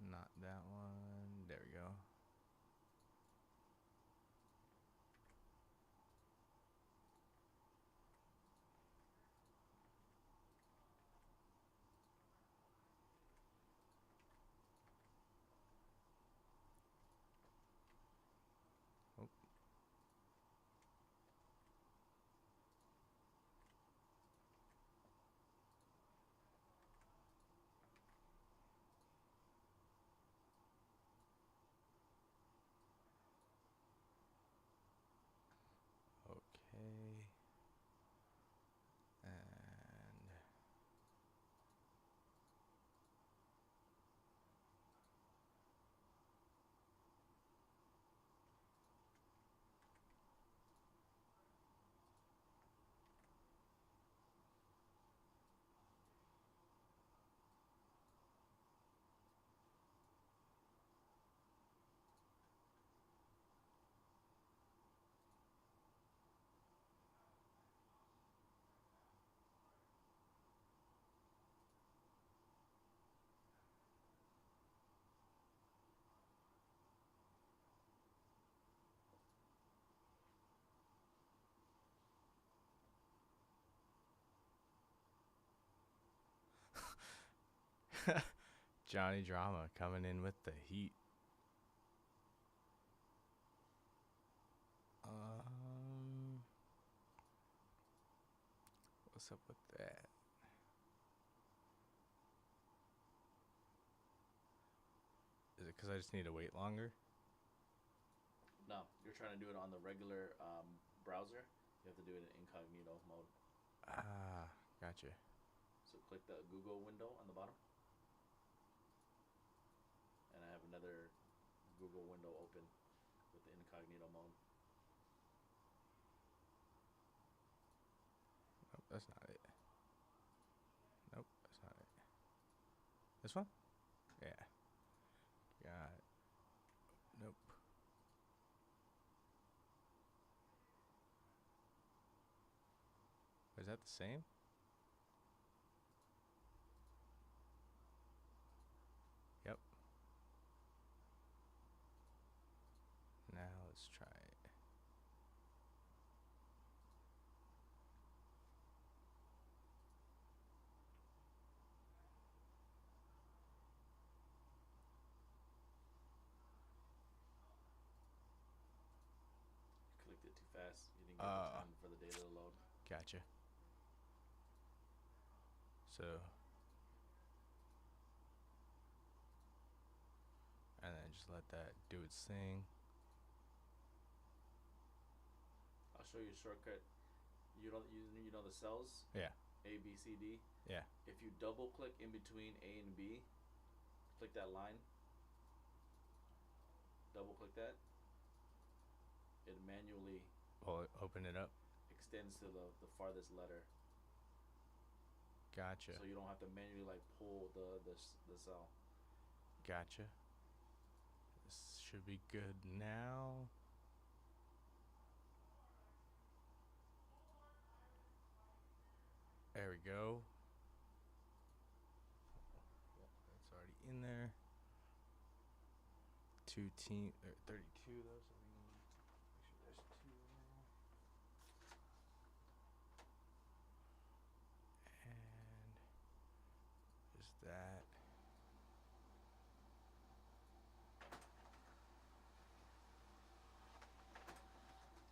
Not that one. There we go. Oh. Johnny Drama coming in with the heat. What's up with that? Is it because I just need to wait longer? No, you're trying to do it on the regular browser. You have to do it in incognito mode. Ah, gotcha. So click the Google window on the bottom. And I have another Google window open with the incognito mode. Nope, that's not it. Nope, that's not it. This one? Yeah. Got it. Nope. Is that the same? Yep. Now let's try it. You clicked it too fast. You didn't get the time for the data to load. Gotcha. So, and then just let that do its thing. I'll show you a shortcut. You know the cells? Yeah. A, B, C, D? Yeah. If you double click in between A and B, click that line. Double click that. It manually Open it up. extends to the farthest letter. Gotcha. So you don't have to manually like pull the cell. Gotcha. This should be good now. There we go. That's already in there. 32 though, so we need to make sure there's 2 in there. And just that.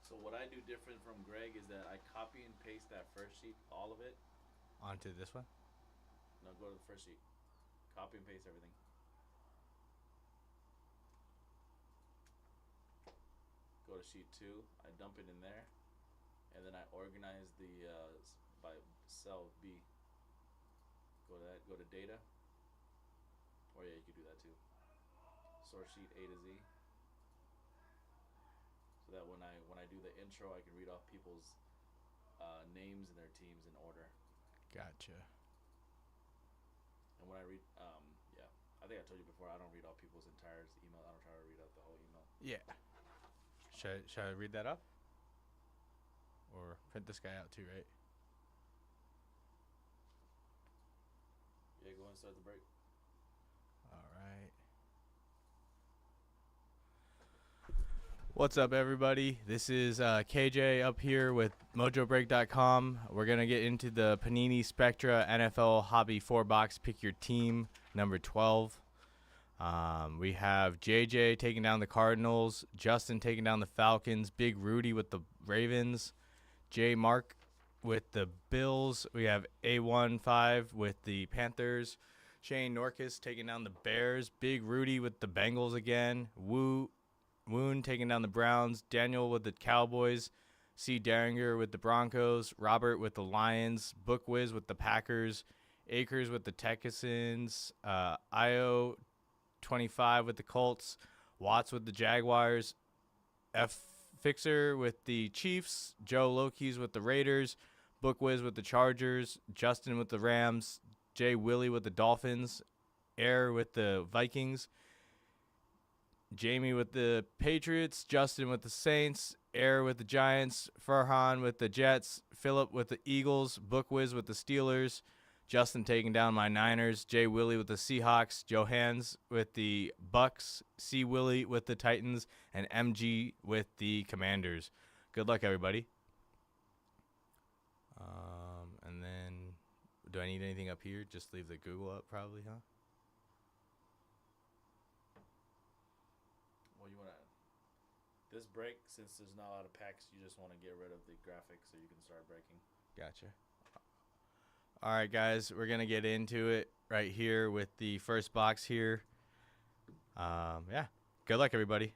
So what I do different from Greg is that I copy and paste that first sheet, all of it. Onto this one? Now go to the first sheet. Copy and paste everything. Go to sheet 2. I dump it in there, and then I organize the by cell B. Go to that. Go to data. Or yeah, you could do that too. Sort sheet A to Z. So that when I do the intro, I can read off people's names and their teams in order. Gotcha. And when I read, yeah, I think I told you before, I don't read off people's entire email. I don't try to read out the whole email. Yeah. Should I read that up? Or print this guy out too, right? Yeah, go ahead and start the break. All right. What's up, everybody? This is KJ up here with Mojobreak.com. We're going to get into the Panini Spectra NFL Hobby 4-box Pick Your Team, number 12. We have JJ taking down the Cardinals, Justin taking down the Falcons, Big Rudy with the Ravens, J Mark with the Bills. We have A15 with the Panthers, Shane Norkus taking down the Bears, Big Rudy with the Bengals again, Woon taking down the Browns, Daniel with the Cowboys, C. Daringer with the Broncos, Robert with the Lions, Bookwiz with the Packers, Akers with the Texans, Io 25 with the Colts, Watts with the Jaguars, F. Fixer with the Chiefs, Joe Lokis with the Raiders, Bookwiz with the Chargers, Justin with the Rams, Jay Willie with the Dolphins, Air with the Vikings, Jamie with the Patriots, Justin with the Saints, Air with the Giants, Farhan with the Jets, Philip with the Eagles, Bookwiz with the Steelers, Justin taking down my Niners, Jay Willie with the Seahawks, Johans with the Bucks, C. Willie with the Titans, and MG with the Commanders. Good luck, everybody. And then, do I need anything up here? Just leave the Google up, probably, huh? This break, since there's not a lot of packs, you just want to get rid of the graphics so you can start breaking. Gotcha. All right, guys, we're gonna get into it right here with the first box here. Yeah. Good luck, everybody.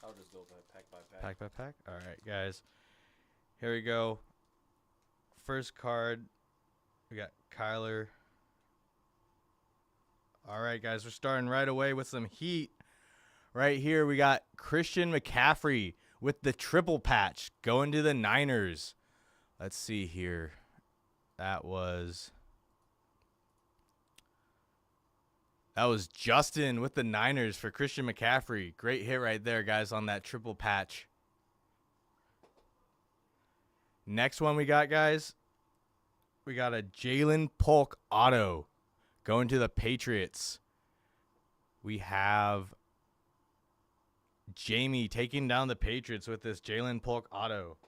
I'll just go by pack. Pack by pack. All right, guys. Here we go. First card, we got Kyler. All right, guys, we're starting right away with some heat. Right here, we got Christian McCaffrey with the triple patch going to the Niners. Let's see here. That was Justin with the Niners for Christian McCaffrey. Great hit right there, guys, on that triple patch. Next one we got, guys, we got a Jalen Polk auto going to the Patriots. We have Jamie taking down the Patriots with this Jalen Polk auto.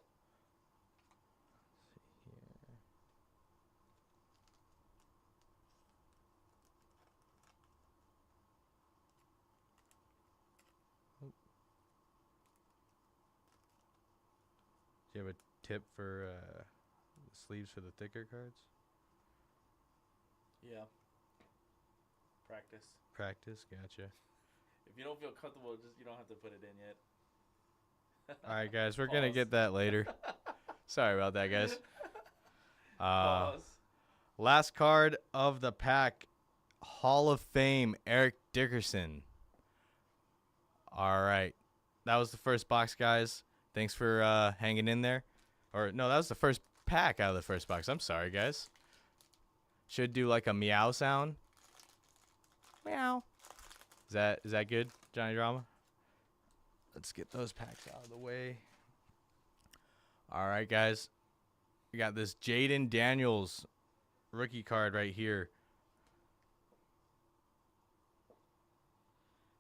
Do you have a tip for the sleeves for the thicker cards? Yeah. Practice. Practice, gotcha. If you don't feel comfortable, you don't have to put it in yet. All right, guys, we're going to Pause. get that later. Sorry about that, guys. Pause. Last card of the pack, Hall of Fame, Eric Dickerson. All right. That was the first box, guys. Thanks for hanging in there. Or, no, that was the first pack out of the first box. I'm sorry, guys. Should do like a meow sound. Meow. Is that good, Johnny Drama? Let's get those packs out of the way. All right, guys. We got this Jaden Daniels rookie card right here.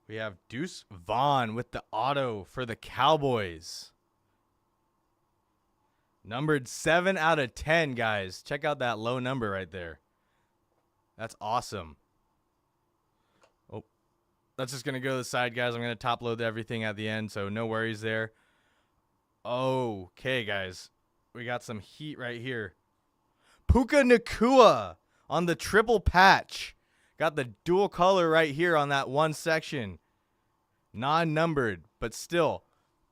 We have Deuce Vaughn with the auto for the Cowboys. Numbered 7 out of 10, guys. Check out that low number right there. That's awesome. Oh, that's just going to go to the side, guys. I'm going to top load everything at the end, so no worries there. Okay, guys. We got some heat right here. Puka Nacua on the triple patch. Got the dual color right here on that one section. Non-numbered, but still.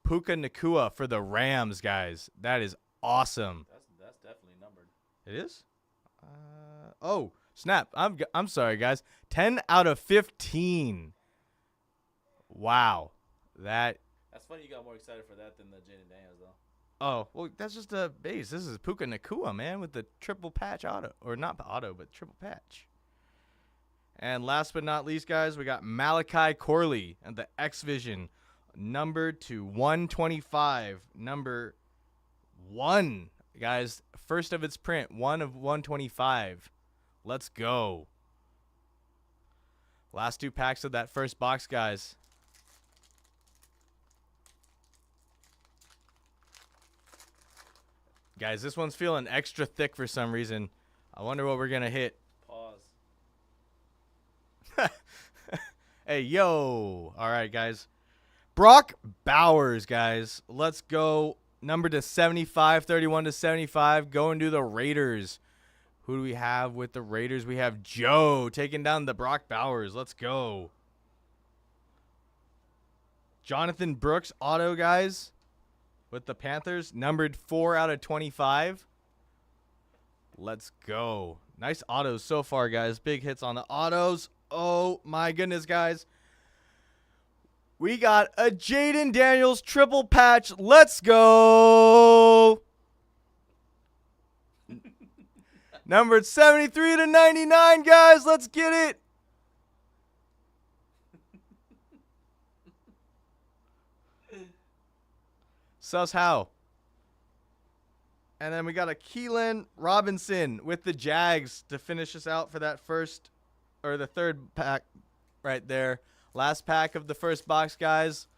Puka Nacua for the Rams, guys. That is awesome. That's definitely numbered. It is? Oh, snap. I'm sorry, guys. 10 out of 15. Wow. That's funny you got more excited for that than the Jaden Daniels, though. Oh, well, that's just a base. This is Puka Nacua, man, with the triple patch auto. Or not auto, but triple patch. And last but not least, guys, we got Malachi Corley and the X-Vision, numbered to 125. Number 1, guys. First of its print, 1 of 125. Let's go. Last 2 packs of that first box, guys. Guys, this one's feeling extra thick for some reason. I wonder what we're going to hit. Pause. Hey, yo. All right, guys. Brock Bowers, guys. Let's go. Number to 75, 31 to 75. Going to the Raiders. Who do we have with the Raiders? We have Joe taking down the Brock Bowers. Let's go. Jonathan Brooks auto, guys, with the Panthers. Numbered 4 out of 25. Let's go. Nice autos so far, guys. Big hits on the autos. Oh, my goodness, guys. We got a Jaden Daniels triple patch. Let's go. Numbered 73 to 99, guys. Let's get it. Sus how. And then we got a Keelan Robinson with the Jags to finish us out for that first, or the third pack right there. Last pack of the first box, guys.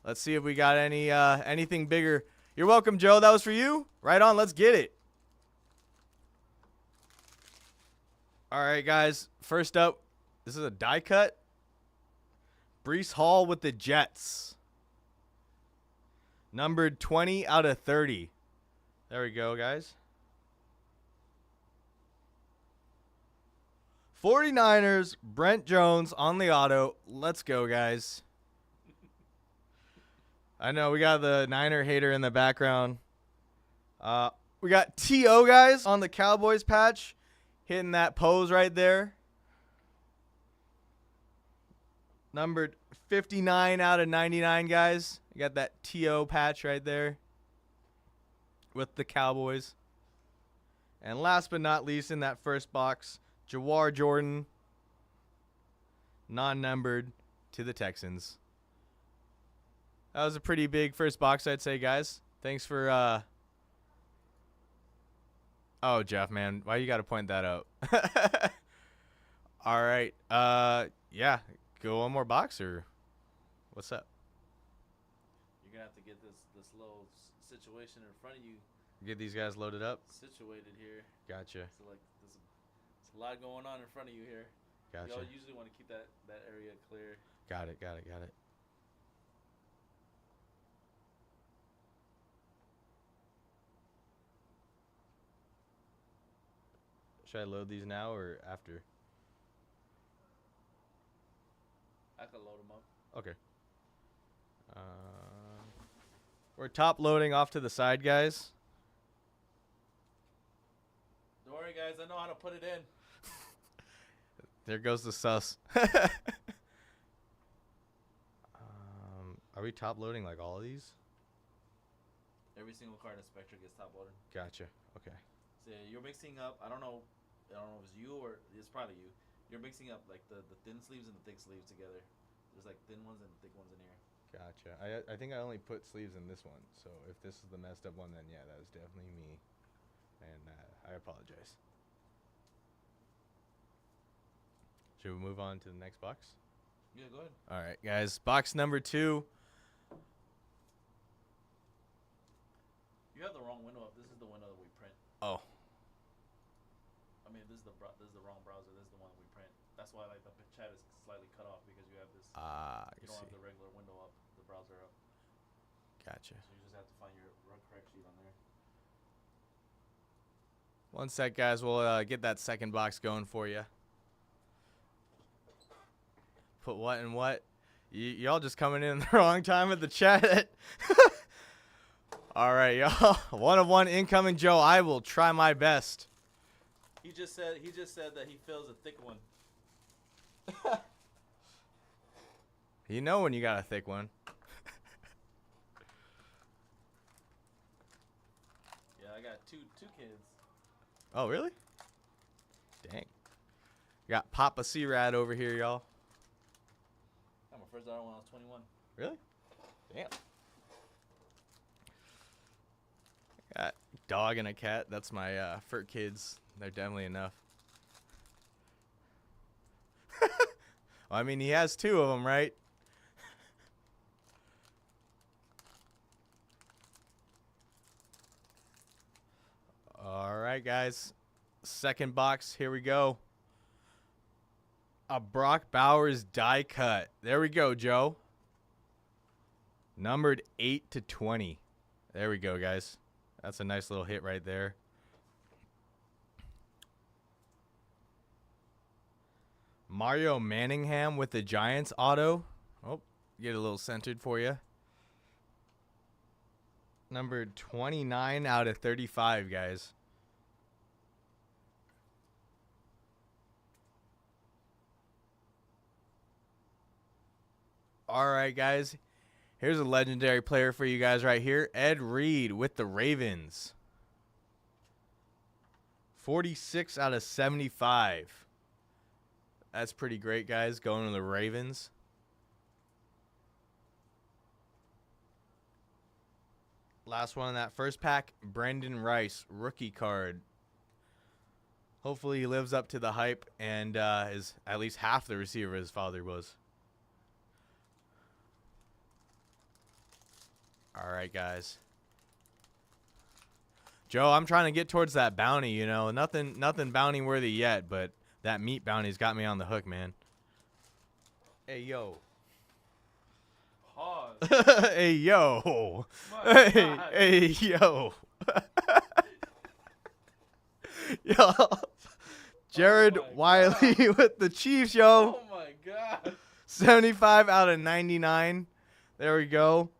Let's see if we got anything bigger. You're welcome, Joe. That was for you. Right on. Let's get it. All right, guys. First up, this is a die cut. Breece Hall with the Jets. Numbered 20 out of 30. There we go, guys. 49ers, Brent Jones on the auto. Let's go, guys. I know we got the Niner hater in the background. We got T.O. guys on the Cowboys patch. Hitting that pose right there. Numbered 59 out of 99, guys. You got that T.O. patch right there with the Cowboys. And last but not least in that first box, Jawar Jordan, non-numbered to the Texans. That was a pretty big first box, I'd say, guys. Thanks for, Oh, Jeff, man. Why you got to point that out? All right. Yeah. Go one more box, or what's up? You're gonna have to get this little situation in front of you Get these guys loaded up. situated here. Gotcha. So like there's a lot going on in front of you here. Gotcha. Y'all usually want to keep that area clear. Got it. Should I load these now or after? I could load them up. Okay. We're top loading off to the side, guys. Don't worry, guys. I know how to put it in. There goes the sus. Are we top loading like all of these? Every single card in Spectre gets top loaded. Gotcha. Okay. So you're mixing up. I don't know if it's you or it's probably you. You're mixing up like the thin sleeves and the thick sleeves together. There's like thin ones and thick ones in here. Gotcha. I think I only put sleeves in this one, so if this is the messed up one, then yeah, that was definitely me, and I apologize. Should we move on to the next box? Yeah, go ahead. All right, guys. Box number 2. You have the wrong window up. This is the window that we print. Oh. I mean, this is the wrong browser. This is the one that we print. That's why like the chat is slightly cut off because you have this. I You don't see. have the regular window up, the browser up. Gotcha. So you just have to find your correct sheet on there. One sec, guys. We'll get that second box going for you. Put what and what? Y'all just coming in the wrong time at the chat. All right, y'all. 1 of 1 incoming, Joe. I will try my best. He just said that he feels a thick one. You know when you got a thick one. Yeah, I got two kids. Oh, really? Dang. Got Papa C-Rad over here, y'all. Got my first daughter when I was 21. Really? Damn. Got dog and a cat. That's my fur kids. They're definitely enough. Well, I mean, he has 2 of them, right? All right, guys. Second box. Here we go. A Brock Bowers die cut. There we go, Joe. Numbered 8 to 20. There we go, guys. That's a nice little hit right there. Mario Manningham with the Giants auto. Oh, get a little centered for you. Numbered 29 out of 35, guys. All right, guys. Here's a legendary player for you guys right here. Ed Reed with the Ravens. 46 out of 75. That's pretty great, guys, going to the Ravens. Last one in that first pack, Brendan Rice, rookie card. Hopefully he lives up to the hype and is at least half the receiver his father was. All right, guys. Joe, I'm trying to get towards that bounty, you know. Nothing bounty worthy yet, but that meat bounty's got me on the hook, man. Hey, yo. Pause. Hey, yo. My Hey, God. hey, yo. Yo. Jared Oh my Wiley with the Chiefs, yo. Oh my God. 75 out of 99. There we go.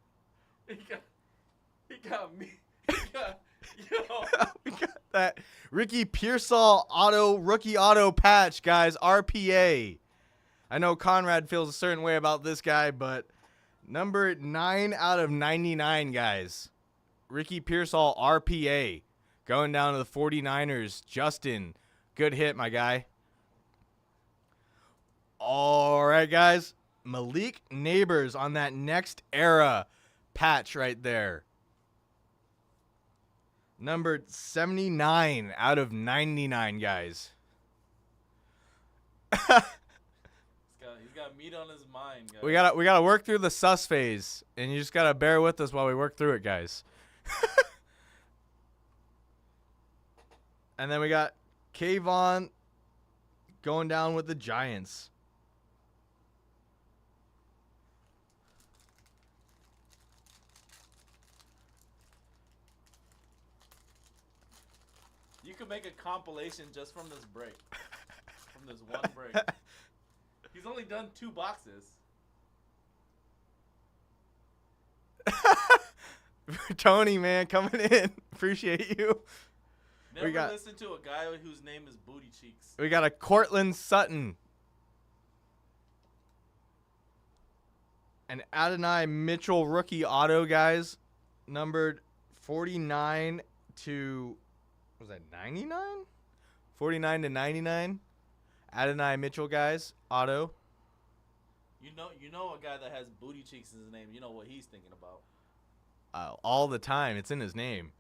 He got me. He got, yo. We got that Ricky Pearsall rookie auto patch, guys. RPA. I know Conrad feels a certain way about this guy, but number 9 out of 99, guys. Ricky Pearsall RPA. Going down to the 49ers. Justin, good hit, my guy. All right, guys. Malik Neighbors on that next era patch right there. Numbered 79 out of 99, guys. He's got meat on his mind, guys. We gotta work through the sus phase, and you just gotta bear with us while we work through it, guys. And then we got Kayvon going down with the Giants. You could make a compilation just from this break. From this one break. He's only done 2 boxes. Tony, man, coming in. Appreciate you. Never got- listened to a guy whose name is Booty Cheeks. We got a Cortland Sutton. An Adonai Mitchell rookie auto, guys. Numbered 49 to, what was that, 99? 49 to 99. Adonai Mitchell, guys. Auto. You know a guy that has Booty Cheeks in his name. You know what he's thinking about. All the time. It's in his name.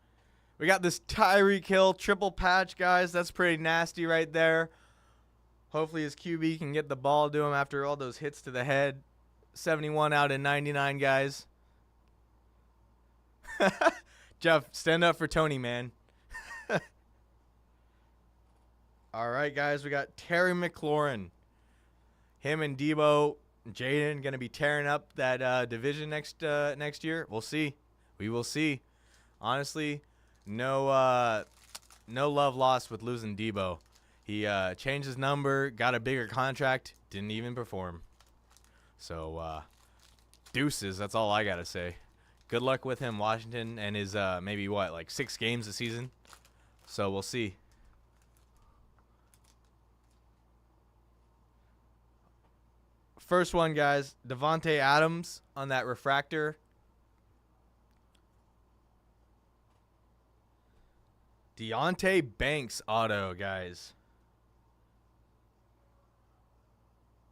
We got this Tyreek Hill triple patch, guys. That's pretty nasty right there. Hopefully his QB can get the ball to him after all those hits to the head. 71 out of 99, guys. Jeff, stand up for Tony, man. All right, guys. We got Terry McLaurin. Him and Debo, Jaden going to be tearing up that division next year. We'll see. We will see. Honestly, no love lost with losing Debo. He changed his number, got a bigger contract, didn't even perform. So, deuces, that's all I got to say. Good luck with him, Washington, and his maybe, like 6 games a season. So, we'll see. First one, guys, Devontae Adams on that refractor. Deontay Banks auto, guys.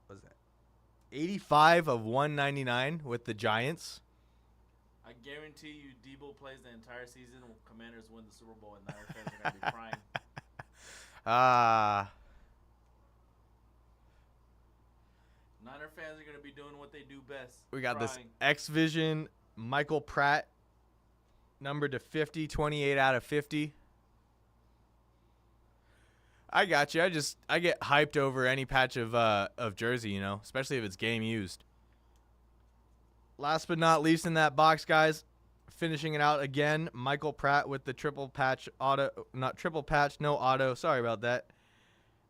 What was that? 85 of 199 with the Giants. I guarantee you Debo plays the entire season when Commanders win the Super Bowl and Niner fans are going to be crying. Niner fans are going to be doing what they do best. We got this crying. X-Vision Michael Pratt, numbered to 50, 28 out of 50. I got you. I get hyped over any patch of jersey, you know, especially if it's game used. Last but not least in that box, guys, finishing it out again, Michael Pratt with the triple patch auto, not triple patch, no auto. Sorry about that.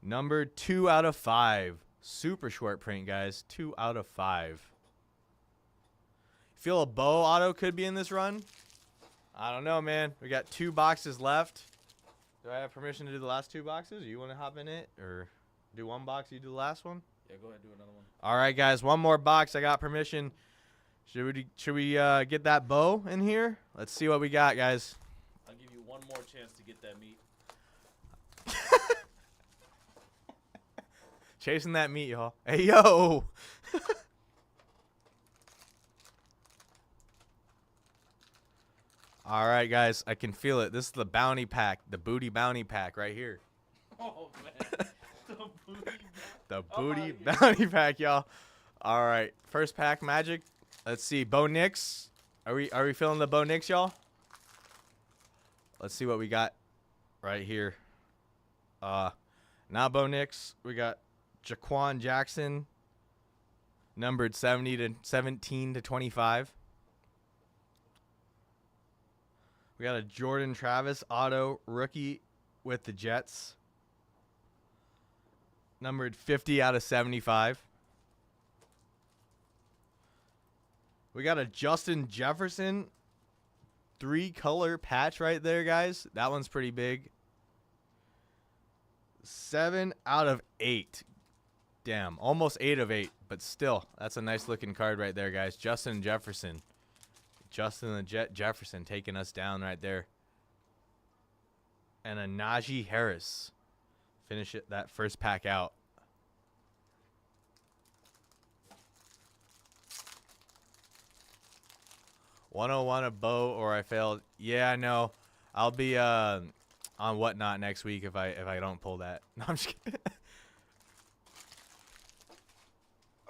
Number 2 out of 5. Super short print, guys. 2 out of 5. Feel a Bo auto could be in this run? I don't know, man. We got 2 boxes left. Do I have permission to do the last 2 boxes? Or you want to hop in it? Or do one box, you do the last one? Yeah, go ahead, do another one. All right, guys. One more box. I got permission. Should we get that Bo in here? Let's see what we got, guys. I'll give you one more chance to get that meat. Chasing that meat, y'all. Hey, yo. All right, guys, I can feel it. This is the bounty pack, the booty bounty pack right here. Oh man, the booty. The I'm booty outta here. bounty pack, y'all. All right, first pack magic. Let's see, Bo Nix. Are we feeling the Bo Nix, y'all? Let's see what we got right here. Not Bo Nix. We got Jaquan Jackson, numbered 17 to 25. We got a Jordan Travis auto rookie with the Jets, numbered 50 out of 75. We got a Justin Jefferson 3-color patch right there, guys. That one's pretty big. 7 out of 8. Damn, almost 8 of 8, but still, that's a nice looking card right there, guys. Justin Jefferson. Justin the Jet Jefferson taking us down right there. And a Najee Harris. Finish it that first pack out. $101 a Bo or I failed. Yeah, I know. I'll be on Whatnot next week if I don't pull that. No, I'm just kidding.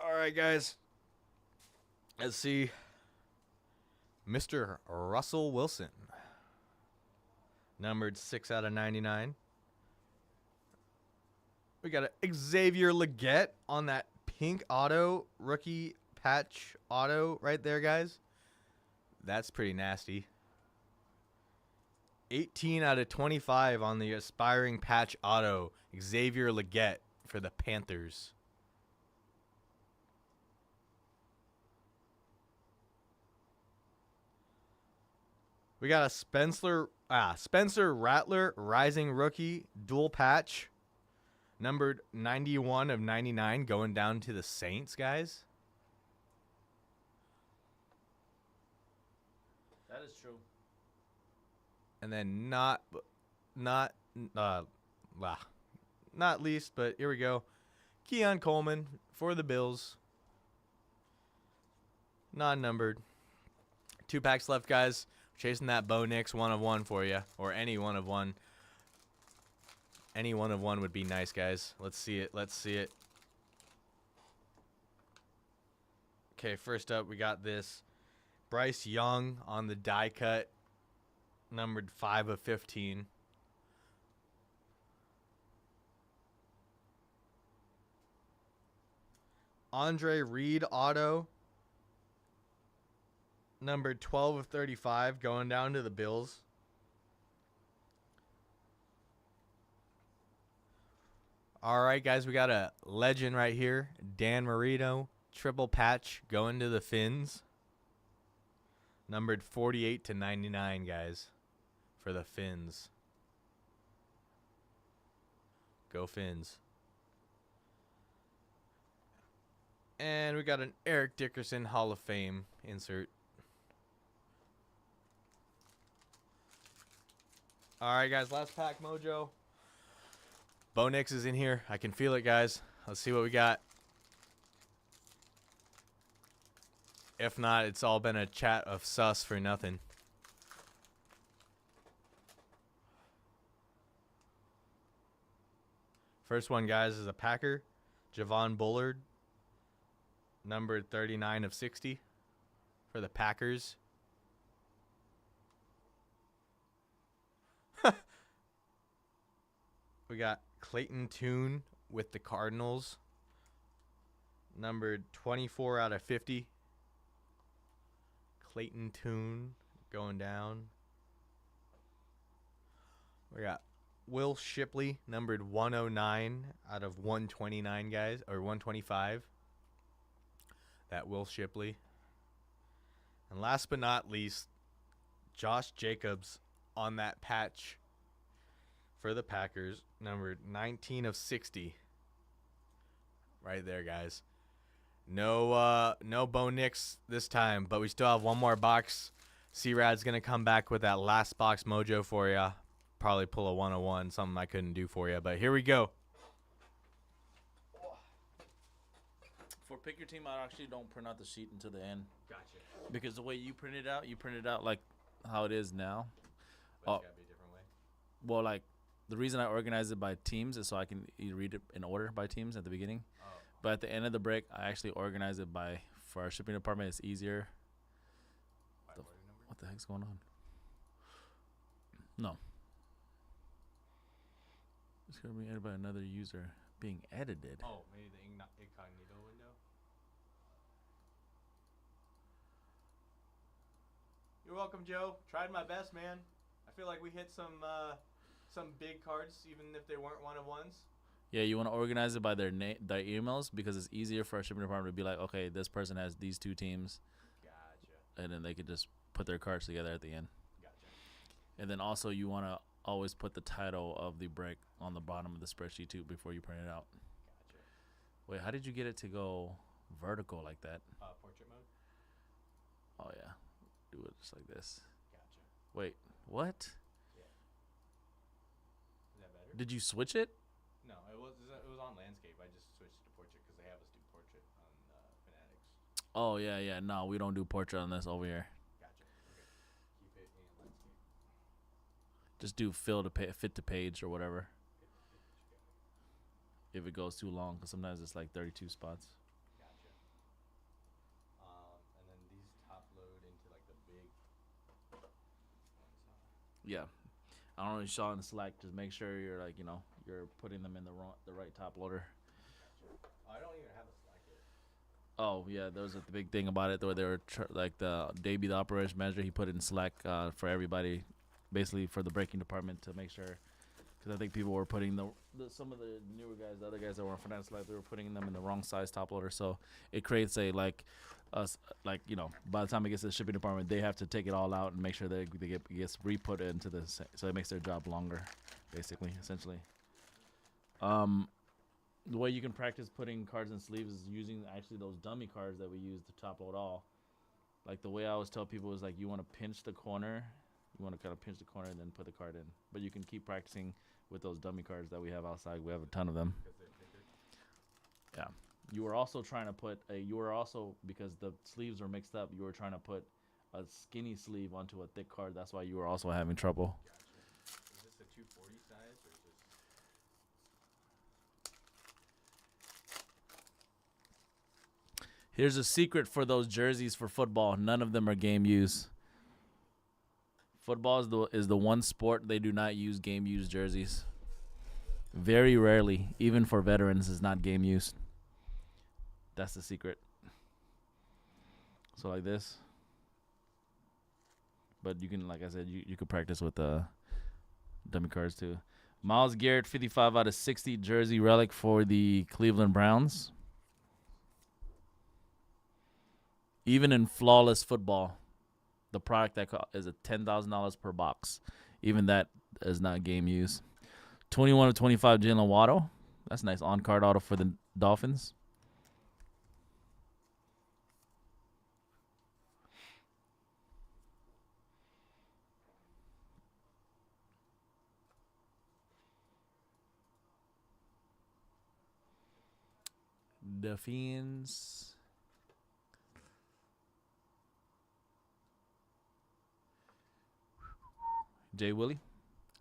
All right, guys. Let's see. Mr. Russell Wilson. Numbered 6 out of 99. We got a Xavier Legette on that pink auto rookie patch auto right there, guys. That's pretty nasty. 18 out of 25 on the aspiring patch auto. Xavier Legette for the Panthers. We got a Spencer Rattler rising rookie dual patch, numbered 91 of 99, going down to the Saints, guys. That is true. And then not least, but here we go. Keon Coleman for the Bills. Non-numbered. 2 packs left, guys. Chasing that Bo Nix 1 of 1 for you, or any 1 of 1. Any 1 of 1 would be nice, guys. Let's see it. Let's see it. Okay, first up, we got this Bryce Young on the die cut, numbered 5 of 15. Andre Reed auto, numbered 12 of 35, going down to the Bills. All right, guys, we got a legend right here. Dan Marino, triple patch, going to the Fins. Numbered 48 to 99, guys, for the Fins. Go Fins. And we got an Eric Dickerson Hall of Fame insert. All right, guys, last pack, Mojo. Bo Nix is in here. I can feel it, guys. Let's see what we got. If not, it's all been a chat of sus for nothing. First one, guys, is a Packer. Javon Bullard, numbered 39 of 60 for the Packers. We got Clayton Tune with the Cardinals, numbered 24 out of 50. Clayton Tune going down. We got Will Shipley, numbered 109 out of 129, guys, or 125. That Will Shipley. And last but not least, Josh Jacobs on that patch for the Packers, numbered 19 of 60. Right there, guys. No Bo Nix this time, but we still have one more box. C-Rad's going to come back with that last box mojo for you. Probably pull a 101, something I couldn't do for you, but here we go. For pick your team, I actually don't print out the sheet until the end. Gotcha. Because the way you print it out like how it is now. But Oh. it's gotta be a different way. Well, like the reason I organize it by teams is so I can read it in order by teams at the beginning. Oh. But at the end of the break, I actually organize it by for our shipping department. It's easier. By The- order number? What the heck's going on? No. It's gonna be edited by another user being edited. Oh, maybe the incognito window. You're welcome, Joe. Tried my best, man. I feel like we hit some big cards, even if they weren't one of ones. Yeah, you want to organize it by their their emails because it's easier for our shipping department to be like, okay, this person has these 2 teams, Gotcha. and then they could just put their cards together at the end. Gotcha. And then also you want to always put the title of the break on the bottom of the spreadsheet too before you print it out. Gotcha. Wait, how did you get it to go vertical like that? Portrait mode. Oh yeah, do it just like this. Gotcha. Wait, what? Is that better? Did you switch it? No, it was on landscape. I just switched to portrait because they have us do portrait on Fanatics. Oh yeah. No, we don't do portrait on this over here. Gotcha. Okay. Keep it in landscape. Just do fit to page or whatever. If it goes too long, because sometimes it's like 32 spots. Gotcha. And then these top load into like the big ones. Yeah. I don't know if you saw in the Slack. Just make sure you're like, you're putting them in the right top loader. Gotcha. I don't even have a Slack yet. Oh yeah, there was a big thing about it where they were Davey, the operations manager, he put it in Slack for everybody, basically for the braking department to make sure, because I think people were putting some of the newer guys, the other guys that were on Fanatics Live, they were putting them in the wrong size top loader, so it creates a by the time it gets to the shipping department, they have to take it all out and make sure that it gets re-put into so it makes their job longer, basically, essentially. The way you can practice putting cards in sleeves is using actually those dummy cards that we use to top load all. Like the way I always tell people is like you want to pinch the corner, you want to kind of pinch the corner and then put the card in. But you can keep practicing with those dummy cards that we have outside. We have a ton of them. Because they're thicker. Yeah. You were also trying to put because the sleeves were mixed up, you were trying to put a skinny sleeve onto a thick card. That's why you were also having trouble. Gotcha. Is this a 240 size or is this? Here's a secret for those jerseys for football. None of them are game use. Football is the one sport they do not use game use jerseys. Very rarely, even for veterans, is not game used. That's the secret. So like this. But you can, like I said, you could practice with dummy cards too. Myles Garrett, 55 out of 60 jersey relic for the Cleveland Browns. Even in flawless football, the product that is a $10,000 per box. Even that is not game use. 21 of 25 Jalen Waddle. That's a nice on-card auto for the Dolphins. Dolphins. Jay Willie.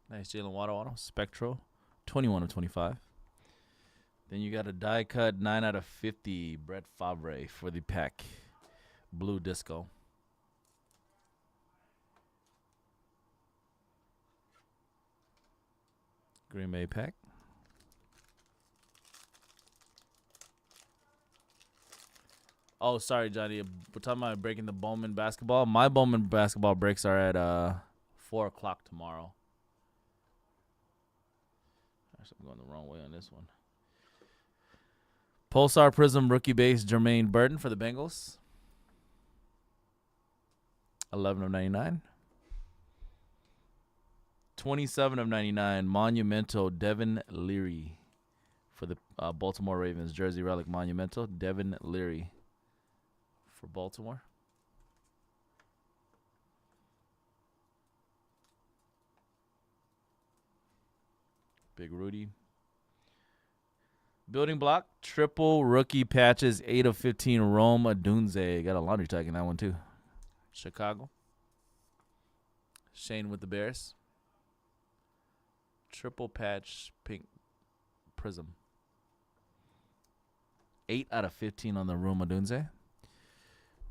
Nice Jalen Waddle auto. Spectral. 21 of 25. Then you got a die cut 9 out of 50 Brett Favre for the pack. Blue Disco. Green Bay pack. Oh, sorry, Johnny. We're talking about breaking the Bowman basketball. My Bowman basketball breaks are at 4 o'clock tomorrow. Actually, I'm going the wrong way on this one. Pulsar Prism rookie base Jermaine Burton for the Bengals. 11 of 99. 27 of 99 Monumental Devin Leary for the Baltimore Ravens. Jersey relic Monumental Devin Leary for Baltimore. Big Rudy. Building block, triple rookie patches, 8 of 15 Rome Odunze. Got a laundry tag in that one too. Chicago. Shane with the Bears. Triple patch pink prism. 8 out of 15 on the Roma Dunze.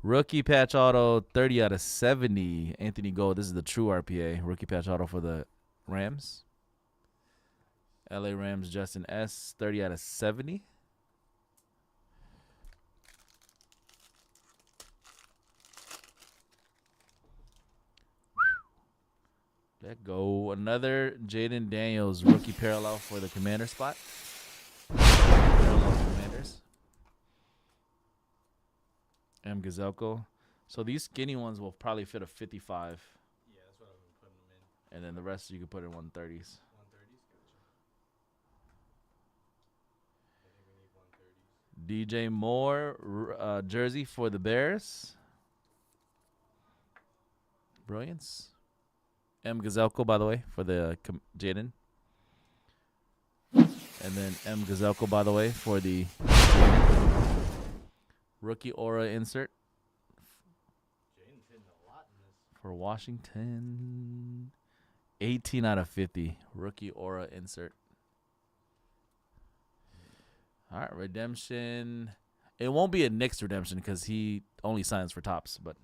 Rookie patch auto, 30 out of 70. Anthony Gold. This is the true RPA. Rookie patch auto for the Rams. LA Rams, Justin S. 30 out of 70. Let go. Another Jaden Daniels rookie parallel for the commander spot. Parallel Commanders. M. Gazelko. So these skinny ones will probably fit a 55. Yeah, that's what I've been putting them in. And then the rest you can put in 130s. 130s, gotcha. I think we need 130s. DJ Moore jersey for the Bears. Brilliance. M. Gazelko, by the way, for the Jaden. And then M. Gazelko, by the way, for the rookie aura insert. Jaden's hitting a lot in this. For Washington. 18 out of 50. Rookie aura insert. All right, redemption. It won't be a Knicks redemption because he only signs for tops, but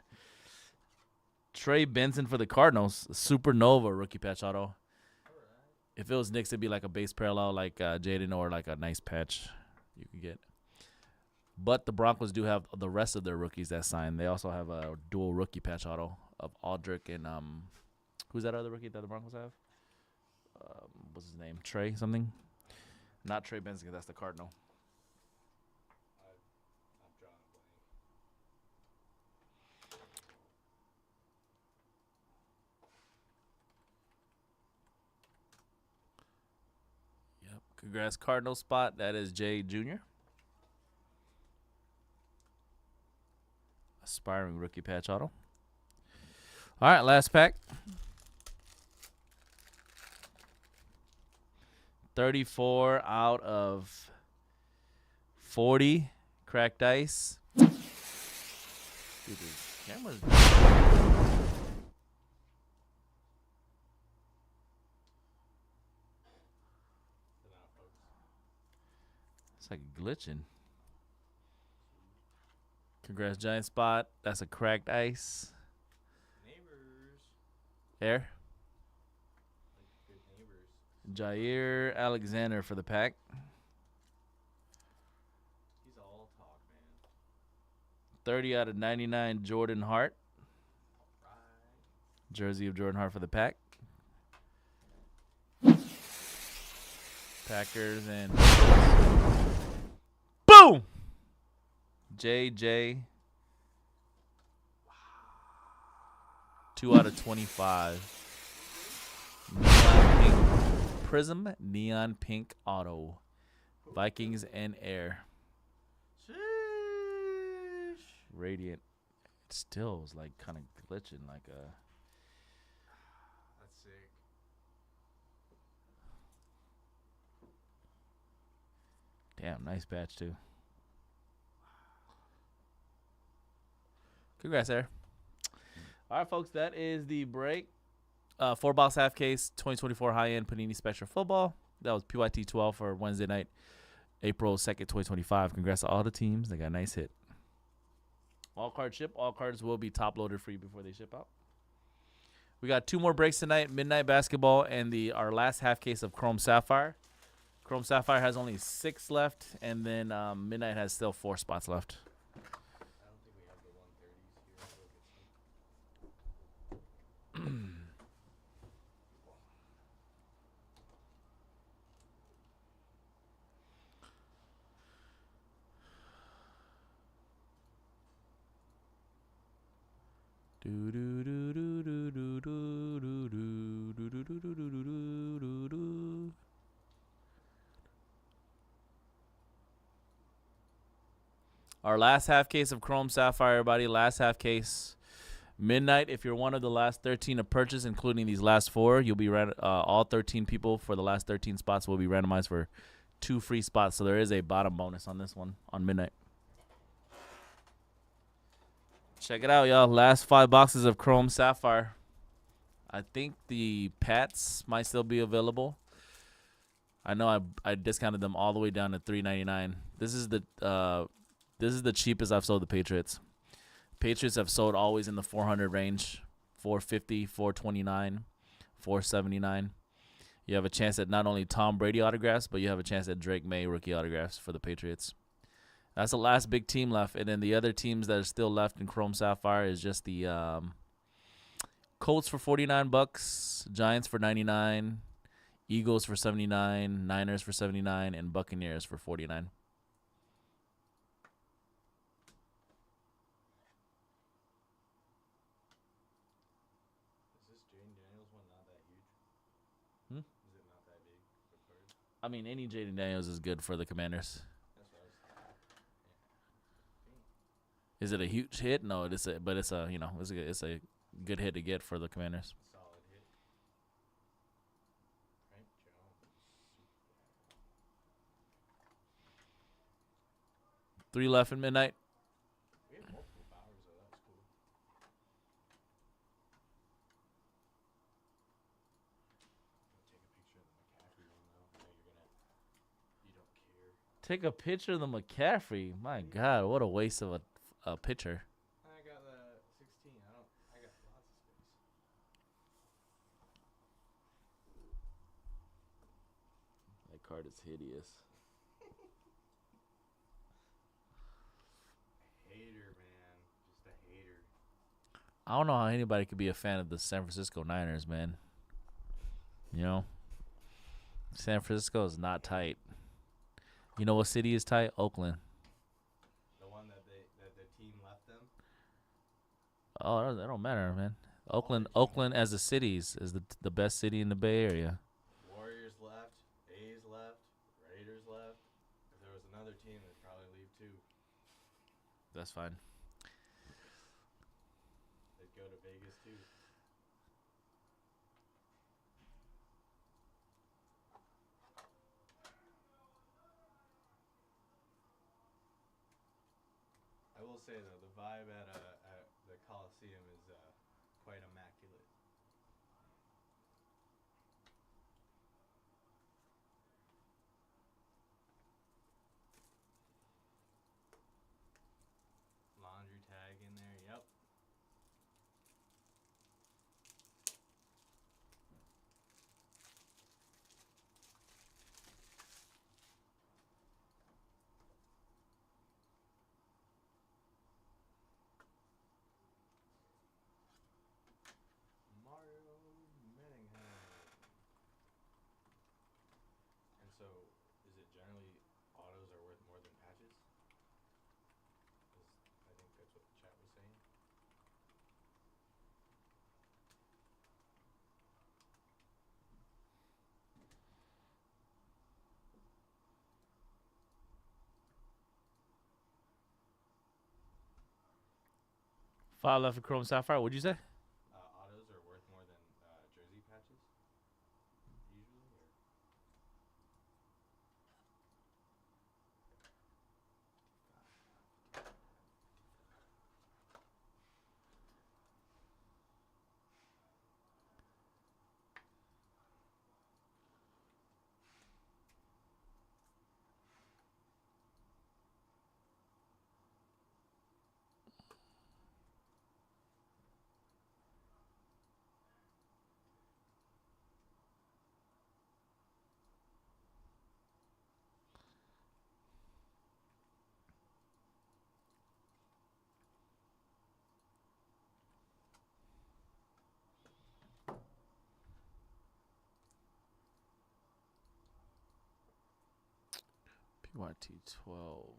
Trey Benson for the Cardinals, Supernova rookie patch auto. If it was Knicks, it'd be like a base parallel like Jaden or like a nice patch you could get. But the Broncos do have the rest of their rookies that signed. They also have a dual rookie patch auto of Aldrick and who's that other rookie that the Broncos have? What's his name? Trey something? Not Trey Benson, 'cause that's the Cardinal. I'm drawing a blank. Yep. Congrats, Cardinal spot. That is Jay Jr. Aspiring rookie patch auto. All right, last pack. 34 out of 40. Cracked ice. Dude, the camera's... It's like glitching. Congrats, Giant Spot. That's a cracked ice. Neighbors. Air. Like good neighbors. Jair Alexander for the pack. He's all talk, man. 30 out of 99, Jordan Hart. Right. Jersey of Jordan Hart for the pack. Packers and boom! JJ. 2 out of 25. Neon pink prism, neon pink auto. Vikings and Air. Sheesh. Radiant. It still was like kind of glitching like a... That's sick. Damn, nice batch too. Congrats, Air. All right, folks, that is the break. 4-box half case, 2024 high-end Panini Spectra football. That was PYT 12 for Wednesday night, April 2nd, 2025. Congrats to all the teams. They got a nice hit. All card ship. All cards will be top-loaded for you before they ship out. We got 2 more breaks tonight, Midnight Basketball and our last half case of Chrome Sapphire. Chrome Sapphire has only 6 left, and then Midnight has still 4 spots left. I don't think we have the 130s here. We'll get some. Our last half case of Chrome Sapphire, everybody. Last half case. Midnight, if you're one of the last 13 to purchase, including these last 4, you'll be all 13 people for the last 13 spots will be randomized for 2 free spots. So there is a bottom bonus on this one on Midnight. Check it out, y'all. Last 5 boxes of Chrome Sapphire. I think the Pats might still be available. I know I discounted them all the way down to $3.99. This is the cheapest I've sold the Patriots. Patriots have sold always in the 400 range, 450, 429, 479. You have a chance at not only Tom Brady autographs, but you have a chance at Drake May rookie autographs for the Patriots. That's the last big team left, and then the other teams that are still left in Chrome Sapphire is just the Colts for $49, Giants for $99, Eagles for $79, Niners for $79, and Buccaneers for $49. Is this Jaden Daniels one not that huge? Hmm? Is it not that big for cards? I mean, any Jaden Daniels is good for the Commanders. That's what I was thinking. Is it a huge hit? No, it's a it's a good hit to get for the Commanders. Solid hit. Frank Jones. 3 left in midnight. We have multiple powers though. That was cool. Take a picture of the McCaffrey. My God, what a waste of a picture. I got the 16. I got lots of space. That card is hideous. Hater, man. Just a hater. I don't know how anybody could be a fan of the San Francisco Niners, man. You know, San Francisco is not tight. You know what city is tight? Oakland. The one that the team left them. Oh, that don't matter, man. Oakland as a city is the best city in the Bay Area. Warriors left. A's left. Raiders left. If there was another team, they'd probably leave too. That's fine. They'd go to Vegas too. I will say though, the vibe at the Coliseum is quite immaculate. Laundry tag in there. Yep. Mario Manningham. And so, is it generally autos are worth more than patches? 'Cause I think that's what the chat was saying. Five left for Chrome Sapphire. What'd you say? Autos are worth more than jersey patches, usually. Or? PYT 12.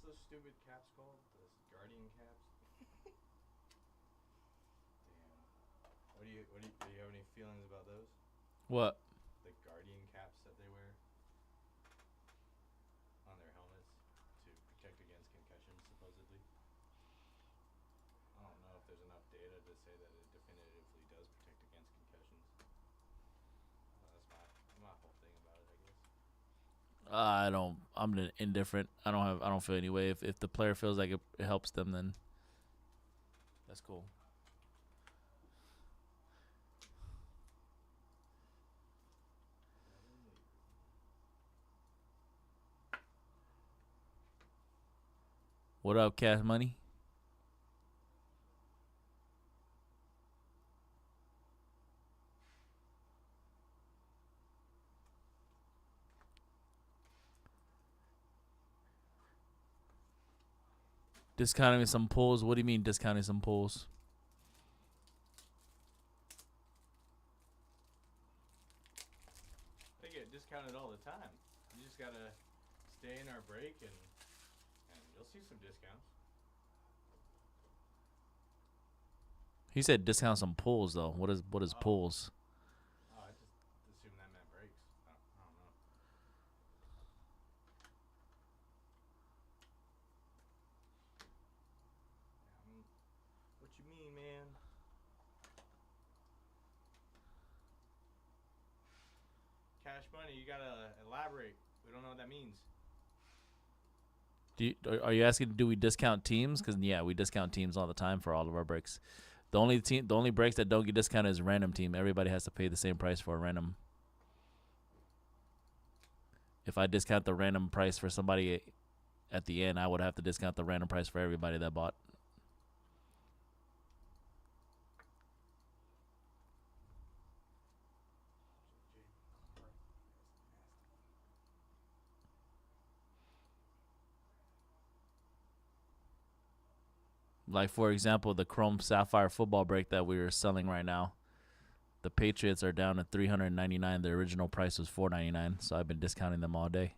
those stupid caps called? Those Guardian caps? Damn. Do you have any feelings about those? What? The Guardian caps that they wear on their helmets to protect against concussions, supposedly. I don't know if there's enough data to say that it definitively does protect against concussions. That's my whole thing about it, I guess. I don't. I'm indifferent. I don't feel any way. If the player feels like it helps them, then that's cool. What up, Cash Money? Discounting some pulls. What do you mean discounting some pulls? They get discounted all the time. You just gotta stay in our break and you'll see some discounts. He said discount some pulls though. What is pulls? Oh, I just assumed that meant breaks. I don't know. What you mean, man? Cash Money, you gotta elaborate. We don't know what that means. Are you asking, do we discount teams? Because yeah, we discount teams all the time for all of our breaks. The only breaks that don't get discounted is random team. Everybody has to pay the same price for a random. If I discount the random price for somebody at the end, I would have to discount the random price for everybody that bought. Like, for example, the Chrome Sapphire football break that we are selling right now. The Patriots are down to $399. The original price was $499, so I've been discounting them all day.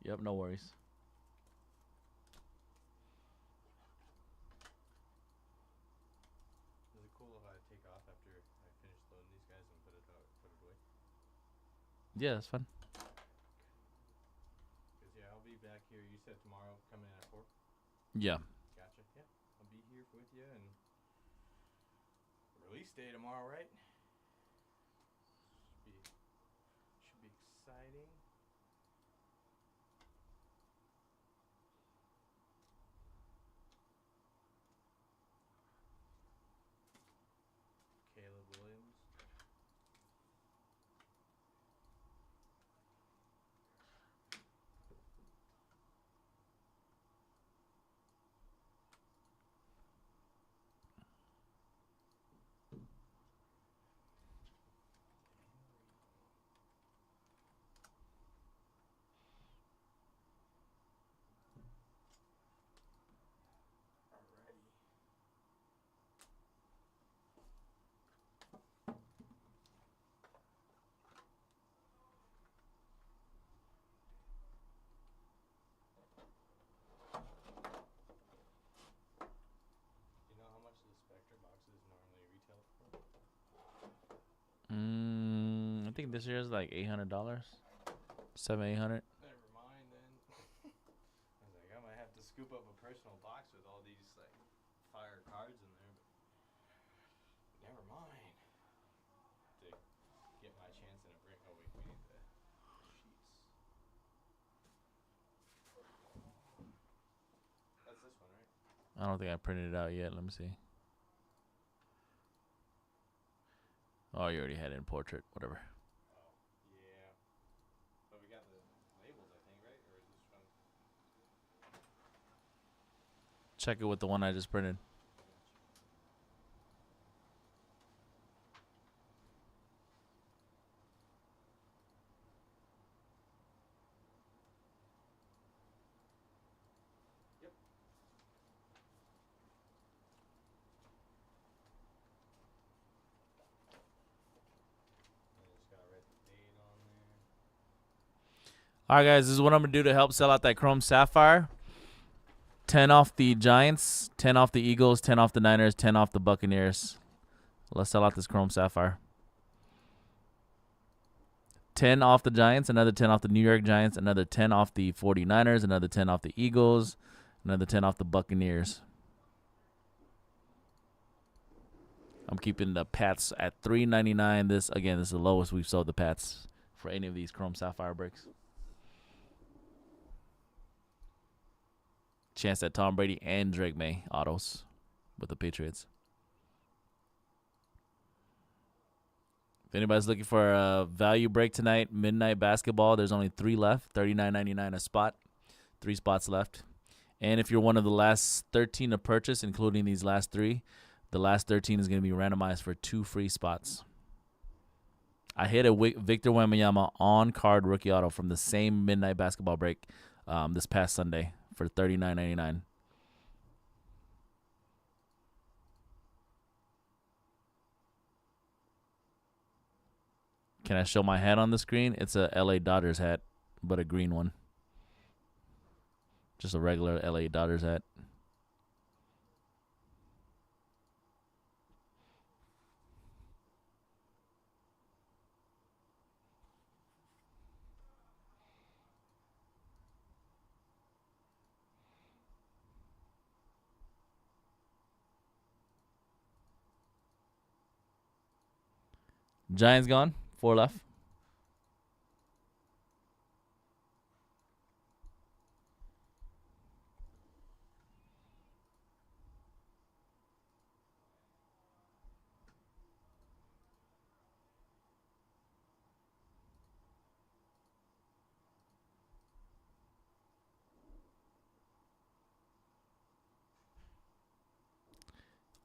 Yep, no worries. Is it cool if I take off after I finish loading these guys and put it away? Yeah, that's fine. Cause yeah, I'll be back here. You said tomorrow coming in at 4. Yeah. Gotcha. Yeah, I'll be here with you and release day tomorrow, right? Should be exciting. Caleb Williams. Alrighty. Do you know how much the Spectre boxes normally retail for? I think this year is like $800, $700-800. Never mind then. I was like, I might have to scoop up a personal box with all these like fire cards in there, but never mind. To get my chance in a break. Oh wait, we need the sheets. That's this one, right? I don't think I printed it out yet. Let me see. Oh, you already had it in portrait. Whatever. Oh, yeah. But we got the labels, I think, right? Or is this from? Check it with the one I just printed. All right, guys, this is what I'm going to do to help sell out that Chrome Sapphire. 10 off the Giants, 10 off the Eagles, 10 off the Niners, 10 off the Buccaneers. Let's sell out this Chrome Sapphire. 10 off the Giants, another 10 off the New York Giants, another 10 off the 49ers, another 10 off the Eagles, another 10 off the Buccaneers. I'm keeping the Pats at $3.99. This is the lowest we've sold the Pats for any of these Chrome Sapphire breaks. Chance at Tom Brady and Drake May autos with the Patriots. If anybody's looking for a value break tonight, midnight basketball, there's only 3 left, $39.99 a spot, 3 spots left. And if you're one of the last 13 to purchase, including these last 3, the last 13 is going to be randomized for 2 free spots. I hit a Victor Wembanyama on-card rookie auto from the same midnight basketball break this past Sunday for $39.99. Can I show my hat on the screen? It's a LA Dodgers hat, but a green one. Just a regular LA Dodgers hat. Giants gone. 4 left.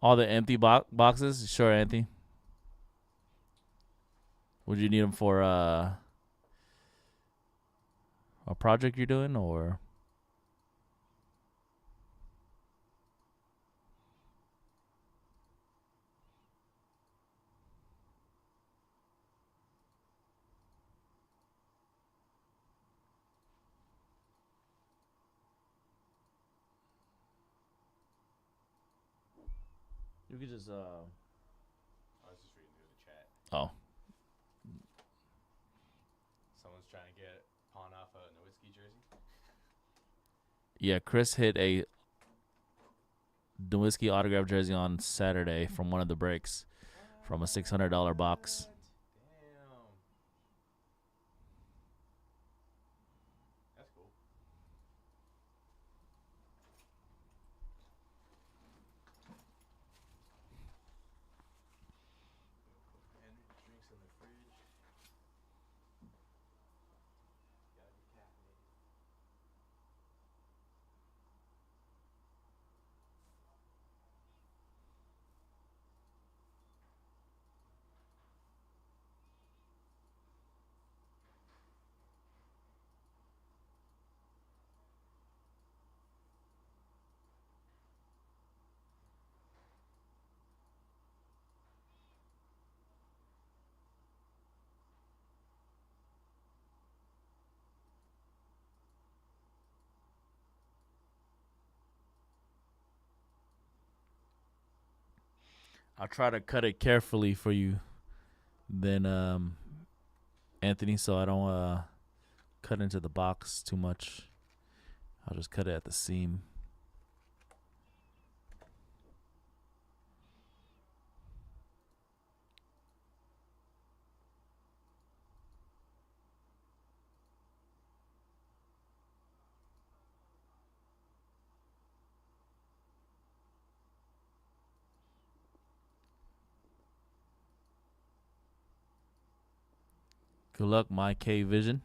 All the empty boxes? Sure, Anthony. Would you need them for a project you're doing, or? You could just I was just reading through the chat. Oh. Someone's trying to get pawn off a Nowitzki jersey. Yeah, Chris hit a Nowitzki autograph jersey on Saturday from one of the breaks from a $600 box. Damn. That's cool. And drinks in the fridge. Gotta be caffeinated. I'll try to cut it carefully for you, then Anthony, so I don't cut into the box too much. I'll just cut it at the seam. Good luck, my K Vision.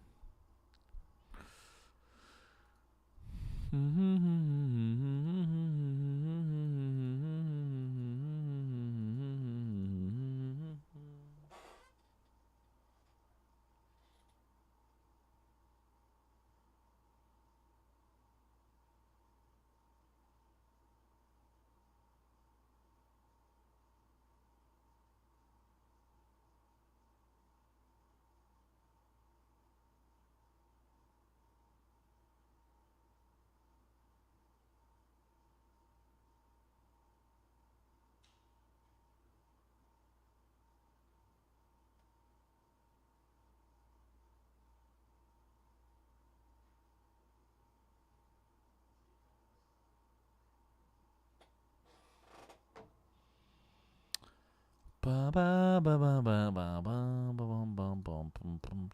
Ba, ba, ba, ba, ba, ba, ba, ba, bum, bum, bum, bum, bum.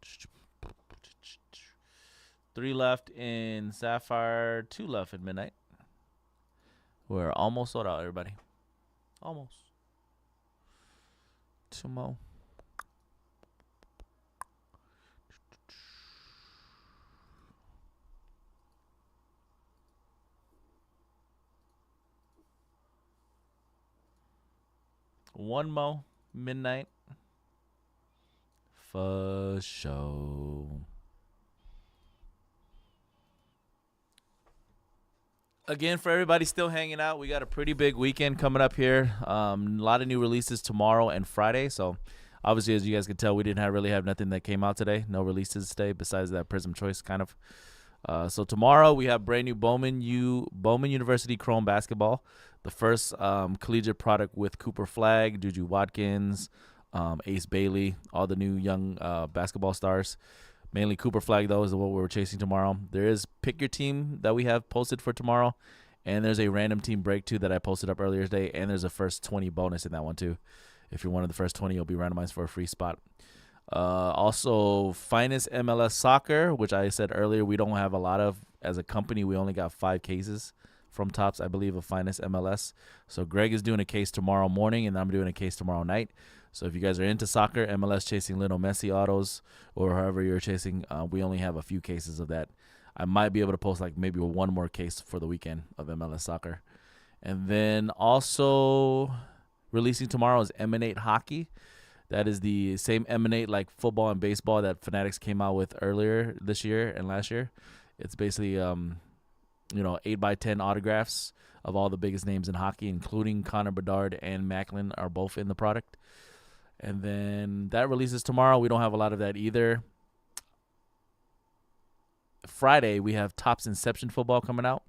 3 left in Sapphire, 2 left in Midnight. We're almost sold out, everybody. Almost. 2 more. One more Midnight. For show. Again, for everybody still hanging out, we got a pretty big weekend coming up here. A lot of new releases tomorrow and Friday. So, obviously, as you guys can tell, we didn't really have nothing that came out today. No releases today besides that Prism Choice kind of. So tomorrow we have brand new Bowman University Chrome basketball, the first collegiate product with Cooper Flagg, Juju Watkins, Ace Bailey, all the new young basketball stars. Mainly Cooper Flagg, though, is what we're chasing tomorrow. There is Pick Your Team that we have posted for tomorrow, and there's a random team break, too, that I posted up earlier today, and there's a first 20 bonus in that one, too. If you're one of the first 20, you'll be randomized for a free spot. Also, Finest MLS Soccer, which I said earlier we don't have a lot of as a company. We only got 5 cases from Topps, I believe, of Finest MLS. So Greg is doing a case tomorrow morning, and I'm doing a case tomorrow night. So if you guys are into soccer, MLS chasing little Messi autos, or however you're chasing, we only have a few cases of that. I might be able to post like maybe one more case for the weekend of MLS Soccer. And then also releasing tomorrow is Emanate Hockey. That is the same Emanate like football and baseball that Fanatics came out with earlier this year and last year. It's basically 8x10 autographs of all the biggest names in hockey, including Connor Bedard and Macklin are both in the product. And then that releases tomorrow. We don't have a lot of that either. Friday, we have Topps Inception football coming out.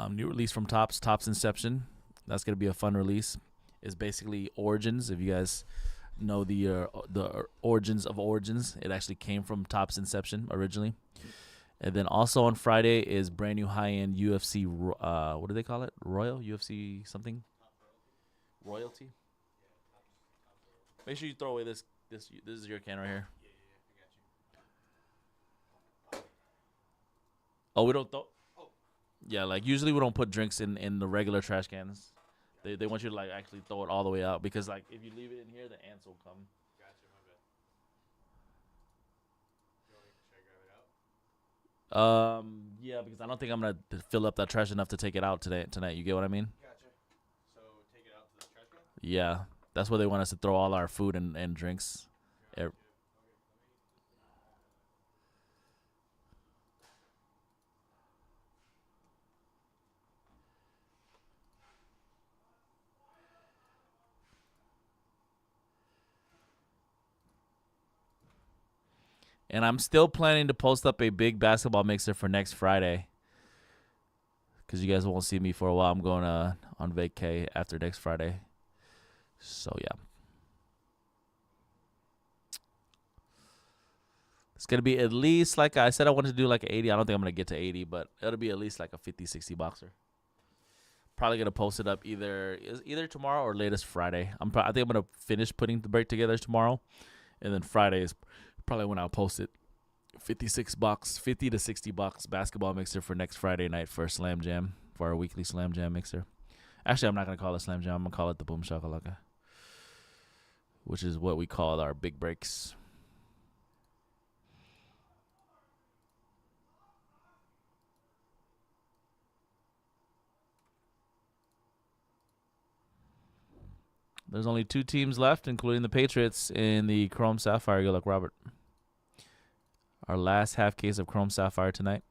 New release from Topps Inception. That's going to be a fun release. It's basically Origins. If you guys know the origins of Origins, it actually came from Topps Inception originally. And then also on Friday is brand new high-end UFC, what do they call it? Royal? UFC something? Royalty? Make sure you throw away this is your can right here. Oh, we don't throw? Yeah, like usually we don't put drinks in the regular trash cans. They want you to like actually throw it all the way out because like if you leave it in here, the ants will come. Gotcha, my bad. Should I grab it out? Yeah, because I don't think I'm gonna fill up that trash enough to take it out tonight. You get what I mean? Gotcha. So take it out to the trash can? Yeah, that's where they want us to throw all our food and drinks. And I'm still planning to post up a big basketball mixer for next Friday. Because you guys won't see me for a while. I'm going on vacay after next Friday. So, yeah. It's going to be at least, like I said, I wanted to do like 80. I don't think I'm going to get to 80, but it'll be at least like a 50, 60 boxer. Probably going to post it up either tomorrow or latest Friday. I think I'm going to finish putting the break together tomorrow. And then Friday is probably when I'll post it. 50 to 60 bucks basketball mixer for next Friday night for Slam Jam, for our weekly Slam Jam mixer. Actually, I'm not going to call it Slam Jam. I'm going to call it the Boom Shakalaka, which is what we call our big breaks. There's only 2 teams left, including the Patriots in the Chrome Sapphire. Good luck, Robert. Our last half case of Chrome Sapphire tonight.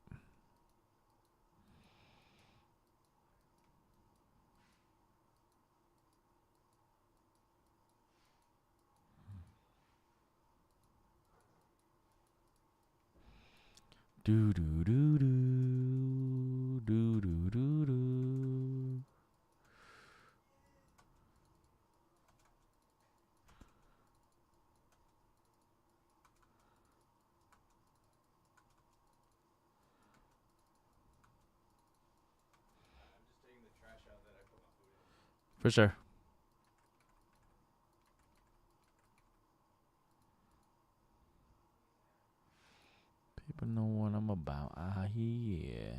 Do do do do do do do do. For sure. People know what I'm about. Ah, yeah.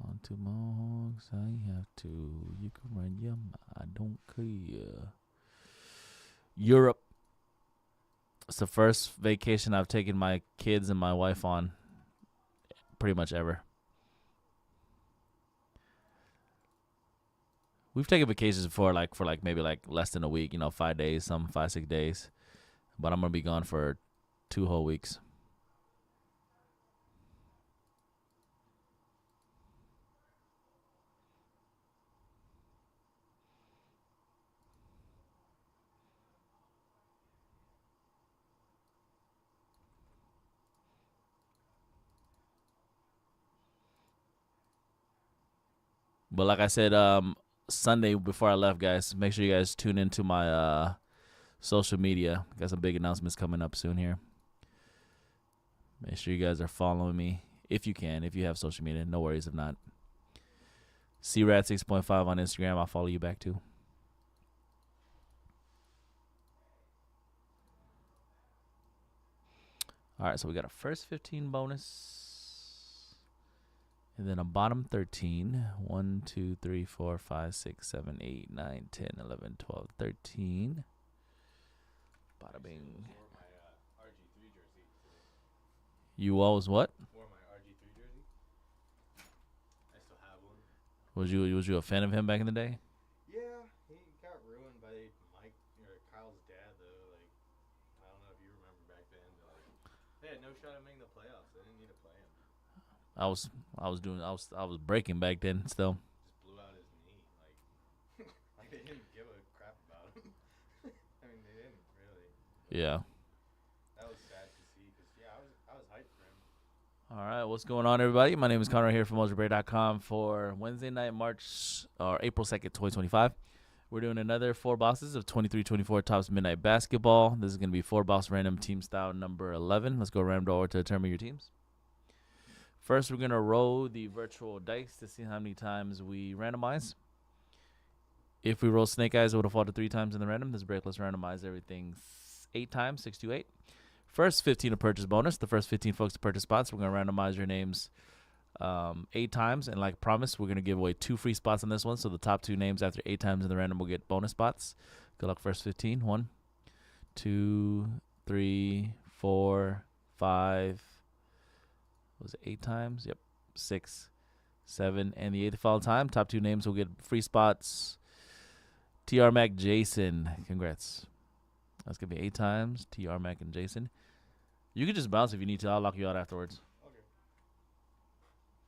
On to my hogs, I have to. You can run your mouth, I don't care. Europe. It's the first vacation I've taken my kids and my wife on pretty much ever. We've taken vacations before, for maybe less than a week, 5 days, 5, 6 days. But I'm gonna be gone for 2 whole weeks. But like I said, Sunday before I left, guys, make sure you guys tune into my social media. Got some big announcements coming up soon here. Make sure you guys are following me if you can. If you have social media, no worries if not. CRAD 6.5 on Instagram. I'll follow you back too. All right, so we got a first 15 bonus. And then a bottom 13. 1, 2, 3, 4, 5, 6, 7, 8, 9, 10, 11, 12, 13. Bada bing. You always what? Wore my RG3 jersey. I still have one. Was you a fan of him back in the day? Yeah, he got ruined by Mike or Kyle's dad though. Like, I don't know if you remember back then, but they had no shot at making the playoffs. They didn't need to play him. I was breaking back then still. Just blew out his knee. Like they didn't give a crap about him. I mean, they didn't really. Yeah. That was sad to see because I was hyped for him. All right, what's going on, everybody? My name is Connor here from Mojobreak.com for Wednesday night, April 2nd, 2025. We're doing another 4 boxes of 23-24 Topps Midnight Basketball. This is going to be 4 box random team style number 11. Let's go random over to determine your teams. First, we're going to roll the virtual dice to see how many times we randomize. If we roll snake eyes, it would have fallen 3 times in the random. This break, let's randomize everything 8 times, 6 to 8. First 15 to purchase bonus. The first 15 folks to purchase spots. We're going to randomize your names 8 times. And like promised, we're going to give away 2 free spots on this one. So the top 2 names after 8 times in the random will get bonus spots. Good luck, first 15. 1, 2, 3, 4, 5. Was it 8 times? Yep. 6, 7, and the 8th fall time. Top 2 names will get free spots. TR Mac Jason. Congrats. That's going to be 8 times. TR Mac and Jason. You can just bounce if you need to. I'll lock you out afterwards. Okay.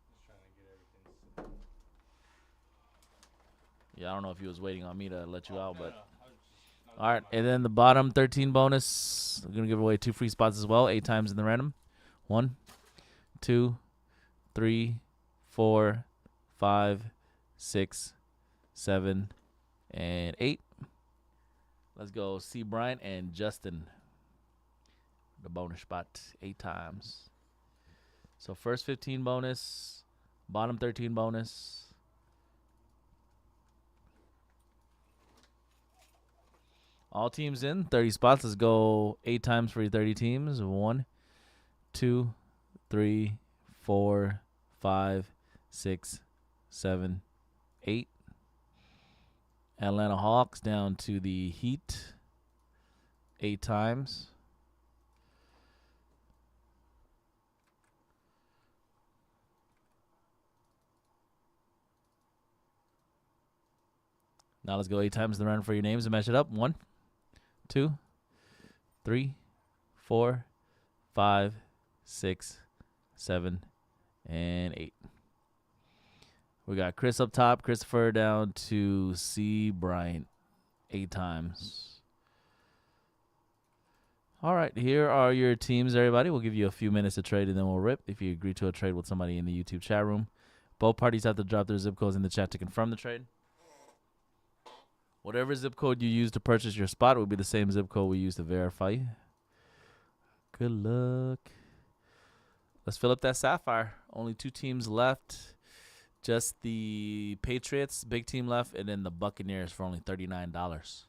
Just trying to get everything. Yeah, I don't know if he was waiting on me to let you out, but. No, I was just All right, and then the bottom 13 bonus. We're going to give away 2 free spots as well. 8 times in the random. 1, 2, 3, 4, 5, 6, 7, and 8. Let's go C. Bryant and Justin. The bonus spot 8 times. So first 15 bonus, bottom 13 bonus. All teams in, 30 spots. Let's go 8 times for your 30 teams. 1, 2, 3, 4, 5, 6, 7, 8. Atlanta Hawks down to the Heat 8 times. Now let's go 8 times the run for your names and match it up. 1, 2, 3, 4, 5, 6, 7, and 8. We got Chris up top, Christopher down to C. Bryant 8 times. All right, here are your teams, everybody. We'll give you a few minutes to trade, and then we'll rip if you agree to a trade with somebody in the YouTube chat room. Both parties have to drop their zip codes in the chat to confirm the trade. Whatever zip code you use to purchase your spot will be the same zip code we use to verify you. Good luck. Let's fill up that sapphire. Only 2 teams left. Just the Patriots, big team left, and then the Buccaneers for only $39.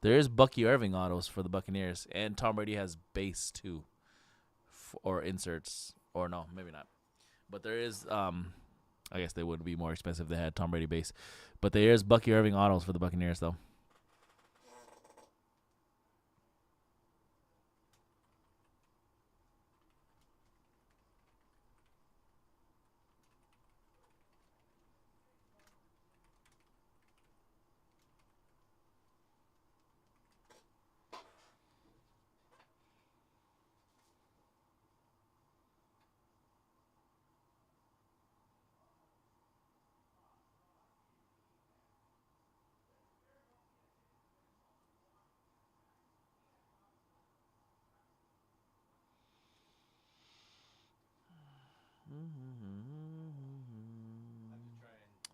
There is Bucky Irving autos for the Buccaneers, and Tom Brady has base too. or inserts, or no, maybe not. But there is I guess they would be more expensive if they had Tom Brady base. But there is Bucky Irving autos for the Buccaneers though.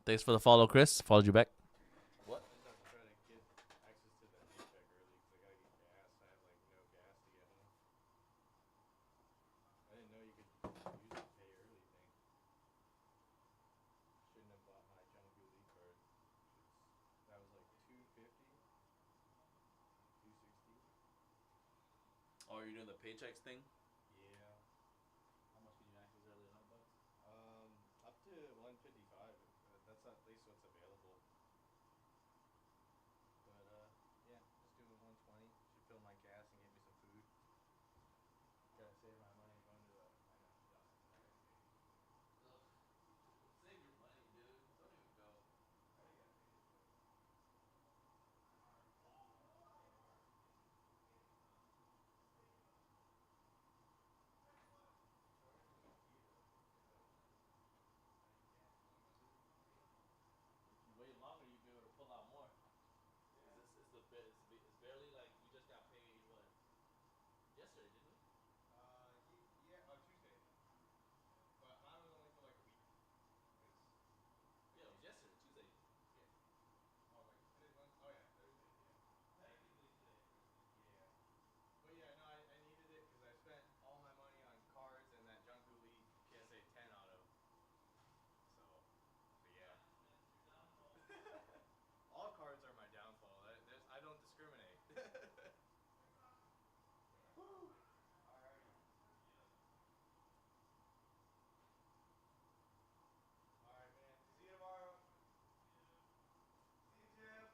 Thanks for the follow, Chris. Followed you back. What? I just have to try to get access to the paycheck early because I gotta get gas. I have like no gas to get home. I didn't know you could use the pay early thing. Shouldn't have bought my John Gooley card. That was like $250, $260. Oh, you're doing the paychecks thing? Yeah. How much can you access early? $100? Up to 155. That's at least what's available. But yeah, just doing 120. Should fill my gas and get me some food. Gotta save my money going to the. I know you don't have to know anything. Save your money, dude. Don't even go. I already got paid for it. If you wait longer, you'll be able to pull out more. Cause this is it's barely like we just got paid what yesterday, didn't we? Yeah. Oh, Tuesday. But mine was only for like a week. Cause Yeah, it was yesterday, Tuesday. yeah. Oh wait, today's Wednesday. Oh yeah, Thursday. Yeah. Technically today, Thursday. Yeah. But yeah, no, I needed it because I spent all my money on cards and that Junku Lead PSA 10 auto. So yeah. Punishment, your downfall. All cards are my downfall. I don't discriminate. Woo! Alrighty. Alright, man. See you tomorrow. See you, Jim.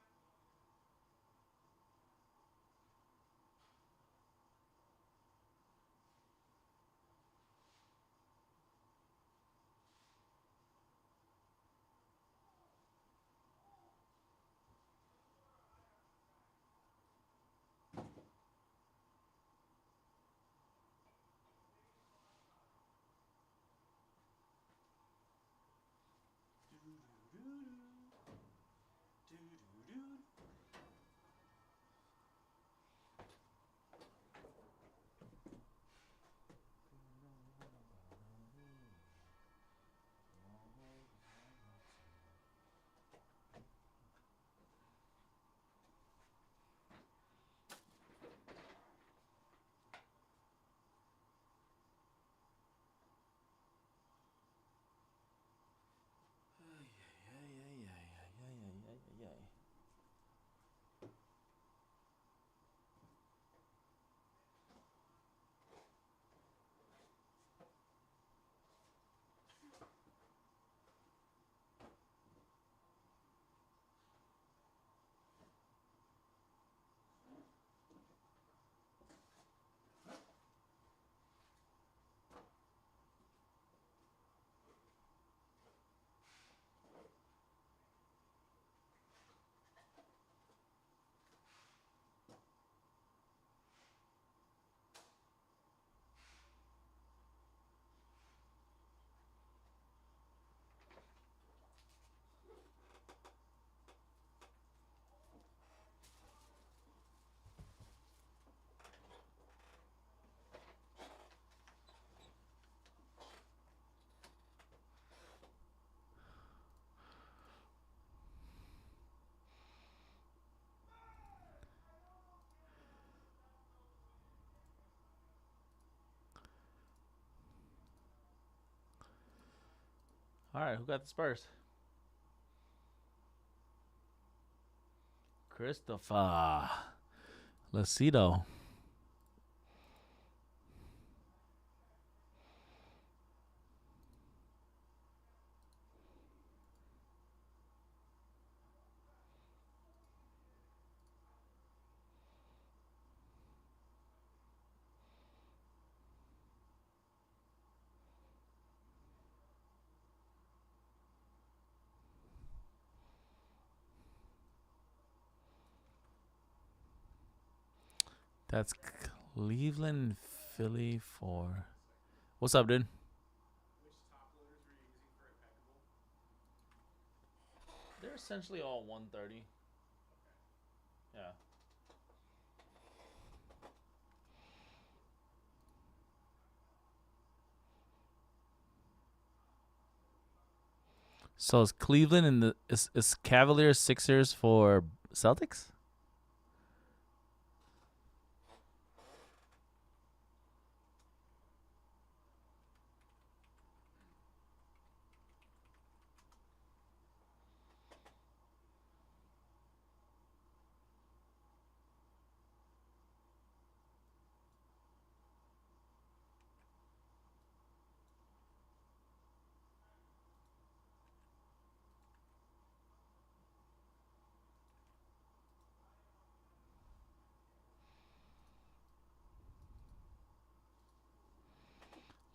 All right, who got the Spurs? Christopher Lucido. That's Cleveland, Philly for. What's up, dude? They're essentially all 130. Yeah. So is Cleveland and is Cavaliers Sixers for Celtics?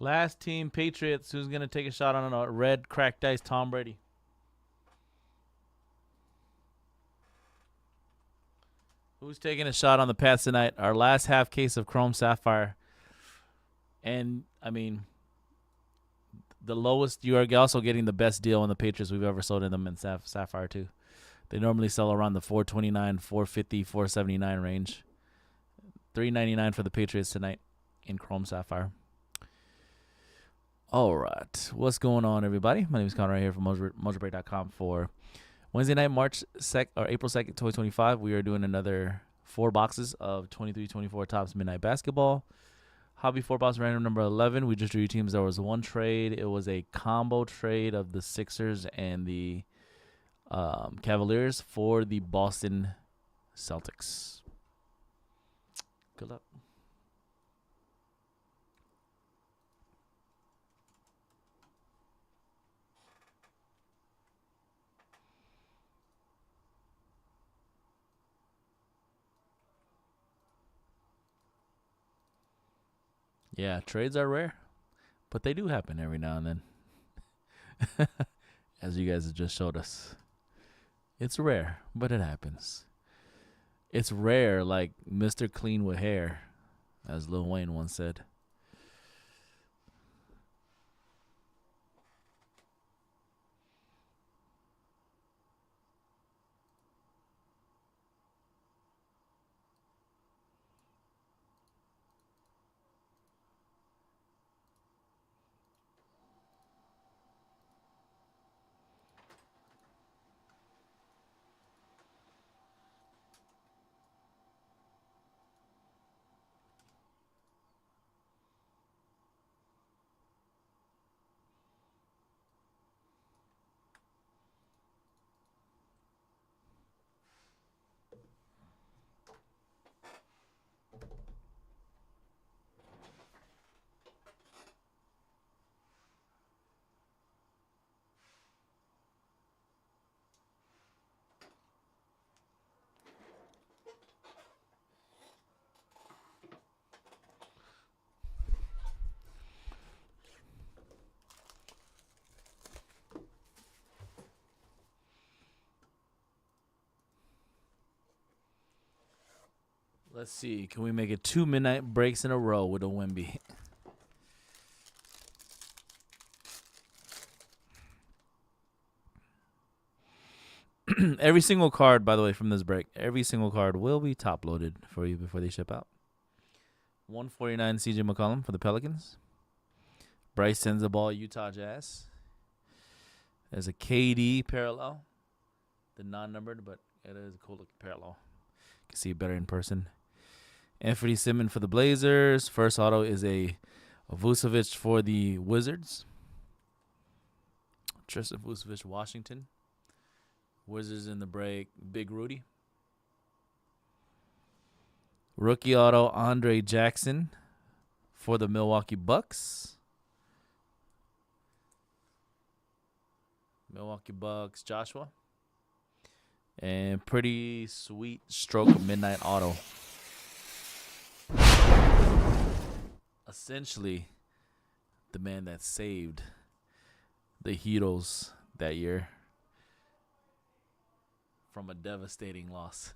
Last team, Patriots. Who's gonna take a shot on a red cracked ice? Tom Brady. Who's taking a shot on the Pats tonight? Our last half case of Chrome Sapphire. And, I mean, the lowest, you are also getting the best deal on the Patriots we've ever sold in them in Sapphire, too. They normally sell around the $429, $450, $479 range. $399 for the Patriots tonight in Chrome Sapphire. All right. What's going on, everybody? My name is Connor right here from Mojobreak.com for Wednesday night, April 2nd, 2025. We are doing another 4 boxes of 23-24 Topps Midnight Basketball. Hobby 4 box random number 11. We just drew teams. There was one trade. It was a combo trade of the Sixers and the Cavaliers for the Boston Celtics. Good luck. Yeah, trades are rare, but they do happen every now and then. As you guys have just showed us. It's rare, but it happens. It's rare, like Mr. Clean with hair, as Lil Wayne once said. Let's see. Can we make it 2 midnight breaks in a row with a Wemby? Every single card, by the way, from this break, every single card will be top loaded for you before they ship out. 149 CJ McCollum for the Pelicans. Bryce sends the ball, Utah Jazz. There's a KD parallel. The non-numbered, but it is a cool looking parallel. You can see it better in person. Anthony Simmons for the Blazers. First auto is a Vucevic for the Wizards. Tristan Vucevic, Washington. Wizards in the break. Big Rudy. Rookie auto, Andre Jackson for the Milwaukee Bucks. Milwaukee Bucks, Joshua. And pretty sweet stroke of midnight auto. Essentially, the man that saved the Heroes that year from a devastating loss.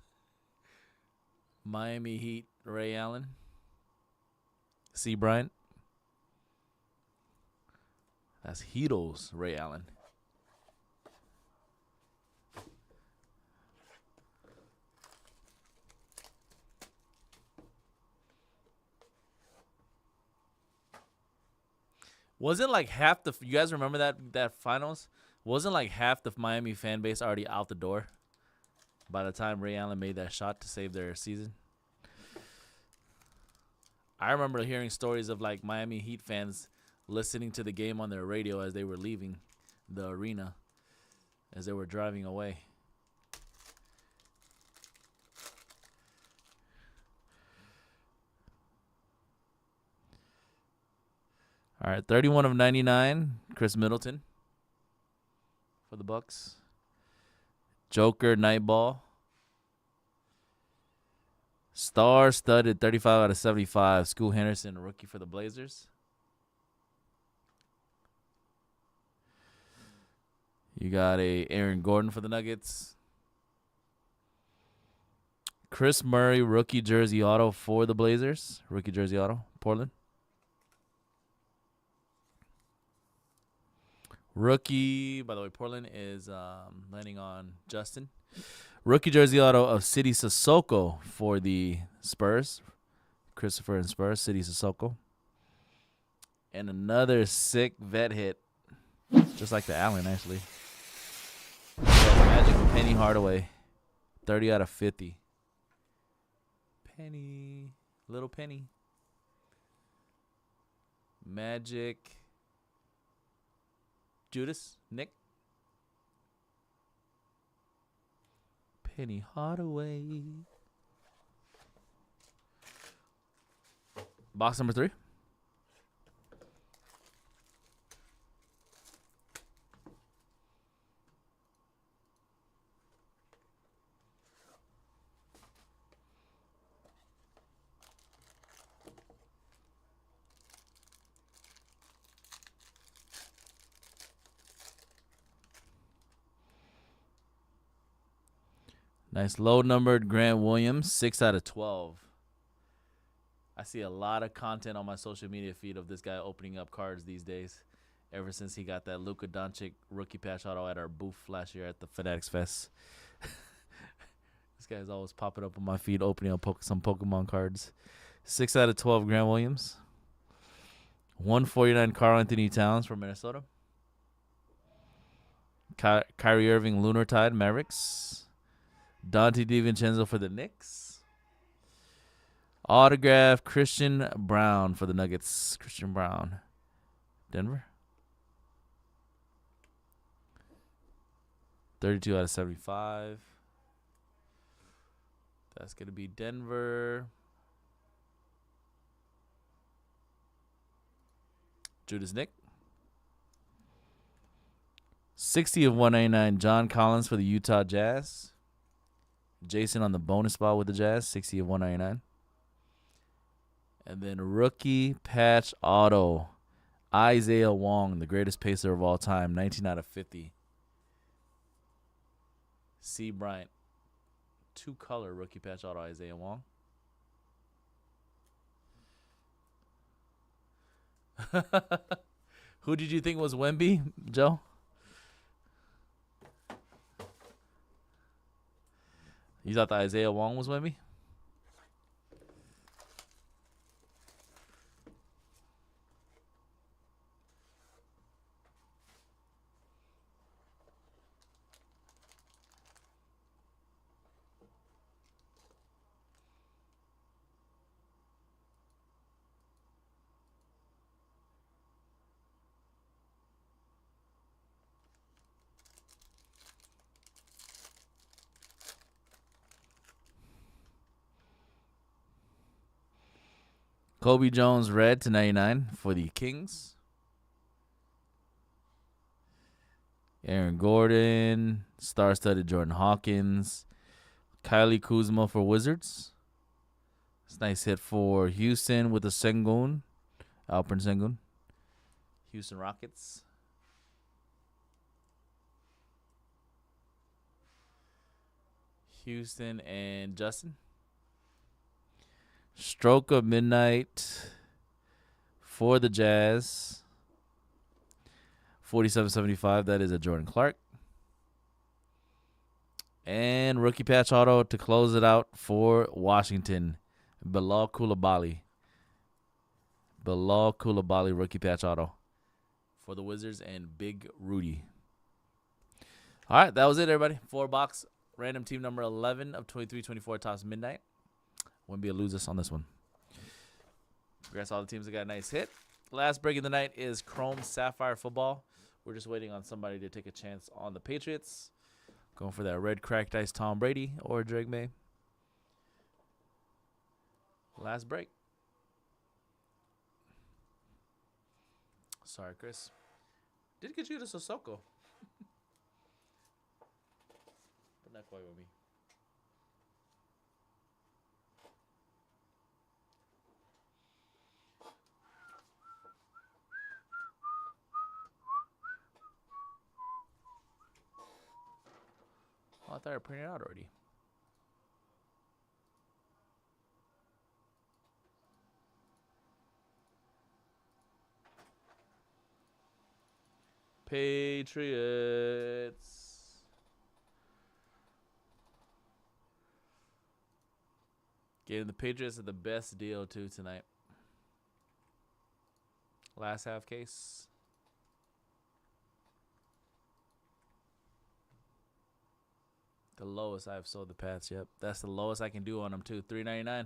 Miami Heat Ray Allen. C. Bryant. That's Heatles, Ray Allen. Wasn't like half the you guys remember that finals? Wasn't like half the Miami fan base already out the door by the time Ray Allen made that shot to save their season? I remember hearing stories of like Miami Heat fans listening to the game on their radio as they were leaving the arena, as they were driving away. All right, 31 of 99, Chris Middleton for the Bucks. Joker, Nightball. Star-studded, 35 out of 75, Scoot Henderson, rookie for the Blazers. You got a Aaron Gordon for the Nuggets. Chris Murray, rookie jersey auto for the Blazers. Rookie jersey auto, Portland. Rookie, by the way, Portland is landing on Justin. Rookie jersey auto of City Sissoko for the Spurs. Christopher and Spurs, City Sissoko. And another sick vet hit, just like the Allen, actually. Magic Penny Hardaway, 30 out of 50. Penny, little Penny. Magic. Judas, Nick. Penny Hardaway. Box number 3. Nice low-numbered Grant Williams, 6 out of 12. I see a lot of content on my social media feed of this guy opening up cards these days, ever since he got that Luka Doncic rookie patch auto at our booth last year at the Fanatics Fest. This guy's always popping up on my feed, opening up some Pokemon cards. 6 out of 12, Grant Williams. 149, Karl Anthony Towns from Minnesota. Kyrie Irving, Lunar Tide, Mavericks. Dante DiVincenzo for the Knicks. Autograph, Christian Brown for the Nuggets. Christian Brown. Denver. 32 out of 75. That's going to be Denver. Judas Nick. 60 of 199, John Collins for the Utah Jazz. Jason on the bonus spot with the Jazz, 60 of 199. And then rookie patch auto, Isaiah Wong, the greatest pacer of all time, 19 out of 50. C. Bryant, 2-color rookie patch auto, Isaiah Wong. Who did you think was Wemby, Joe? You thought the Isaiah Wong was Wemby? Kobe Jones red to 99 for the Kings. Aaron Gordon, star-studded Jordan Hawkins. Kylie Kuzma for Wizards. It's a nice hit for Houston with the Sengun. Alperen Sengun. Houston Rockets. Houston and Justin. Stroke of midnight for the Jazz. 47.75. That is a Jordan Clark. And rookie patch auto to close it out for Washington. Bilal Coulibaly. Bilal Coulibaly rookie patch auto for the Wizards and Big Rudy. All right, that was it, everybody. 4-box random team number 11 of 23-24 tops midnight. Wouldn't be a loser on this one. Congrats to all the teams that got a nice hit. Last break of the night is Chrome Sapphire Football. We're just waiting on somebody to take a chance on the Patriots. Going for that red cracked ice Tom Brady or Drake May. Last break. Sorry, Chris. Did get you to Sissoko. But not quite with me. Oh, I thought I printed it out already. Patriots. Getting the Patriots at the best deal, too, tonight. Last half case. The lowest I've sold the Pats. Yep, that's the lowest I can do on them too. $3.99.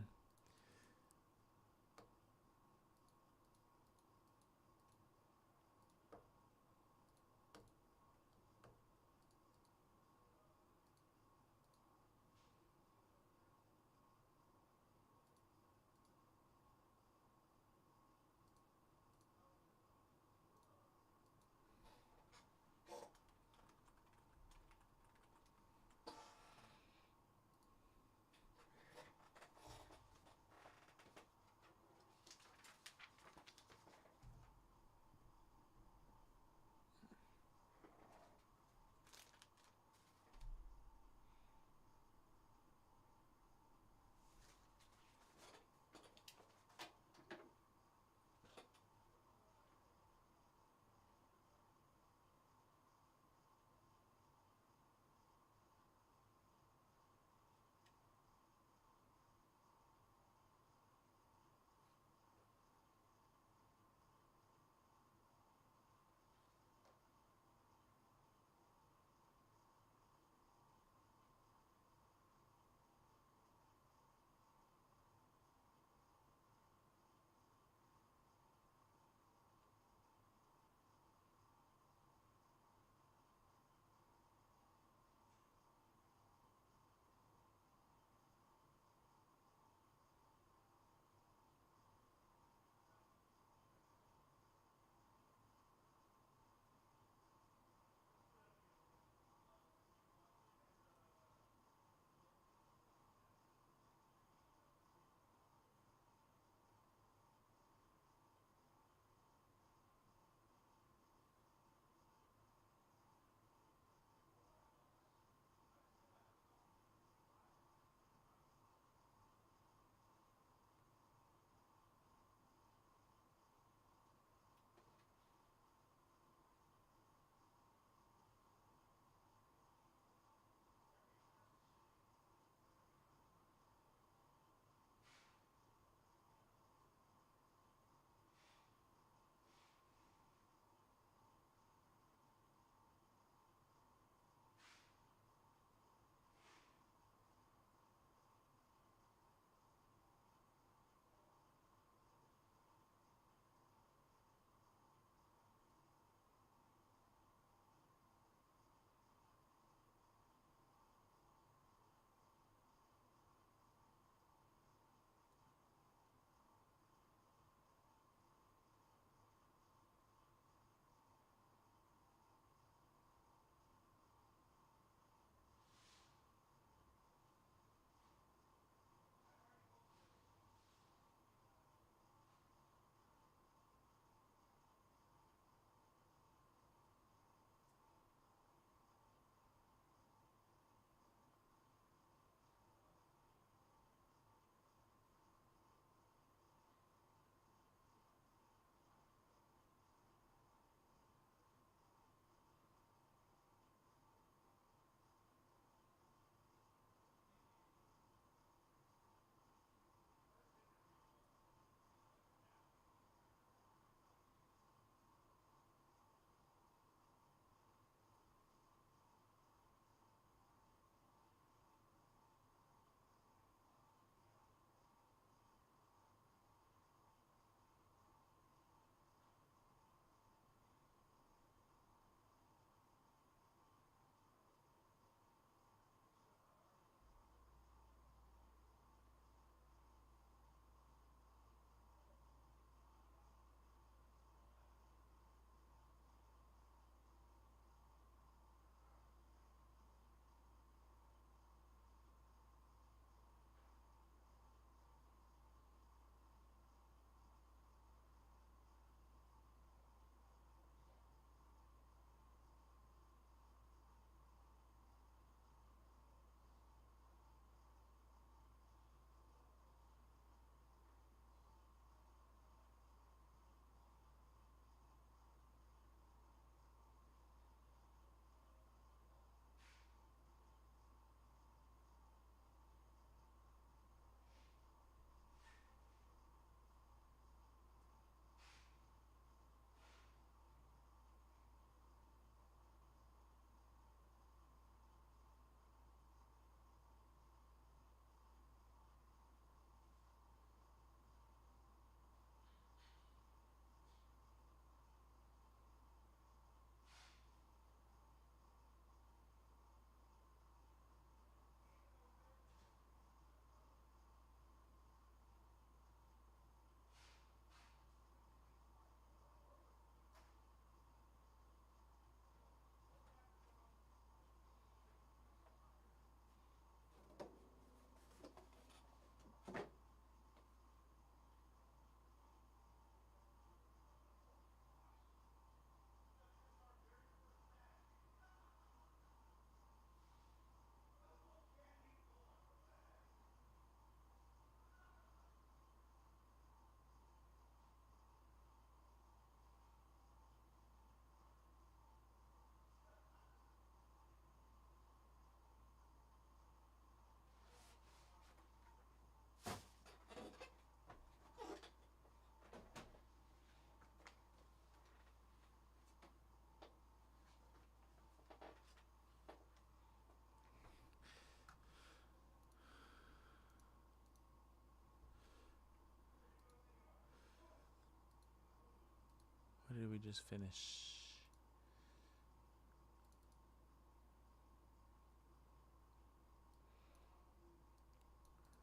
did we just finish?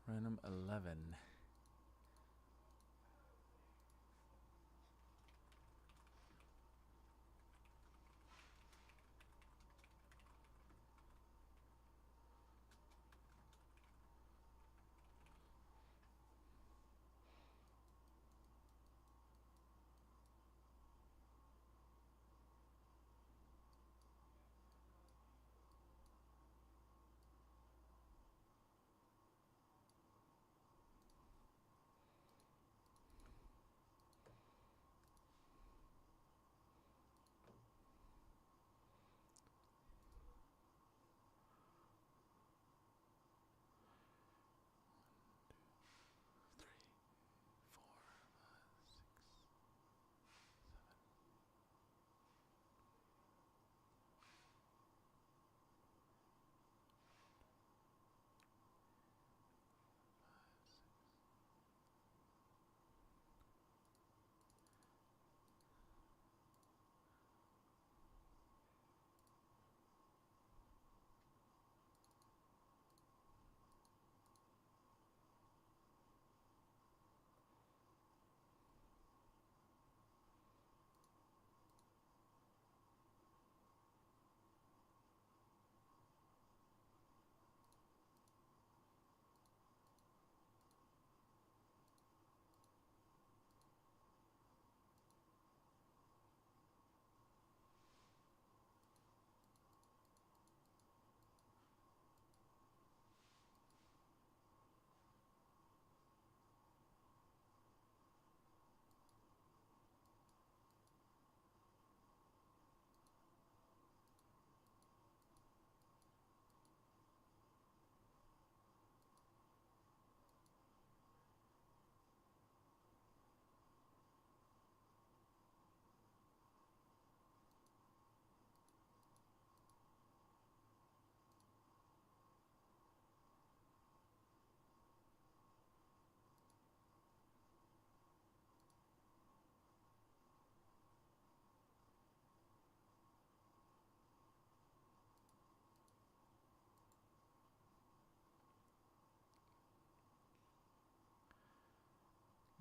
Random 11.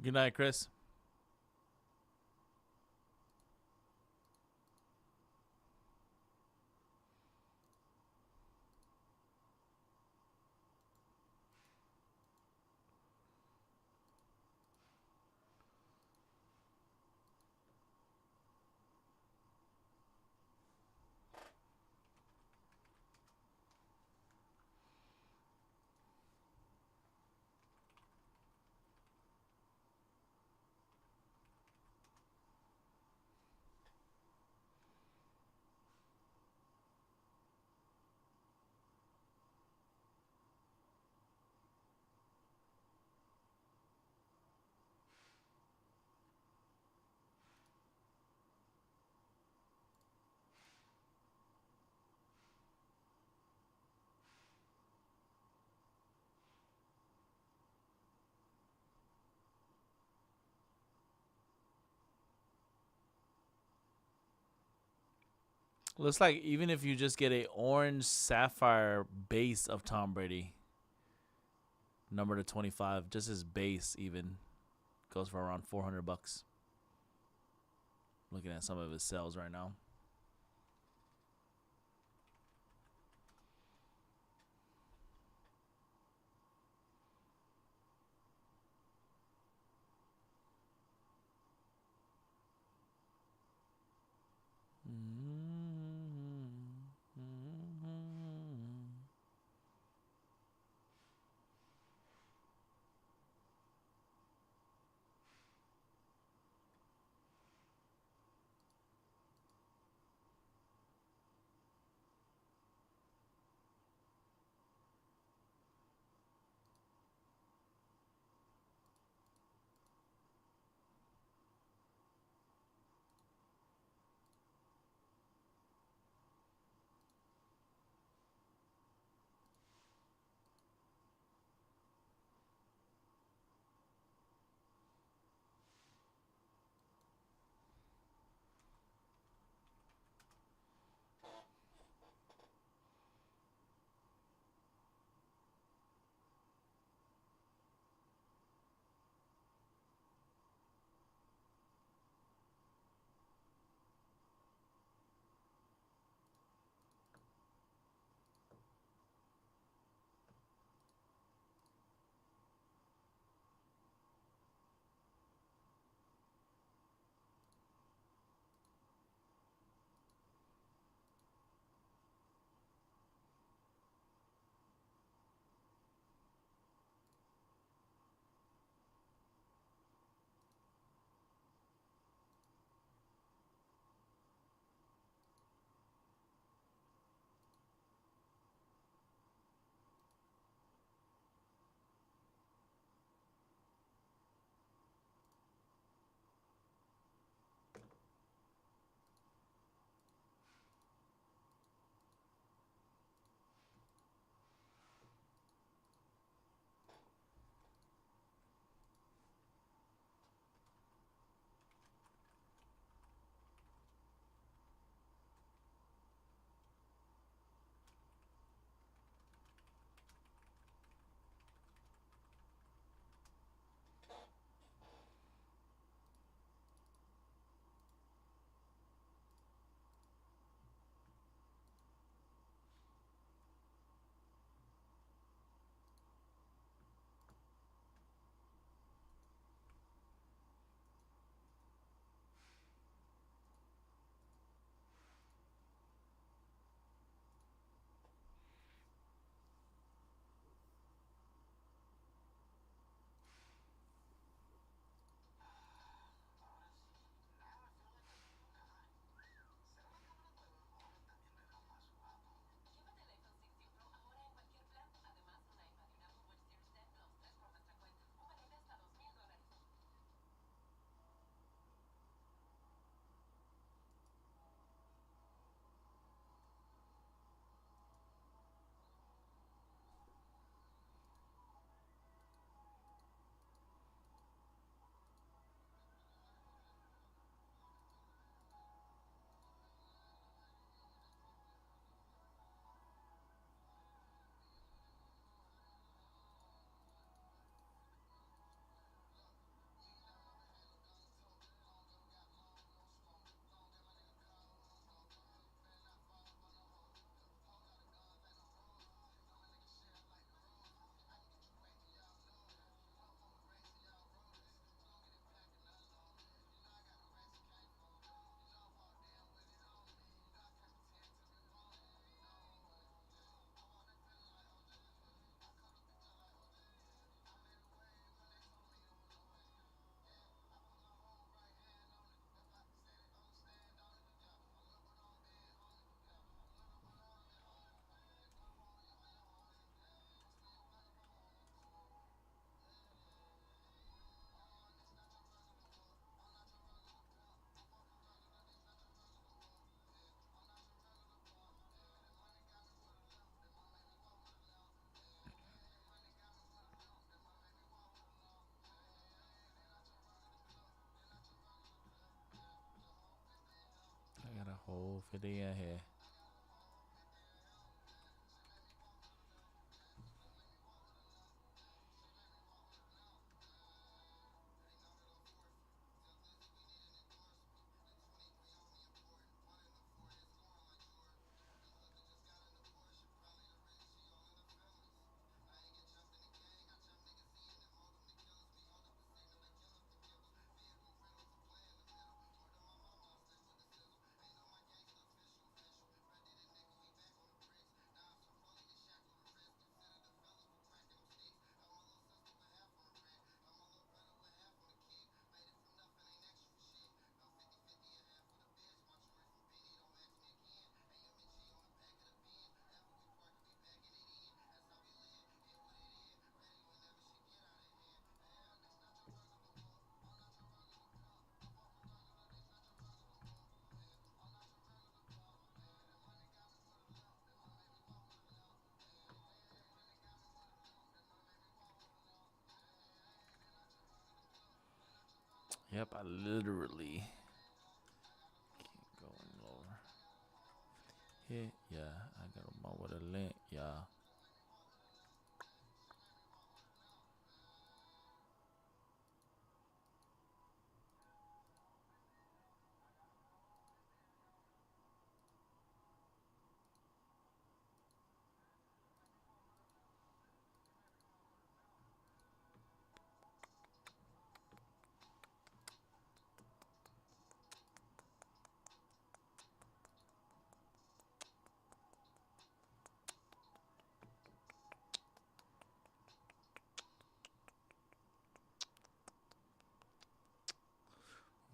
Good night, Chris. Looks like even if you just get a orange sapphire base of Tom Brady, number to 25, just his base even goes for around $400. Looking at some of his sales right now. Oh, 50 in here. Yep, I literally can't go any lower. Hit, yeah. I got them all with a link, yeah.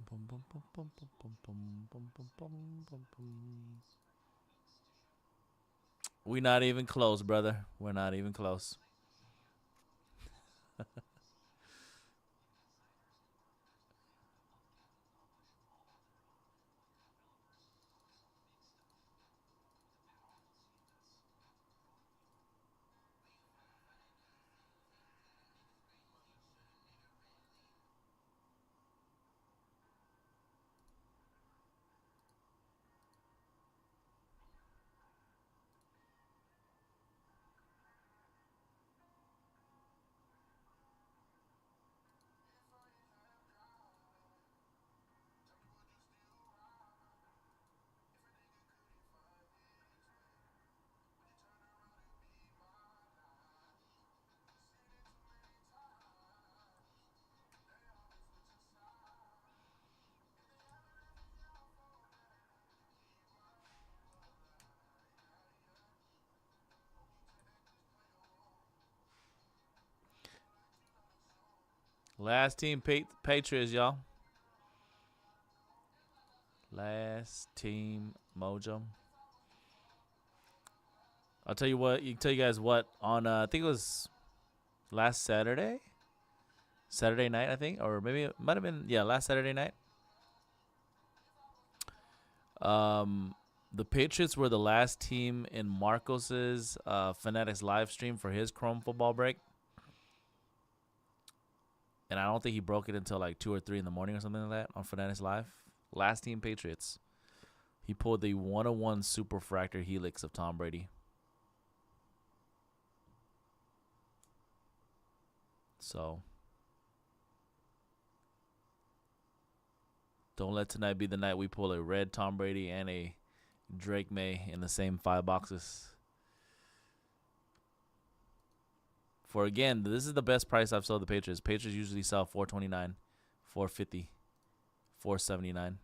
Bum, bum, bum, bum, bum, bum, bum, bum, bum, bum, bum, bum. We not even close, brother. We're not even close. Last team Patriots, y'all. Last team Mojo. I'll tell you what. You tell you guys what on. I think it was last Saturday night. I think, or maybe it might have been. Yeah, last Saturday night. The Patriots were the last team in Marcos's Fanatics live stream for his Chrome football break, and I don't think he broke it until like 2 or 3 in the morning or something like that on Fanatics Live. Last team Patriots. He pulled the 101 superfractor helix of Tom Brady. So don't let tonight be the night we pull a red Tom Brady and a Drake May in the same 5 boxes. For again, this is the best price I've sold the Patriots. Patriots usually sell $429, $450, $479.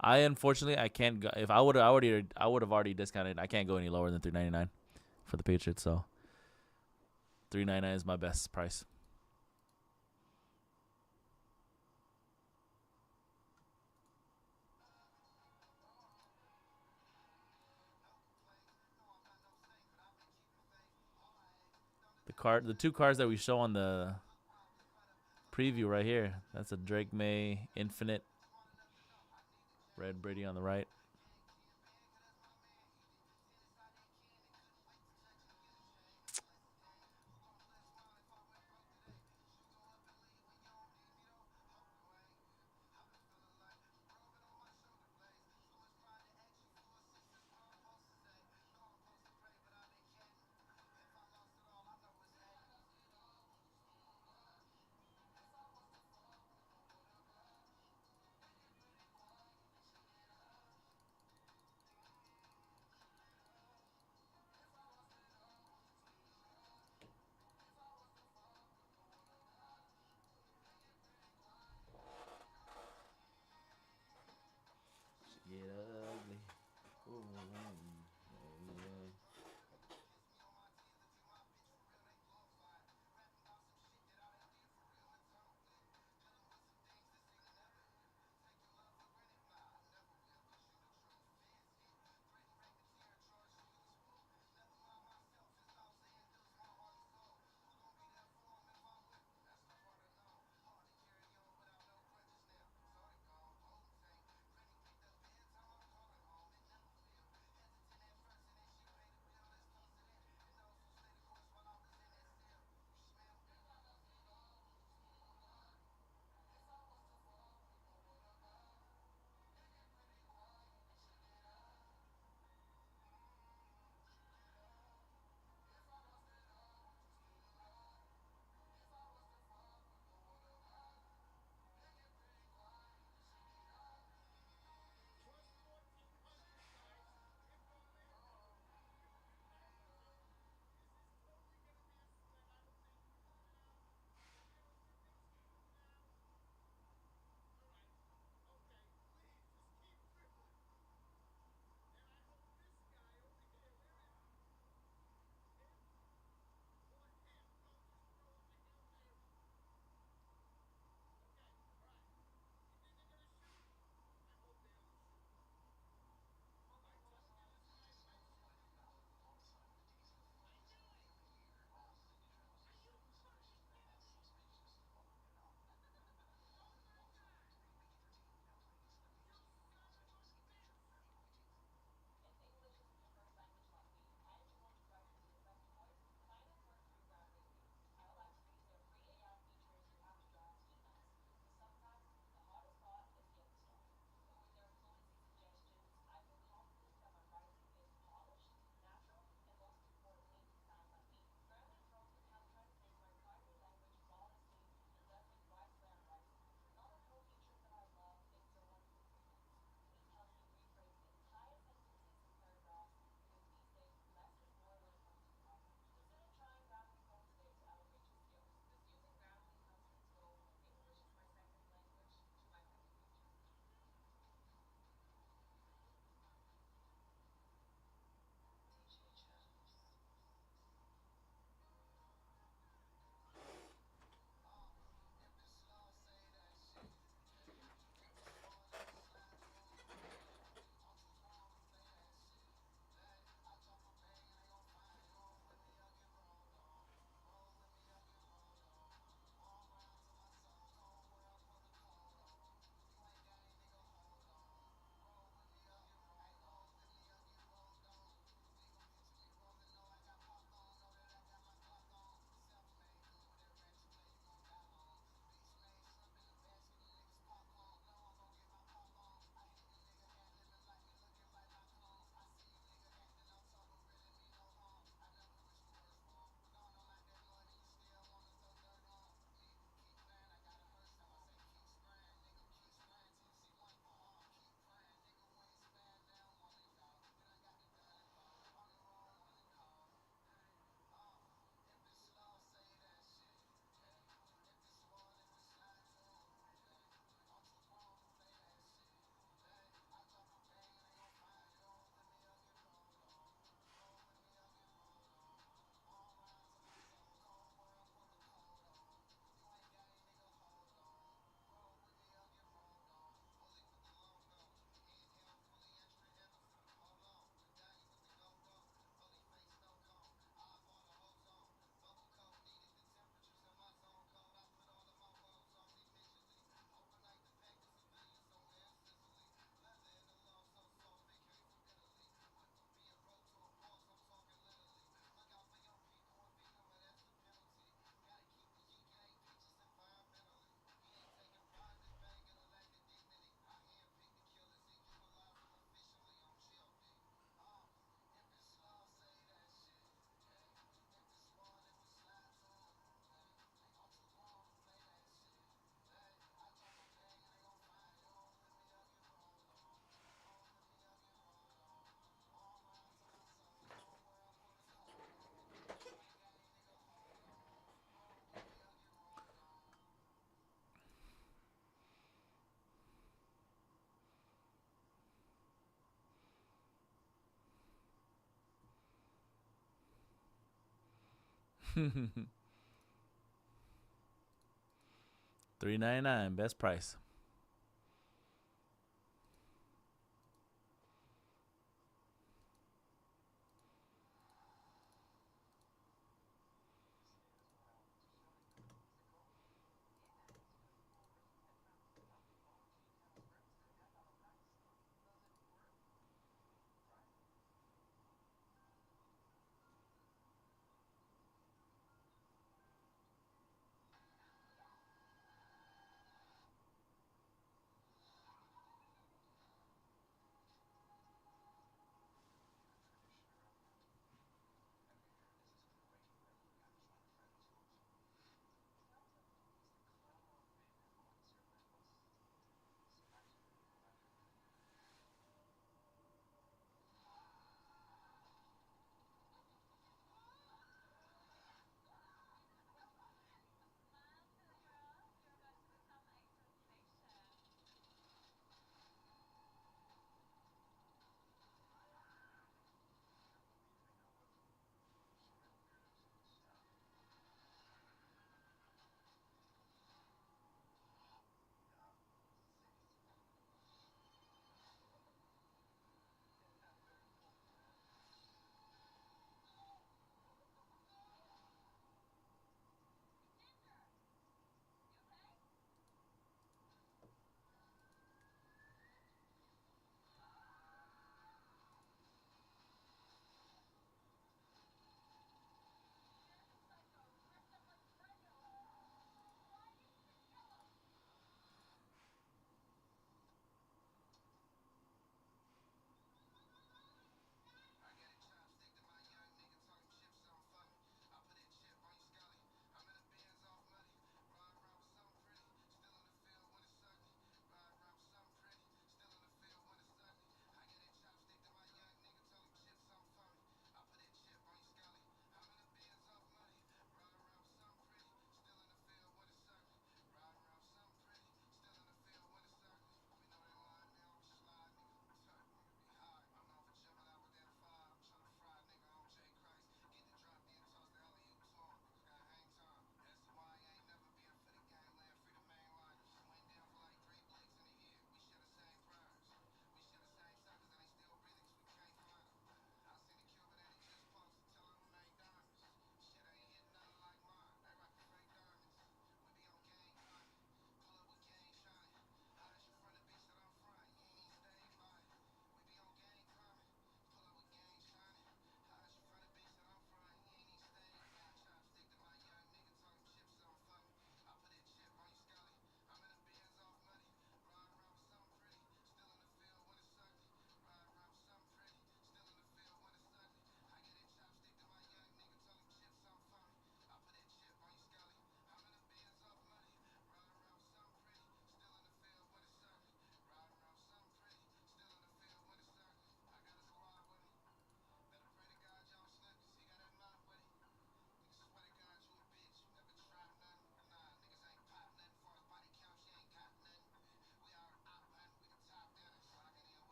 I unfortunately I can't go. If I would have already discounted. I can't go any lower than $399 for the Patriots. So $399 is my best price. The 2 cards that we show on the preview right here. That's a Drake May Infinite. Red Brady on the right. $3.99, best price.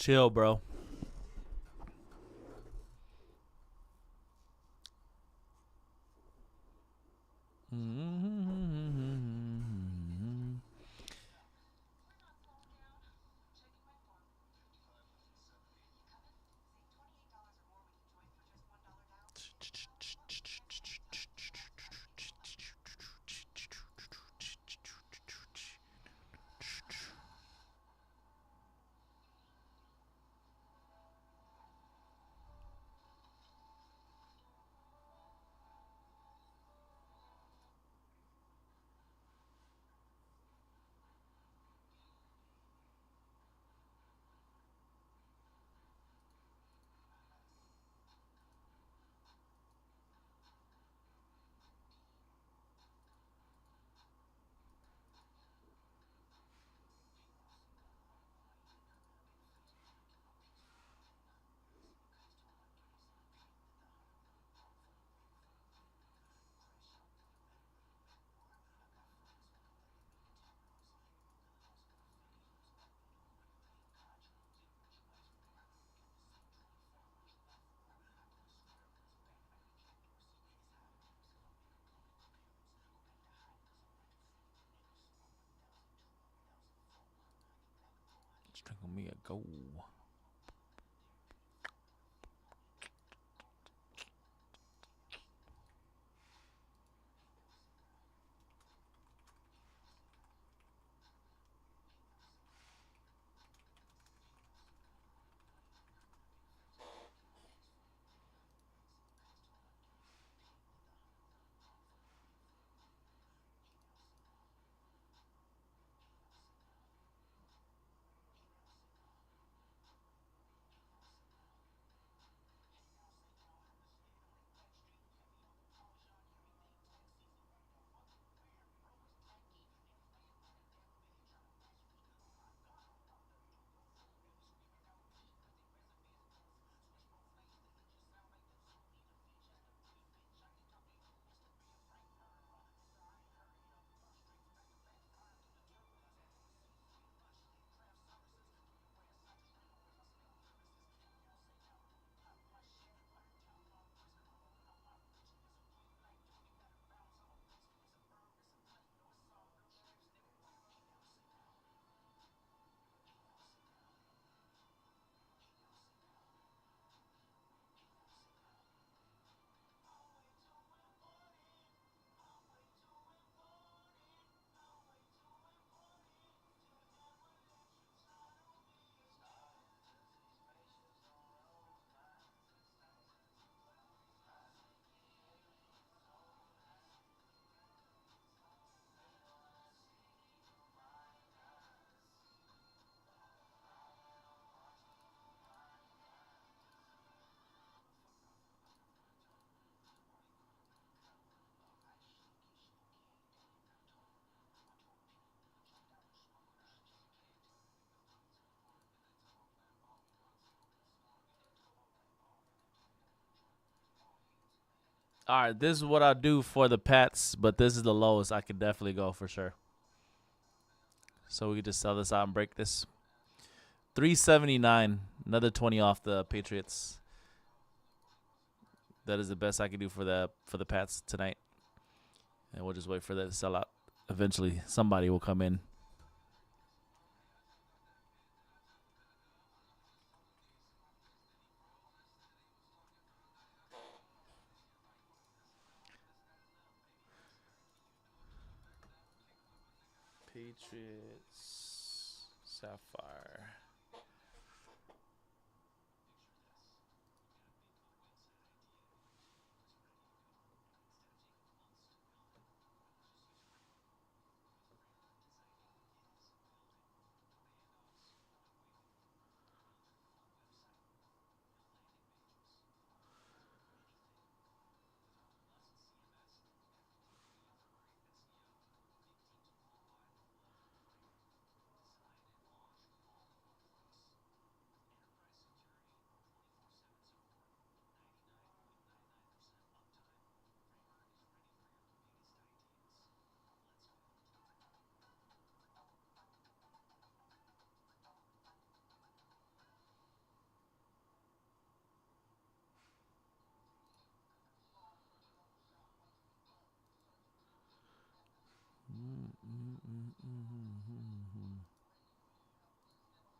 Chill, bro. Drink on me a go. All right, this is what I do for the Pats, but this is the lowest I could definitely go for sure. So we could just sell this out and break this. 379, another 20 off the Patriots. That is the best I can do for the Pats tonight. And we'll just wait for that to sell out. Eventually, somebody will come in. Patriots, Sapphire.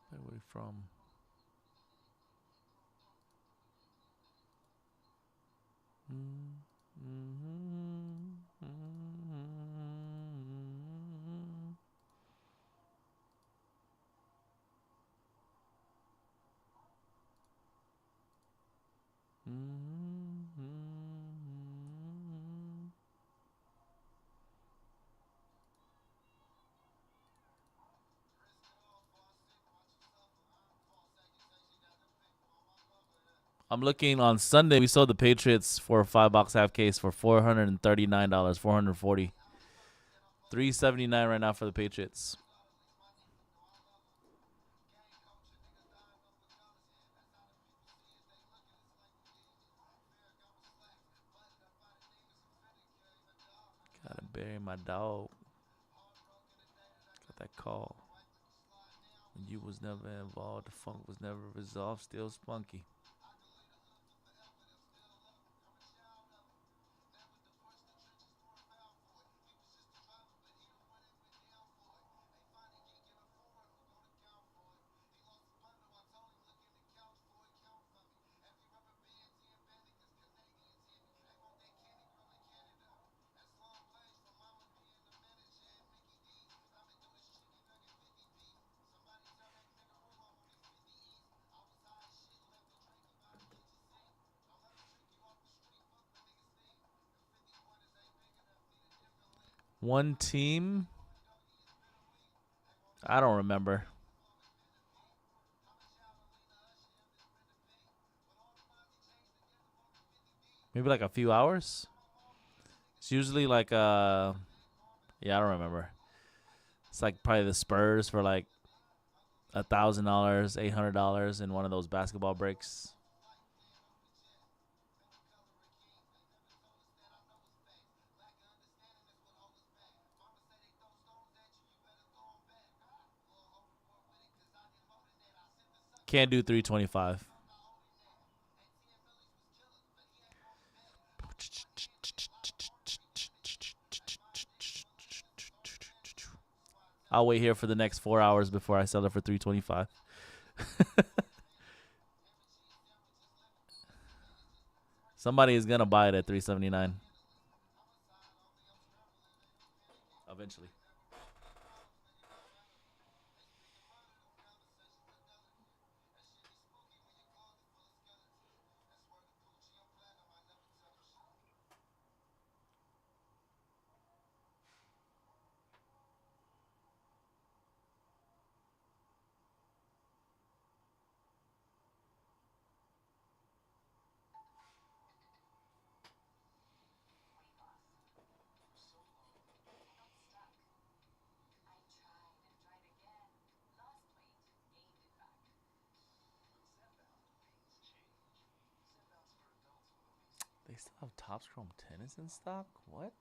Where are we from? I'm looking on Sunday. We sold the Patriots for a 5-box half case for $439, 440. 379 right now for the Patriots. Gotta bury my dog. Got that call. You was never involved. The funk was never resolved. Still spunky. One team. I don't remember. Maybe like a few hours. It's usually like yeah, I don't remember. It's like probably the Spurs for like $1,000, $800 in one of those basketball breaks. Can't do 325. I'll wait here for the next 4 hours before I sell it for 325. Somebody is gonna buy it at 379. Eventually. They still have Topps Chrome tennis in stock? What?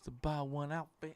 It's a buy one outfit.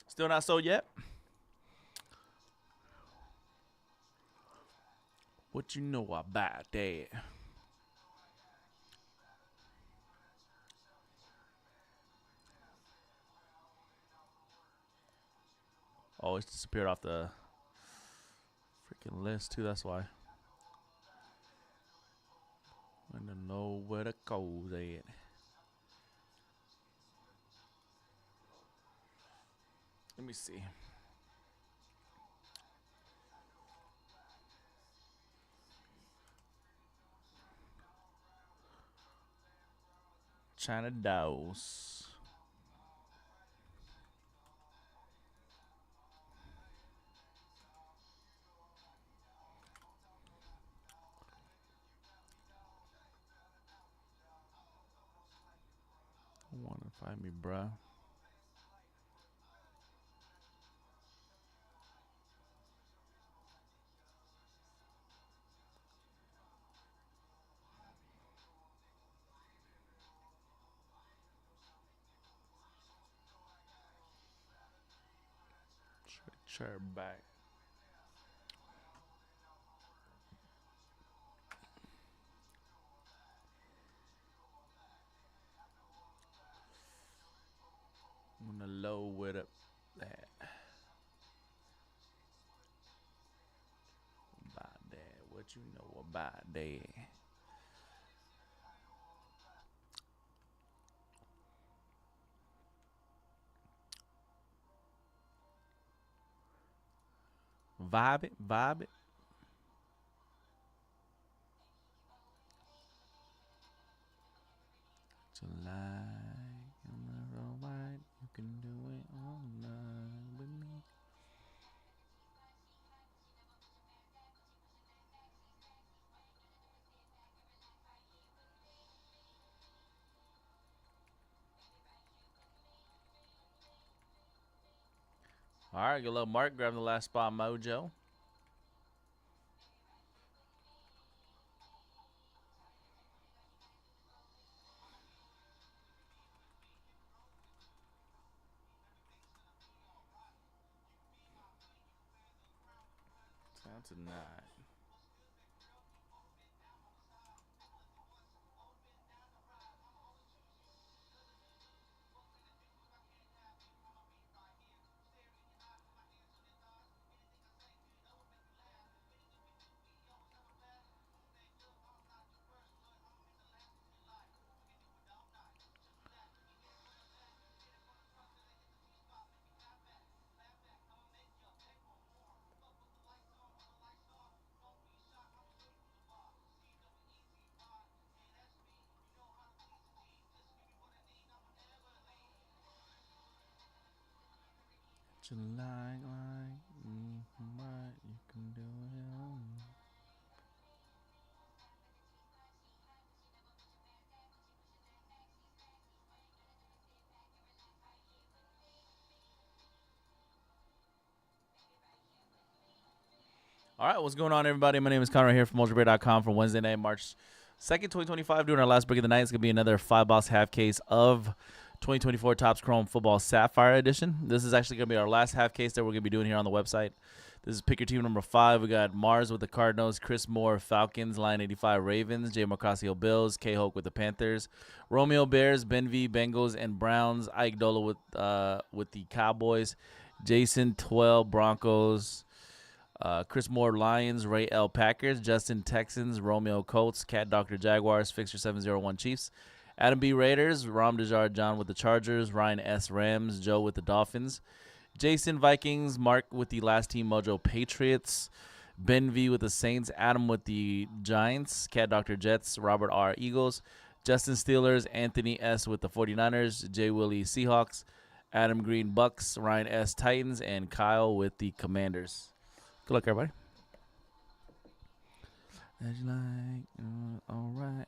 Still not sold yet? What you know about that? Oh, it's disappeared off the freaking list too. That's why. I don't know where the code's at. Let me see. China Dose. Find me, bruh. Chair back. I'm gonna low with it. That. About that. What you know about that? Vibe it, vibe it. July, I'm alright. You can do it all night with me. All right, good luck, Mark. Grab the last spot, Mojo. Down tonight. July, right, you can do it all night. All right, what's going on, everybody? My name is Connor here from Mojobreak.com for Wednesday night, March 2nd, 2025. Doing our last break of the night. It's going to be another 5-box half case of 2024 Topps Chrome Football Sapphire Edition. This is actually going to be our last half case that we're going to be doing here on the website. This is pick your team number 5. We got Mars with the Cardinals, Chris Moore, Falcons, Line 85 Ravens, Jay Marcasio Bills, K-Hulk with the Panthers, Romeo Bears, Ben V Bengals and Browns, Ike Dola with the Cowboys, Jason 12 Broncos, Chris Moore Lions, Ray L Packers, Justin Texans, Romeo Colts, Cat Doctor Jaguars, Fixture 701 Chiefs, Adam B Raiders, Ram Dejar John with the Chargers, Ryan S Rams, Joe with the Dolphins, Jason Vikings, Mark with the Last Team Mojo Patriots, Ben V with the Saints, Adam with the Giants, Cat Doctor Jets, Robert R Eagles, Justin Steelers, Anthony S with the 49ers, Jay Willie Seahawks, Adam Green Bucks, Ryan S Titans, and Kyle with the Commanders. Good luck, everybody. As you like, all right.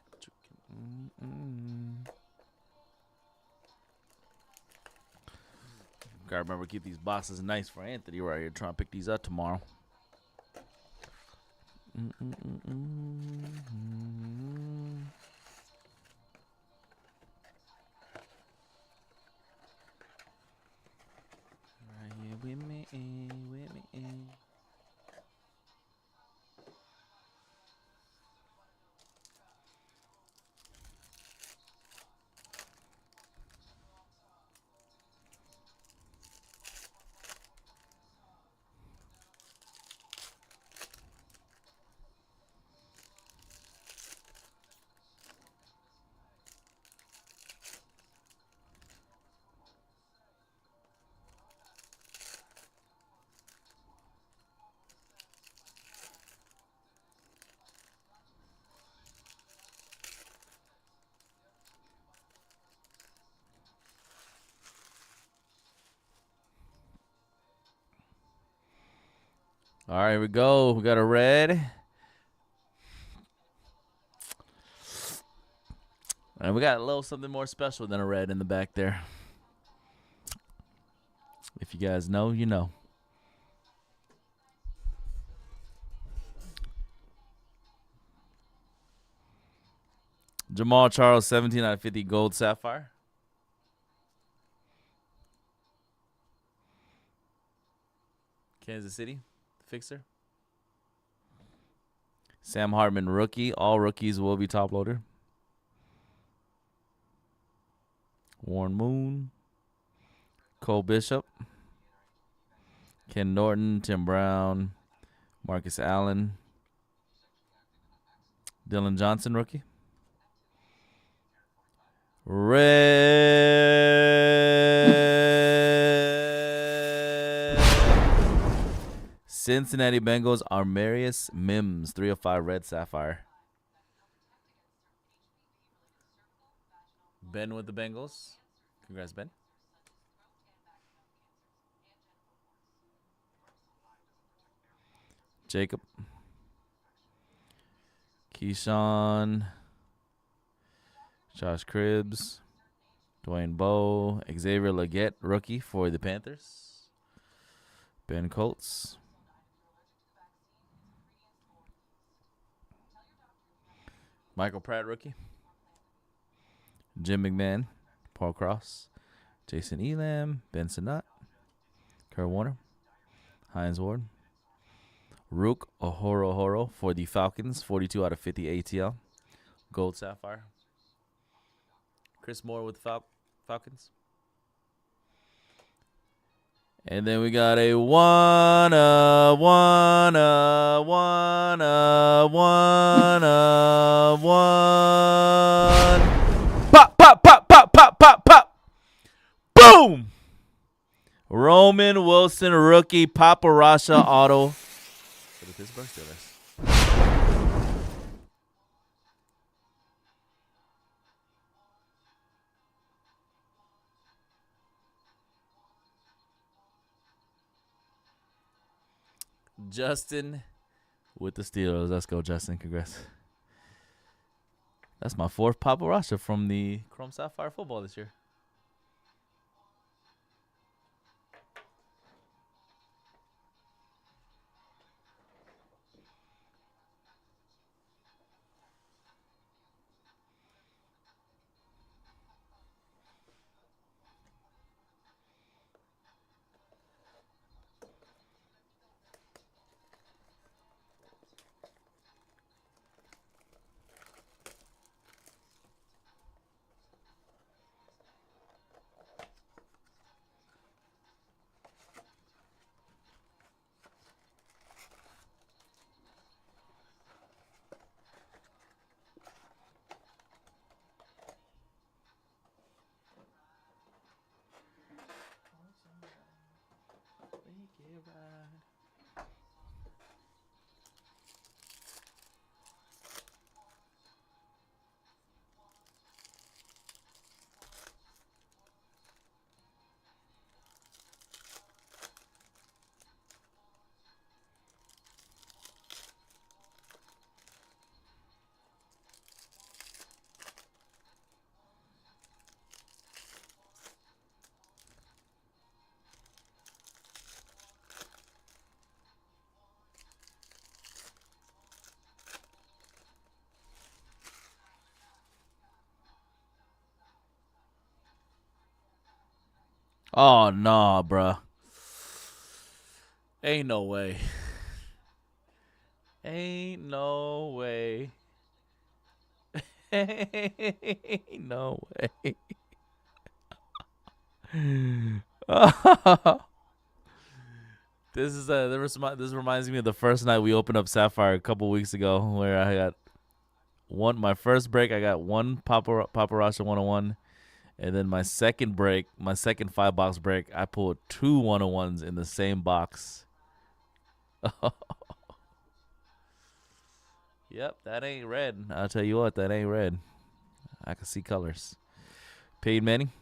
Gotta remember to keep these boxes nice for Anthony right here. Trying to pick these up tomorrow. Right here with me, with me. All right, here we go. We got a red. And we got a little something more special than a red in the back there. If you guys know, you know. Jamal Charles, 17 out of 50 gold sapphire. Kansas City, fixer. Sam Hartman, rookie. All rookies will be top loader. Warren Moon. Cole Bishop. Ken Norton, Tim Brown, Marcus Allen. Dylan Johnson, rookie. Red. Cincinnati Bengals, Armarius Mims, 305 red sapphire. Ben with the Bengals. Congrats, Ben. Jacob. Keyshawn. Josh Cribbs. Dwayne Bowe. Xavier Legette, rookie for the Panthers. Ben Colts. Michael Pratt, rookie. Jim McMahon. Paul Cross. Jason Elam. Benson Nutt. Kurt Warner. Hines Ward. Rook Ohoro for the Falcons. 42 out of 50 ATL. Gold sapphire. Chris Moore with the Falcons. And then we got a one. Pop, pop, pop, pop, pop, pop, pop. Boom. Roman Wilson, rookie, Paparasha auto for the Pittsburgh Steelers. Justin with the Steelers. Let's go, Justin. Congrats. That's my fourth Paparasha from the Chrome Sapphire football this year. Oh, nah, bruh. Ain't no way. Ain't no way. Ain't no way. This reminds me of the first night we opened up Sapphire a couple weeks ago, where I got my first break. I got one Paparasha 101. And then my second break, my second 5-box break, I pulled 2 101s in the same box. Yep, that ain't red. I'll tell you what, that ain't red. I can see colors. Peyton Manning.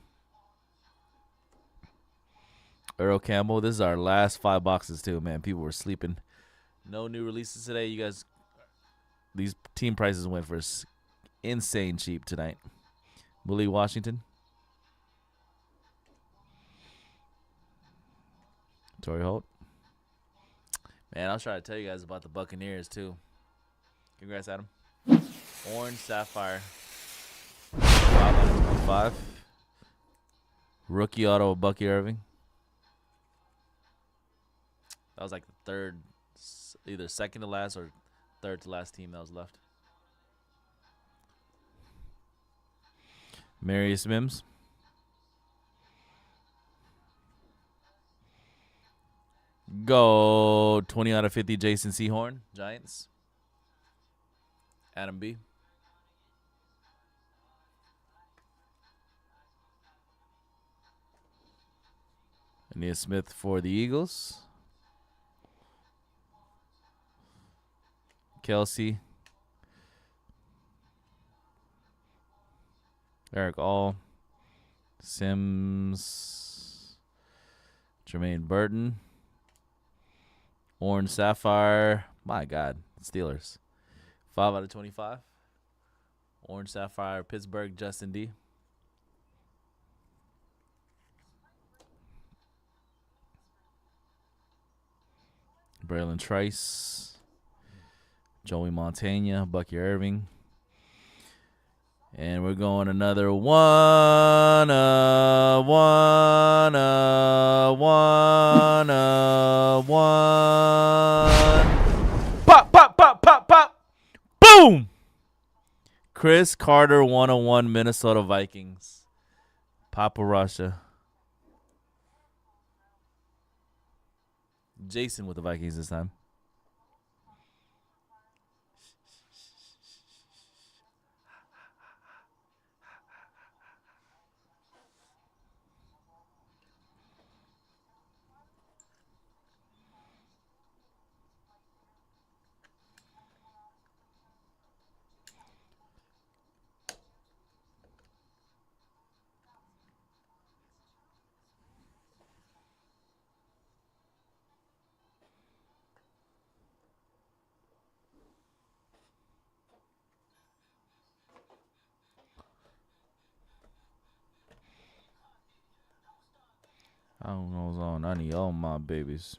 Earl Campbell. This is our last 5 boxes too, man. People were sleeping. No new releases today. You guys, these team prices went for insane cheap tonight. Willie Washington. Torrey Holt. Man, I was trying to tell you guys about the Buccaneers, too. Congrats, Adam. Orange Sapphire. 5/25. Rookie auto of Bucky Irving. That was like the third, either second to last or third to last team that was left. Marius Mims. Go 20 out of 50, Jason Sehorn, Giants. Adam B. Aeneas Smith for the Eagles. Kelsey. Eric All. Sims. Jermaine Burton. Orange Sapphire. My God. Steelers. 5 out of 25. Orange Sapphire. Pittsburgh. Justin D. Braylon Trice. Joey Montana. Bucky Irving. And we're going another one. Pop, pop, pop, pop, pop. Boom. Chris Carter, 101, Minnesota Vikings. Papa Russia. Jason with the Vikings this time. I don't know what's on. I need all my babies.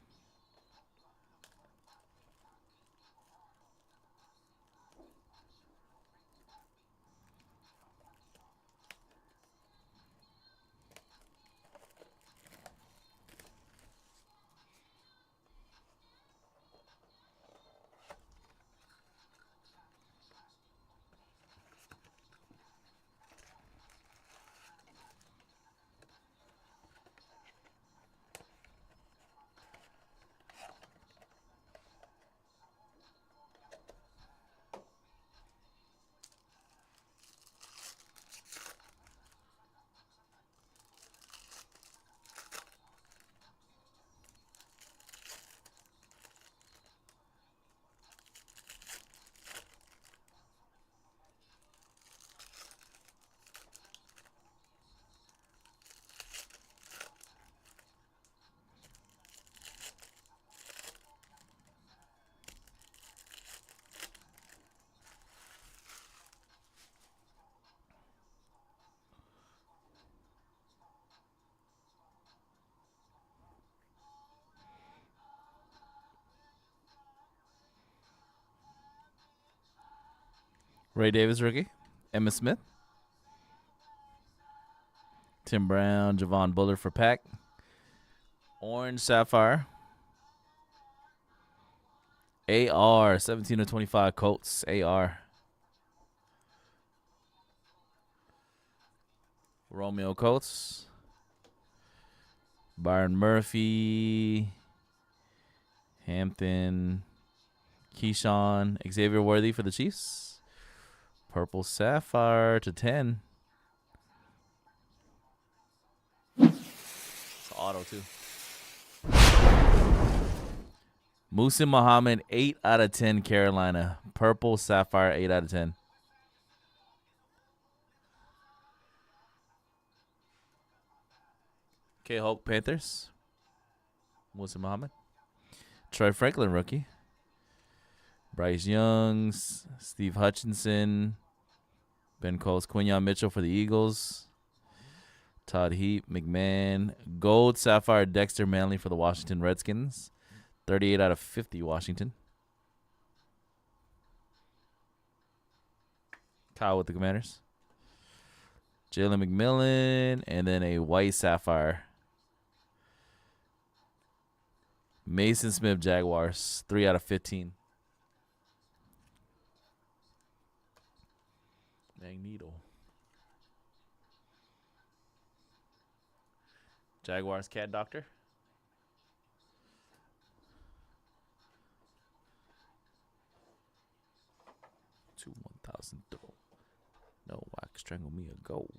Ray Davis rookie. Emma Smith. Tim Brown, Javon Bullard for Pack. Orange Sapphire. AR, 17 of 25 Colts. AR. Romeo Colts. Byron Murphy. Hampton. Keyshawn. Xavier Worthy for the Chiefs. Purple Sapphire to 10. It's auto, too. Musin Muhammad, 8 out of 10, Carolina. Purple Sapphire, 8 out of 10. K. Hulk, Panthers. Musin Muhammad. Troy Franklin, rookie. Bryce Young, Steve Hutchinson, Ben Coles, Quinyon Mitchell for the Eagles. Todd Heap, McMahon. Gold Sapphire Dexter Manley for the Washington Redskins. 38 out of 50 Washington. Kyle with the Commanders. Jalen McMillan. And then a white Sapphire. Mason Smith Jaguars. 3 out of 15. Magneto. Jaguars Cat Doctor. 1,000 dough. No, I can strangle me a goal.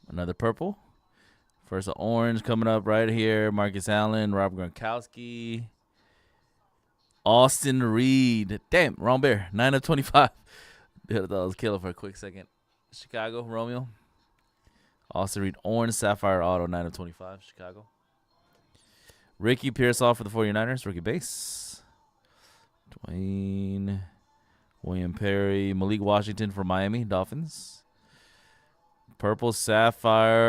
Another purple. First, an orange coming up right here. Marcus Allen, Rob Gronkowski, Austin Reed. Damn, wrong bear. 9 of 25. Dude, I thought I was killing for a quick second. Chicago, Romeo. Austin Reed, orange sapphire auto, 9 of 25. Chicago. Ricky Pearsall for the 49ers, rookie base. Dwayne, William Perry, Malik Washington for Miami Dolphins. Purple Sapphire.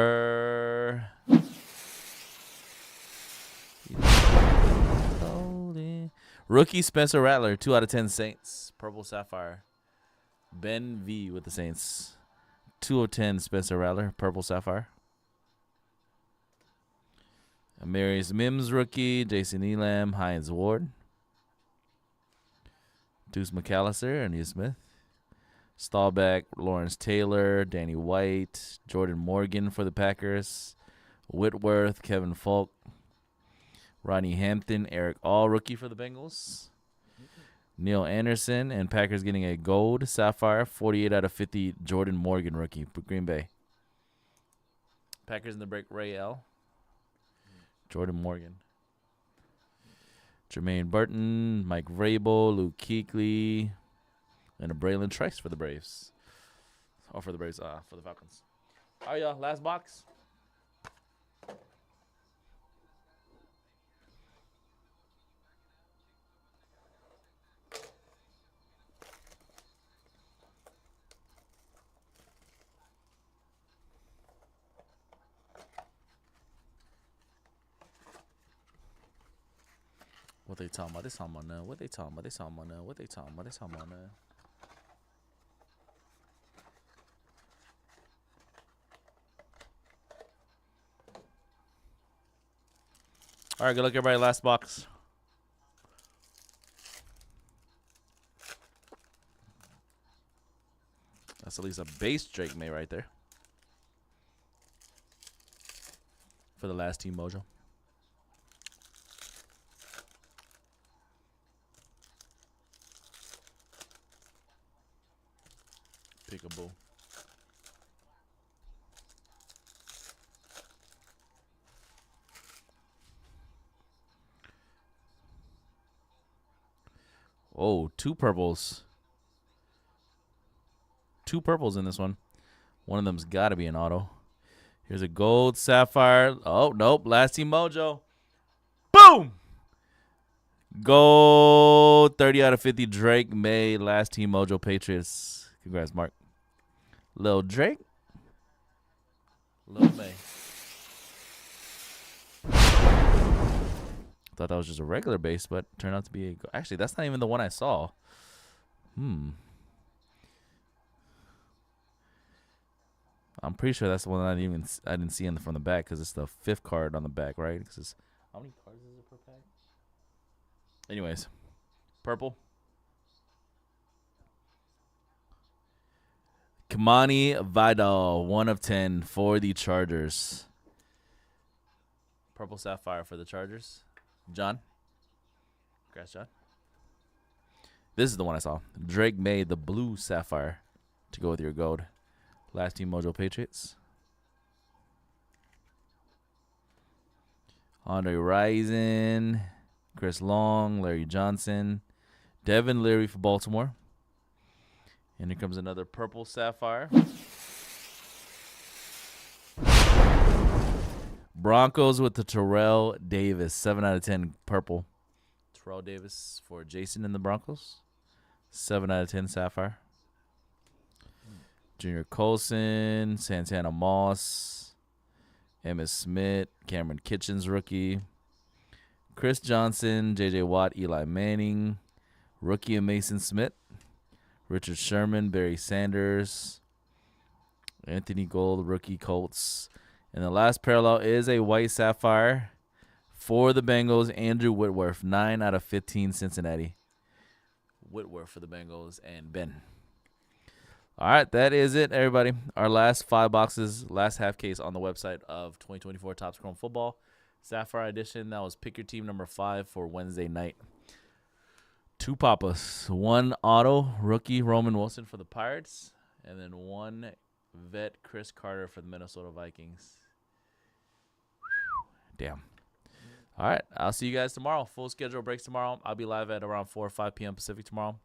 Rookie Spencer Rattler, 2 out of 10 Saints. Purple Sapphire. Ben V with the Saints. 2 of 10 Spencer Rattler, Purple Sapphire. Amarius Mims rookie. Jason Elam, Hines Ward. Deuce McAllister and Hugh Smith. Staubach, Lawrence Taylor, Danny White, Jordan Morgan for the Packers, Whitworth, Kevin Falk, Ronnie Hampton, Eric All, rookie for the Bengals, Neil Anderson, and Packers getting a gold sapphire, 48 out of 50, Jordan Morgan, rookie for Green Bay. Packers in the break, Ray L. Jordan Morgan. Jermaine Burton, Mike Vrabel, Luke Kuechly, and a Braylon Trice for the Braves. Or for the Braves, for the Falcons. All right, y'all. Last box. What they talking about? They talking about now. What they talking about? They talking about now. What they talking about? They talking about now. All right, good luck, everybody. Last box. That's at least a base Drake May right there. For the last team mojo. Peekaboo. Oh, 2 purples. 2 purples in this one. One of them's got to be an auto. Here's a gold sapphire. Oh, nope. Last team mojo. Boom! Gold. 30 out of 50 Drake May. Last team mojo Patriots. Congrats, Mark. Lil Drake. Lil May. Thought that was just a regular base, but turned out to be a... Actually, that's not even the one I saw. I'm pretty sure that's the one I didn't see from the back because it's the 5th card on the back, right? Because how many cards is it per pack? Anyways, purple. Kamani Vidal, 1 of 10 for the Chargers. Purple Sapphire for the Chargers. John. Congrats, John. This is the one I saw. Drake made the blue Sapphire to go with your gold. Last Team Mojo Patriots. Andre Rison, Chris Long, Larry Johnson, Devin Leary for Baltimore. And here comes another purple Sapphire. Broncos with the Terrell Davis, 7 out of 10 purple. Terrell Davis for Jason and the Broncos. 7 out of 10 Sapphire. Junior Colson, Santana Moss, Emmitt Smith, Cameron Kitchens rookie, Chris Johnson, J.J. Watt, Eli Manning, rookie of Mason Smith, Richard Sherman, Barry Sanders, Anthony Gold, rookie Colts. And the last parallel is a white Sapphire for the Bengals, Andrew Whitworth, 9 out of 15 Cincinnati. Whitworth for the Bengals and Ben. All right, that is it, everybody. Our last 5 boxes, last half case on the website of 2024 Topps Chrome Football. Sapphire Edition, that was pick your team number 5 for Wednesday night. 2 Papas, 1 auto, rookie Roman Wilson for the Pirates, and then 1 vet Chris Carter for the Minnesota Vikings. Damn. All right, I'll see you guys tomorrow. Full schedule breaks tomorrow. I'll be live at around 4 or 5 p.m. Pacific tomorrow.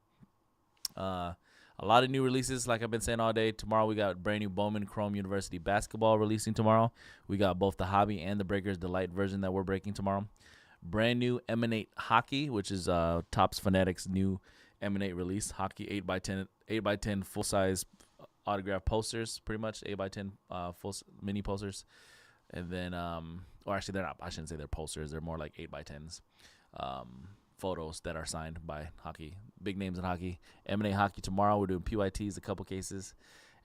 A lot of new releases, like I've been saying all day. Tomorrow we got brand new Bowman Chrome University basketball releasing tomorrow. We got both the Hobby and the Breakers Delight version that we're breaking tomorrow. Brand new Emanate Hockey, which is Topps Fanatics' new Emanate release. Hockey 8x10 full-size autograph posters, pretty much 8x10 full mini posters. And then, or actually they're not, I shouldn't say they're posters. They're more like 8x10s. Photos that are signed by hockey, big names in hockey. Emanate Hockey tomorrow. We're doing PYTs, a couple cases,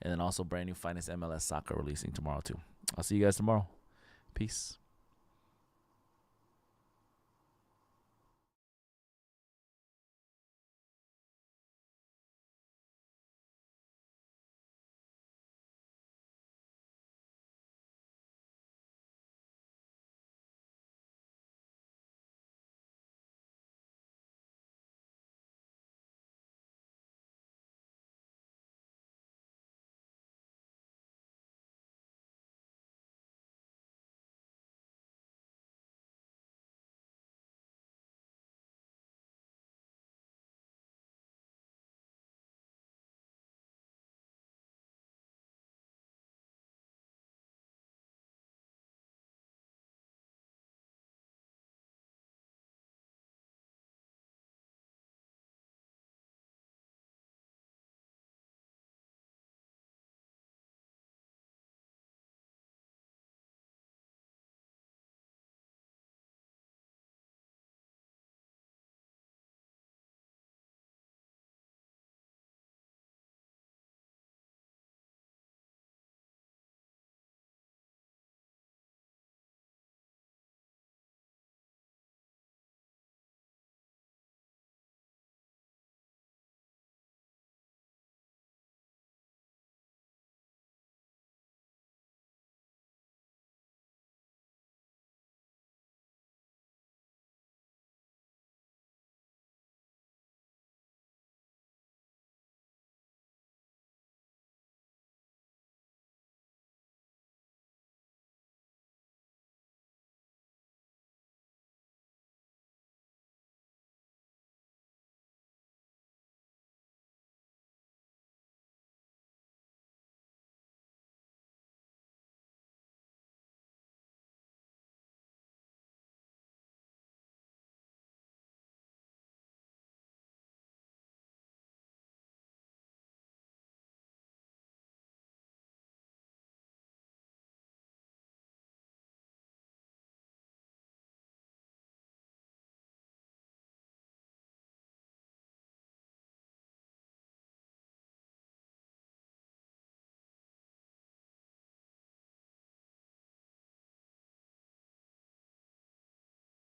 and then also brand new Finest MLS Soccer releasing tomorrow too. I'll see you guys tomorrow. Peace.